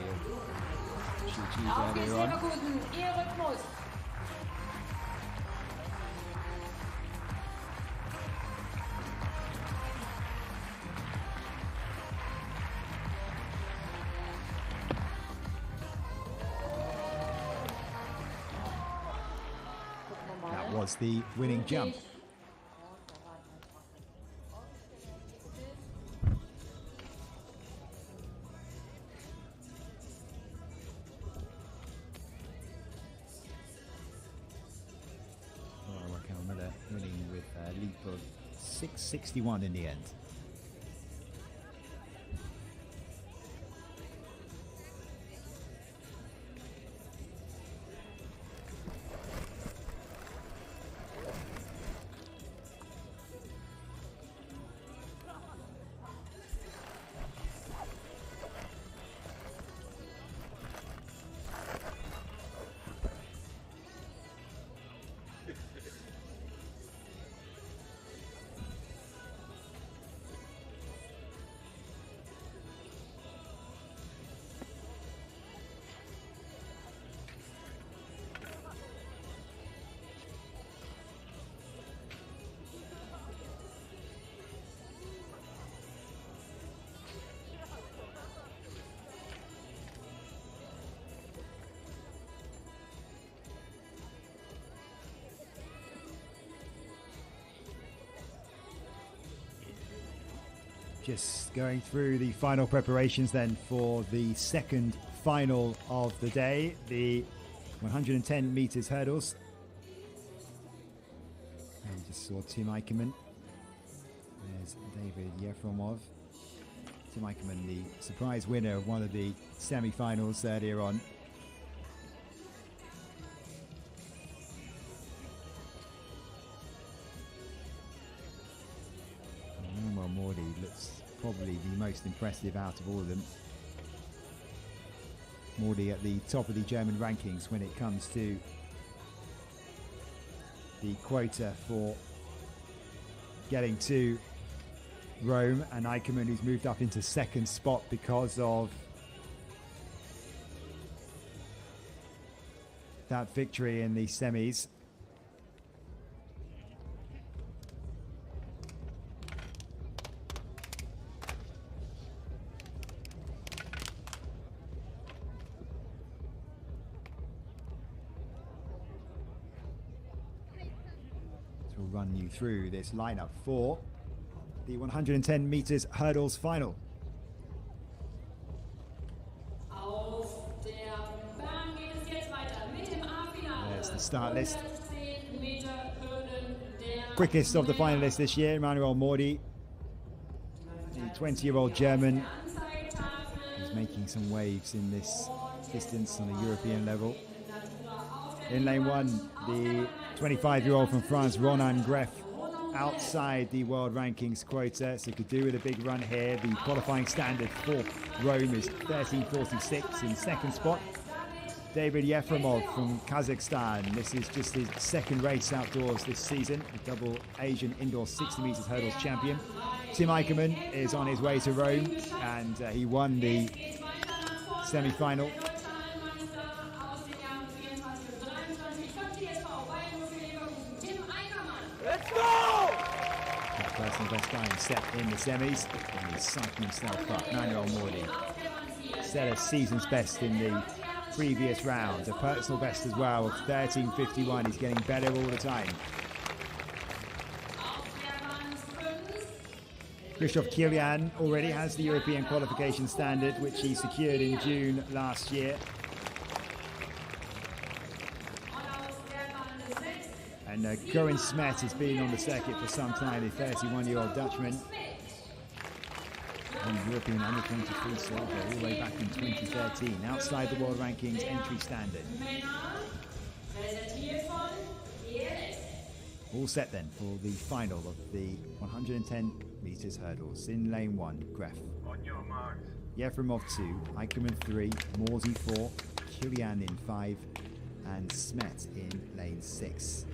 B: she achieved earlier on.
C: Leverkusen, ihr Rhythmus.
B: That was the winning jump. Winning with a leap of 6:61 in the end. Just going through the final preparations then for the second final of the day, the 110 meters hurdles. And we just saw Tim Eickermann. There's David Yefremov. Tim Eickermann, the surprise winner of one of the semi-finals earlier on. Looks probably the most impressive out of all of them. Mordi at the top of the German rankings when it comes to the quota for getting to Rome, and Eickermann, who's moved up into second spot because of that victory in the semis. So we'll run you through this lineup for the 110 meters hurdles final. There's the start list. Quickest of the finalists this year, Manuel Mordi, the 20-year-old German. He's making some waves in this distance on a European level. In lane 1, the 25-year-old from France, Ronan Greff, outside the world rankings quota, so could do with a big run here. The qualifying standard for Rome is 13:46 in second spot. David Yefremov from Kazakhstan. This is just his second race outdoors this season, the double Asian indoor 60 meters hurdles champion. Tim Eickermann is on his way to Rome, and he won the semi-final.
L: Let's go!
B: That personal best time set in the semis, and he's psyching himself up. Manuel Mordi set a season's best in the previous round, a personal best as well of 13:51. He's getting better all the time. Christoph Kilian already has the European qualification standard, which he secured in June last year. And Cohen Smet has been on the circuit for some time, the 31-year-old Dutchman. On European under-23 silver all the way back in 2013, outside the world rankings entry standard. All set then for the final of the 110 meters hurdles. In lane 1, Greff.
D: On your marks.
B: Yefremov 2, Eickermann 3, Mordi 4, Kilian in 5, and Smet in lane 6.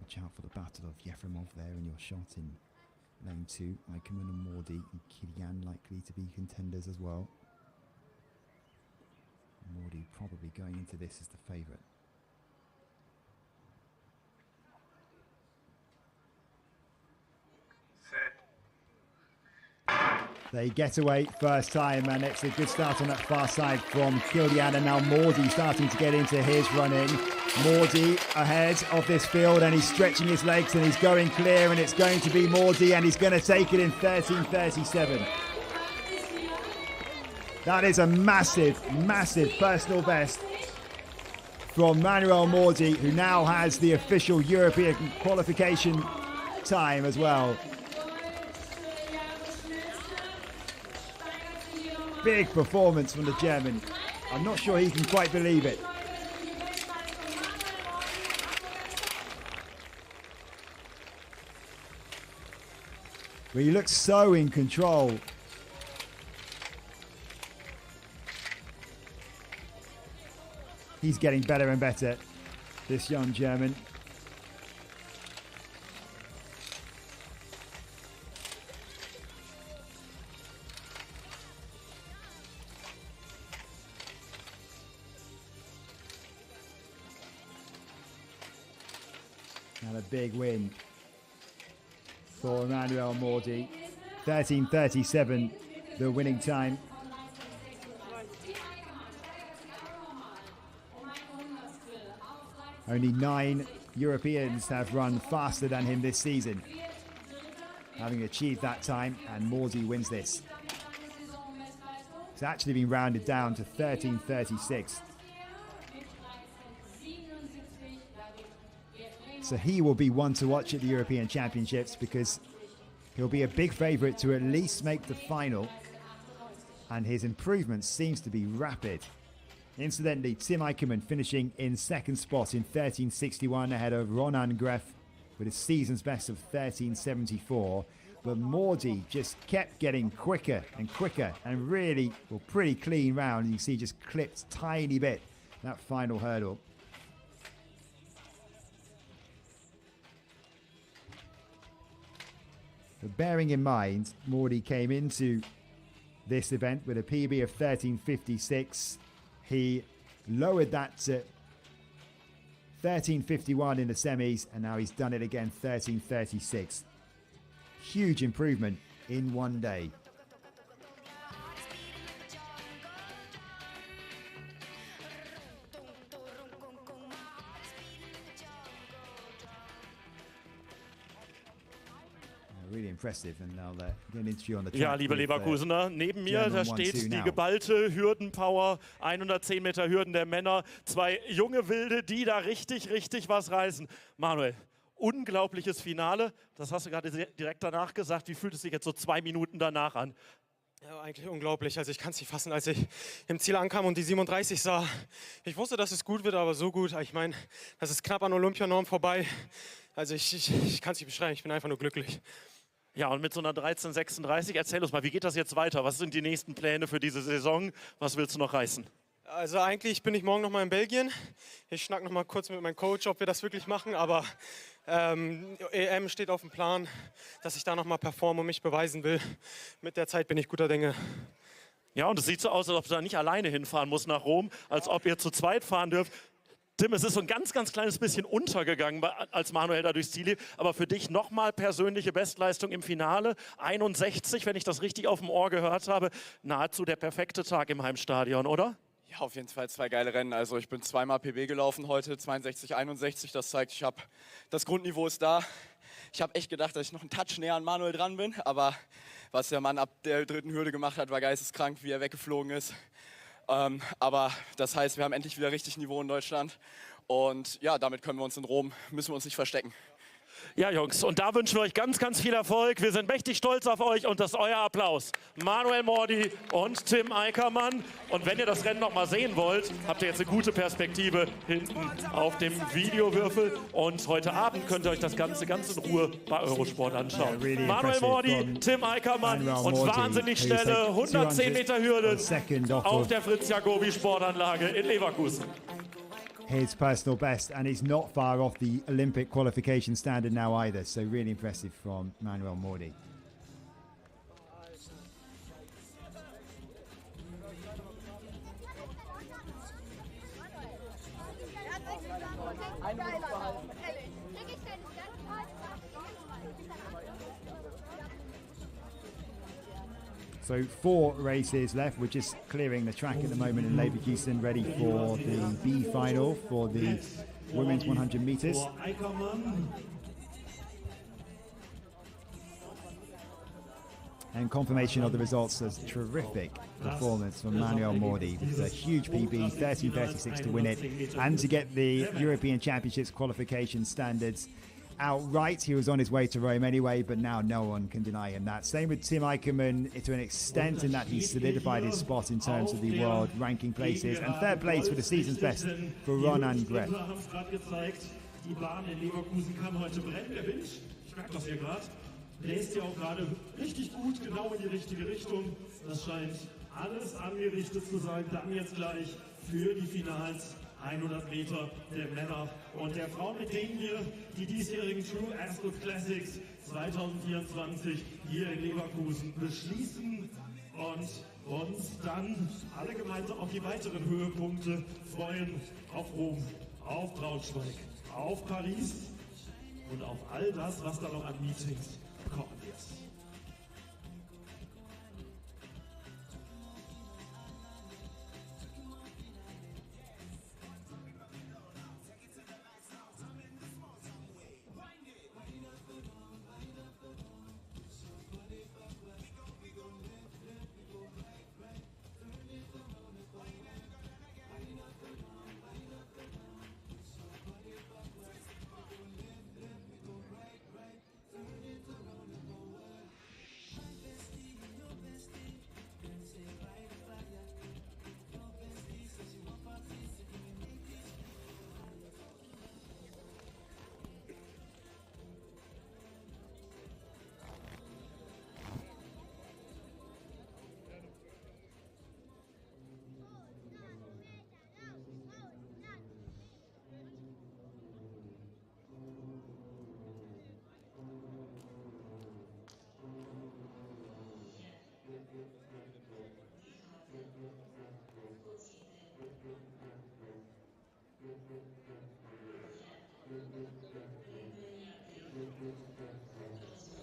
B: Watch out for the battle of Yefremov there in your shot in lane 2. Eickermann and Mordi and Kilian likely to be contenders as well. Mordi probably going into this as the favourite. They get away first time, and it's a good start on that far side from Kilian, and now Mordi starting to get into his running. Mordi ahead of this field, and he's stretching his legs and he's going clear, and it's going to be Mordi, and he's going to take it in 13:37. That is a massive, massive personal best from Manuel Mordi, who now has the official European qualification time as well. Big performance from the German. I'm not sure he can quite believe it. But he looks so in control. He's getting better and better, this young German. And a big win for Manuel Mordi. 13:37, the winning time. Only 9 Europeans have run faster than him this season, having achieved that time, and Mordi wins this. It's actually been rounded down to 13:36. So he will be one to watch at the European Championships, because he'll be a big favourite to at least make the final, and his improvement seems to be rapid. Incidentally, Tim Eickermann finishing in second spot in 13:61 ahead of Ronan Greff with a season's best of 13.74. But Mordi just kept getting quicker and quicker, and really, well, pretty clean round. You can see just clipped tiny bit that final hurdle. But bearing in mind, Mordi came into this event with a PB of 13.56. He lowered that to 13.51 in the semis, and now he's done it again, 13.36. Huge improvement in one day. Really impressive, and now they're getting interview on the track.
G: Ja, liebe Leverkusener, neben mir, da steht die geballte Hürdenpower, 110 Meter Hürden der Männer, zwei junge Wilde, die da richtig was reißen. Manuel, unglaubliches Finale, das hast du gerade direkt danach gesagt. Wie fühlt es sich jetzt so 2 Minuten danach an?
F: Ja, eigentlich unglaublich. Also ich kann es nicht fassen, als ich im Ziel ankam und die 37 sah. Ich wusste, dass es gut wird, aber so gut. Ich meine, das ist knapp an Olympianorm vorbei. Also ich kann es nicht beschreiben, ich bin einfach nur glücklich.
G: Ja, und mit so einer 13,36, erzähl uns mal, wie geht das jetzt weiter? Was sind die nächsten Pläne für diese Saison? Was willst du noch reißen?
F: Also eigentlich bin ich morgen noch mal in Belgien. Ich schnack noch mal kurz mit meinem Coach, ob wir das wirklich machen, aber EM steht auf dem Plan, dass ich da noch mal performe und mich beweisen will. Mit der Zeit bin ich guter Dinge.
G: Ja, und es sieht so aus, als ob du da nicht alleine hinfahren musst nach Rom, als ob ihr zu zweit fahren dürft. Tim, es ist so ein ganz kleines bisschen untergegangen, als Manuel da durchs Ziel lief. Aber für dich nochmal persönliche Bestleistung im Finale. 61, wenn ich das richtig auf dem Ohr gehört habe. Nahezu der perfekte Tag im Heimstadion, oder?
L: Ja, auf jeden Fall 2 geile Rennen. Also ich bin 2-mal PB gelaufen heute, 62, 61. Das zeigt, das Grundniveau ist da. Ich habe echt gedacht, dass ich noch einen Touch näher an Manuel dran bin. Aber was der Mann ab der 3. Hürde gemacht hat, war geisteskrank, wie er weggeflogen ist. Aber das heißt, wir haben endlich wieder richtig Niveau in Deutschland. Und ja, damit können wir uns in Rom, müssen wir uns nicht verstecken.
G: Ja, Jungs, und da wünschen wir euch ganz viel Erfolg. Wir sind mächtig stolz auf euch und das ist euer Applaus. Manuel Mordi und Tim Eickermann. Und wenn ihr das Rennen noch mal sehen wollt, habt ihr jetzt eine gute Perspektive hinten auf dem Videowürfel. Und heute Abend könnt ihr euch das Ganze ganz in Ruhe bei Eurosport anschauen.
B: Really
G: Manuel Mordi, Tim Eickermann und wahnsinnig schnelle 110 Meter Hürden auf der Fritz-Jacobi-Sportanlage in Leverkusen.
B: His personal best, and he's not far off the Olympic qualification standard now either, so really impressive from Manuel Mordi. So 4 races left. We're just clearing the track at the moment in Leverkusen, ready for the B final for the women's 100 meters. And confirmation of the results as terrific performance from Manuel Mordi with a huge PB, 13.36 to win it, and to get the European Championships qualification standards outright. He was on his way to Rome anyway, but now no one can deny him that. Same with Tim Eickermann to an extent, in that he solidified his spot in terms of the world ranking places, and 3rd place for the season's best for Ronan Gref.
A: Die Bahn in Leverkusen kann heute brennen, der Wind. Ich merke das hier gerade. Bläst ja auch gerade richtig gut, genau in die richtige Richtung. Das scheint alles angerichtet zu sein. Dann jetzt gleich für die Finals 100 Meter der Männer und der Frauen, mit denen wir die diesjährigen True Ascot Classics 2024 hier in Leverkusen beschließen und uns dann alle gemeinsam auf die weiteren Höhepunkte freuen. Auf Rom, auf Braunschweig, auf Paris und auf all das, was da noch an Meetings kommen wird.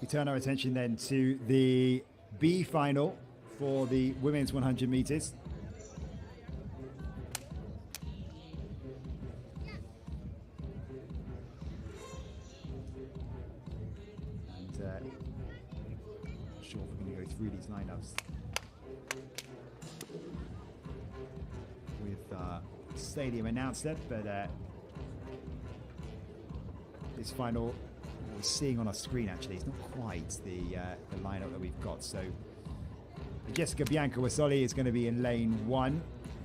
B: We turn our attention then to the B final for the women's 100 meters. And not sure if we're going to go through these lineups with stadium announcer, but this final we're seeing on our screen actually it's not quite the lineup that we've got. So Jessica Bianca Wasoli is going to be in lane 1,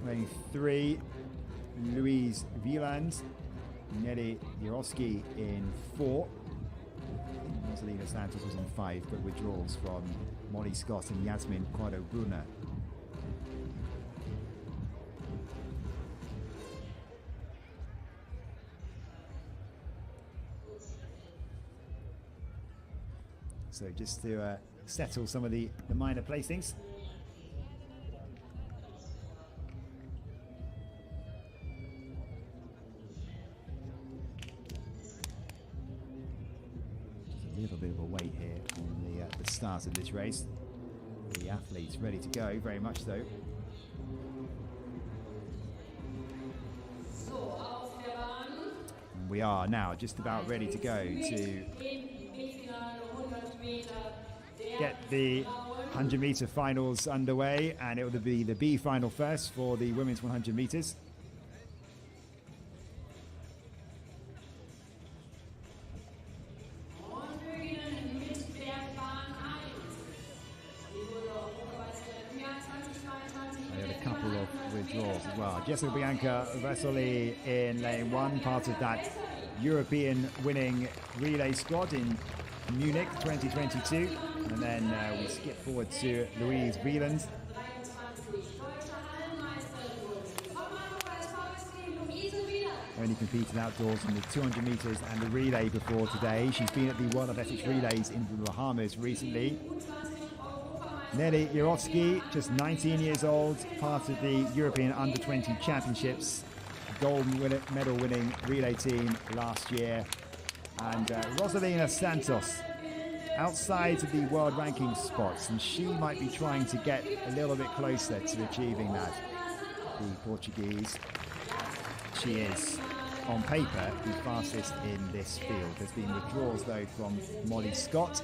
B: lane 3 Louise Wieland, Nelly Jarowski in 4, Rosalina Santos was in 5, but withdrawals from Molly Scott and Yasmin Quadro-Brunner. So just to settle some of the minor placings. Just a little bit of a wait here on the start of this race. The athletes ready to go, very much so. And we are now just about ready to go to get the 100-meter finals underway, and it will be the B final first for the women's 100 meters. They had a couple of withdrawals as well. Jessica Bianca Vasoli in lane 1, part of that European winning relay squad in Munich 2022, and then we skip forward to Louise Wieland. Only competed outdoors in the 200 meters and the relay before today. She's been at the World Athletics Relays in the Bahamas recently. Nelly Jarowski, just 19 years old, part of the European Under-20 Championships, gold medal winning relay team last year. And Rosalina Santos, outside of the world ranking spots, and she might be trying to get a little bit closer to achieving that. The Portuguese, she is, on paper, the fastest in this field. There's been withdrawals, though, from Molly Scott,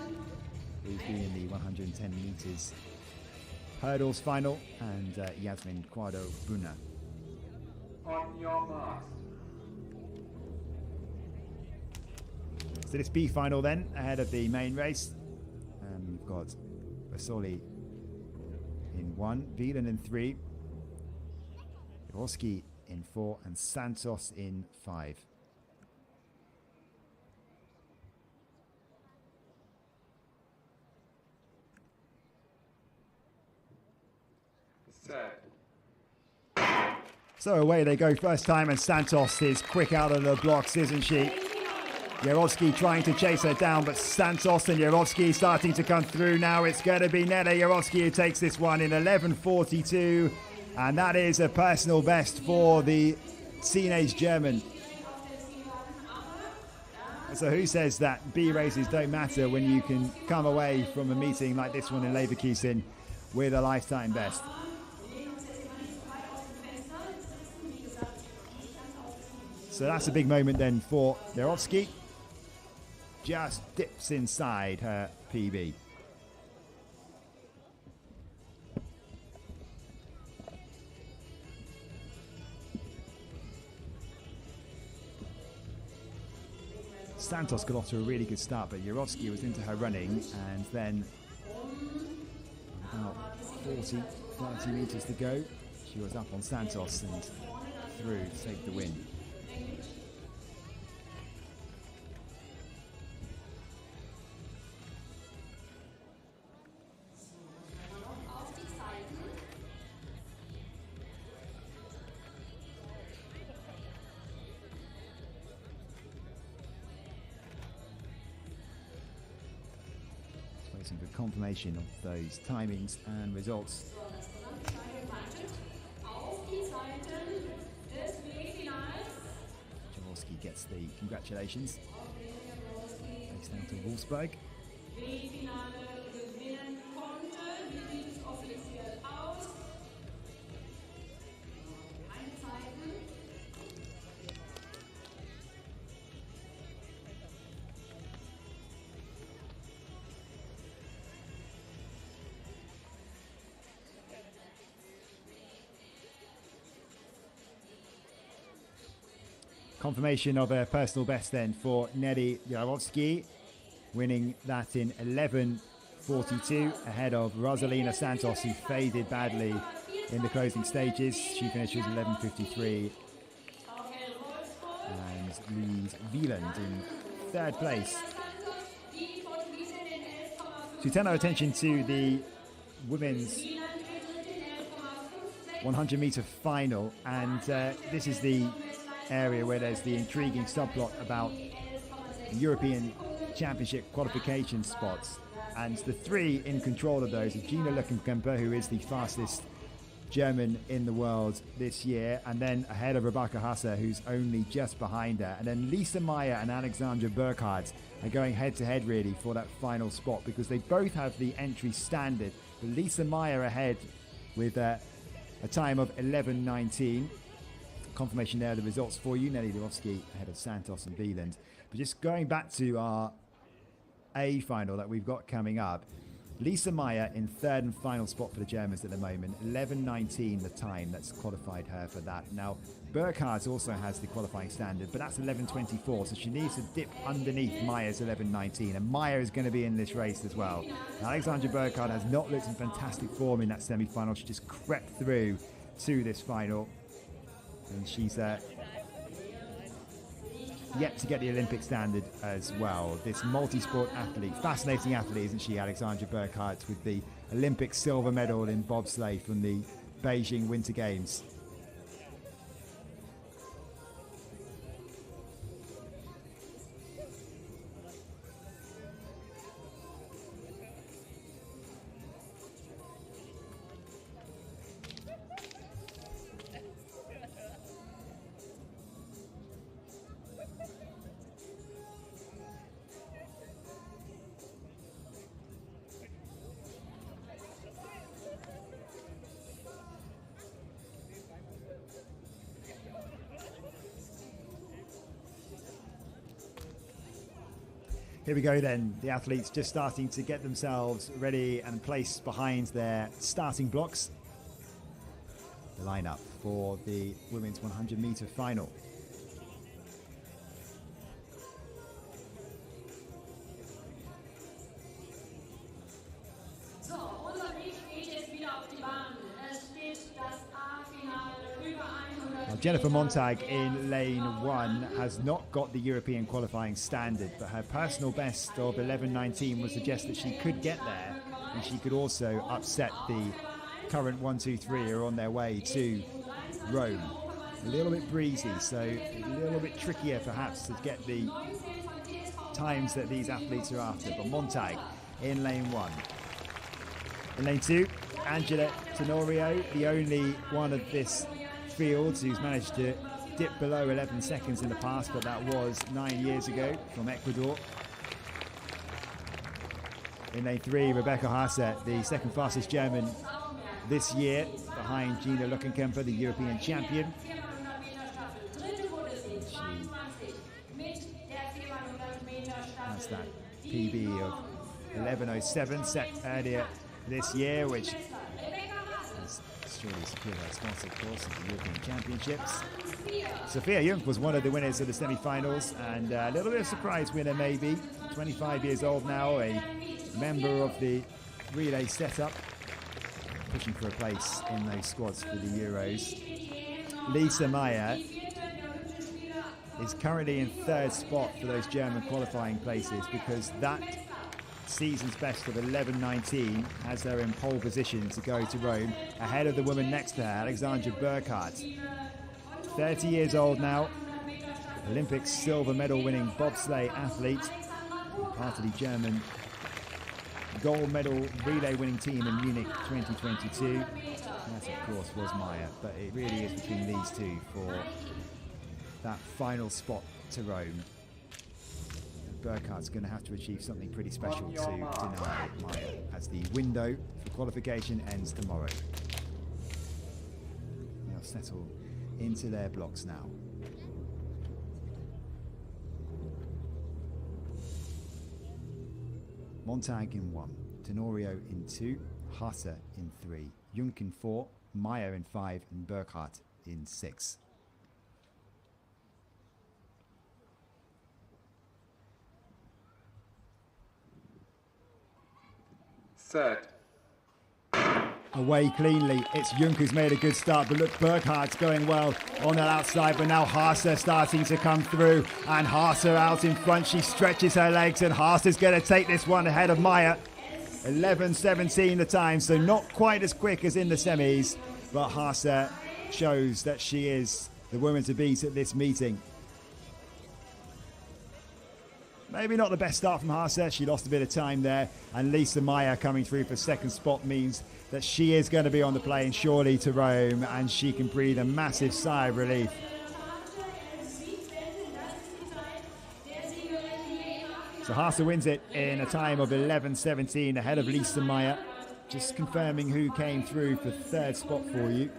B: who's been in the 110 meters hurdles final, and Yasmin Quadro-Brunner.
D: On your mark.
B: So this B final then, ahead of the main race. We've got Vasoli in 1, Wieland in 3, Jarowski in 4, and Santos in 5.
D: Set.
B: So away they go first time, and Santos is quick out of the blocks, isn't she? Jarowski trying to chase her down, but Santos and Jarowski starting to come through now. It's going to be Nele Jarowski who takes this one in 11:42, and that is a personal best for the teenage German. So who says that B races don't matter when you can come away from a meeting like this one in Leverkusen with a lifetime best? So that's a big moment then for Jarowski. Just dips inside her PB. Santos got off to a really good start, but Jarowski was into her running, and then about 30 meters to go, she was up on Santos and through to take the win. Some good confirmation of those timings and results. Jarowski gets the congratulations. based out of Wolfsburg. Confirmation of a personal best then for Nelly Jarowski, winning that in 11:42 ahead of Rosalina Santos, who faded badly in the closing stages. She finishes 11:53. And Louise Wieland in third place. So turn our attention to the women's 100-meter final, and this is the area where there's the intriguing subplot about European Championship qualification spots, and the three in control of those are Gina Lückenkämper, who is the fastest German in the world this year, and then ahead of Rebecca Hasse, who's only just behind her, and then Lisa Meyer and Alexandra Burkhardt are going head-to-head really for that final spot, because they both have the entry standard. But Lisa Meyer ahead with a time of 11:19. Confirmation there of the results for you. Nelly Jarowski ahead of Santos and Wieland. But just going back to our A final that we've got coming up, Lisa Meyer in third and final spot for the Germans at the moment. 11:19 the time that's qualified her for that. Now Burkhardt also has the qualifying standard, but that's 11:24, so she needs to dip underneath Meyer's 11:19, and Meyer is going to be in this race as well. Alexandra Burkhardt has not looked in fantastic form in that semi-final. She just crept through to this final, and she's yet to get the Olympic standard as well. This multi-sport athlete, fascinating athlete, isn't she, Alexandra Burkhardt, with the Olympic silver medal in bobsleigh from the Beijing Winter Games. Here we go then, the athletes just starting to get themselves ready and placed behind their starting blocks. The lineup for the women's 100-meter final. Jennifer Montag in lane 1 has not got the European qualifying standard, but her personal best of 11:19 would suggest that she could get there, and she could also upset the current 1, 2, 3 who are on their way to Rome. A little bit breezy, so a little bit trickier perhaps to get the times that these athletes are after, but Montag in lane 1. In lane 2, Angela Tenorio, the only one of this Fields who's managed to dip below 11 seconds in the past, but that was 9 years ago, from Ecuador. In lane 3, Rebecca Hasse, the second fastest German this year, behind Gina Lückenkämper, the European champion. She has that PB of 11:07 set earlier this year, which surely secure her spot, of course, at the European Championships. Sophia Jung was one of the winners of the semi-finals, and a little bit of surprise winner maybe. 25 years old now, a member of the relay setup, pushing for a place in those squads for the Euros. Lisa Meyer is currently in third spot for those German qualifying places, because that season's best of 11:19 has her in pole position to go to Rome, ahead of the woman next to her, Alexandra Burkhardt. 30 years old now, Olympic silver medal winning bobsleigh athlete, part of the German gold medal relay winning team in Munich 2022. That of course was Meyer, but it really is between these two for that final spot to Rome. Burkhardt's going to have to achieve something pretty special to deny Meyer as the window for qualification ends tomorrow. They'll settle into their blocks now. Montag in 1, Tenorio in 2, Hasse in 3, Junk in 4, Meyer in 5, and Burkhardt in 6.
D: Third.
B: Away cleanly, it's Junk who's made a good start, but look, Burkhardt's going well on that outside, but now Hasse starting to come through, and Hasse out in front. She stretches her legs, and Hasse's going to take this one ahead of Meyer. 11:17 the time, so not quite as quick as in the semis, but Hasse shows that she is the woman to beat at this meeting. Maybe not the best start from Hasse. She lost a bit of time there, and Lisa Meyer coming through for second spot means that she is going to be on the plane surely to Rome, and she can breathe a massive sigh of relief. So Hasse wins it in a time of 11:17 ahead of Lisa Meyer. Just confirming who came through for third spot for you.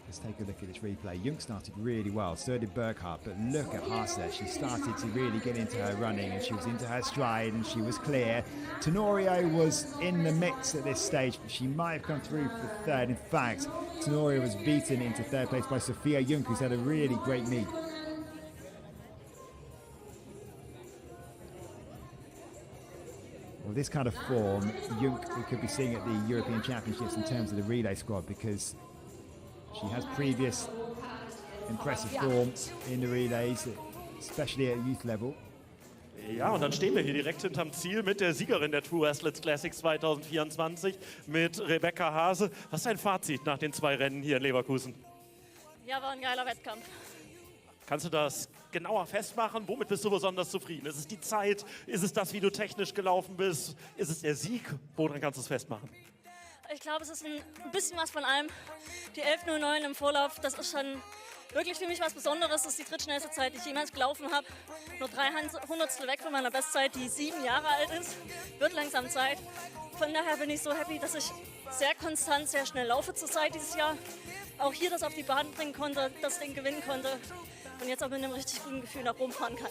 B: Let's take a look at this replay. Junk started really well, so did Burkhardt, but look at Hasse. She started to really get into her running, and she was into her stride, and she was clear. Tenorio was in the mix at this stage, but she might have come through for third. In fact, Tenorio was beaten into third place by Sophia Junk, who's had a really great meet. Well, this kind of form, Junk we could be seeing at the European Championships in terms of the relay squad, because she has previous impressive form in the relays, especially at youth level.
G: Ja, und dann stehen wir hier direkt hinterm Ziel mit der Siegerin der True Athletes Classics 2024, mit Rebecca Hase. Was ist dein Fazit nach den 2 Rennen hier in Leverkusen?
M: Ja, war ein geiler Wettkampf.
G: Kannst du das genauer festmachen? Womit bist du besonders zufrieden? Ist es die Zeit? Ist es das, wie du technisch gelaufen bist? Ist es der Sieg? Woran kannst du es festmachen?
M: Ich glaube, es ist ein bisschen was von allem. Die 11:09 im Vorlauf, das ist schon wirklich für mich was Besonderes. Das ist die drittschnellste Zeit, die ich jemals gelaufen habe. Nur 3 Hundertstel weg von meiner Bestzeit, die 7 Jahre alt ist. Wird langsam Zeit. Von daher bin ich so happy, dass ich sehr konstant, sehr schnell laufe zur Zeit dieses Jahr. Auch hier das auf die Bahn bringen konnte, das Ding gewinnen konnte. Und jetzt auch mit einem richtig guten Gefühl nach Rom fahren kann.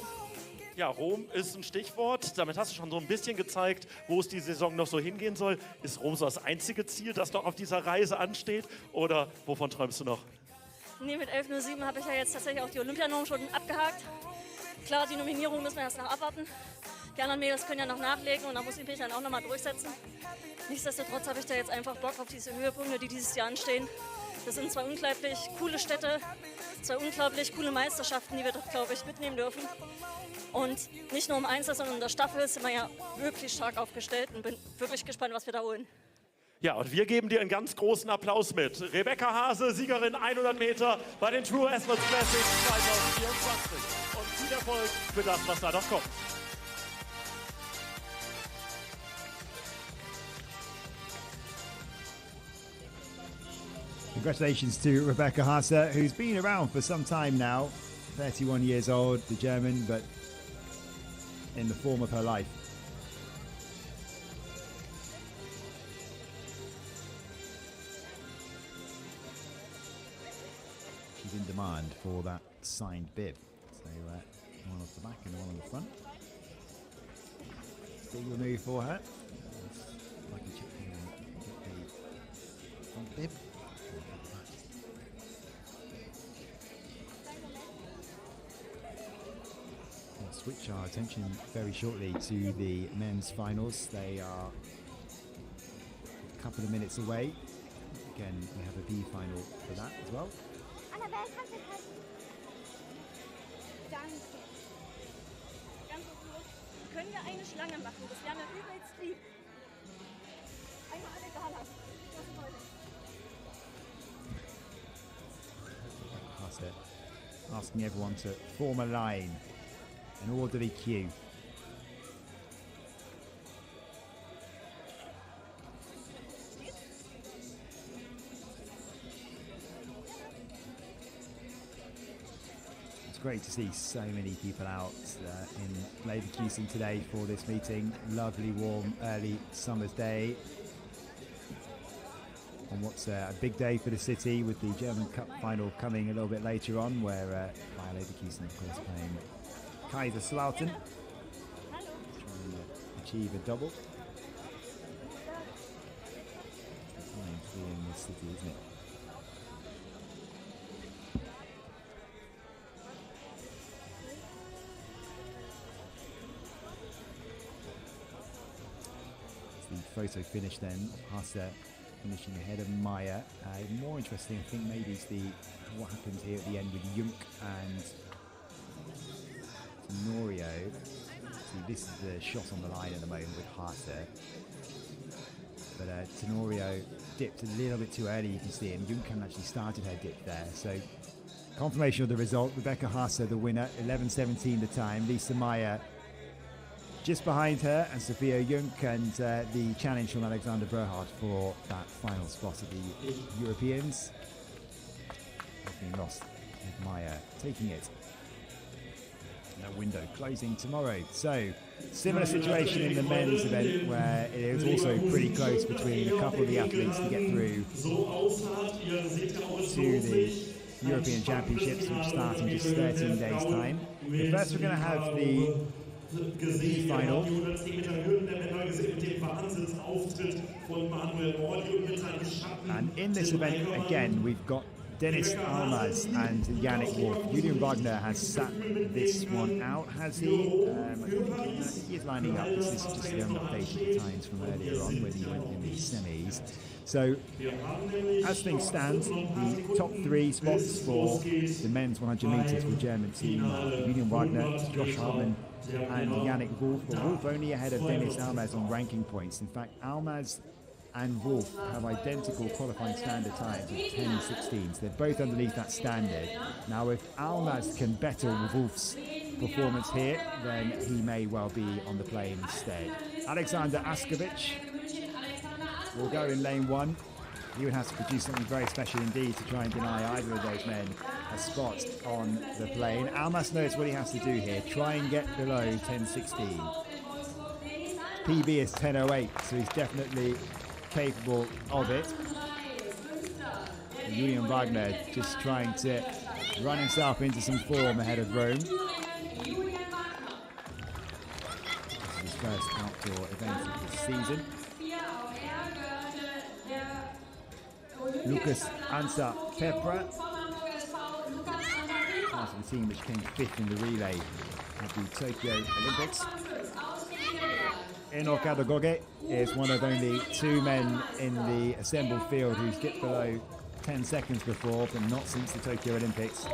G: Ja, Rom ist ein Stichwort. Damit hast du schon so ein bisschen gezeigt, wo es die Saison noch so hingehen soll. Ist Rom so das einzige Ziel, das noch auf dieser Reise ansteht? Oder wovon träumst du noch?
M: Nee, mit 11:07 habe ich ja jetzt tatsächlich auch die Olympianorm schon abgehakt. Klar, die Nominierung müssen wir erst noch abwarten. Die anderen Mädels können ja noch nachlegen und da muss ich mich dann auch noch mal durchsetzen. Nichtsdestotrotz habe ich da jetzt einfach Bock auf diese Höhepunkte, die dieses Jahr anstehen. Das sind 2 unglaublich coole Städte, 2 unglaublich coole Meisterschaften, die wir doch, glaube ich, mitnehmen dürfen. Und nicht nur im Einzel, sondern in der Staffel sind wir ja wirklich stark aufgestellt und bin wirklich gespannt, was wir da holen.
G: Ja, und wir geben dir einen ganz großen Applaus mit. Rebecca Hase, Siegerin 100 Meter bei den True Athletes Classics 2024. Und viel Erfolg für das, was da noch kommt.
B: Congratulations to Rebecca Hase, who's been around for some time now. 31 years old, the German, but in the form of her life. She's in demand for that signed bib. So one off the back and one on the front. Big remove for her. Lucky to get the front bib. We'll switch our attention very shortly to the men's finals. They are a couple of minutes away. Again, we have a B final for that as well.
N: Annabelle, kannst du halten? Danke.
M: Ganz kurz, können wir eine Schlange machen? Das wäre mir übelst lieb. Einmal alle da lassen.
B: Asking everyone to form a line, an orderly queue. great to see so many people out in Leverkusen today for this meeting. Lovely, warm, early summer's day. On what's a big day for the city, with the German Cup final coming a little bit later on, where Bayer Leverkusen, of course, playing Kaiserslautern, trying to achieve a double. It's fine to be in this city, isn't it? The photo finish then, Hasse finishing ahead of Meyer. More interesting, I think, maybe is what happens here at the end with Junk and Tenorio. See, this is the shot on the line at the moment with Hasse. But Tenorio dipped a little bit too early, you can see him. Junk actually started her dip there. So confirmation of the result, Rebecca Hasse the winner, 11:17 the time. Lisa Meyer just behind her, and Sophia Junk, and the challenge from Alexander Berhard for that final spot at the Europeans. Being lost with Meyer taking it. And a window closing tomorrow. So, similar situation in the men's event, where it is also pretty close between a couple of the athletes to get through to the European Championships, which start in just 13 days' time. But first we're going to have the final. And in this event again we've got Dennis Almaz and Yannick Wolf. Julian Wagner has sat this one out, has he? I think he is lining up. This is just the updated times from earlier on when he went in the semis. So, as things stand, the top three spots for the men's 100 metres for the German team are Julian Wagner, Josh Hartmann and Yannick Wolf. But Wolf only ahead of Dennis Almaz on ranking points. In fact, Almaz and Wolf have identical qualifying standard times of 10:16. So they're both underneath that standard. Now, if Almaz can better Wolf's performance here, then he may well be on the plane instead. Alexander Askovic will go in lane one. He would have to produce something very special indeed to try and deny either of those men a spot on the plane. Almaz knows what he has to do here. Try and get below 10:16. PB is 10:08, so he's definitely capable of it. And Julian Wagner just trying to run himself into some form ahead of Rome. This is his first outdoor event of the season. Lucas Ansa Pepra, part of the team which came fifth in the relay at the Tokyo Olympics. Enoch Adegoge is one of only two men in the assembled field who's dipped below 10 seconds before, but not since the Tokyo Olympics.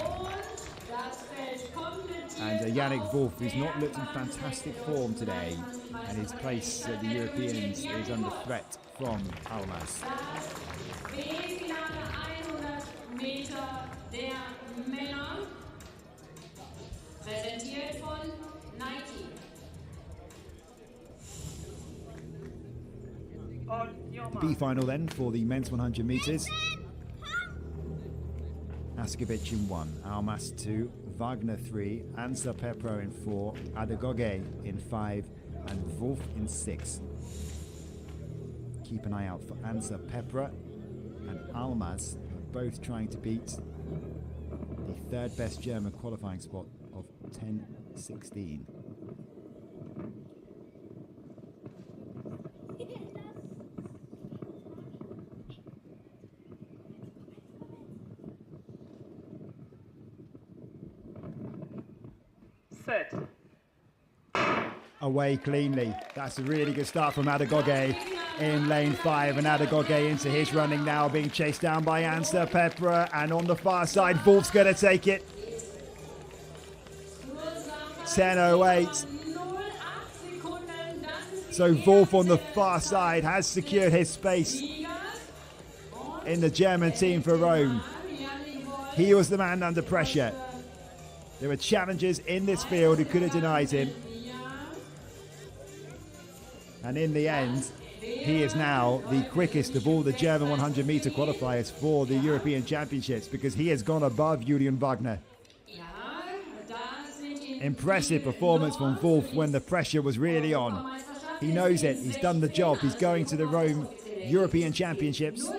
B: And Yannick Wolf, who's not looked in fantastic form today, and his place at the Europeans is under threat from Almaz.
C: Meter der Männer, präsentiert von Nike.
B: The B final then for the men's 100 metres. Askovic in 1, Almaz 2, Wagner 3, Ansa Pepro in 4, Adegoge in 5, and Wolf in 6. Keep an eye out for Ansa Pepra and Almaz, both trying to beat the third best German qualifying spot of 10:16.
E: Set.
B: Away cleanly. That's a really good start from Adegoge in lane 5, and Adegoge into his running now, being chased down by Ansa Pepra, and on the far side Wolf's going to take it. 10:08. So Wolf on the far side has secured his space in the German team for Rome. He was the man under pressure. There were challengers in this field who could have denied him. And in the end, he is now the quickest of all the German 100-meter qualifiers for the European Championships, because he has gone above Julian Wagner. Impressive performance from Wolf when the pressure was really on. He knows it. He's done the job. He's going to the Rome European Championships.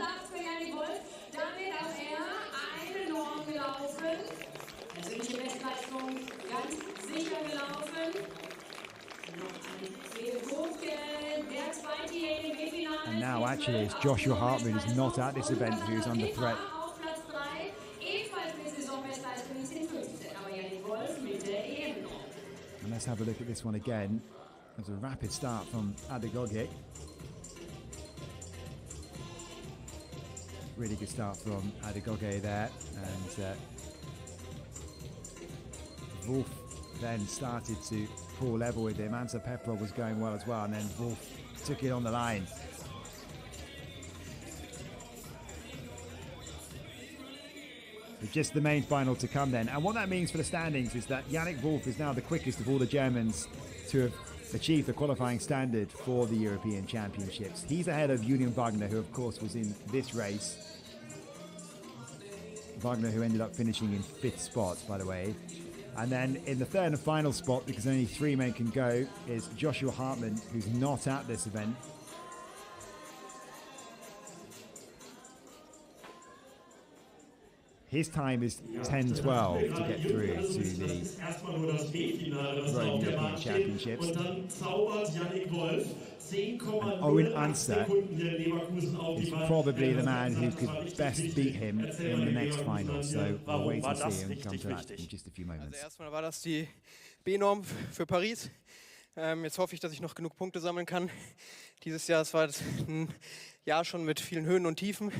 B: And now actually it's Joshua Hartmann who's not at this event who's under threat. And let's have a look at this one again. There's a rapid start from Adegogic. Really good start from Adegogic there. And Wolf then started to pull level with him. Ansa Pepra was going well as well, and then Wolf took it on the line. But just the main final to come then. And what that means for the standings is that Yannick Wolf is now the quickest of all the Germans to have achieved the qualifying standard for the European Championships. He's ahead of Julian Wagner, who of course was in this race. Wagner, who ended up finishing in 5th spot, by the way. And then in the third and final spot, because only 3 men can go, is Joshua Hartmann, who's not at this event. His time is 10:12 to get through to the Rome European Championships. And Owen Ansa is probably the man who could best beat him in the next final. So we'll wait and see and come to that in just a few moments.
O: Also erstmal war das die B-Norm für Paris. Jetzt hoffe ich, dass ich noch genug Punkte sammeln kann. Dieses Jahr, es war ein Jahr schon mit vielen Höhen und Tiefen.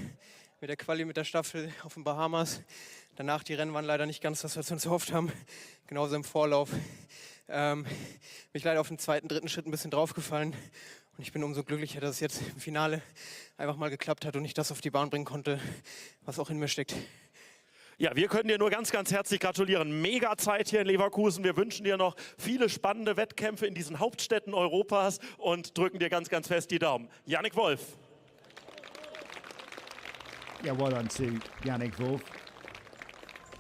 O: Mit der Quali, mit der Staffel auf den Bahamas. Danach die Rennen waren leider nicht ganz das, was wir uns erhofft haben. Genauso im Vorlauf. Bin ich leider auf den 2., 3. Schritt ein bisschen draufgefallen. Und ich bin umso glücklicher, dass es jetzt im Finale einfach mal geklappt hat und ich das auf die Bahn bringen konnte, was auch in mir steckt.
G: Ja, wir können dir nur ganz, ganz herzlich gratulieren. Mega Zeit hier in Leverkusen. Wir wünschen dir noch viele spannende Wettkämpfe in diesen Hauptstädten Europas und drücken dir ganz, ganz fest die Daumen. Yannick Wolf.
B: Yeah, well done to Yannick Wolf,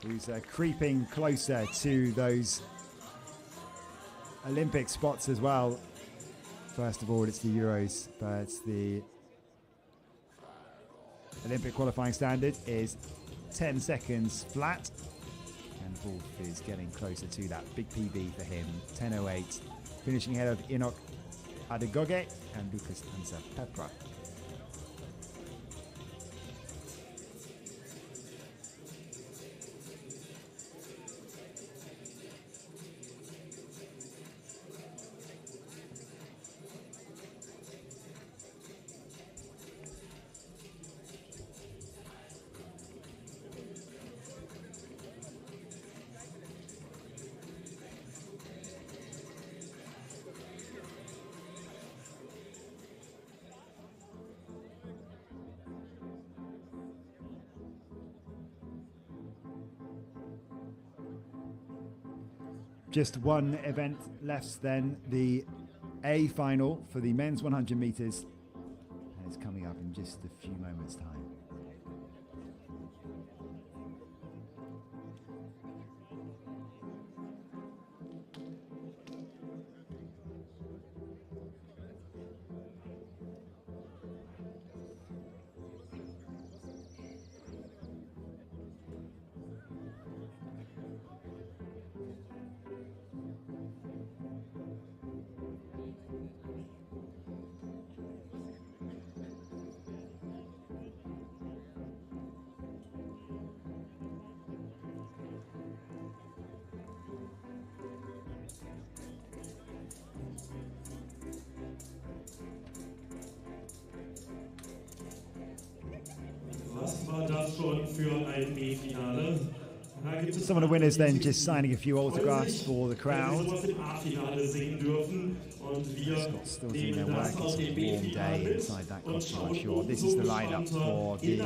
B: who's creeping closer to those Olympic spots as well. First of all, it's the Euros, but the Olympic qualifying standard is 10 seconds flat, and Wolf is getting closer to that big PB for him, 10:08, finishing ahead of Enoch Adegogic and Lucas Ansa Pepra. Just one event left then, the A final for the men's 100 meters. And it's coming up in just a few moments' time.
A: Was war das schon für ein B-Finale?
B: Some of the winners then just signing a few autographs for the crowd. Still doing their work. It's a warm day inside that costume, I'm sure. This is the lineup for the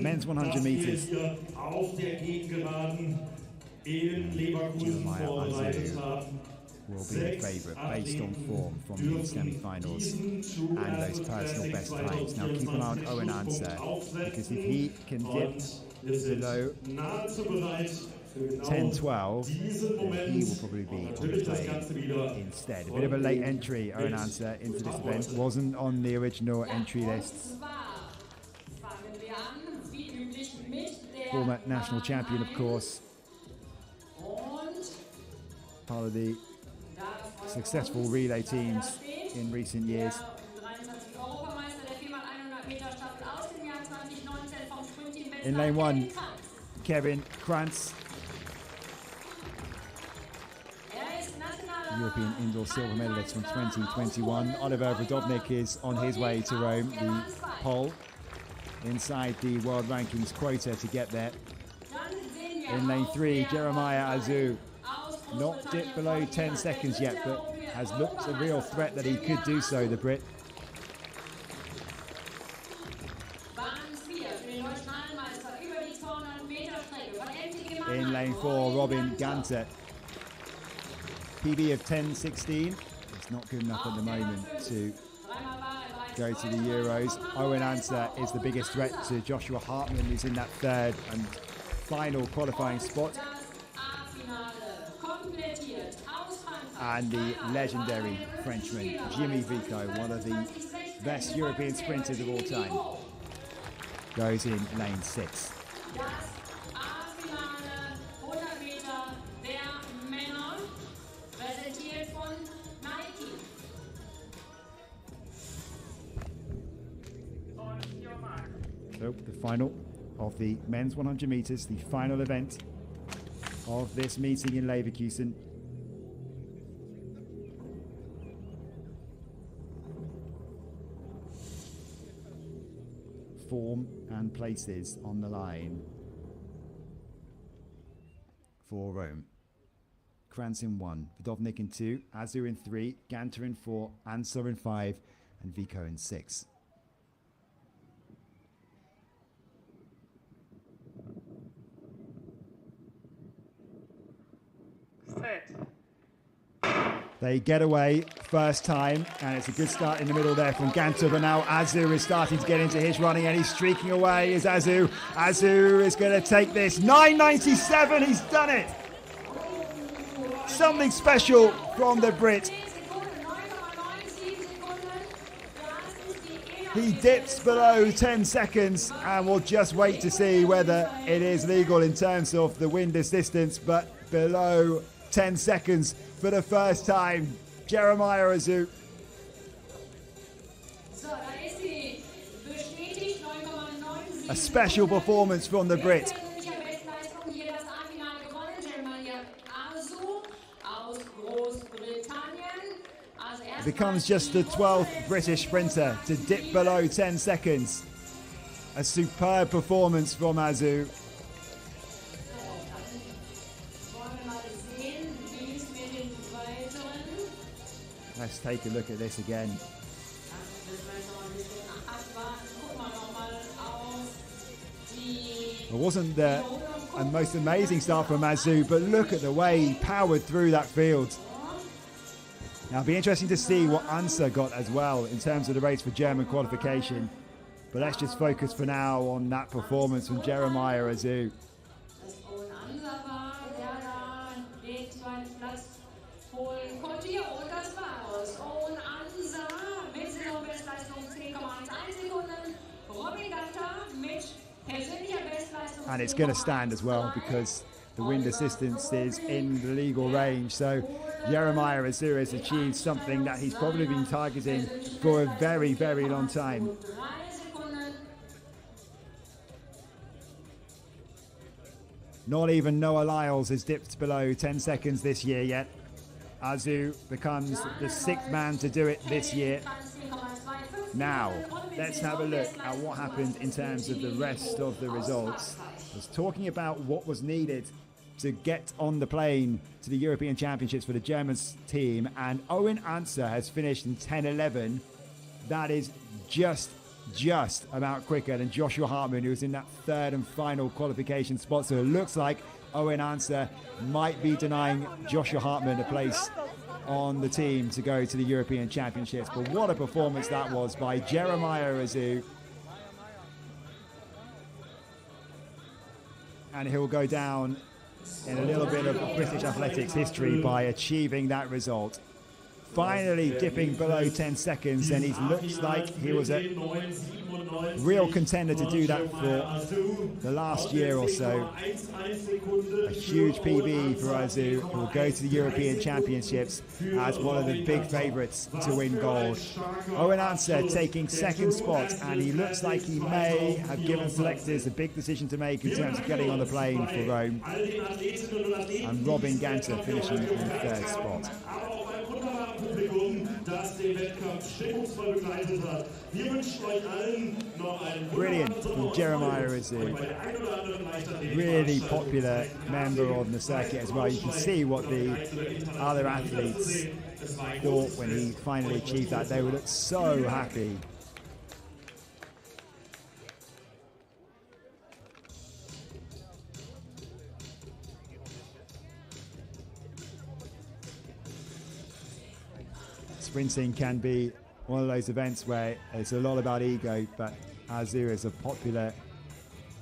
B: men's 100 meters. Jeremiah Azu will be the favourite based on form from the semi-finals and those personal best times. Now keep an eye on Owen Ansa, because if he can dip below 10-12, then he will probably be on the plane instead. A bit of a late entry, Owen Answer, into this event. Wasn't on the original entry lists. Former national champion, of course. Part of the successful relay teams in recent years. In lane 1, Kevin Krantz. European indoor silver medalist from 2021. Oliver Vrdovnik is on his way to Rome, the Pole, inside the world rankings quota to get there. In lane 3, Jeremiah Azu, not dipped below 10 seconds yet, but has looked a real threat that he could do so, the Brit. In lane 4, Robin Ganter. PB of 10.16. It's not good enough at the moment to go to the Euros. Owen Answer is the biggest threat to Joshua Hartmann, who's in that third and final qualifying spot. And the legendary Frenchman, Jimmy Vico, one of the best European sprinters of all time, goes in lane 6. So the final of the men's 100 meters, the final event of this meeting in Leverkusen. Form and places on the line for Rome. Krantz in 1, Vrdovnik in 2, Azu in 3, Ganter in 4, Ansar in 5, and Vico in 6. They get away first time, and it's a good start in the middle there from Ganter, but now Azu is starting to get into his running, and he's streaking away. Is Azu. Azu is going to take this. 9.97, he's done it. Something special from the Brit. He dips below 10 seconds, and we'll just wait to see whether it is legal in terms of the wind assistance, but below 10 seconds for the first time, Jeremiah Azu. A special performance from the Brit. Becomes just the 12th British sprinter to dip below 10 seconds. A superb performance from Azu. Let's take a look at this again. It wasn't the most amazing start from Azu, but look at the way he powered through that field. Now, it'll be interesting to see what Ansar got as well in terms of the race for German qualification. But let's just focus for now on that performance from Jeremiah Azu. And it's going to stand as well because the wind assistance is in the legal range. So Jeremiah Azu has achieved something that he's probably been targeting for a very, very long time. Not even Noah Lyles has dipped below 10 seconds this year yet. Azu becomes the 6th man to do it this year. Now, let's have a look at what happened in terms of the rest of the results. I was talking about what was needed to get on the plane to the European Championships for the German team, and Owen Ansar has finished in 10.11. That is just about quicker than Joshua Hartmann, who was in that 3rd and final qualification spot. So it looks like Owen Ansar might be denying Joshua Hartmann a place on the team to go to the European Championships. But what a performance that was by Jeremiah Azu. And he'll go down in a little bit of British athletics history by achieving that result. Finally dipping below 10 seconds, and he looks like he was a real contender to do that for the last year or so. A huge PB for Azu, who will go to the European Championships as one of the big favourites to win gold. Owen Ansah taking second spot, and he looks like he may have given selectors a big decision to make in terms of getting on the plane for Rome. And Robin Ganter finishing in the third spot. Brilliant from Jeremiah Azu. Really popular member on the circuit as well. You can see what the other athletes thought when he finally achieved that. They would look so happy. Sprinting can be one of those events where it's a lot about ego, but Azu is a popular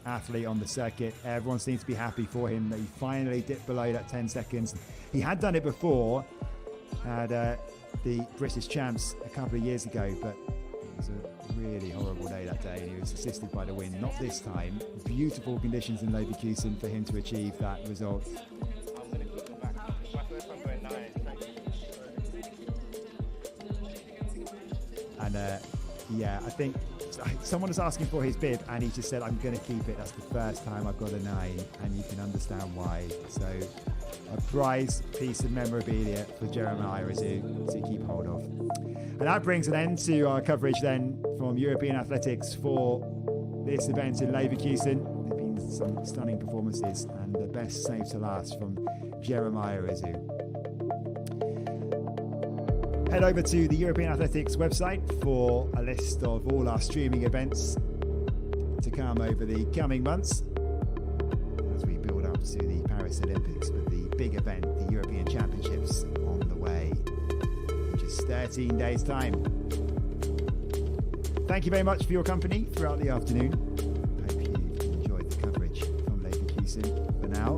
B: athlete on the circuit. Everyone seems to be happy for him that he finally dipped below that 10 seconds. He had done it before at the British Champs a couple of years ago, but it was a really horrible day that day, and he was assisted by the wind. Not this time. Beautiful conditions in Leverkusen for him to achieve that result. And yeah, I think someone was asking for his bib, and he just said, I'm going to keep it. That's the first time I've got a 9, and you can understand why. So a prize piece of memorabilia for Jeremiah Azu to keep hold of. And that brings an end to our coverage then from European Athletics for this event in Leverkusen. There have been some stunning performances, and the best saved to last from Jeremiah Azu. Head over to the European Athletics website for a list of all our streaming events to come over the coming months as we build up to the Paris Olympics, with the big event, the European Championships, on the way in just 13 days' time. Thank you very much for your company throughout the afternoon. I hope you've enjoyed the coverage from Leverkusen. For now,